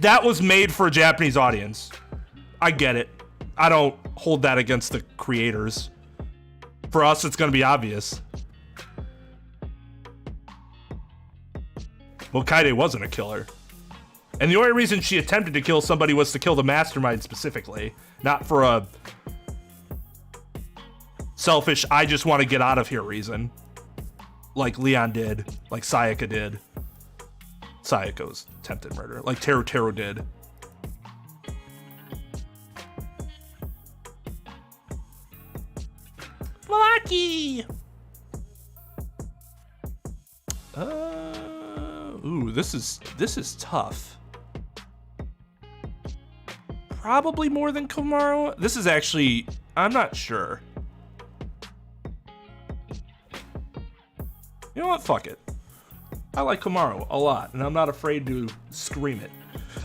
S1: That was made for a Japanese audience. I get it. I don't hold that against the creators. For us, it's gonna be obvious. Well, Kaede wasn't a killer. And the only reason she attempted to kill somebody was to kill the mastermind specifically, not for a selfish, I just want to get out of here reason. Like Leon did, like Sayaka did. Sayako's attempted murder, like Teru did. Lucky! Ooh, this is tough. Probably more than Komaru. This is actually, I'm not sure. You know what? Fuck it. I like Komaru a lot, and I'm not afraid to scream it.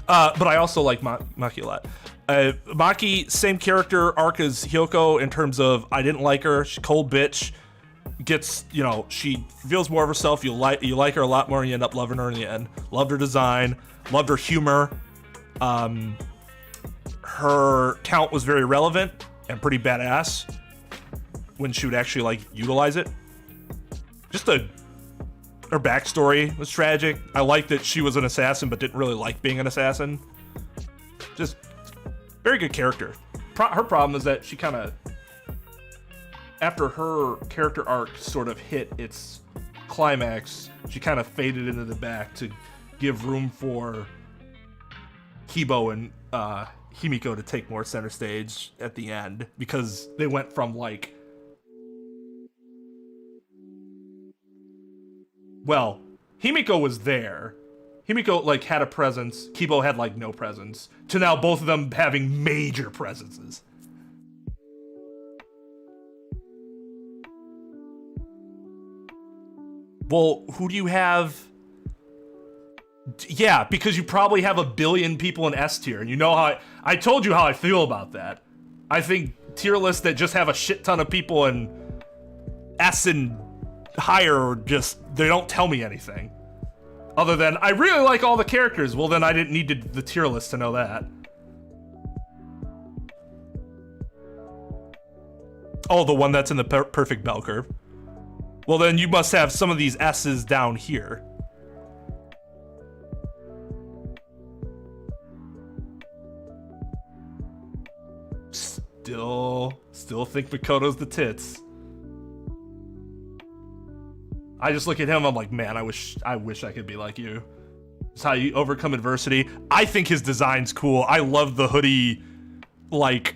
S1: But I also like Maki a lot. Maki, same character arc as Hyoko in terms of I didn't like her. She's cold bitch. Gets, you know, she feels more of herself. You like her a lot more, and you end up loving her in the end. Loved her design. Loved her humor. Her talent was very relevant and pretty badass when she would actually like utilize it. Her backstory was tragic. I liked that she was an assassin but didn't really like being an assassin. Just very good character. Her problem is that she kind of, after her character arc sort of hit its climax, she kind of faded into the back to give room for Kibo and Himiko to take more center stage at the end, because they went from like, well, Himiko was there. Himiko like had a presence. Kibo had like no presence. To now both of them having major presences. Well, who do you have? Yeah, because you probably have a billion people in S tier, and you know how I told you how I feel about that. I think tier lists that just have a shit ton of people in S and higher, just they don't tell me anything. Other than I really like all the characters. Well, then I didn't need the tier list to know that. Oh, the one that's in the perfect bell curve. Well, then you must have some of these S's down here. Still think Makoto's the tits. I just look at him, I'm like, man, I wish I could be like you. It's how you overcome adversity. I think his design's cool. I love the hoodie, like,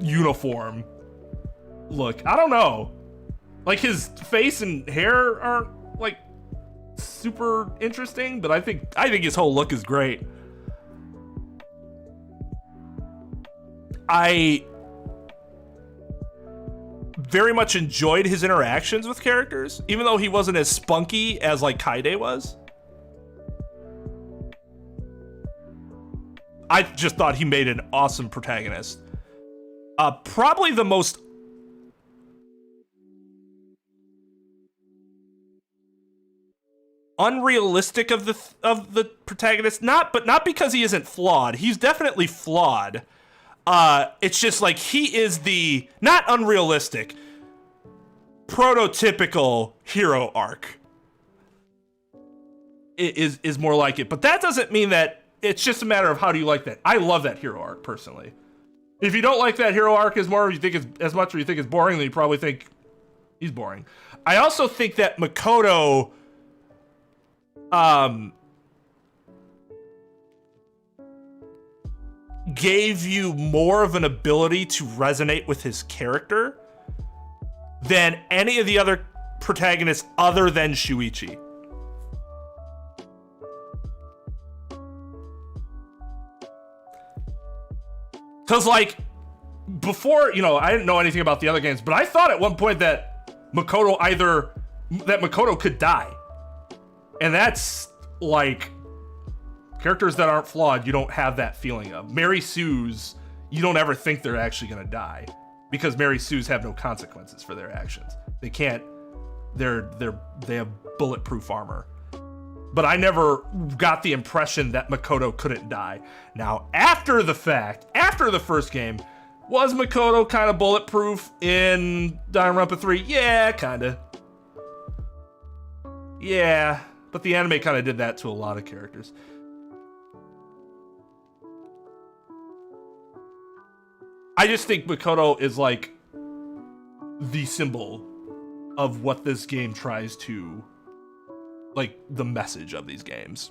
S1: uniform look. I don't know. Like, his face and hair aren't, like, super interesting, but I think his whole look is great. I very much enjoyed his interactions with characters, even though he wasn't as spunky as like Kaide was. I just thought he made an awesome protagonist. Probably the most unrealistic of the protagonists, not because he isn't flawed. He's definitely flawed. It's just like he is the not unrealistic, prototypical hero arc. It is more like it, but that doesn't mean that it's just a matter of how do you like that. I love that hero arc personally. If you don't like that hero arc as much, or you think it's boring, then you probably think he's boring. I also think that Makoto, gave you more of an ability to resonate with his character than any of the other protagonists other than Shuichi. Because, like, before, you know, I didn't know anything about the other games, but I thought at one point that Makoto could die. And that's, like, characters that aren't flawed, you don't have that feeling of. Mary Sue's, you don't ever think they're actually gonna die, because Mary Sue's have no consequences for their actions. They can't, they have bulletproof armor. But I never got the impression that Makoto couldn't die. Now, after the fact, after the first game, was Makoto kind of bulletproof in Danganronpa 3? Yeah, kinda. Yeah, but the anime kind of did that to a lot of characters. I just think Makoto is like the symbol of what this game tries to, like, the message of these games.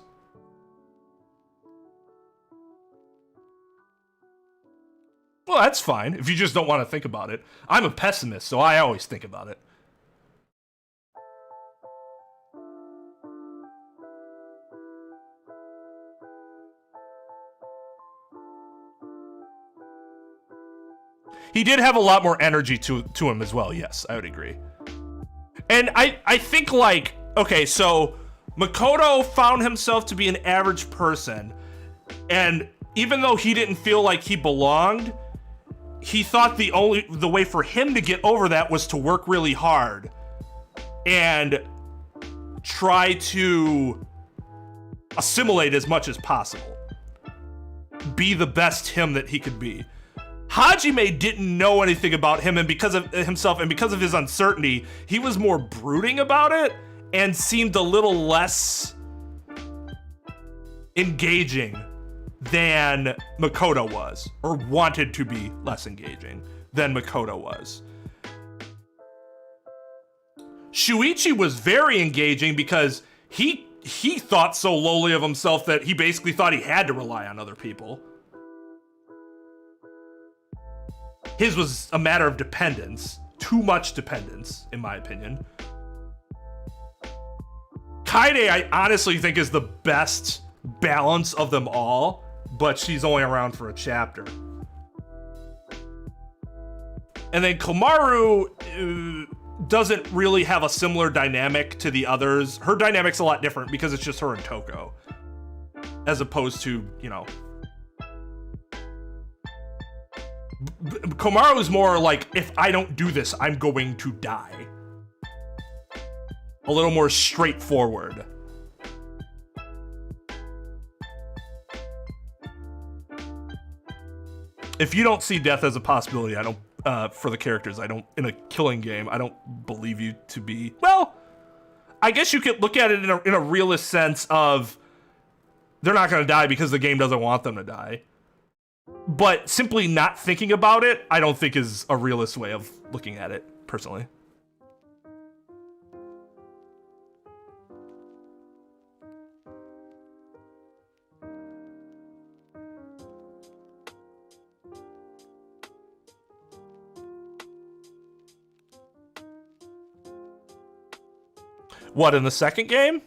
S1: Well, that's fine if you just don't want to think about it. I'm a pessimist, so I always think about it. He did have a lot more energy to him as well, yes, I would agree. And I think, like, okay, so Makoto found himself to be an average person, and even though he didn't feel like he belonged, he thought the way for him to get over that was to work really hard and try to assimilate as much as possible. Be the best him that he could be. Hajime didn't know anything about him, and because of himself and because of his uncertainty, he was more brooding about it and seemed a little less engaging than Makoto was, or wanted to be less engaging than Makoto was. Shuichi was very engaging because he thought so lowly of himself that he basically thought he had to rely on other people. His was a matter of dependence, too much dependence, in my opinion. Kaede, I honestly think, is the best balance of them all, but she's only around for a chapter. And then Komaru doesn't really have a similar dynamic to the others. Her dynamic's a lot different because it's just her and Toko, as opposed to, you know, Komaru's more like, if I don't do this, I'm going to die. A little more straightforward. If you don't see death as a possibility, I don't, for the characters, I don't, in a killing game, I don't believe you to be, well, I guess you could look at it in a realist sense of they're not going to die because the game doesn't want them to die. But simply not thinking about it, I don't think is a realist way of looking at it, personally. What, in the second game?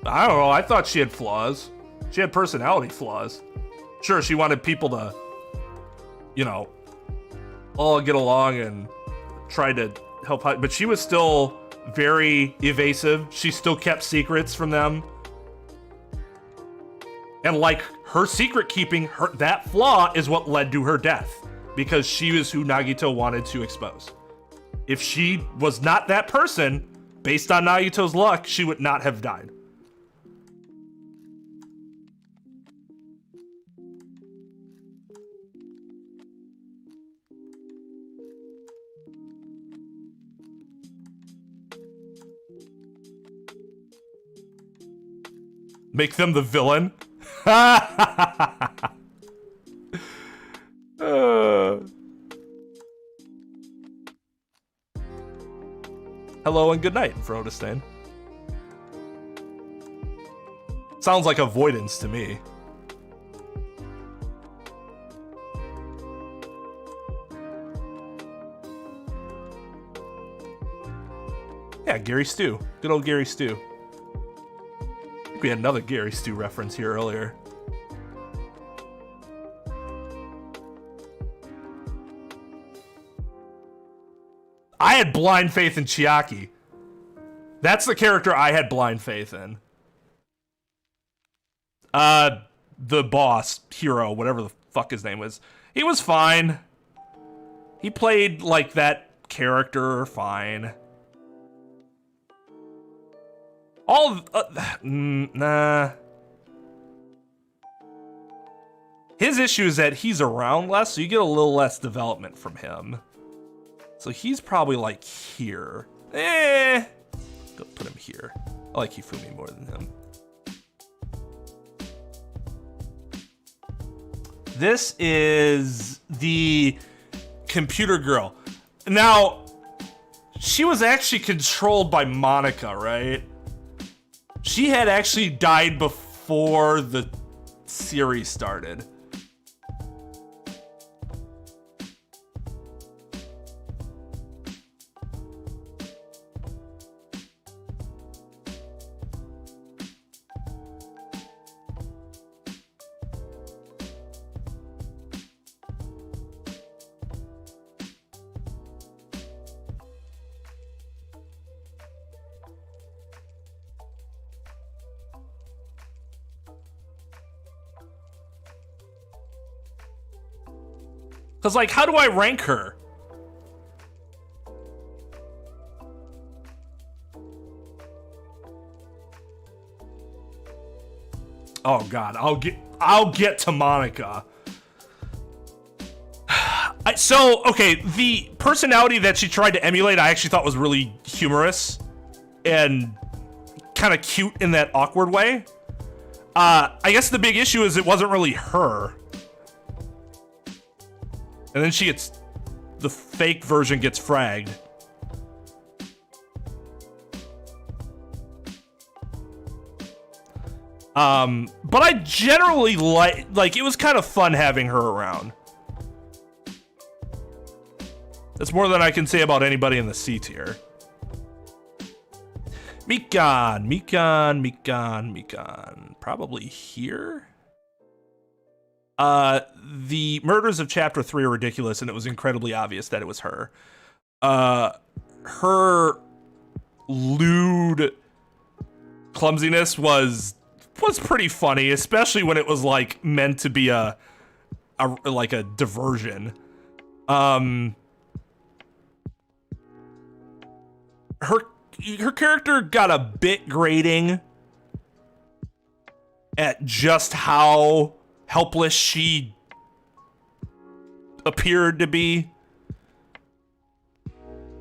S1: I don't know, I thought she had flaws. She had personality flaws. Sure, she wanted people to, you know, all get along and try to help out, but she was still very evasive. She still kept secrets from them. And like, her secret keeping, that flaw is what led to her death, because she was who Nagito wanted to expose. If she was not that person, based on Nagito's luck, she would not have died. Make them the villain? Hello and good night, Frodestain. Sounds like avoidance to me. Yeah, Gary Stu. Good old Gary Stu. I think we had another Gary Stu reference here earlier. I had blind faith in Chiaki. That's the character I had blind faith in. The boss, hero, whatever the fuck his name was. He was fine. He played like that character fine. Nah. His issue is that he's around less, so you get a little less development from him. So he's probably like here. Go put him here. I like Hifumi more than him. This is the computer girl. Now, she was actually controlled by Monica, right? She had actually died before the series started. was like, how do I rank her? Oh God, I'll get to Monica. Okay, the personality that she tried to emulate, I actually thought was really humorous and kind of cute in that awkward way. I guess the big issue is it wasn't really her. And then the fake version gets fragged. But I generally like it was kind of fun having her around. That's more than I can say about anybody in the C tier. Mikan. Probably here? The murders of Chapter 3 are ridiculous, and it was incredibly obvious that it was her. Her lewd clumsiness was pretty funny, especially when it was like meant to be a diversion. Her character got a bit grating at just how helpless she appeared to be,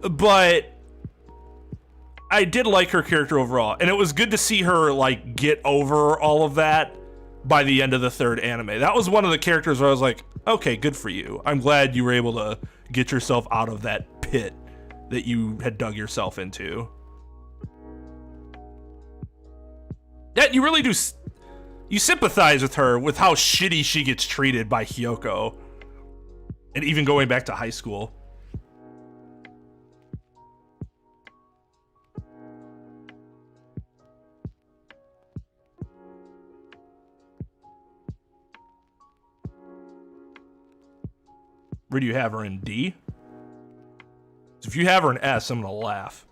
S1: but I did like her character overall, and it was good to see her like get over all of that by the end of the third anime. That was one of the characters where I was like, okay, good for you. I'm glad you were able to get yourself out of that pit that you had dug yourself into. Yeah, you really do. You sympathize with her, with how shitty she gets treated by Hyoko. And even going back to high school. Where do you have her, in D? If you have her in S, I'm gonna laugh.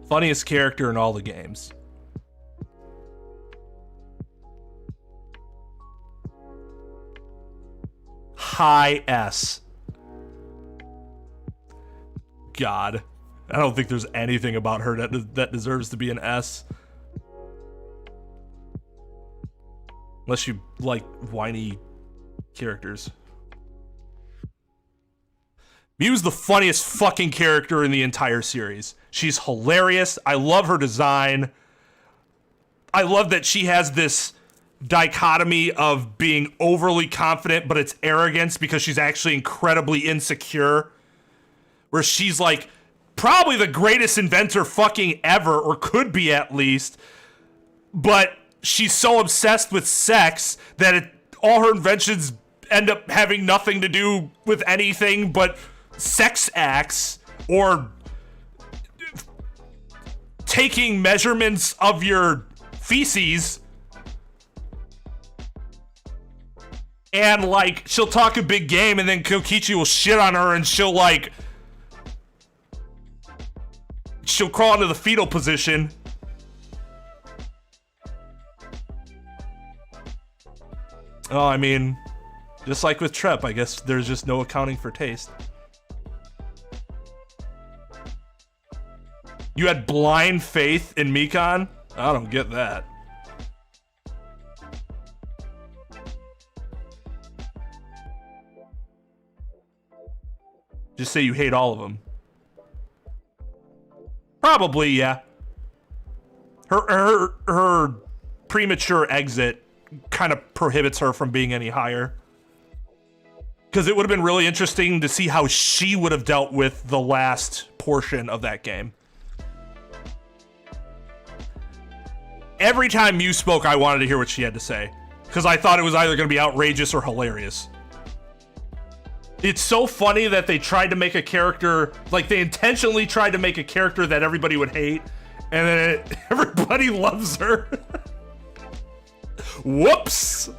S1: Funniest character in all the games. High S. God. I don't think there's anything about her that deserves to be an S. Unless you like whiny characters. Miu's the funniest fucking character in the entire series. She's hilarious. I love her design. I love that she has this dichotomy of being overly confident, but it's arrogance because she's actually incredibly insecure. Where she's like probably the greatest inventor fucking ever, or could be at least. But she's so obsessed with sex that all her inventions end up having nothing to do with anything but sex acts or taking measurements of your feces. And like she'll talk a big game and then Kokichi will shit on her and she'll crawl into the fetal position. Oh, I mean, just like with Trep, I guess there's just no accounting for taste. You had blind faith in Mikan? I don't get that. Just say you hate all of them. Probably, yeah. Her premature exit kind of prohibits her from being any higher. Because it would have been really interesting to see how she would have dealt with the last portion of that game. Every time Miu spoke, I wanted to hear what she had to say. Because I thought it was either going to be outrageous or hilarious. It's so funny that they tried to make a character, like they intentionally tried to make a character that everybody would hate, and then everybody loves her. Whoops!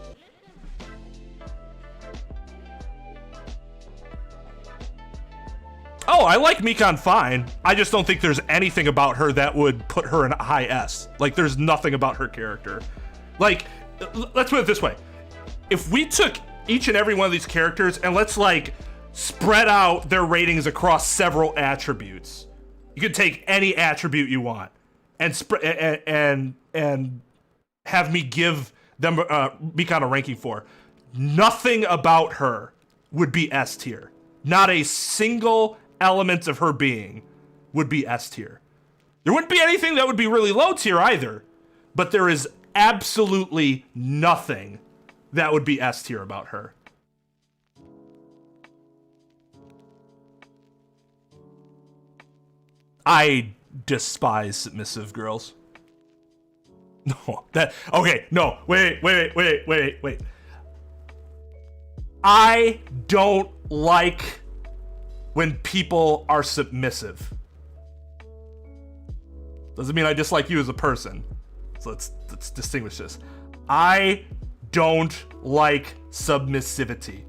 S1: Oh, I like Mikan fine. I just don't think there's anything about her that would put her in a high S. Like, there's nothing about her character. Like, let's put it this way. If we took each and every one of these characters and let's, like, spread out their ratings across several attributes. You could take any attribute you want and and have me give them Mikan a ranking for. Nothing about her would be S tier. Not a single element of her being would be S tier. There wouldn't be anything that would be really low tier either, but there is absolutely nothing that would be S tier about her. I despise submissive girls. No, wait. I don't like when people are submissive. Doesn't mean I dislike you as a person. So let's distinguish this. I don't like submissiveness.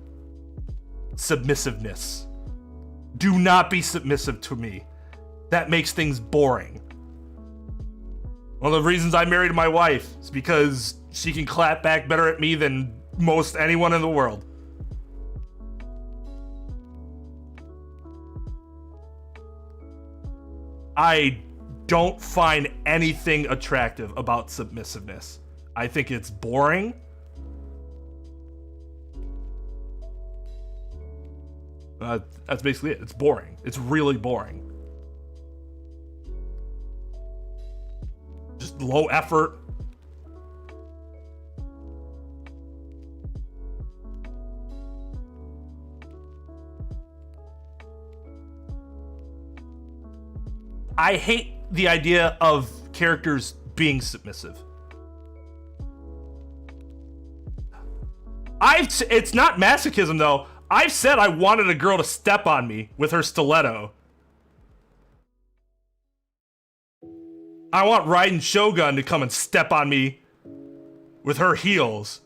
S1: Do not be submissive to me. That makes things boring. One of the reasons I married my wife is because she can clap back better at me than most anyone in the world. I don't find anything attractive about submissiveness. I think it's boring. That's basically it. It's boring. It's really boring. Just low effort. I hate the idea of characters being submissive. It's not masochism though. I've said I wanted a girl to step on me with her stiletto. I want Raiden Shogun to come and step on me with her heels.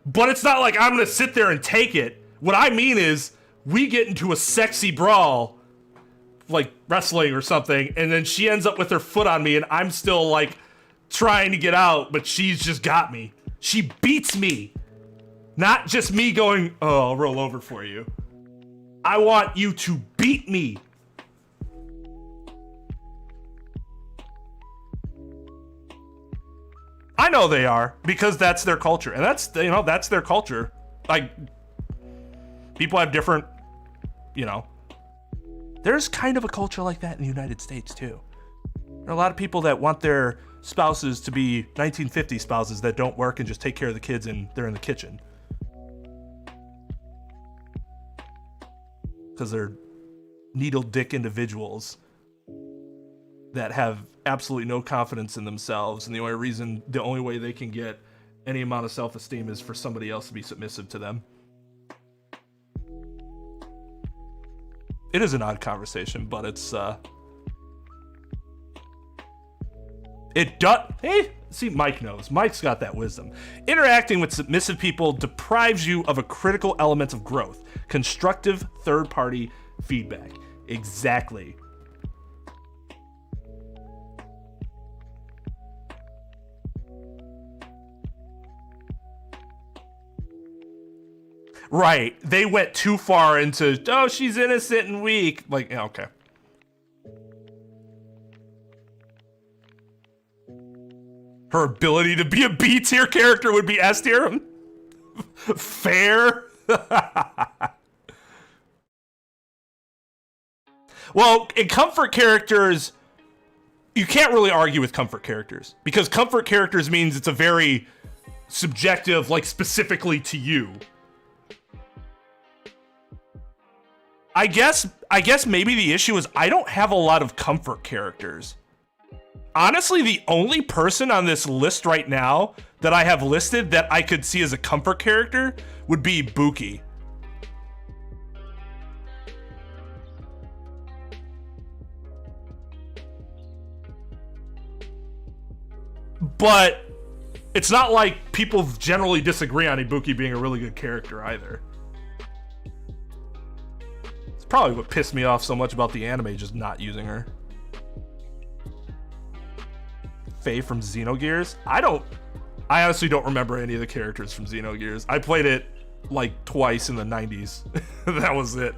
S1: But it's not like I'm gonna sit there and take it. What I mean is, we get into a sexy brawl, like wrestling or something, and then she ends up with her foot on me and I'm still like trying to get out, but she's just got me. She beats me. Not just me going, oh, I'll roll over for you. I want you to beat me. I know they are, because that's their culture, and that's their culture. Like, people have different, there's kind of a culture like that in the United States too. There are a lot of people that want their spouses to be 1950s spouses that don't work and just take care of the kids and they're in the kitchen. Because they're needle dick individuals that have absolutely no confidence in themselves, and the only way they can get any amount of self-esteem is for somebody else to be submissive to them. It is an odd conversation, but it's it does. Hey, see, Mike knows. Mike's got that wisdom. Interacting with submissive people deprives you of a critical element of growth: constructive third-party feedback. Exactly. Right. They went too far into, oh, she's innocent and weak. Like, yeah, okay. Her ability to be a B tier character would be S tier. Fair. Well, in comfort characters, you can't really argue with comfort characters, because comfort characters means it's a very subjective, like specifically to you. I guess maybe the issue is I don't have a lot of comfort characters. Honestly, the only person on this list right now that I have listed that I could see as a comfort character would be Buki. But it's not like people generally disagree on Ibuki being a really good character either. probably what pissed me off so much about the anime, just not using her. Faye from Xenogears? I honestly don't remember any of the characters from Xenogears. I played it like twice in the 90s. That was it.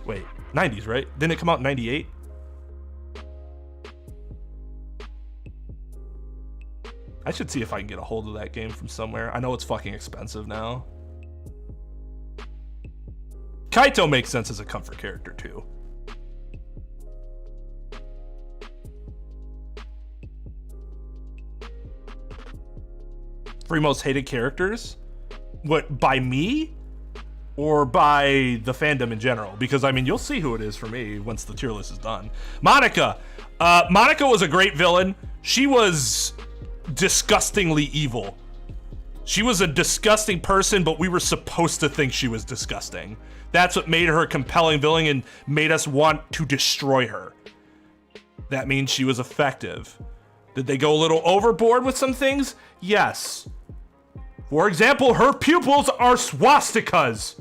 S1: Wait, 90s, right? Didn't it come out in 98? I should see if I can get a hold of that game from somewhere. I know it's fucking expensive now. Kaito makes sense as a comfort character too. Three most hated characters? What, by me? Or by the fandom in general? Because, I mean, you'll see who it is for me once the tier list is done. Monika! Monika was a great villain. She was disgustingly evil. She was a disgusting person, but we were supposed to think she was disgusting. That's what made her a compelling villain and made us want to destroy her. That means she was effective. Did they go a little overboard with some things? Yes. For example, her pupils are swastikas.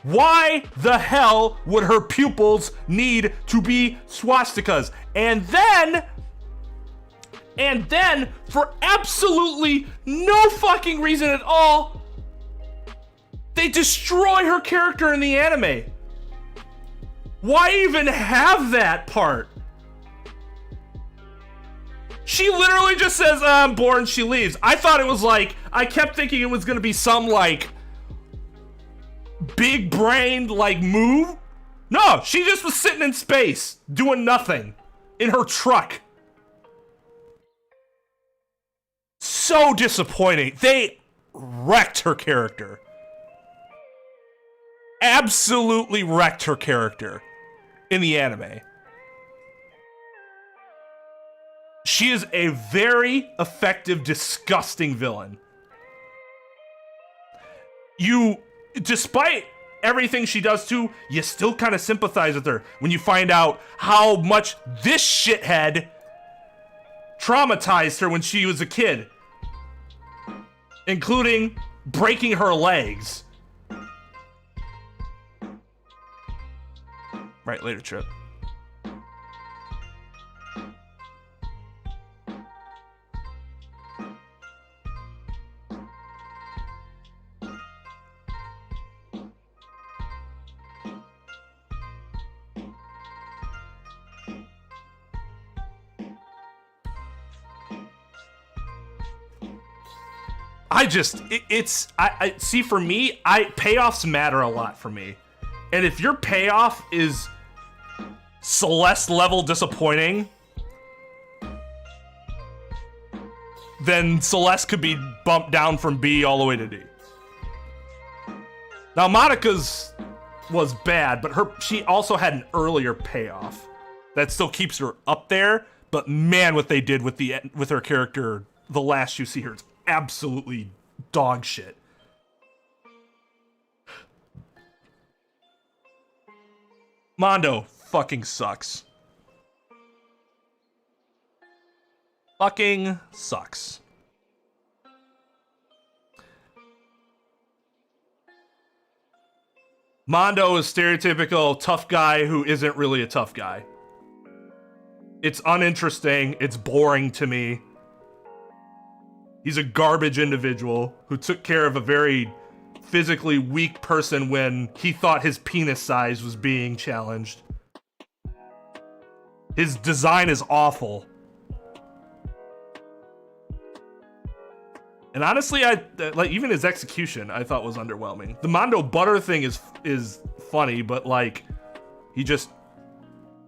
S1: Why the hell would her pupils need to be swastikas? And then, for absolutely no fucking reason at all, they destroy her character in the anime. Why even have that part? She literally just says, I'm bored, she leaves. I thought it was like, I kept thinking it was gonna be some like big brained like move. No, she just was sitting in space doing nothing in her truck. So disappointing. They wrecked her character. Absolutely wrecked her character in the anime. She is a very effective, disgusting villain. You, despite everything she does too, you still kind of sympathize with her when you find out how much this shithead traumatized her when she was a kid, including breaking her legs. Right, later, Trep. I see, for me, payoffs matter a lot for me. And if your payoff is Celeste level disappointing, then Celeste could be bumped down from B all the way to D. Now, Monika's was bad, but she also had an earlier payoff that still keeps her up there. But man, what they did with her character, the last you see her, it's absolutely dog shit. Mondo fucking sucks. Fucking sucks. Mondo is stereotypical tough guy who isn't really a tough guy. It's uninteresting. It's boring to me. He's a garbage individual who took care of a very physically weak person when he thought his penis size was being challenged. His design is awful. And honestly, like even his execution I thought was underwhelming. The Mondo Butter thing is funny, but like he just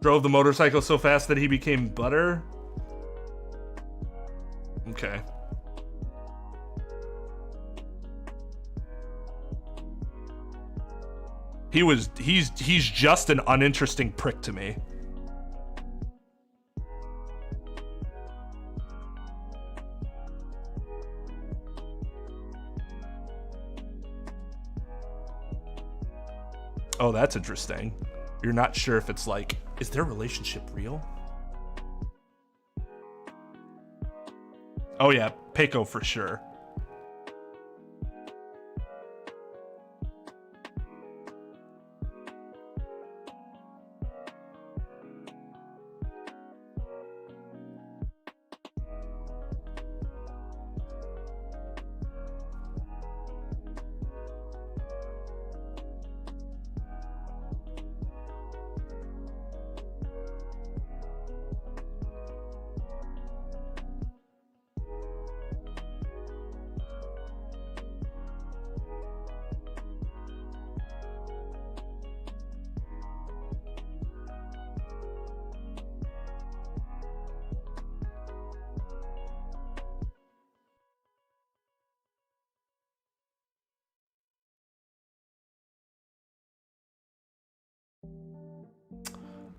S1: drove the motorcycle so fast that he became butter. Okay. He's just an uninteresting prick to me. Oh, that's interesting. You're not sure if it's like, is their relationship real? Oh yeah, Peiko for sure.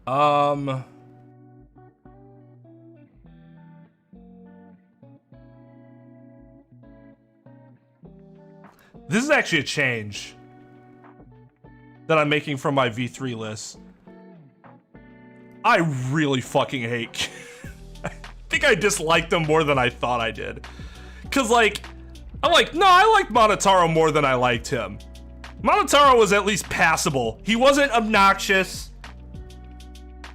S1: Um, this is actually a change that I'm making from my V3 list. I really fucking hate. I think I disliked them more than I thought I did. Cause like, I'm like, no, I liked Monotaro more than I liked him. Monotaro was at least passable. He wasn't obnoxious.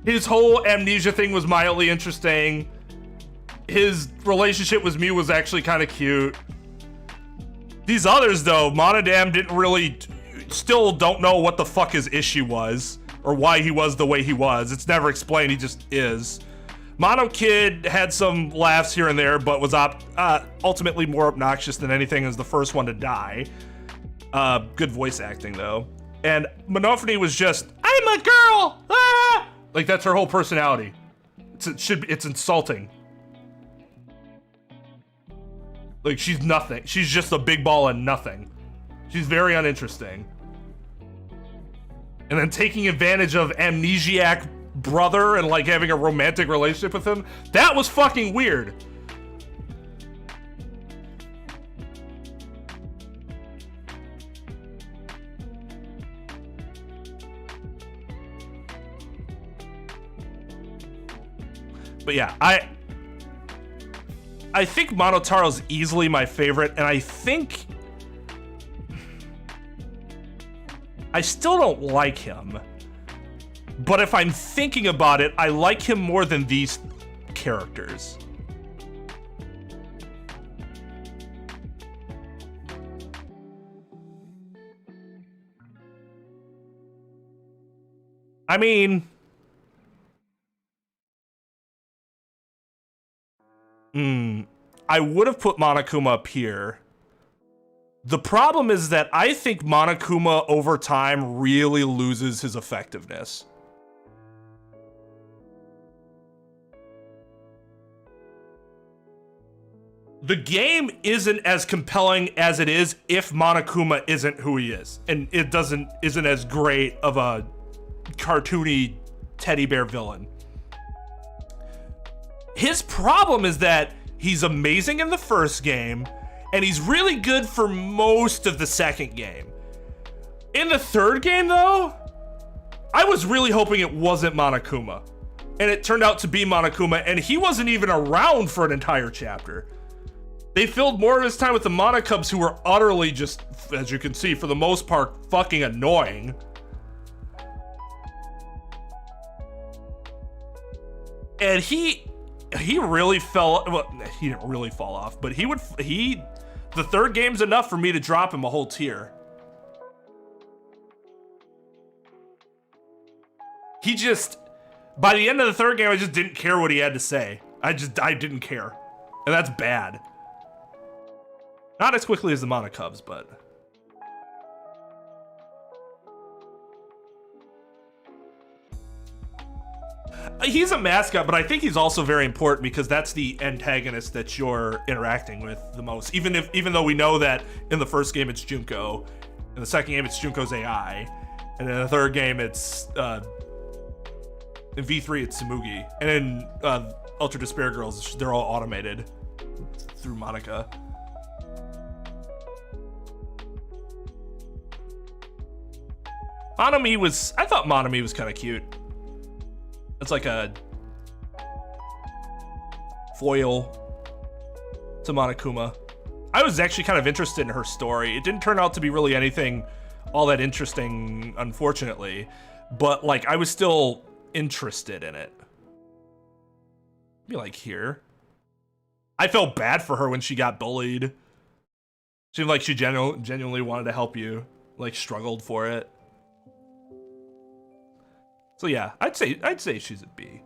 S1: His whole amnesia thing was mildly interesting. His relationship with Mew was actually kind of cute. These others though, Monodam didn't really, still don't know what the fuck his issue was or why he was the way he was. It's never explained, he just is. Mono Kid had some laughs here and there, but was ultimately more obnoxious than anything, as the first one to die. Good voice acting though. And Monophony was just, I'm a girl! Ah! Like that's her whole personality. It's insulting. Like she's nothing. She's just a big ball and nothing. She's very uninteresting. And then taking advantage of amnesiac brother and like having a romantic relationship with him, that was fucking weird. But yeah, I think Monotaro's easily my favorite, and I think I still don't like him. But if I'm thinking about it, I like him more than these characters. I mean, I would have put Monokuma up here. The problem is that I think Monokuma over time really loses his effectiveness. The game isn't as compelling as it is if Monokuma isn't who he is, and it isn't as great of a cartoony teddy bear villain. His problem is that he's amazing in the first game, and he's really good for most of the second game. In the third game, though, I was really hoping it wasn't Monokuma, and it turned out to be Monokuma, and he wasn't even around for an entire chapter. They filled more of his time with the Monokubs, who were utterly just, as you can see, for the most part, fucking annoying. And he really fell, well, he didn't really fall off, but the third game's enough for me to drop him a whole tier. He just, by the end of the third game, I just didn't care what he had to say. I didn't care. And that's bad. Not as quickly as the Monokubs, but. He's a mascot, but I think he's also very important because that's the antagonist that you're interacting with the most. Even though we know that in the first game it's Junko, in the second game it's Junko's AI, and in the third game it's in V3 it's Tsumugi, and in Ultra Despair Girls they're all automated through Monica. I thought Monomi was kind of cute. It's like a foil to Monokuma. I was actually kind of interested in her story. It didn't turn out to be really anything all that interesting, unfortunately, but like I was still interested in it. Be like here. I felt bad for her when she got bullied. Seemed like she genuinely wanted to help you, like struggled for it. So yeah, I'd say she's a B.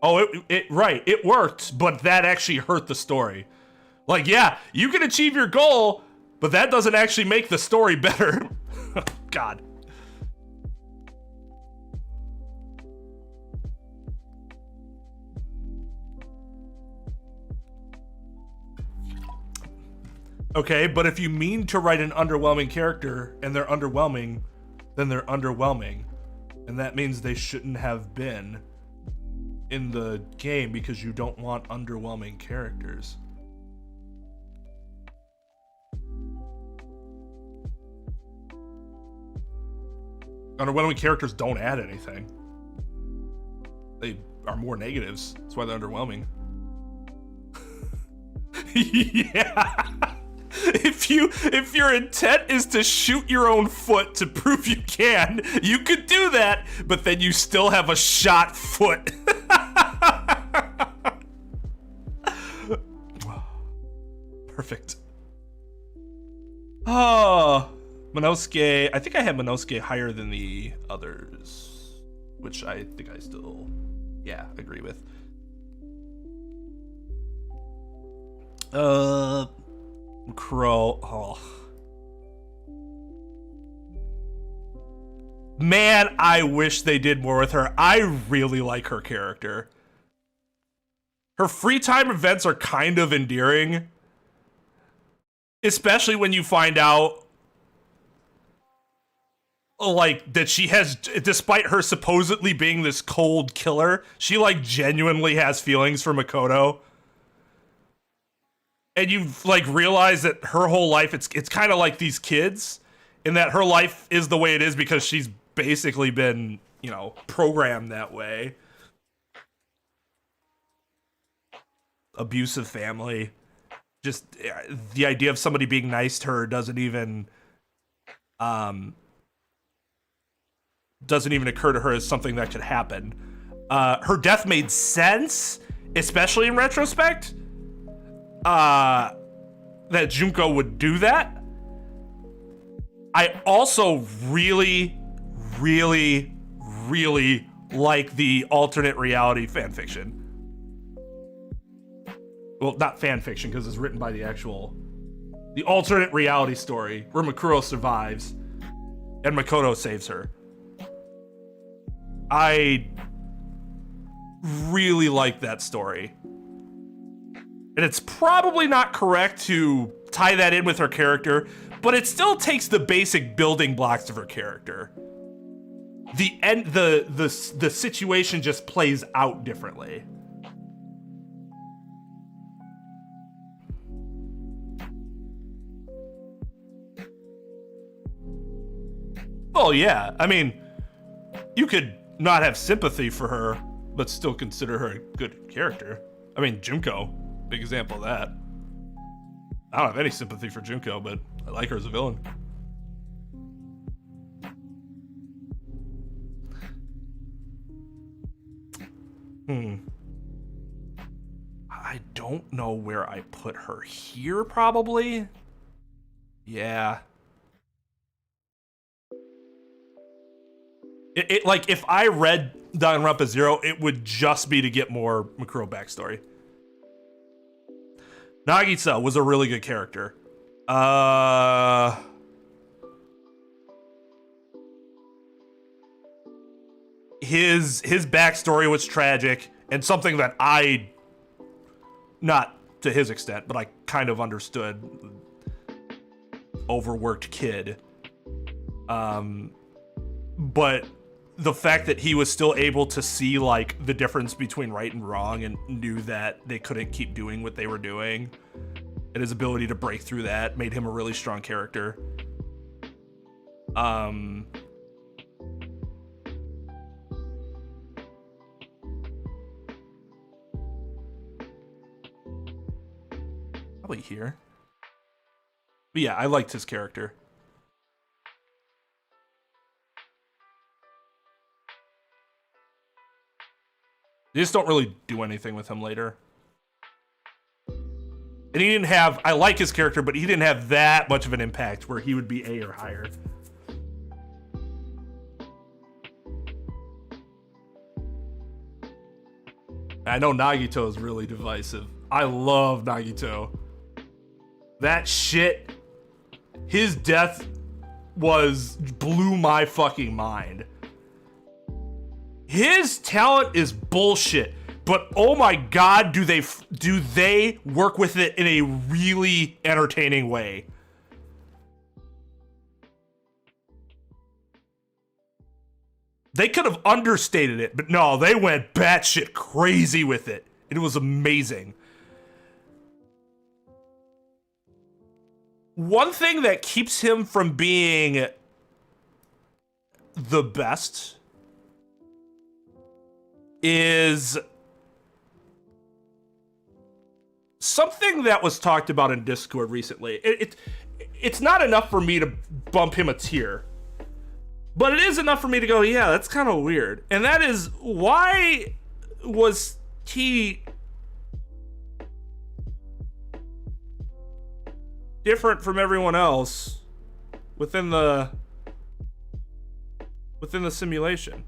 S1: Oh, right, it worked, but that actually hurt the story. Like, yeah, you can achieve your goal, but that doesn't actually make the story better. God. Okay, but if you mean to write an underwhelming character and they're underwhelming, then they're underwhelming. And that means they shouldn't have been in the game because you don't want underwhelming characters. Underwhelming characters don't add anything. They are more negatives. That's why they're underwhelming. Yeah. If your intent is to shoot your own foot to prove you can, you could do that, but then you still have a shot foot. Perfect. Oh, Monosuke. I think I had Monosuke higher than the others, which I think I still, yeah, agree with. Crow. Oh. Man, I wish they did more with her. I really like her character. Her free time events are kind of endearing. Especially when you find out, like, that she has, despite her supposedly being this cold killer, she, like, genuinely has feelings for Makoto. And you, like, realize that her whole life, it's kind of like these kids, in that her life is the way it is because she's basically been, you know, programmed that way. Abusive family. Just the idea of somebody being nice to her doesn't even occur to her as something that could happen. Her death made sense, especially in retrospect. That Junko would do that. I also really, really, really like the alternate reality fanfiction. Well, not fan fiction, because it's written by the alternate reality story where Makuro survives and Makoto saves her. I really like that story. And it's probably not correct to tie that in with her character, but it still takes the basic building blocks of her character. The situation just plays out differently. Oh yeah, I mean, you could not have sympathy for her, but still consider her a good character. I mean, Junko, big example of that. I don't have any sympathy for Junko, but I like her as a villain. I don't know where I put her here, probably. Yeah. It like, if I read Danganronpa 0, it would just be to get more Makuro backstory. Nagisa was a really good character. His backstory was tragic and something that I, not to his extent, but I kind of understood. Overworked kid. But the fact that he was still able to see, like, the difference between right and wrong and knew that they couldn't keep doing what they were doing, and his ability to break through that made him a really strong character. Probably here. But yeah, I liked his character. They just don't really do anything with him later. And he didn't have, I like his character, but he didn't have that much of an impact where he would be A or higher. I know Nagito is really divisive. I love Nagito. That shit, his death blew my fucking mind. His talent is bullshit, but oh my god, do they work with it in a really entertaining way. They could have understated it, but no, they went batshit crazy with it. It was amazing. One thing that keeps him from being the best is something that was talked about in Discord recently. It's not enough for me to bump him a tier, but it is enough for me to go, yeah, that's kind of weird. And that is, why was he different from everyone else within the simulation?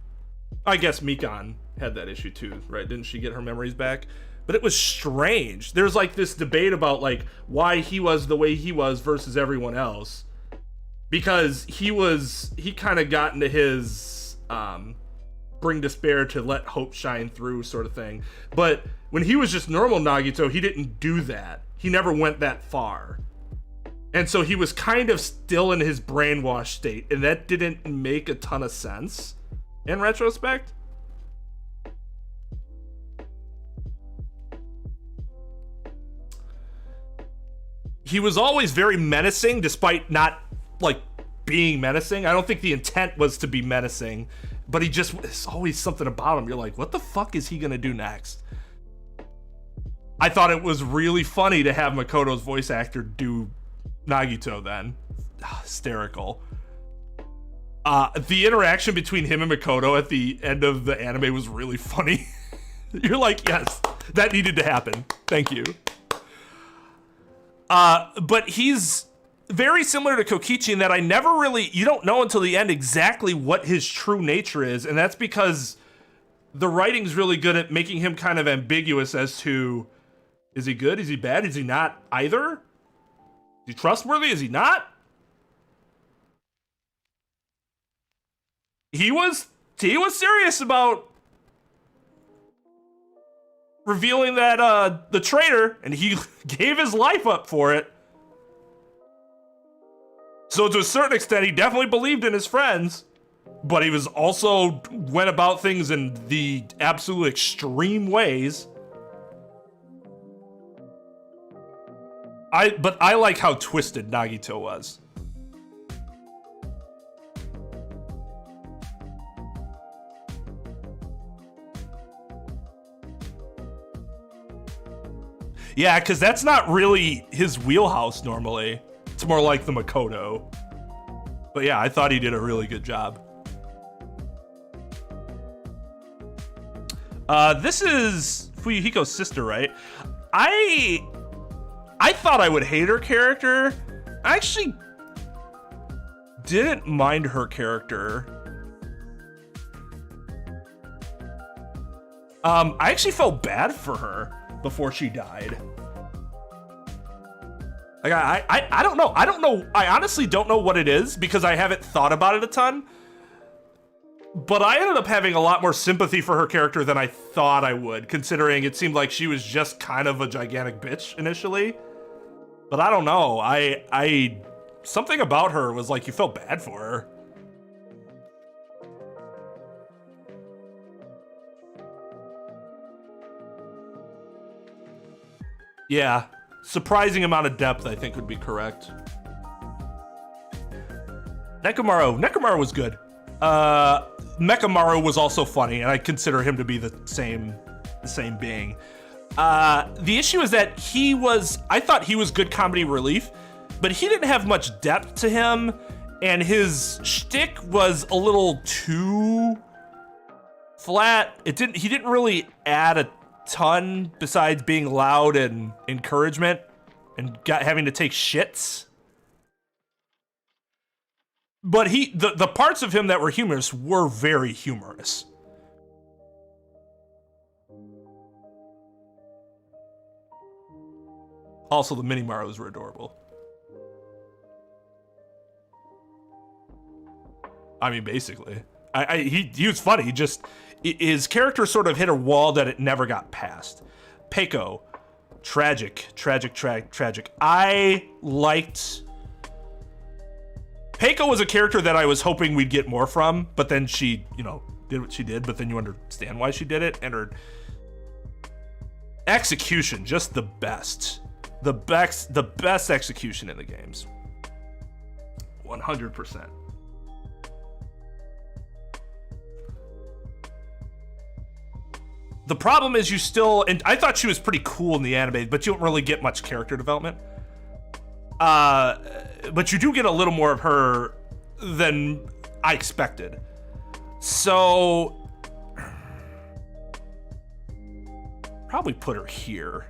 S1: I guess Mikan had that issue too, right? Didn't she get her memories back? But it was strange. There's like this debate about like why he was the way he was versus everyone else. Because he kind of got into his bring despair to let hope shine through sort of thing. But when he was just normal Nagito, he didn't do that. He never went that far. And so he was kind of still in his brainwashed state, and that didn't make a ton of sense in retrospect. He was always very menacing, despite not, like, being menacing. I don't think the intent was to be menacing, but it's always something about him. You're like, what the fuck is he gonna do next? I thought it was really funny to have Makoto's voice actor do Nagito then. Hysterical. The interaction between him and Makoto at the end of the anime was really funny. You're like, yes, that needed to happen. Thank you. But he's very similar to Kokichi in that you don't know until the end exactly what his true nature is, and that's because the writing's really good at making him kind of ambiguous as to, is he good, is he bad, is he not either? Is he trustworthy, is he not? He was serious about revealing that the traitor, and he gave his life up for it. So to a certain extent, he definitely believed in his friends, but he was also went about things in the absolute extreme ways. But I like how twisted Nagito was. Yeah, because that's not really his wheelhouse normally. It's more like the Makoto. But yeah, I thought he did a really good job. This is Fuyuhiko's sister, right? I thought I would hate her character. I actually didn't mind her character. I actually felt bad for her before she died. Like I don't know. I honestly don't know what it is because I haven't thought about it a ton. But I ended up having a lot more sympathy for her character than I thought I would, considering it seemed like she was just kind of a gigantic bitch initially. But I don't know. I something about her was like you felt bad for her. Yeah, surprising amount of depth I think would be correct. Nekomaru was good. Mekamaru was also funny, and I consider him to be the same being. The issue is that I thought he was good comedy relief, but he didn't have much depth to him, and his shtick was a little too flat. He didn't really add a ton besides being loud and encouragement and having to take shits. But the parts of him that were humorous were very humorous. Also, the mini Maros were adorable. I mean, basically, he was funny. his character sort of hit a wall that it never got past. Peiko, tragic. I liked... Peiko was a character that I was hoping we'd get more from, but then she, you know, did what she did, but then you understand why she did it, and her execution, just the best. The best execution in the games. 100%. The problem is you still, and I thought she was pretty cool in the anime, but you don't really get much character development. But you do get a little more of her than I expected. So probably put her here.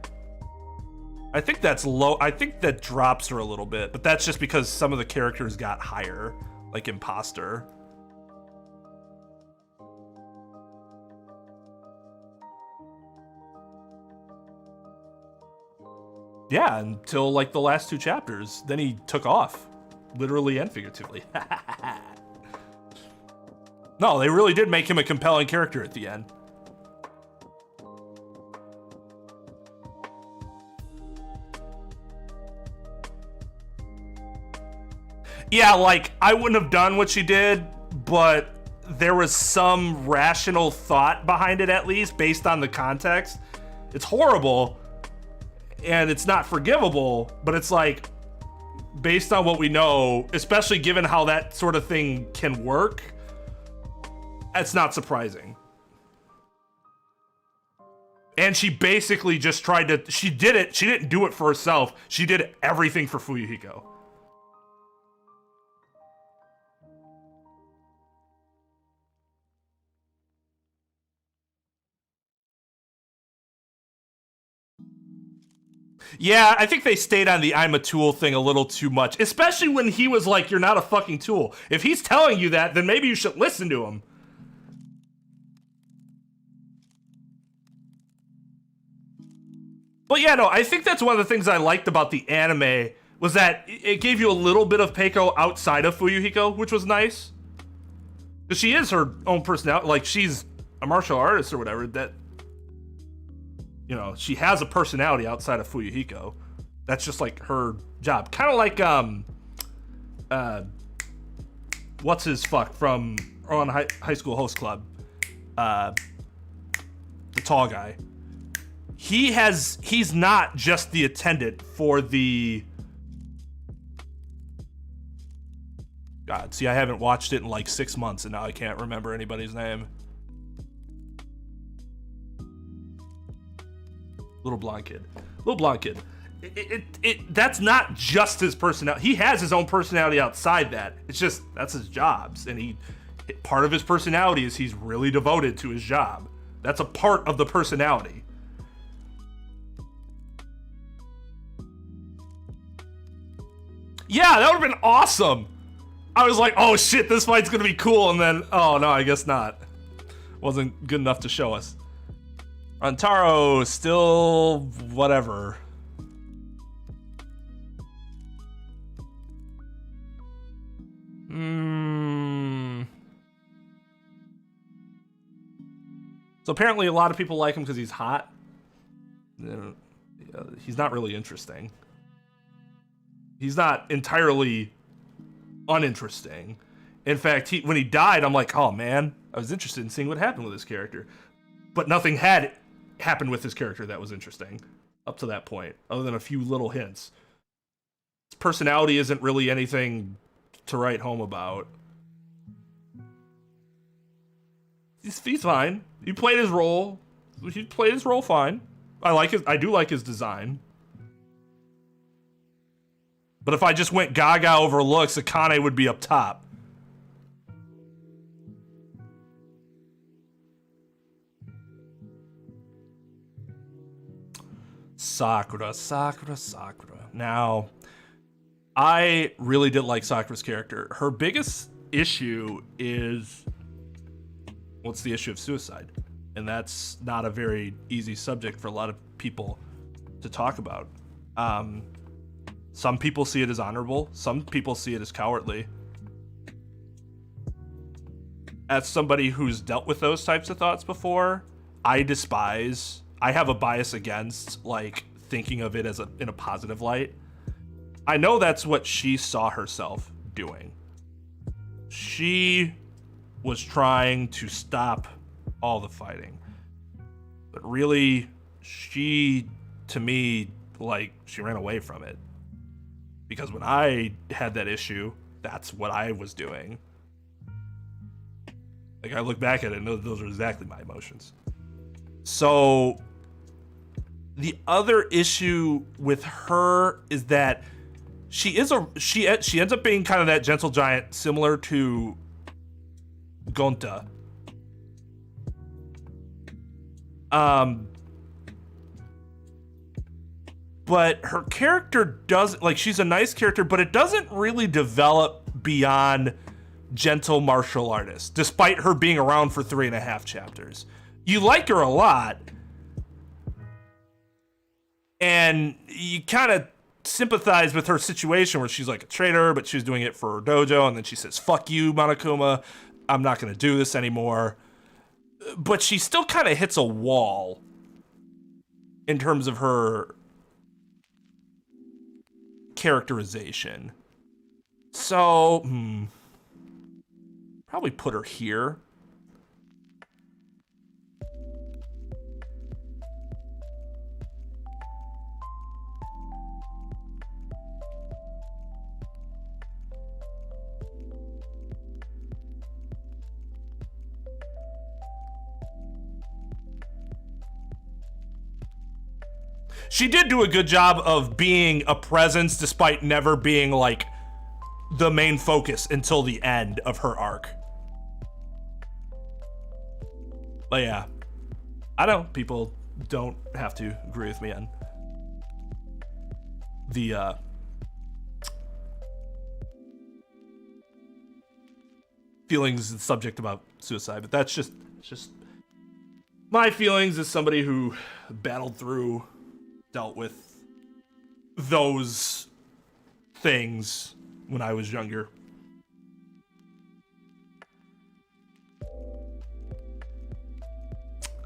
S1: I think that's low. I think that drops her a little bit, but that's just because some of the characters got higher, like Imposter. Yeah, until like the last 2 chapters. Then he took off, literally and figuratively. No, they really did make him a compelling character at the end. Yeah, like, I wouldn't have done what she did, but there was some rational thought behind it, at least, based on the context. It's horrible, and it's not forgivable, but it's like, based on what we know, especially given how that sort of thing can work, it's not surprising. And she basically just tried to, she did it, she didn't do it for herself, she did everything for Fuyuhiko. Yeah, I think they stayed on the I'm a tool thing a little too much, especially when he was like, you're not a fucking tool. If he's telling you that, then maybe you should listen to him. But yeah, no, I think that's one of the things I liked about the anime was that it gave you a little bit of Peiko outside of Fuyuhiko, which was nice. Because she is her own personality, like she's a martial artist or whatever, that, you know, she has a personality outside of Fuyuhiko. That's just like her job. Kind of like, what's his fuck from on High School Host Club? The tall guy. He's not just the attendant for the... God, see, I haven't watched it in like 6 months and now I can't remember anybody's name. Little blonde kid. That's not just his personality. He has his own personality outside that. It's just, that's his jobs. And part of his personality is he's really devoted to his job. That's a part of the personality. Yeah, that would have been awesome. I was like, oh shit, this fight's gonna be cool. And then, oh no, I guess not. Wasn't good enough to show us. Antaro, still whatever. So apparently a lot of people like him because he's hot. He's not really interesting. He's not entirely uninteresting. In fact, when he died, I'm like, oh man, I was interested in seeing what happened with his character. But nothing had happened with his character that was interesting up to that point, other than a few little hints. His personality isn't really anything to write home about. He's fine. He played his role. He played his role fine. I do like his design. But if I just went gaga over looks, Akane would be up top. Sakura. Now, I really did like Sakura's character. Her biggest issue is, what's the issue of suicide? And that's not a very easy subject for a lot of people to talk about. Some people see it as honorable. Some people see it as cowardly. as somebody who's dealt with those types of thoughts before, I have a bias against like thinking of it as in a positive light. I know that's what she saw herself doing. She was trying to stop all the fighting. But really, to me, like, she ran away from it. Because when I had that issue, that's what I was doing. Like, I look back at it and those are exactly my emotions. So, the other issue with her is that she ends up being kind of that gentle giant, similar to Gonta. But her character doesn't, like, she's a nice character, but it doesn't really develop beyond gentle martial artist, despite her being around for 3.5 chapters. You like her a lot, and you kind of sympathize with her situation where she's like a traitor, but she's doing it for her dojo, and then she says, fuck you, Monokuma, I'm not going to do this anymore. But she still kind of hits a wall in terms of her characterization. So, probably put her here. She did do a good job of being a presence despite never being like the main focus until the end of her arc. But yeah, I know people don't have to agree with me on the feelings and subject about suicide, but that's just my feelings as somebody who battled through, dealt with those things when I was younger.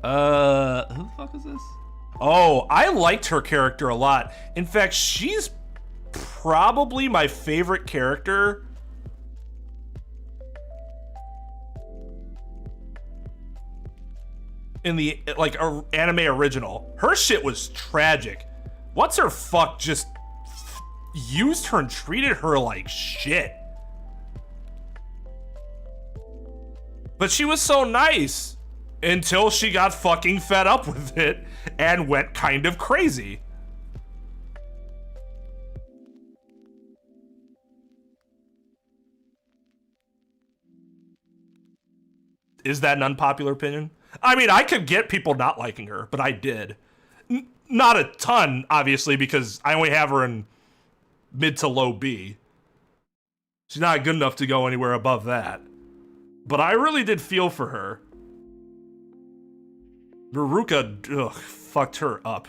S1: Who the fuck is this? Oh, I liked her character a lot. In fact, she's probably my favorite character in the like anime original. Her shit was tragic. What's her fuck just used her and treated her like shit. But she was so nice until she got fucking fed up with it and went kind of crazy. Is that an unpopular opinion? I mean, I could get people not liking her, but I did. Not a ton, obviously, because I only have her in mid to low B. She's not good enough to go anywhere above that. But I really did feel for her. Veruca, fucked her up.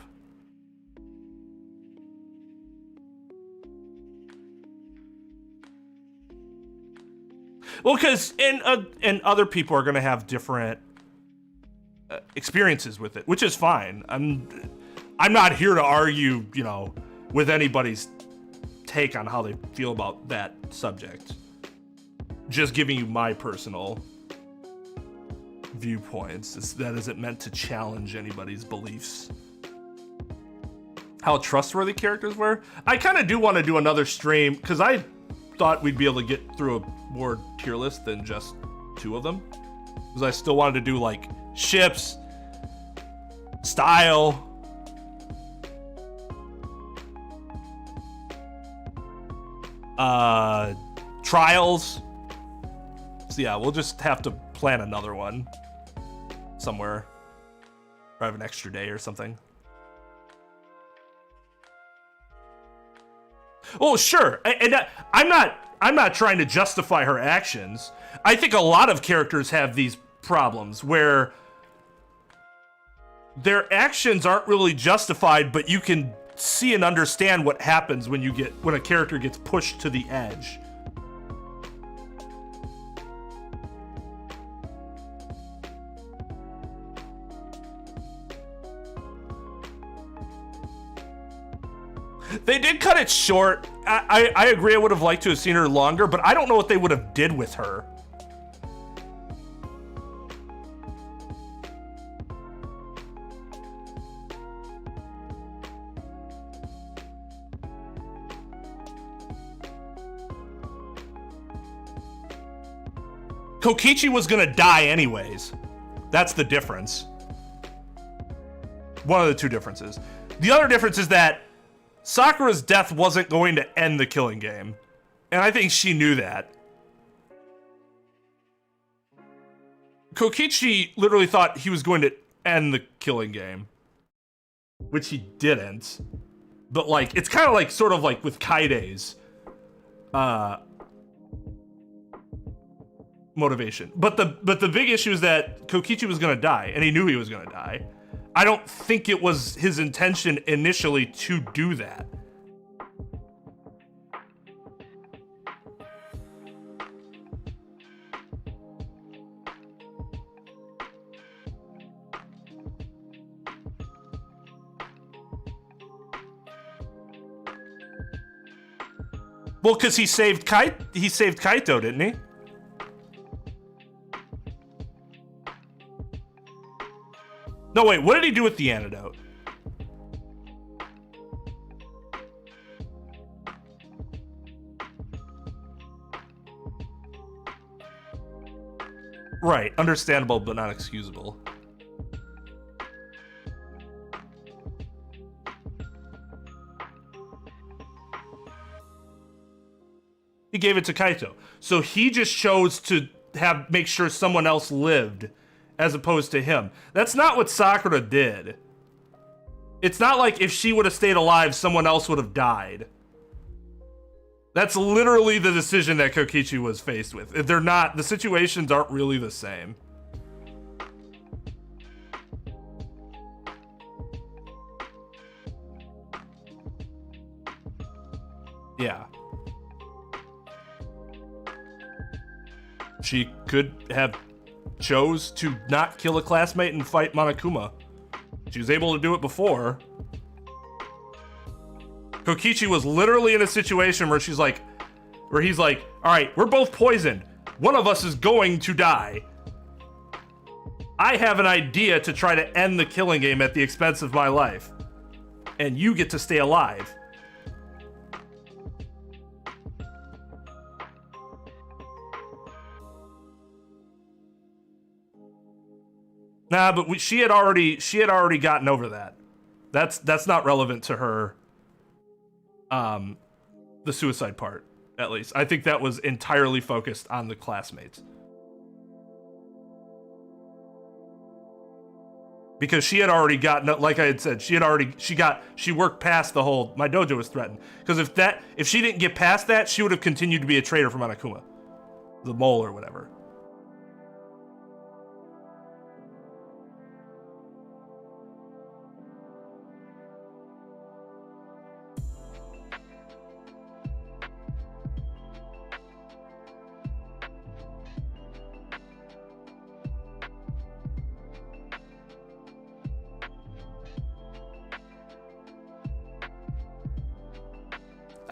S1: Well, because and other people are gonna have different experiences with it, which is fine. I'm not here to argue, you know, with anybody's take on how they feel about that subject. Just giving you my personal viewpoints. That isn't meant to challenge anybody's beliefs. How trustworthy characters were. I kind of do want to do another stream because I thought we'd be able to get through a more tier list than just 2 of them. Because I still wanted to do like ships, style, trials. So yeah, we'll just have to plan another one somewhere. Or have an extra day or something. Oh, sure. And I'm not trying to justify her actions. I think a lot of characters have these problems where their actions aren't really justified, but you can see and understand what happens when a character gets pushed to the edge. They did cut it short. I agree I would have liked to have seen her longer, but I don't know what they would have did with her. Kokichi was gonna die anyways. That's the difference. One of the two differences. The other difference is that Sakura's death wasn't going to end the killing game. And I think she knew that. Kokichi literally thought he was going to end the killing game. Which he didn't. But like, it's kind of like, sort of like with Kaide's motivation. But the big issue is that Kokichi was gonna die, and he knew he was gonna die. I don't think it was his intention initially to do that. Well, because he saved Kaito, didn't he? No, wait, what did he do with the antidote? Right, understandable but not excusable. He gave it to Kaito. So he just chose to make sure someone else lived as opposed to him. That's not what Sakura did. It's not like if she would have stayed alive, someone else would have died. That's literally the decision that Kokichi was faced with. If they're not, the situations aren't really the same. Yeah. She could have chose to not kill a classmate and fight Monokuma. She was able to do it before. Kokichi was literally in a situation where he's like, all right, we're both poisoned. One of us is going to die. I have an idea to try to end the killing game at the expense of my life. And you get to stay alive. Nah, but she had already gotten over that. That's not relevant to her. The suicide part, at least. I think that was entirely focused on the classmates. Because she had already gotten, like I had said, she worked past the whole, my dojo was threatened. Because if she didn't get past that, she would have continued to be a traitor for Monokuma. The mole or whatever.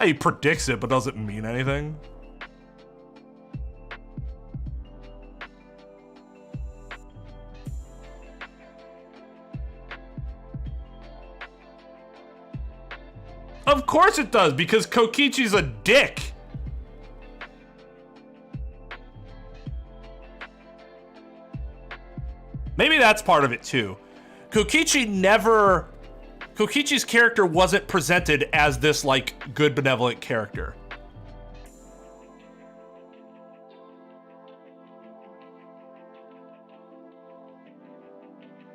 S1: He predicts it, but doesn't mean anything. Of course it does, because Kokichi's a dick. Maybe that's part of it too. Kokichi's character wasn't presented as this, like, good, benevolent character.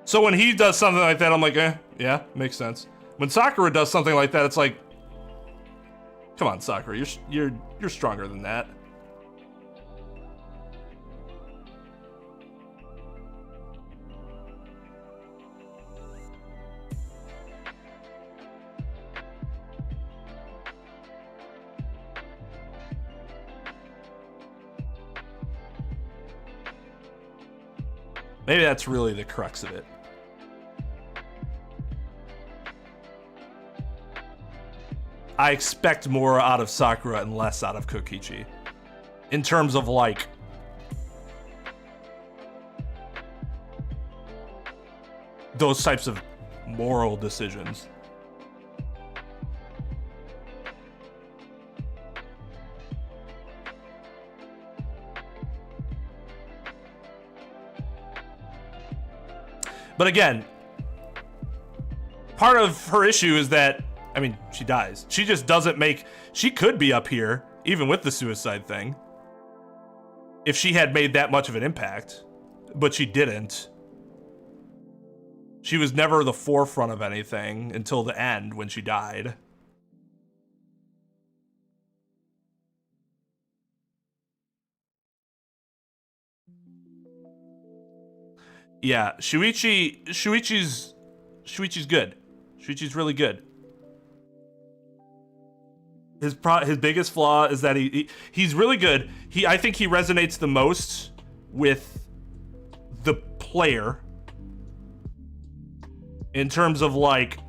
S1: So when he does something like that, I'm like, yeah, makes sense. When Sakura does something like that, it's like, come on, Sakura, you're stronger than that. Maybe that's really the crux of it. I expect more out of Sakura and less out of Kokichi. In terms of like those types of moral decisions. But again, part of her issue is that, I mean, she dies. She just doesn't make, she could be up here, even with the suicide thing, if she had made that much of an impact, but she didn't. She was never the forefront of anything until the end when she died. Yeah, Shuichi's good. Shuichi's really good. His biggest flaw is that he's really good. I think he resonates the most with the player in terms of like,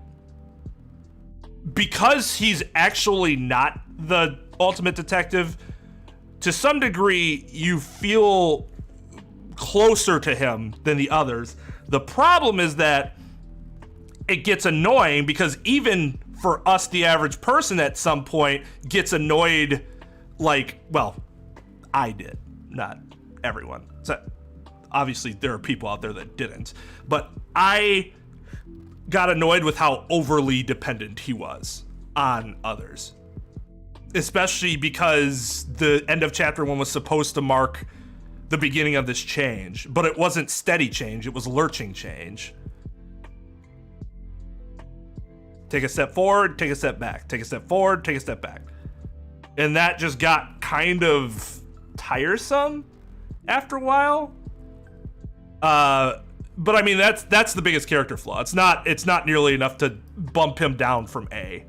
S1: because he's actually not the ultimate detective, to some degree you feel closer to him than the others. The problem is that it gets annoying because even for us, the average person at some point gets annoyed, like, well, I did, not everyone. So obviously there are people out there that didn't, but I got annoyed with how overly dependent he was on others, especially because the end of chapter 1 was supposed to mark the beginning of this change, but it wasn't steady change, it was lurching change. Take a step forward, take a step back, take a step forward, take a step back. And that just got kind of tiresome after a while. But I mean, that's the biggest character flaw. It's not nearly enough to bump him down from A.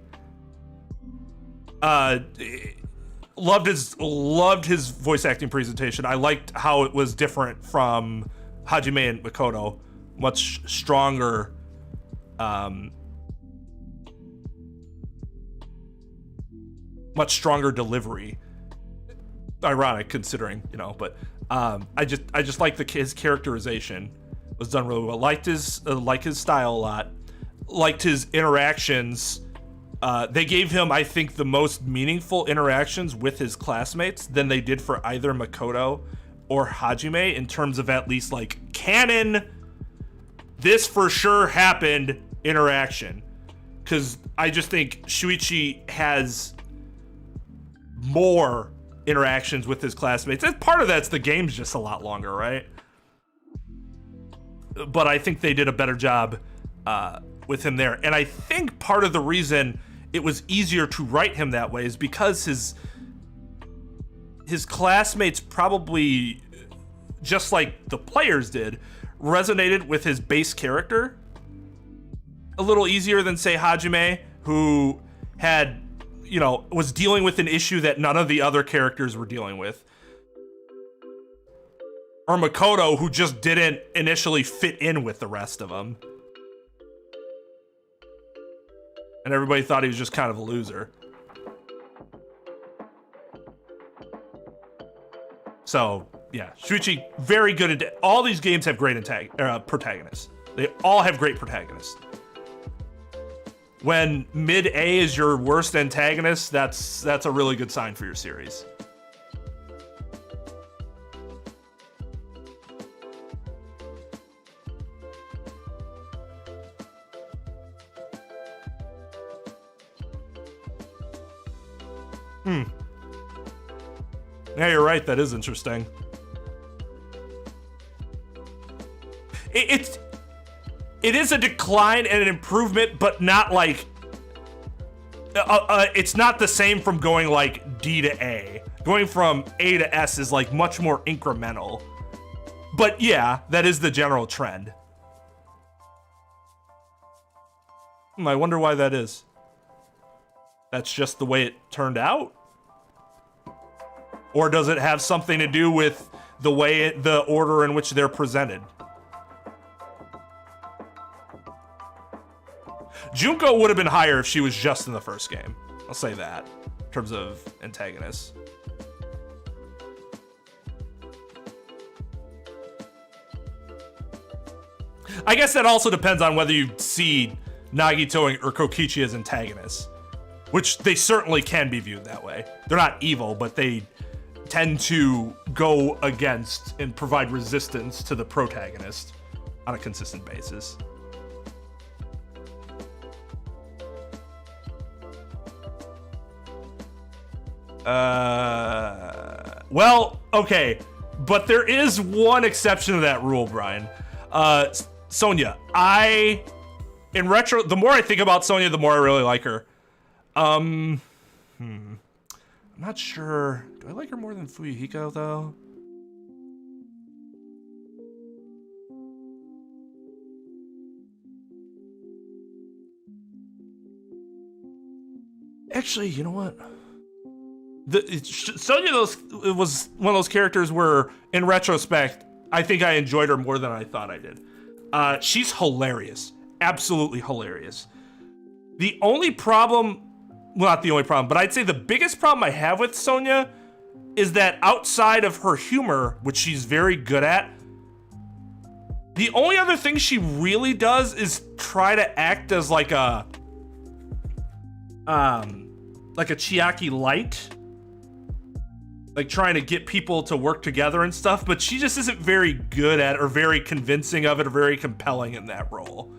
S1: Loved his voice acting presentation. I liked how it was different from Hajime and Makoto. Much stronger, much stronger delivery. Ironic considering, you know, but I just like his characterization was done really well. Liked his style a lot. Liked his interactions. They gave him, I think, the most meaningful interactions with his classmates than they did for either Makoto or Hajime in terms of at least like canon, this for sure happened interaction. Because I just think Shuichi has more interactions with his classmates. And part of that's the game's just a lot longer, right? But I think they did a better job with him there. And I think part of the reason it was easier to write him that way is because his classmates probably, just like the players did, resonated with his base character a little easier than, say, Hajime, who had, you know, was dealing with an issue that none of the other characters were dealing with. Or Makoto, who just didn't initially fit in with the rest of them. And everybody thought he was just kind of a loser. So, yeah, Shuichi, very good at all these games have great protagonists. They all have great protagonists. When mid-A is your worst antagonist, that's a really good sign for your series. Yeah, you're right. That is interesting. It is a decline and an improvement, but not like it's not the same from going like D to A. Going from A to S is like much more incremental. But yeah, that is the general trend. I wonder why that is. That's just the way it turned out? Or does it have something to do with the way the order in which they're presented? Junko would have been higher if she was just in the first game. I'll say that in terms of antagonists. I guess that also depends on whether you see Nagito or Kokichi as antagonists, which they certainly can be viewed that way. They're not evil, but they tend to go against and provide resistance to the protagonist on a consistent basis. Well, okay, but there is one exception to that rule, Brian. Sonya, in retro, the more I think about Sonya, the more I really like her. I'm not sure. Do I like her more than Fuyuhiko, though? Actually, you know what? Sonya was one of those characters where, in retrospect, I think I enjoyed her more than I thought I did. She's hilarious. Absolutely hilarious. The only problem, well, not the only problem, but I'd say the biggest problem I have with Sonya is that outside of her humor, which she's very good at, the only other thing she really does is try to act as like a Chiaki light. Like trying to get people to work together and stuff, but she just isn't very good at it or very convincing of it or very compelling in that role.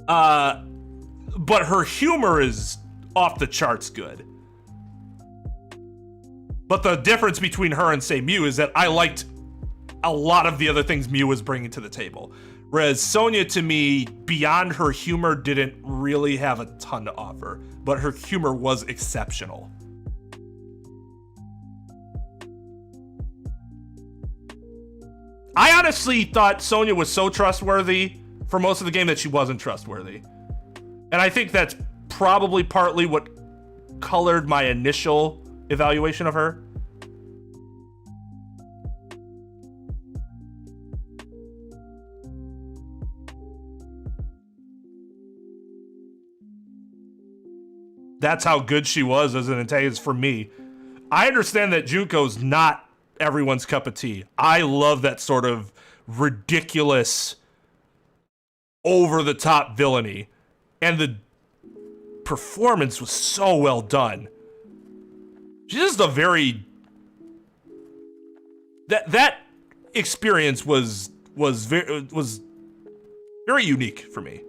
S1: But her humor is off the charts good. But the difference between her and, say, Mew is that I liked a lot of the other things Mew was bringing to the table. Whereas Sonya, to me, beyond her humor, didn't really have a ton to offer. But her humor was exceptional. I honestly thought Sonya was so trustworthy for most of the game that she wasn't trustworthy. And I think that's probably partly what colored my initial evaluation of her. That's how good she was as an antagonist for me. I understand that Junko's not everyone's cup of tea. I love that sort of ridiculous, over-the-top villainy. And the performance was so well done. She's just a very... That experience was very unique for me.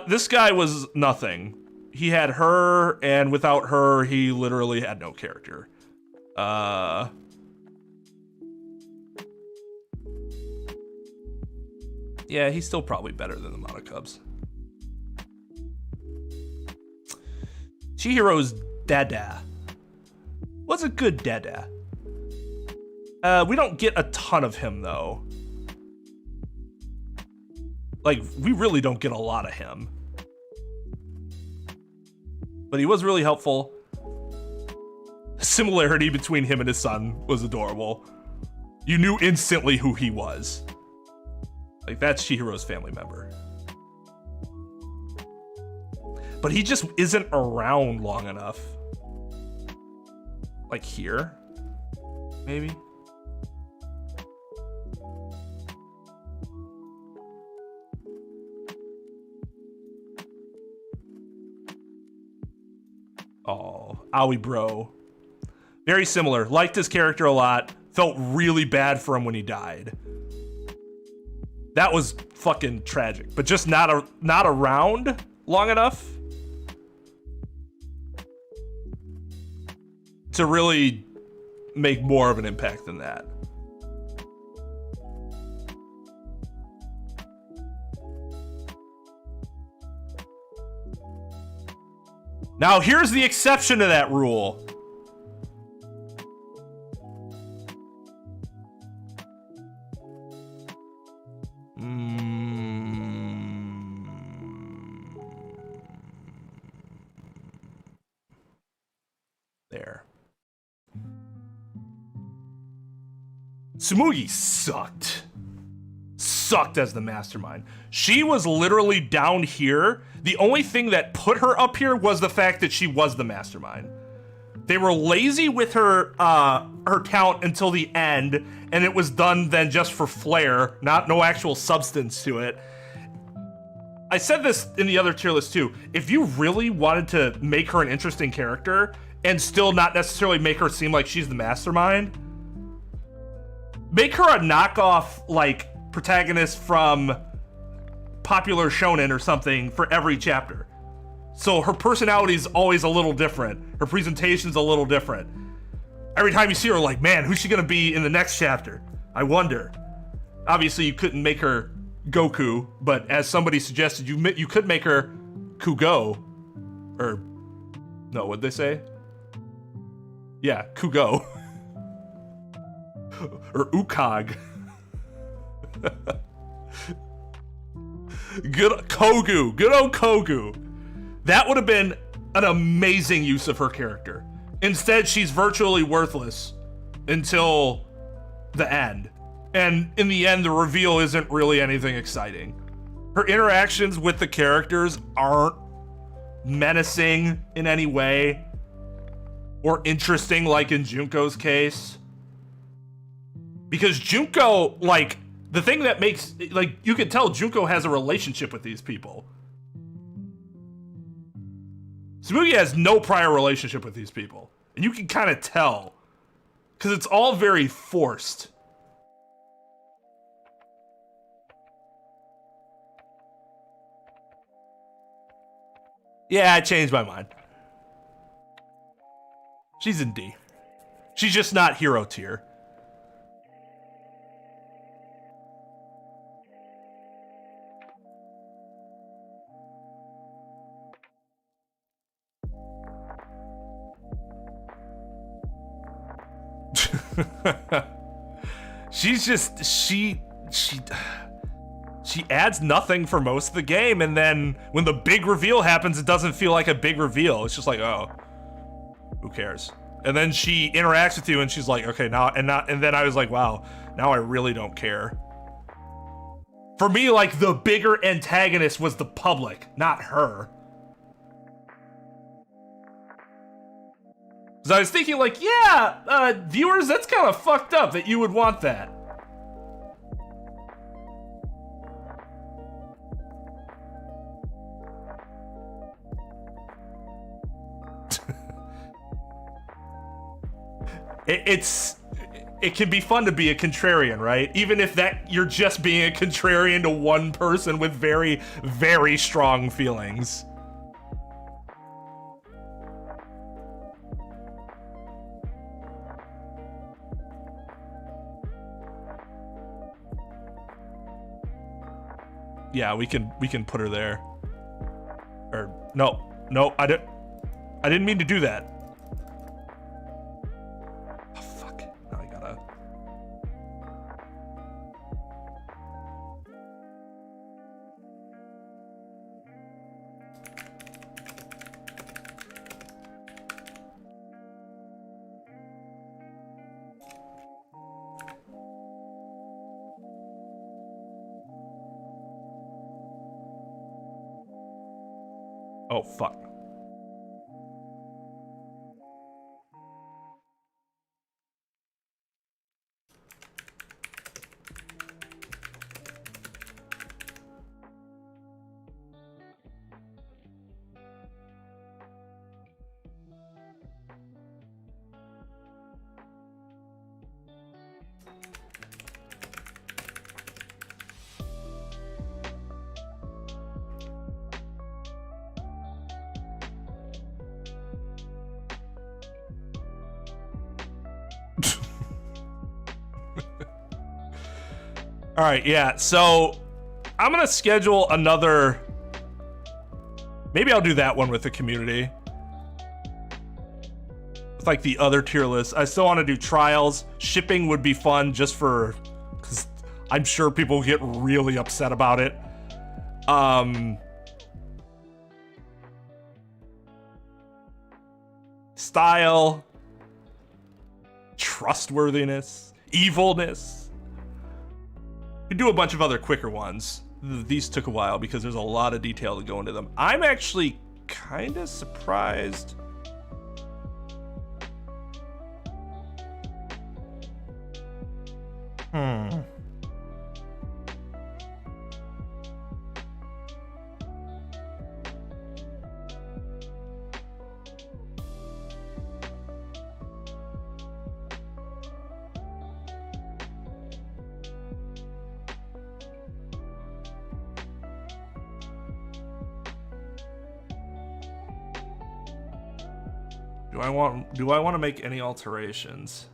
S1: This guy was nothing. He had her, and without her, he literally had no character. Yeah, he's still probably better than the Monokubs. Chihiro's dada was a good dada. We don't get a ton of him, though. Like, we really don't get a lot of him. But he was really helpful. The similarity between him and his son was adorable. You knew instantly who he was. Like, that's Chihiro's family member. But he just isn't around long enough. Like here? Maybe? Oh, Aoi bro. Very similar. Liked his character a lot. Felt really bad for him when he died. That was fucking tragic, but just not around long enough to really make more of an impact than that. Now here's the exception to that rule. There. Tsumugi sucked. sucked as the mastermind. She was literally down here. The only thing that put her up here was the fact that she was the mastermind. They were lazy with her her talent until the end, and it was done then just for flair, no actual substance to it. I said this in the other tier list too. If you really wanted to make her an interesting character and still not necessarily make her seem like she's the mastermind, make her a knockoff like protagonist from popular shonen or something for every chapter. So her personality is always a little different. Her presentation's a little different. Every time you see her, like, man, who's she gonna be in the next chapter? I wonder. Obviously, you couldn't make her Goku, but as somebody suggested, you could make her Kugo. Or, no, what'd they say? Yeah, Kugo. Or Ukag. Good Kogu. Good old Kogu. That would have been an amazing use of her character. Instead, she's virtually worthless until the end. And in the end, the reveal isn't really anything exciting. Her interactions with the characters aren't menacing in any way or interesting like in Junko's case. Because Junko, like, the thing that makes, like, you can tell Junko has a relationship with these people. Tsumugi has no prior relationship with these people. And you can kind of tell. Because it's all very forced. Yeah, I changed my mind. She's in D. She's just not hero tier. She's just she adds nothing for most of the game, and then when the big reveal happens, it doesn't feel like a big reveal. It's just like, oh, who cares? And then she interacts with you, and she's like, okay, and then I was like, wow, now I really don't care. For me, like, the bigger antagonist was the public, not her. Because I was thinking, like, yeah, viewers, that's kind of fucked up that you would want that. It can be fun to be a contrarian, right? Even if that you're just being a contrarian to one person with very, very strong feelings. Yeah, we can put her there. Or no, I didn't mean to do that. Oh, fuck. Now I gotta. Oh, fuck. All right, yeah, so I'm gonna schedule another, maybe I'll do that one with the community. With like the other tier list. I still wanna do trials. Shipping would be fun just for, because I'm sure people get really upset about it. Style, trustworthiness, evilness. do a bunch of other quicker ones. These took a while because there's a lot of detail to go into them. I'm actually kind of surprised. Do I want to make any alterations?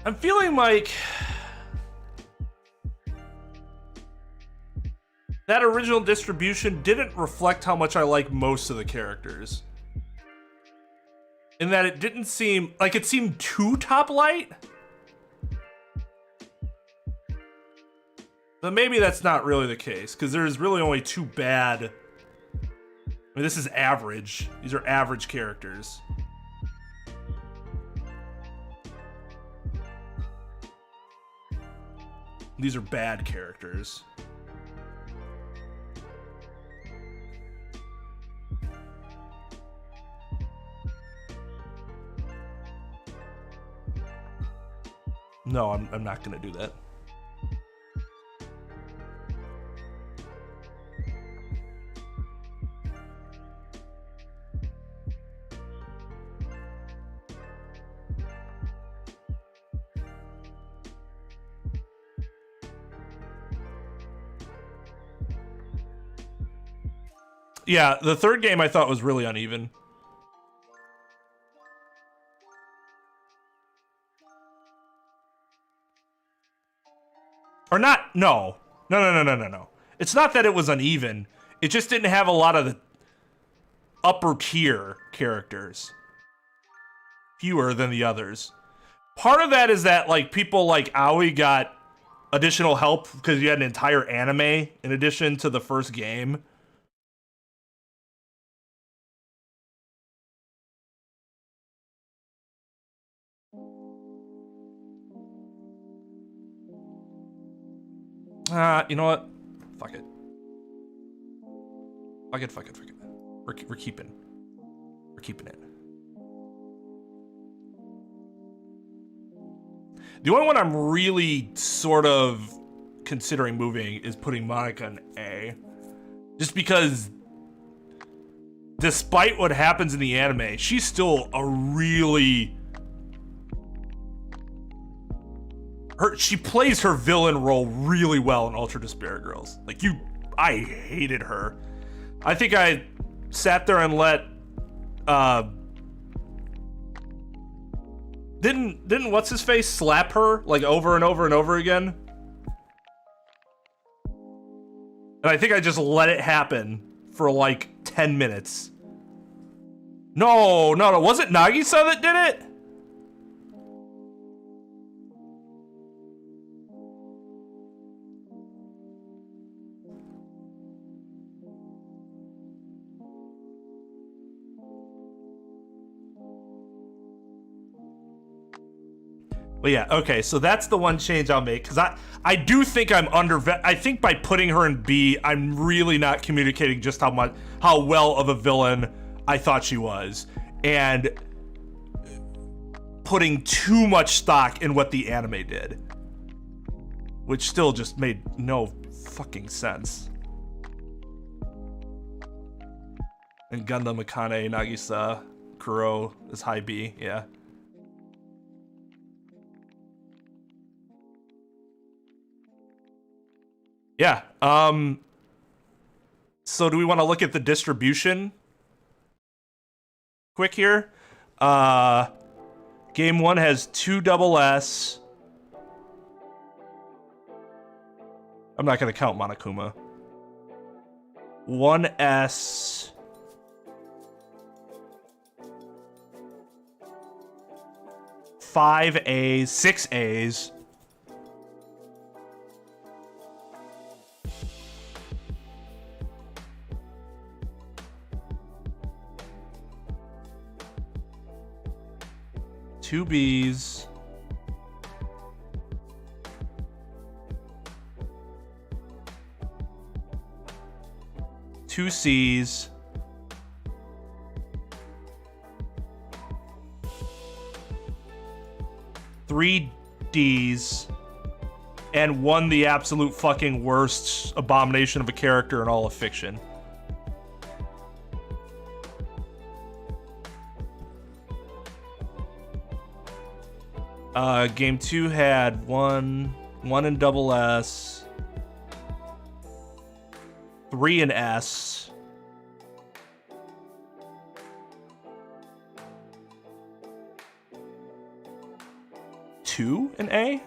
S1: I'm feeling like that original distribution didn't reflect how much I like most of the characters. In that it didn't seem like it seemed too top light. But maybe that's not really the case, because there's really only two bad. I mean, this is average. These are average characters. These are bad characters. No, I'm not gonna do that. Yeah, the third game I thought was really uneven. Or not, no. No. It's not that it was uneven. It just didn't have a lot of the upper tier characters. Fewer than the others. Part of that is that like people like Aoi got additional help because you had an entire anime in addition to the first game. You know what? Fuck it. Fuck it. We're keeping it. The only one I'm really sort of considering moving is putting Monica in A. Just because despite what happens in the anime, she's still a really... She plays her villain role really well in Ultra Despair Girls. Like, I hated her. I think I sat there and let, didn't what's-his-face slap her, like, over and over and over again? And I think I just let it happen for, like, 10 minutes. No, was it Nagisa that did it? But yeah, okay, so that's the one change I'll make, because I do think I think by putting her in B, I'm really not communicating just how well of a villain I thought she was. and putting too much stock in what the anime did, which still just made no fucking sense. And Gundam Akane Nagisa Kuro is high B, yeah. Yeah, so do we want to look at the distribution quick here? Game 1 has 2 double S. I'm not going to count Monokuma. 1 S. 5 A's, 6 A's. Two B's. Two C's. Three D's. And 1 the absolute fucking worst abomination of a character in all of fiction. Game 2 had 1 in double S, 3 in S, 2 in A.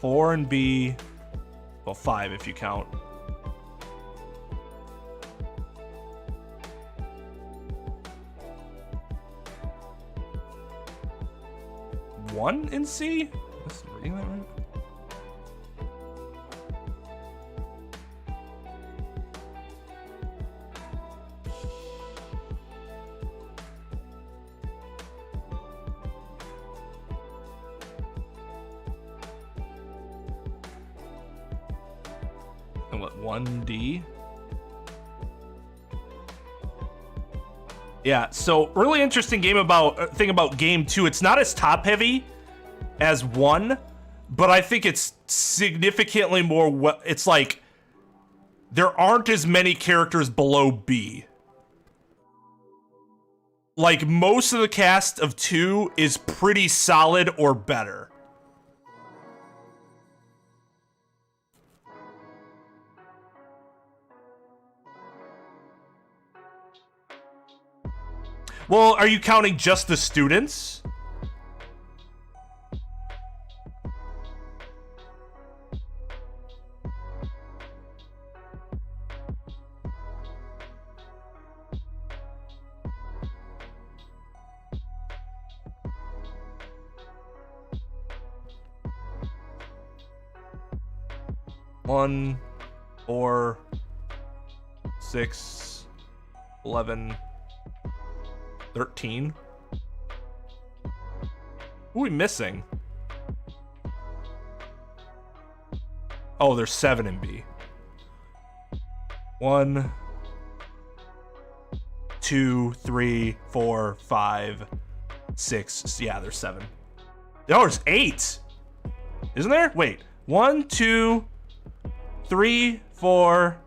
S1: Four and B, well, 5 if you count. One in C? Is reading that right? And what, 1D? Yeah, so really interesting thing about game 2. It's not as top heavy as 1, but I think it's significantly more. It's like there aren't as many characters below B. Like most of the cast of 2 is pretty solid or better. Well, are you counting just the students? One, 4, 6, 11, 13. Who are we missing? Oh, there's 7 in B. 1, 2, 3, 4, 5, 6. Yeah, there's 7. No, there's 8. Isn't there? Wait. 1, 2, 3, 4,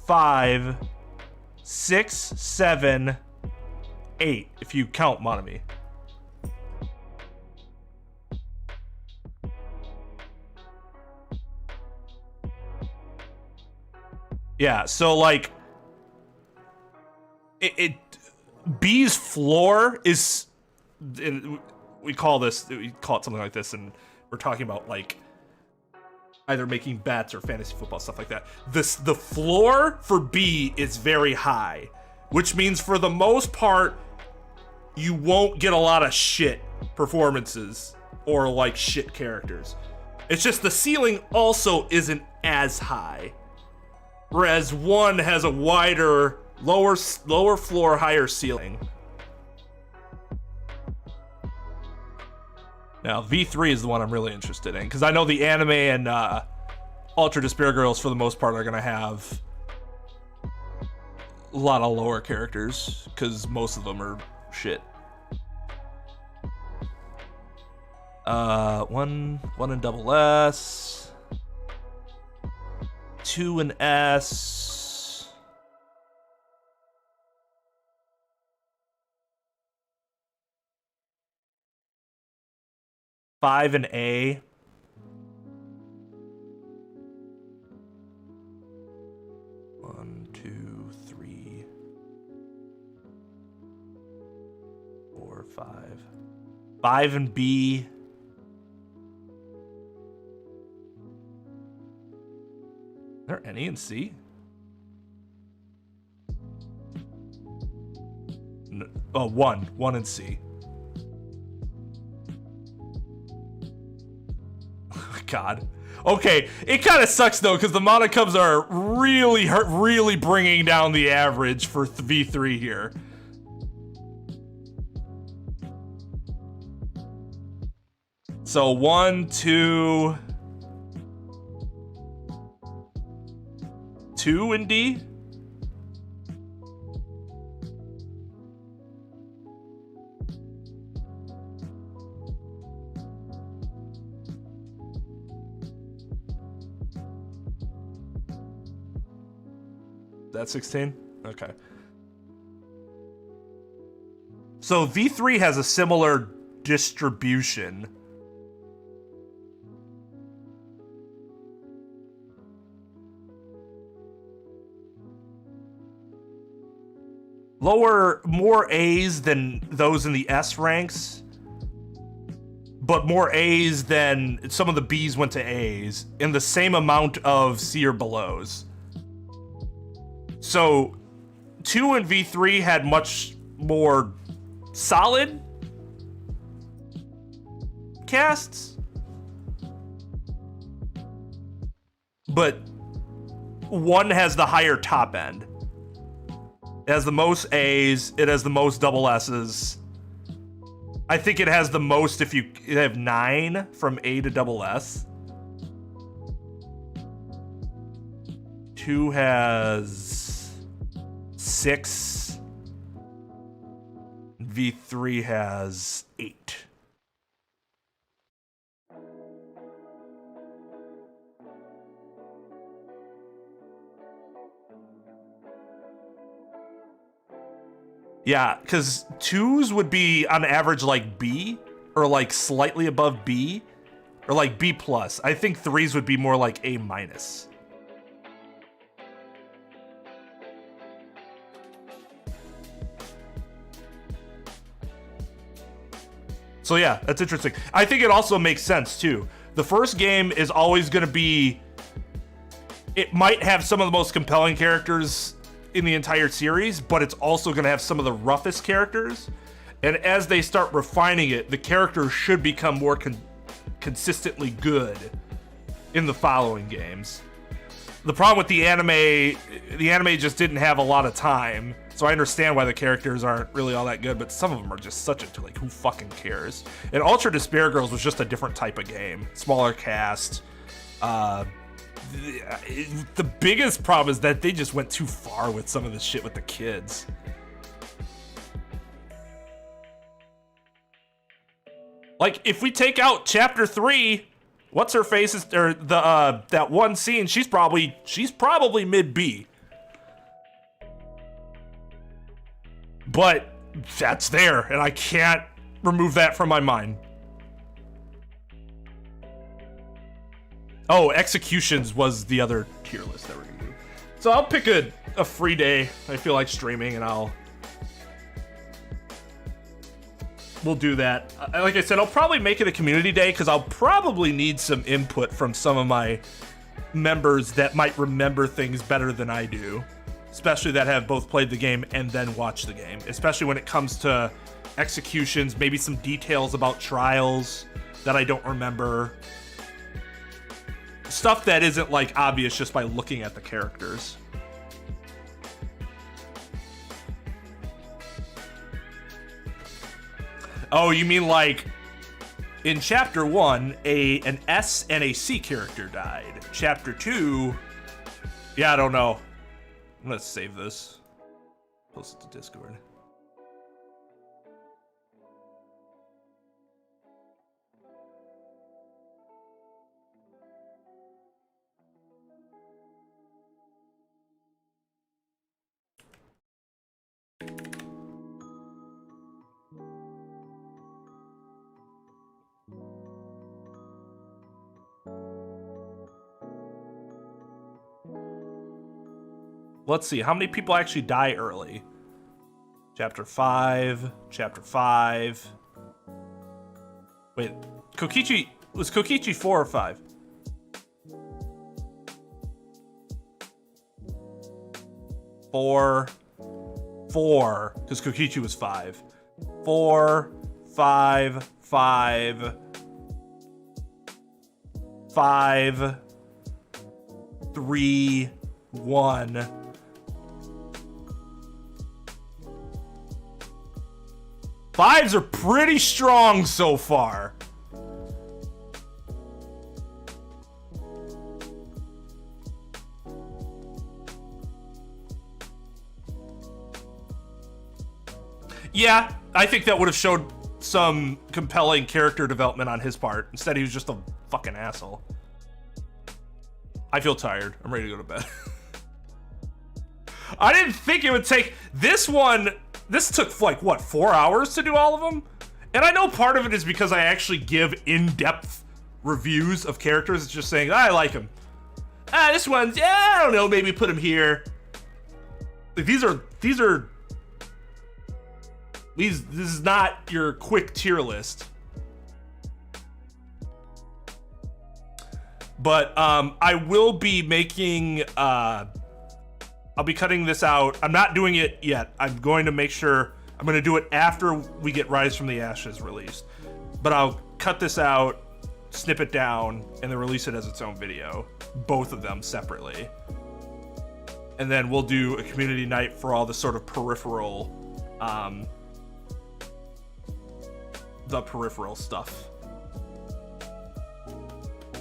S1: 5, 6, 7, 8, if you count Monami. Yeah, so like B's floor is, we call it something like this, and we're talking about like either making bets or fantasy football, stuff like that. The floor for B is very high, which means for the most part you won't get a lot of shit performances or like shit characters. It's just the ceiling also isn't as high. Whereas 1 has a wider, lower floor, higher ceiling. Now, V3 is the one I'm really interested in, because I know the anime and Ultra Despair Girls, for the most part, are going to have a lot of lower characters, because most of them are shit. One in double S. 2 in S. 5 in A. One, two, three, 4, 5. 5 in B. Is there any in C? No, oh, one in C. God. Okay, it kind of sucks though, because the Monokubs are really bringing down the average for V3 here. So 1, 2, 2 in D. That's 16? Okay. So V3 has a similar distribution. More A's than those in the S ranks, but more A's than some of the B's went to A's, in the same amount of C or belows. So 2 and V3 had much more solid casts, but 1 has the higher top end. It has the most A's, it has the most double S's. I think it has the most if you have 9 from A to double S. 2 has 6. V3 has 8. Yeah, because 2s would be on average like B, or like slightly above B, or like B+. I think 3s would be more like A-. So yeah, that's interesting. I think it also makes sense too. The first game is always going to be, it might have some of the most compelling characters in the entire series, but it's also going to have some of the roughest characters. And as they start refining it, the characters should become more consistently good in the following games. The problem with the anime just didn't have a lot of time, so I understand why the characters aren't really all that good, but some of them are just such a, like, who fucking cares? And Ultra Despair Girls was just a different type of game. Smaller cast. The biggest problem is that they just went too far with some of the shit with the kids. Like, if we take out chapter 3, what's her face is, or the that one scene, she's probably mid B. But that's there, and I can't remove that from my mind. Oh, Executions was the other tier list that we're gonna do. So I'll pick a free day. I feel like streaming, and we'll do that. Like I said, I'll probably make it a community day, because I'll probably need some input from some of my members that might remember things better than I do, especially that have both played the game and then watched the game, especially when it comes to Executions, maybe some details about Trials that I don't remember. Stuff that isn't, like, obvious just by looking at the characters. Oh, you mean like in Chapter 1, an S and a C character died. Chapter 2, yeah, I don't know. Let's save this. Post it to Discord. Let's see, how many people actually die early? Chapter 5, Chapter 5. Wait, Kokichi, was Kokichi 4 or 5? 4, because Kokichi was 5. 4, 5, 5, 5, 3, 1. Fives are pretty strong so far. Yeah, I think that would have showed some compelling character development on his part. Instead, he was just a fucking asshole. I feel tired. I'm ready to go to bed. I didn't think it would take this one. This took like, what, 4 hours to do all of them? And I know part of it is because I actually give in-depth reviews of characters. It's just saying, I like him. This one's, yeah, I don't know, maybe put him here. Like, this is not your quick tier list. But I will be making, I'll be cutting this out. I'm not doing it yet. I'm going to make sure, I'm going to do it after we get Rise from the Ashes released. But I'll cut this out, snip it down, and then release it as its own video. Both of them separately. And then we'll do a community night for all the sort of peripheral, stuff.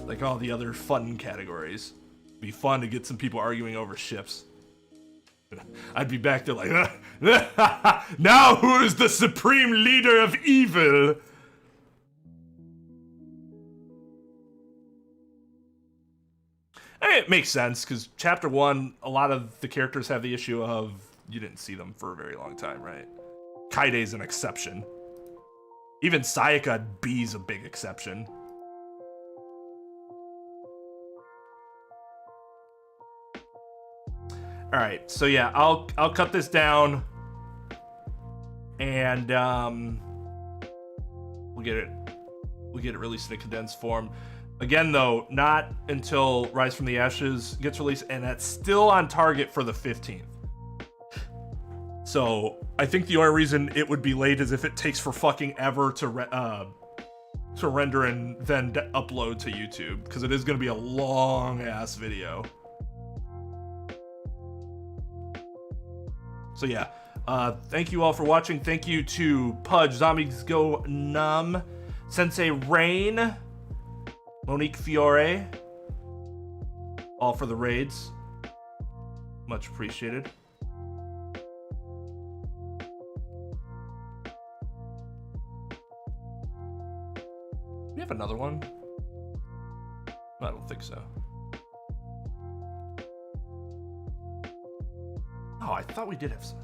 S1: Like all the other fun categories. It'd be fun to get some people arguing over ships. I'd be back there like, now who is the supreme leader of evil? I mean, it makes sense, because Chapter 1, a lot of the characters have the issue of you didn't see them for a very long time, right? Kaide's an exception. Even Sayaka B's a big exception. All right, so yeah, I'll cut this down, and we'll get it released in a condensed form. Again, though, not until Rise from the Ashes gets released, and that's still on target for the 15th. So I think the only reason it would be late is if it takes for fucking ever to render and then upload to YouTube, because it is going to be a long ass video. So yeah, thank you all for watching. Thank you to Pudge, Zombies Go Numb, Sensei Rain, Monique Fiore, all for the raids. Much appreciated. We have another one? I don't think so. Oh, I thought we did have some.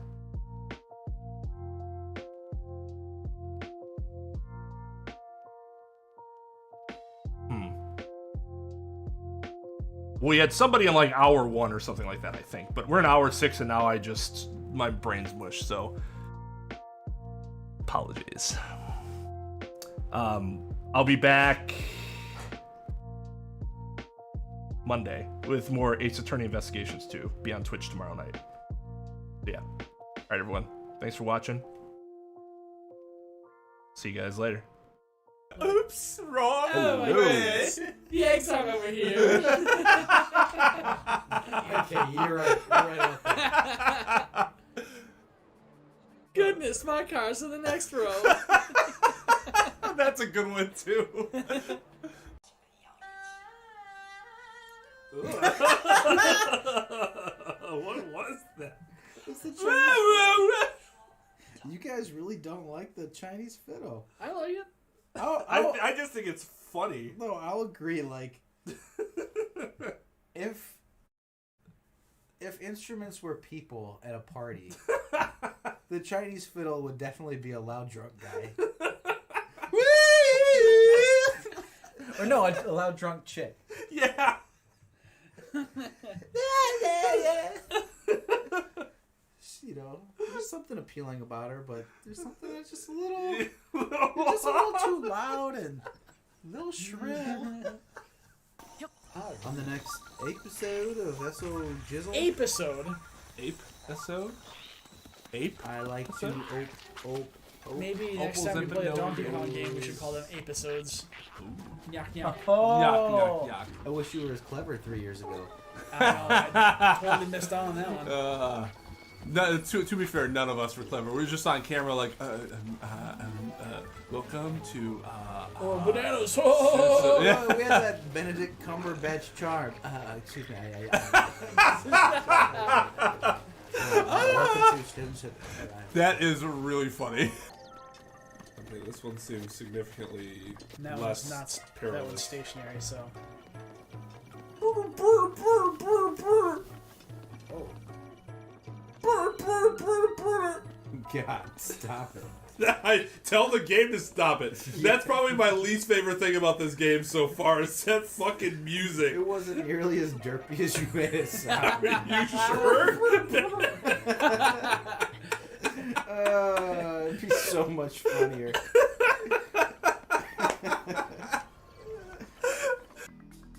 S1: We had somebody in like hour 1 or something like that, I think. But we're in hour 6 and now my brain's mush, so apologies. I'll be back Monday with more Ace Attorney Investigations 2. Be on Twitch tomorrow night. Yeah. All right, everyone. Thanks for watching. See you guys later.
S2: Oops, wrong.
S3: Oh my goodness. The eggs hung over here.
S2: Okay, you're right. You're right about that.
S3: Goodness, my car's in the next row.
S1: That's a good one too. What was that?
S2: It's the Chinese. You guys really don't like the Chinese fiddle.
S3: I like it.
S1: I just think it's funny.
S2: No, I'll agree. Like, if instruments were people at a party, the Chinese fiddle would definitely be a loud drunk guy. Or no, a loud drunk chick.
S1: Yeah.
S2: You know, there's something appealing about her, but there's something that's just a little, just a little too loud and a little shrill. On the next episode of SO Jizzle.
S3: Episode.
S1: Episode? Ape?
S2: I like to ope.
S3: Maybe next time we play a Donkey Kong game, we should call them episodes. Yuck, yuck.
S2: Oh.
S1: Yuck.
S2: I wish you were as clever 3 years ago.
S3: I totally missed out on that one.
S1: No, to be fair, none of us were clever. We were just on camera like, welcome to,
S3: bananas!
S2: Oh, we had that Benedict Cumberbatch charm. Excuse me. Welcome to Students of
S1: That is really funny. Okay, this one seems significantly
S3: That
S1: less
S3: one's not.
S1: perilous.
S3: That one's stationary, so.
S2: Oh. God, stop it.
S1: I tell the game to stop it. That's probably my least favorite thing about this game so far is that fucking music.
S2: It wasn't nearly as derpy as you made it sound.
S1: Are you sure?
S2: It'd be so much funnier.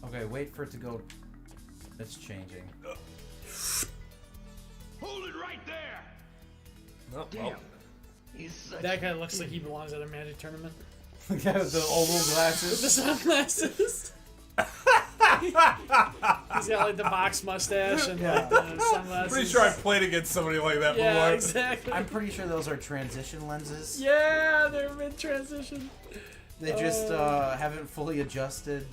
S2: Okay, wait for it to go. It's changing.
S4: Hold it right there!
S1: Oh, well.
S3: That guy looks like he belongs at a magic tournament.
S2: The guy with the oval
S3: With
S2: glasses.
S3: the sunglasses. He's got like the box mustache and like the sunglasses.
S1: Pretty sure I've played against somebody like that
S3: Yeah,
S1: before.
S3: exactly.
S2: I'm pretty sure those are transition lenses.
S3: Yeah, they're mid-transition.
S2: They just haven't fully adjusted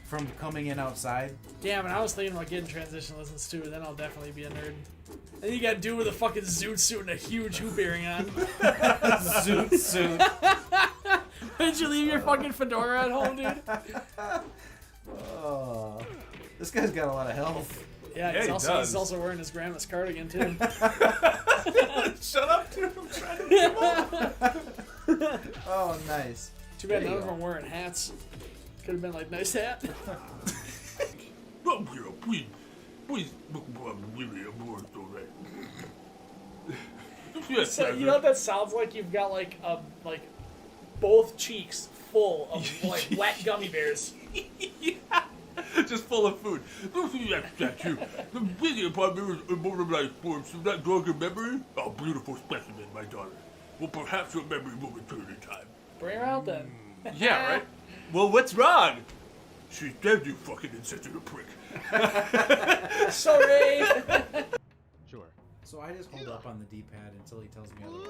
S2: from coming in outside.
S3: Damn, and I was thinking about getting transition lessons too, then I'll definitely be a nerd. And then you gotta do with a fucking zoot suit and a huge hoop earring on.
S2: Zoot suit.
S3: Did you leave your fucking fedora at home, dude?
S2: Oh, this guy's got a lot of health.
S3: Yeah,
S1: he
S3: he's
S1: does.
S3: also wearing his grandma's cardigan too.
S1: Shut up, dude. I'm trying to get him up.
S2: Oh, nice.
S3: Too bad
S2: There
S3: none
S2: you
S3: of
S2: go.
S3: them wearing hats. Could have been like, nice hat. So, you know what that sounds like? You've got like both cheeks full of like wet gummy bears.
S1: Just full of food. The video partner is immortalized forms of that drunken memory. A beautiful specimen, my daughter. Well, perhaps your memory will return in time.
S3: Bring her out then.
S1: Yeah, right? Well, what's wrong? She's dead, you fucking insensitive prick.
S3: Sorry.
S4: Sure.
S2: So I just hold up on the D-pad until he tells me otherwise.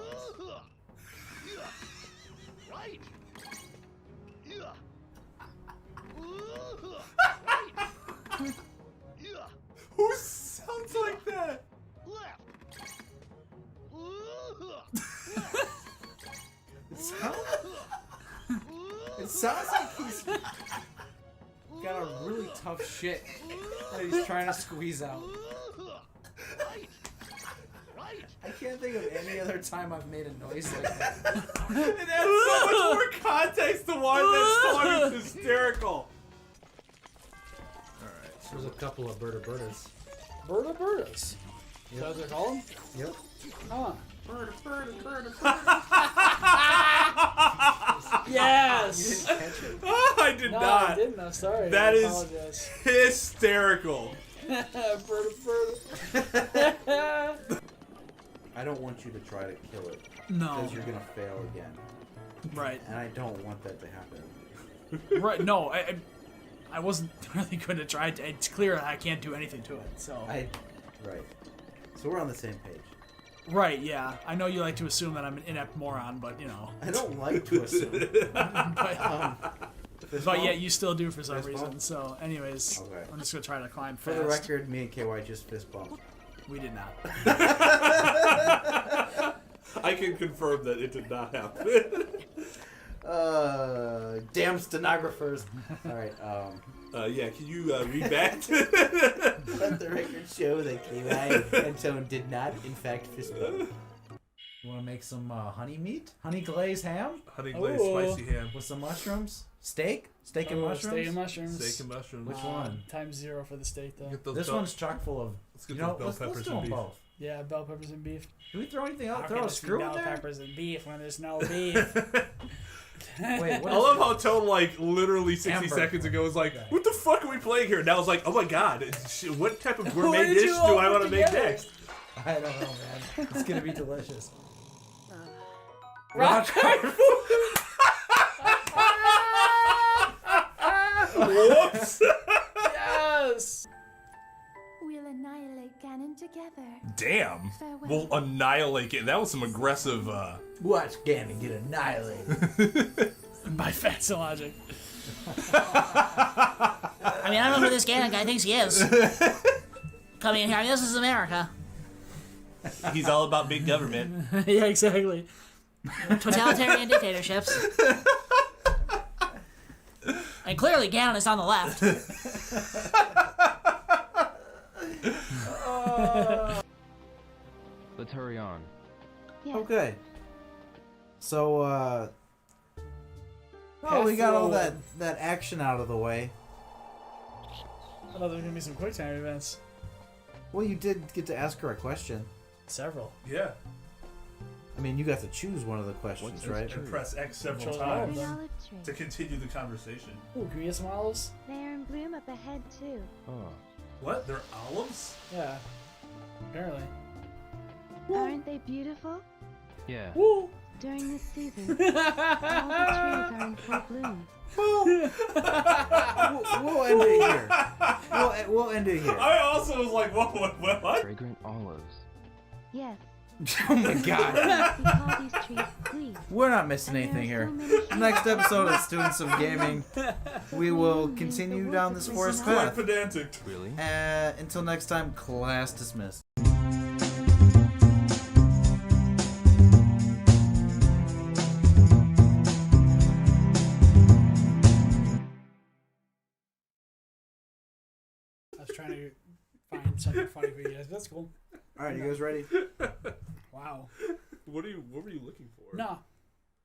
S4: Right.
S1: Who sounds like that?
S4: Left.
S2: It sounds like he's got a really tough shit that he's trying to squeeze out.
S4: Right. Right.
S2: I can't think of any other time I've made a noise like that.
S1: It adds so much more context to why that song is hysterical.
S2: There's a couple of Berta-Bertas.
S3: Bertas. Is that what they're called?
S2: Yep.
S3: Huh.
S2: Berta-Berta.
S3: Yes!
S2: You didn't catch it?
S1: Oh, I did
S3: No,
S1: not.
S3: I didn't. I'm sorry.
S1: That
S3: I
S1: is
S3: apologize.
S1: hysterical.
S3: Berta.
S2: I don't want you to try to kill it.
S3: No.
S2: Because you're going to fail again.
S3: Right.
S2: And I don't want that to happen.
S3: Right. No, I wasn't really going to try to. It's clear I can't do anything to it, so.
S2: Right. So we're on the same page.
S3: Right, yeah. I know you like to assume that I'm an inept moron, but, you know.
S2: I don't like to assume.
S3: But yet you still do for some
S2: Fist
S3: reason.
S2: bump?
S3: So, anyways,
S2: Okay.
S3: I'm just going to try to climb
S2: For
S3: fast.
S2: the record, me and KY just fist bumped.
S3: We did not.
S1: I can confirm that it did not happen.
S2: Damn stenographers. Alright,
S1: Yeah, can you read back?
S2: let the record show that KY and Tone did not, in fact, fist bump. You want to make some honey meat? Honey glazed ham?
S1: Honey glazed
S3: Ooh.
S1: spicy ham.
S2: With some mushrooms? Steak? Steak and mushrooms?
S3: Steak and mushrooms.
S1: Steak and mushrooms.
S2: Which one?
S3: Times 0 for the steak, though.
S1: Get those
S2: This
S1: bell-
S2: one's chock full of...
S1: Let's get
S2: You know,
S1: those bell
S2: let's
S1: peppers
S2: do
S1: and
S2: them
S1: beef.
S2: both.
S3: Yeah, bell peppers and beef.
S2: Do we throw anything
S3: How
S2: out?
S3: can
S2: Throw a
S3: this be
S2: screw in
S3: bell
S2: there?
S3: peppers and beef when there's no beef?
S2: Wait, what
S1: I
S2: is
S1: love how Tone, like, literally 60
S2: Amber.
S1: seconds ago was like,
S2: Okay.
S1: what the fuck are we playing here? Now I was like, oh my god, what type of
S3: What
S1: gourmet
S3: did
S1: dish
S3: you
S1: do
S3: all
S1: I
S3: put
S1: want to make
S3: together?
S1: next?
S2: I don't know, man. It's gonna be delicious.
S3: Rock
S1: Whoops!
S3: Yes!
S5: We'll annihilate Ganon together.
S1: Damn.
S5: Farewell.
S1: We'll annihilate it. That was some aggressive,
S2: Watch Ganon get annihilated.
S3: By facts and logic.
S6: I mean, I don't know who this Ganon guy thinks he is. Coming in here, I mean, this is America.
S1: He's all about big government.
S3: Yeah, exactly.
S6: Totalitarian dictatorships. And clearly Ganon is on the left.
S7: Let's hurry on.
S5: Yes.
S2: Okay. So,
S3: Path
S2: we got all
S3: forward.
S2: that action out of the way.
S3: I thought there were going to be some quick time events.
S2: Well, you did get to ask her a question.
S3: Several.
S1: Yeah.
S2: I mean, you got to choose one of the questions,
S7: What's
S2: right?
S7: this
S1: And press X several
S3: Control
S1: times
S3: all of
S5: Green
S3: them.
S5: olive tree.
S1: to continue the conversation.
S3: Ooh, can we get some olives?
S5: They are in bloom up ahead too.
S7: Oh.
S1: What? They're olives?
S3: Yeah. Apparently.
S5: Aren't they beautiful?
S7: Yeah.
S3: Woo!
S5: During this season, all the trees are in full bloom.
S2: We'll end it here. We'll end it here.
S1: I also was like, what?
S7: Fragrant olives.
S5: Yes.
S2: Oh my god.
S5: We call these trees please.
S2: We're not missing
S5: And there
S2: anything
S5: are
S2: here.
S5: so many trees.
S2: Next episode of Students of Gaming, we will continue down this forest
S1: Quite
S2: path.
S1: pedantic.
S7: Really?
S2: Until next time, class dismissed.
S3: I was trying to find something funny for you guys. That's cool.
S2: All right, you guys ready?
S3: Wow.
S1: What were you looking for?
S3: No.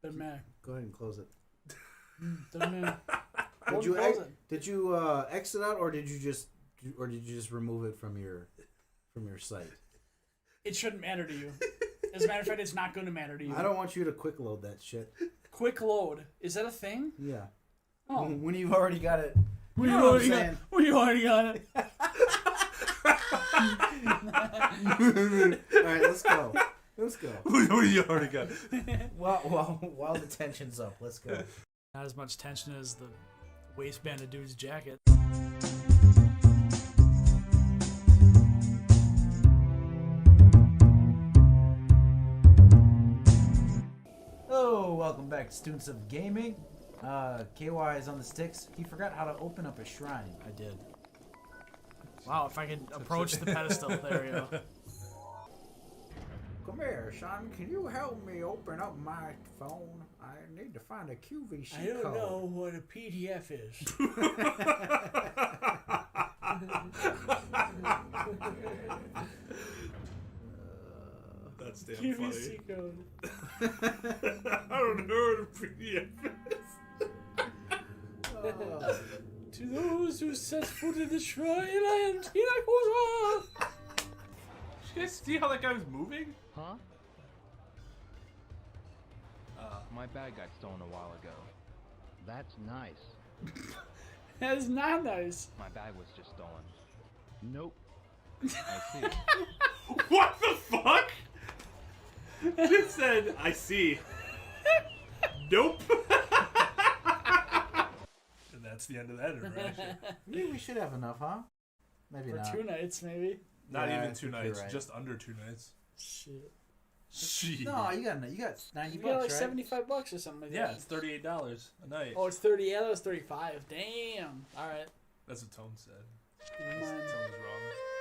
S3: Doesn't matter.
S2: Go ahead and close it.
S3: Doesn't matter.
S2: Did you exit out, or did you just remove it from your site?
S3: It shouldn't matter to you. As a matter of fact, it's not going to matter to you.
S2: I don't want you to quick load that shit.
S3: Quick load. Is that a thing?
S2: Yeah.
S3: Oh.
S2: When you've already got it.
S3: When
S2: You
S3: you
S2: know what
S3: already
S2: I'm
S3: got,
S2: saying?
S3: when you already got it.
S2: All right, let's go. Let's go.
S1: You already got.
S2: While the tension's up, let's go.
S3: Not as much tension as the waistband of dude's jacket.
S2: Oh, welcome back to Students of Gaming. KY is on the sticks. He forgot how to open up a shrine.
S3: I did. Wow, if I could approach the pedestal. There we go.
S2: Come here, son. Can you help me open up my phone? I need to find a QVC code.
S3: what a PDF is.
S1: That's damn
S3: QVC
S1: funny.
S3: code.
S1: I don't know what a PDF is.
S3: To those who set foot in the shrine, I am Tina Kora.
S1: Did you guys see how that guy was moving?
S7: Huh? My bag got stolen a while ago.
S4: That's nice.
S3: That is not nice.
S7: My bag was just stolen.
S4: Nope.
S7: I see.
S1: What the fuck? Just said, I see. Nope. And that's the end of that interaction.
S2: Maybe we should have enough, huh? Maybe
S3: For
S2: not.
S3: 2 nights, maybe.
S1: Not
S2: Yeah, I
S1: even 2
S2: think you're
S1: nights,
S2: right.
S1: just under 2 nights.
S3: Shit.
S1: Shit.
S2: No, you got 90
S3: You
S2: bucks,
S3: got like
S2: right?
S3: $75 or something like
S1: Yeah,
S3: that.
S1: it's $38 a night.
S3: Oh, it's 30. Yeah, that was 35. Damn. All right.
S1: That's what Tone said.
S3: Never
S1: Tone
S3: mind.
S1: was wrong.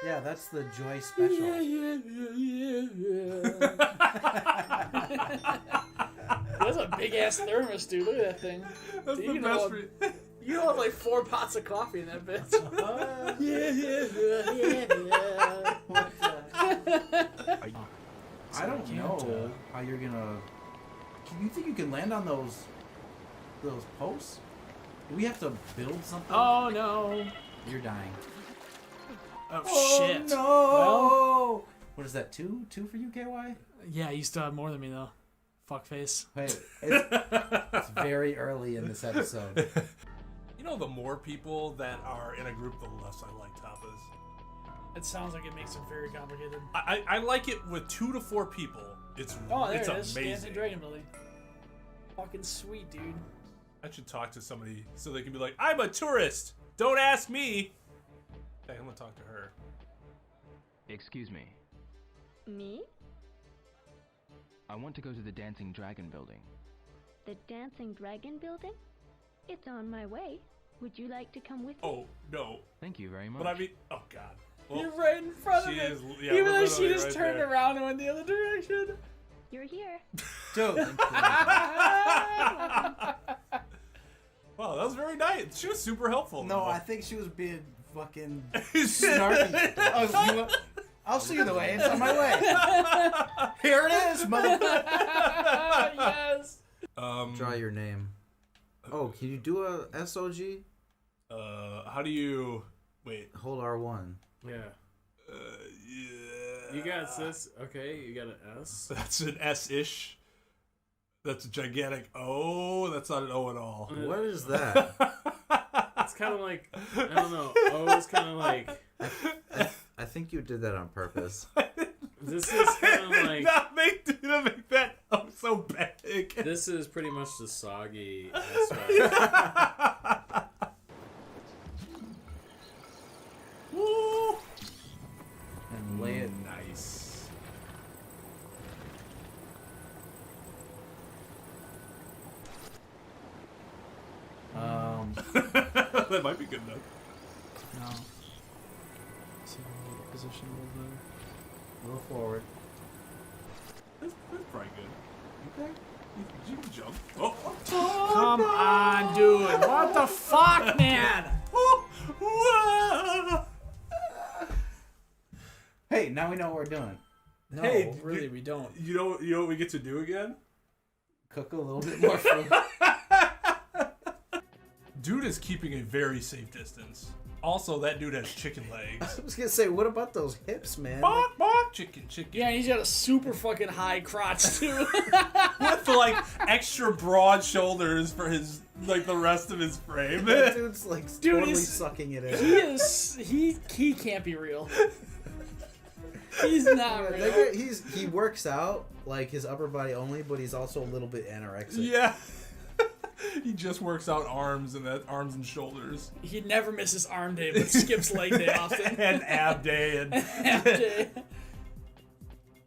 S2: Yeah, that's the Joy special.
S3: That's a big ass thermos, dude. Look at that thing.
S1: That's
S3: Dude,
S1: the
S3: you
S1: best.
S3: know, you have like 4 pots of coffee in that bitch.
S2: What the- I don't
S3: can't,
S2: know how you're gonna. You think you can land on those posts? Do we have to build something?
S3: Oh no.
S2: You're dying.
S3: Oh, shit.
S2: No.
S3: Well,
S2: What is that? Two for you, KY?
S3: yeah, you still have more than me though. Fuckface.
S2: Wait, it's very early in this episode.
S1: You know, the more people that are in a group, the less I like tapas.
S3: It sounds like it makes it very complicated.
S1: I like it with 2 to 4 people. It's
S3: Oh, there
S1: it's
S3: it is.
S1: amazing.
S3: Dancing Dragon Building. Fucking sweet, dude.
S1: I should talk to somebody so they can be like, I'm a tourist. Don't ask me. Hey, I'm gonna talk to her.
S7: Excuse me.
S5: Me?
S7: I want to go to the Dancing Dragon building.
S5: The Dancing Dragon Building? It's on my way. Would you like to come with me?
S1: Oh no,
S7: Thank you very much.
S1: but I mean, oh god. Well,
S3: You're right in front of
S1: she
S3: it.
S1: is- yeah,
S3: Even
S1: we're
S3: though she
S1: literally
S3: just
S1: right
S3: turned
S1: there.
S3: around and went the other direction.
S5: You're here.
S2: Dude,
S1: wow, that was very nice. She was super helpful.
S2: no,
S1: though.
S2: I think she was being fucking snarky. Oh, I'll see you the way. It's on my way. Here it is, mother.
S3: Yes.
S2: Draw your name. Oh, can you do a SOG?
S1: How do you wait?
S2: Hold R1.
S8: Yeah.
S1: Yeah.
S8: You got this. Okay, you got an S.
S1: That's an S-ish. That's a gigantic O. That's not an O at all.
S2: What is that?
S8: It's kind of like, I don't know. Oh, it's kind of like,
S2: I think you did that on purpose.
S8: this is kind of like,
S1: not make that O so big.
S8: this is pretty much the soggy aspect.
S1: Woo.
S2: And lay it.
S1: Nice. That might be good enough.
S3: No. See, position a little better.
S2: A little forward.
S1: That's probably good. Okay. You can jump. Oh.
S3: Come on, dude. What the fuck, man?
S2: Hey, now we know what we're doing. No,
S1: Hey,
S3: Really, we don't.
S1: You know what we get to do again?
S2: cook a little bit more food.
S1: Dude is keeping a very safe distance. Also, that dude has chicken legs.
S2: I was gonna say, what about those hips, man?
S1: Bark, bark, chicken.
S3: Yeah, and he's got a super fucking high crotch too.
S1: With like extra broad shoulders for his like the rest of his frame.
S2: That dude's like
S3: Dude,
S2: totally
S3: he's-
S2: sucking it
S3: he
S2: in.
S3: is. He can't be real. He's not real.
S2: He works out like his upper body only, but he's also a little bit anorexic.
S1: Yeah. He just works out arms and shoulders.
S3: He never misses arm day, but skips leg day often.
S1: And ab day and
S3: Half day.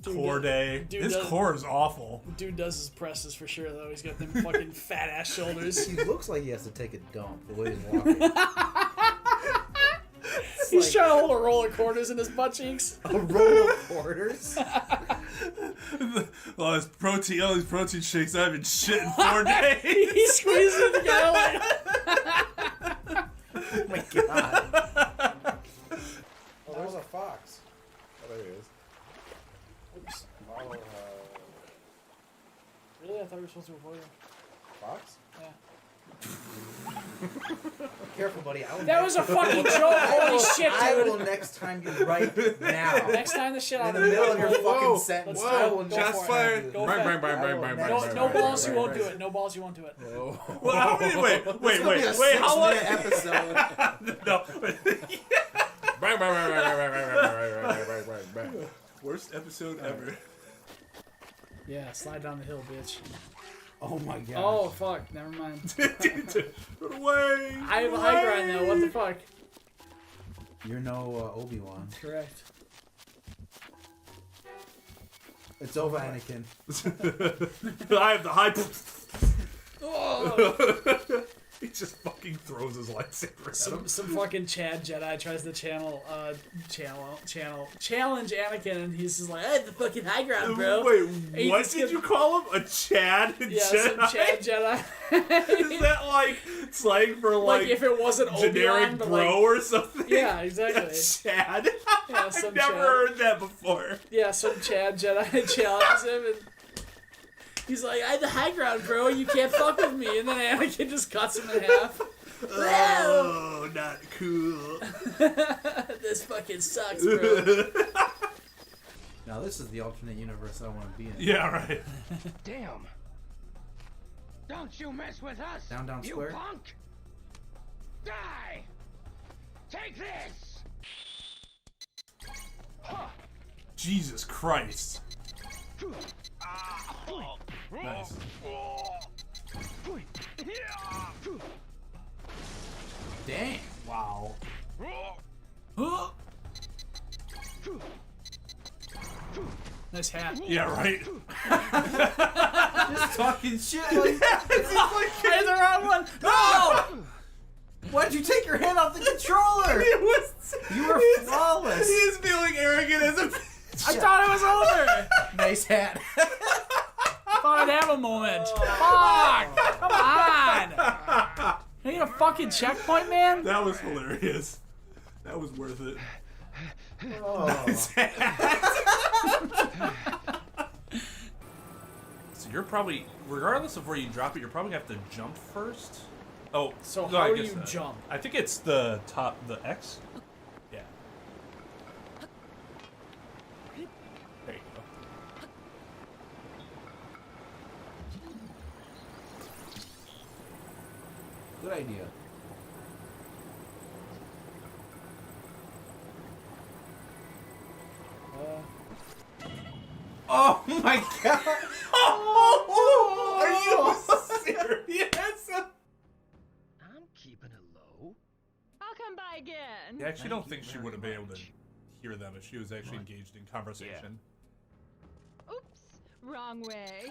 S1: core day.
S3: dude
S1: His
S3: does-
S1: core is awful.
S3: Dude does his presses for sure, though. He's got them fucking fat ass shoulders.
S2: He looks like he has to take a dump the way he's walking.
S3: He's
S2: like-
S3: trying to hold a roll of quarters in his butt cheeks.
S2: A roll of quarters.
S1: All these protein shakes I've been shitting 4 days.
S3: He squeezes it together like.
S2: Oh my god. Oh, there's a fox.
S8: Oh, there he is.
S3: Oops.
S8: Follow,
S3: Really? I thought we were supposed to avoid him.
S8: Fox?
S3: Yeah.
S2: Careful, buddy.
S3: That was a fucking joke. Holy shit,
S2: I will
S3: dude.
S2: next time you right now.
S3: Next time the shit
S2: In
S3: out
S2: the
S3: of
S2: middle of your
S3: Whoa.
S2: fucking sentence,
S3: Let's
S2: I
S3: go.
S2: will
S3: Go
S2: next
S3: for it.
S2: time
S3: Go
S8: Bang,
S3: for
S8: bang,
S3: it.
S8: bang, bang, bang, bang, bang,
S3: No
S8: bang,
S3: balls,
S8: bang,
S3: you won't
S8: bang,
S3: do it. No balls, you won't do it.
S8: Oh.
S1: Well, how many? Wait. How long?
S2: episode.
S1: No.
S8: Bang, bang, bang, bang, bang, bang, bang, bang, bang, bang.
S1: Worst episode ever.
S3: Yeah, slide down the hill, bitch.
S2: Oh my god.
S3: Oh, fuck. Never mind.
S1: Run away.
S3: I have a high grind, though. What the fuck?
S2: You're no Obi-Wan.
S3: Correct.
S2: It's over, Anakin.
S1: I have the high.
S3: Oh.
S1: He just fucking throws his lightsaber at him.
S3: Some fucking Chad Jedi tries to challenge Anakin, and he's just like, "Hey, the fucking high ground, bro."
S1: Wait, what did you call him? A Chad Jedi?
S3: Yeah, some Chad Jedi.
S1: Is that like slang for like
S3: if it wasn't
S1: generic
S3: Obi-Wan,
S1: bro or something?
S3: Yeah, exactly.
S1: Chad.
S3: Yeah,
S1: I've
S3: some
S1: never
S3: Chad.
S1: heard that before.
S3: Yeah, some Chad Jedi challenges him, and he's like, "I have the high ground, bro. You can't fuck with me." And then Anakin just cuts him in half.
S1: Oh, not cool.
S3: This fucking sucks, bro.
S2: Now this is the alternate universe I want to be in.
S1: Yeah, right.
S4: Damn. Don't you mess with us,
S2: Down,
S4: you
S2: square.
S4: punk. Die. Take this.
S1: Jesus Christ. Nice.
S2: Dang.
S1: Wow.
S3: Nice hat.
S1: Yeah, right.
S2: Just talking shit. Like,
S3: Hey, the wrong one. No!
S2: why'd you take your hand off the controller?
S1: It was.
S2: You were flawless.
S1: He is feeling arrogant as a.
S3: I thought it was over.
S2: Nice hat.
S3: Thought I'd have a moment. Fuck! Come on! You need a fucking checkpoint, man?
S1: That was hilarious. That was worth it. So you're probably, regardless of where you drop it, you're probably gonna have to jump first. Oh,
S3: So
S1: no,
S3: how
S1: I
S3: do
S1: guess
S3: you jump?
S1: I think it's the top, the X. Yeah. There you go.
S2: Good idea. Oh my god!
S1: Are you serious?
S4: I'm keeping it low.
S9: I'll come by again.
S1: I actually don't
S4: Thank
S1: think
S4: you
S1: she would have
S4: very
S1: been able to
S4: much.
S1: hear them if she was actually engaged in conversation.
S9: Oops, wrong way.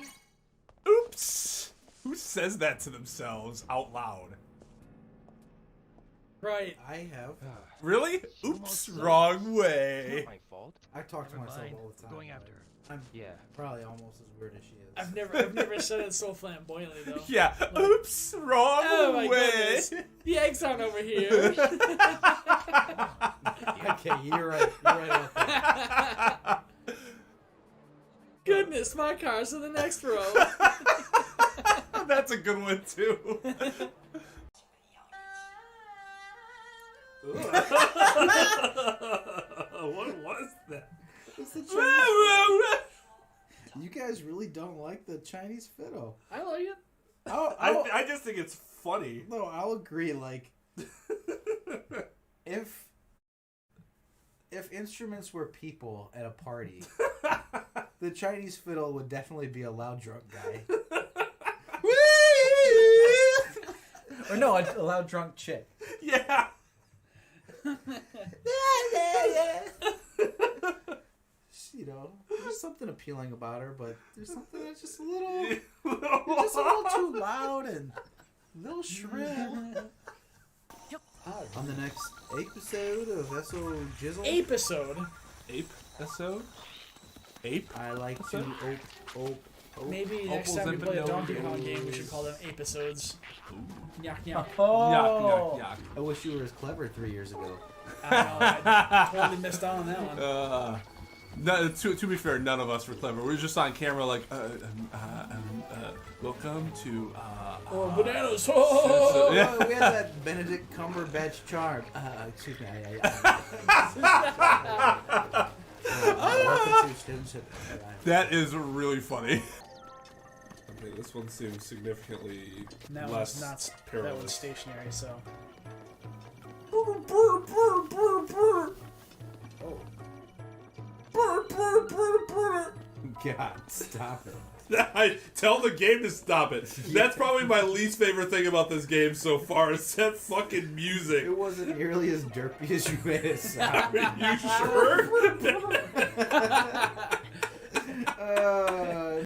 S1: Oops! Who says that to themselves out loud?
S3: Right.
S2: I have.
S1: Really? Oops, wrong way.
S4: Not my fault.
S2: I talk to
S4: Never
S2: myself
S4: mind.
S2: all the time.
S4: Going after her.
S2: I'm
S4: Yeah.
S2: probably almost as weird as she is.
S3: I've never said it so flamboyantly though.
S1: Yeah. Oops, wrong
S3: Oh my
S1: way.
S3: goodness. The eggs aren't over here.
S2: Okay, you're right. You're right about that.
S3: Goodness, my car's in the next row.
S1: That's a good one too. What was that?
S2: It's the Chinese. You guys really don't like the Chinese fiddle.
S3: I like it.
S1: I just think it's funny.
S2: No, I'll agree. Like, if instruments were people at a party, the Chinese fiddle would definitely be a loud drunk guy. Or no, a loud drunk chick.
S1: Yeah.
S2: You know, there's something appealing about her, but there's something that's just a little, just a little too loud and a little shrill. On the next episode of SO Jizzle,
S3: Episode.
S1: Ape episode? Ape?
S2: I like to ope.
S3: Maybe next
S1: Opals
S3: time we
S1: and
S3: play a
S1: Pinocchio.
S3: Donkey Kong game, we should call them episodes. Yuck, yuck.
S1: Yuck, yuck, yuck.
S2: I wish you were as clever 3 years ago.
S3: I know, I totally missed out on that one.
S1: No, to be fair, none of us were clever. We were just on camera like, welcome to,
S3: Oh, bananas! Oh!
S1: Yeah.
S2: We had that Benedict Cumberbatch charm. Excuse me. Welcome to Students of
S1: That is really funny. Okay, this one seems significantly
S3: That
S1: less
S3: one's not.
S1: perilous.
S3: That one's stationary, so.
S2: Oh. God, stop it.
S1: I tell the game to stop it. That's probably my least favorite thing about this game so far is that fucking music.
S2: It wasn't nearly as derpy as you made it sound.
S1: Are you sure?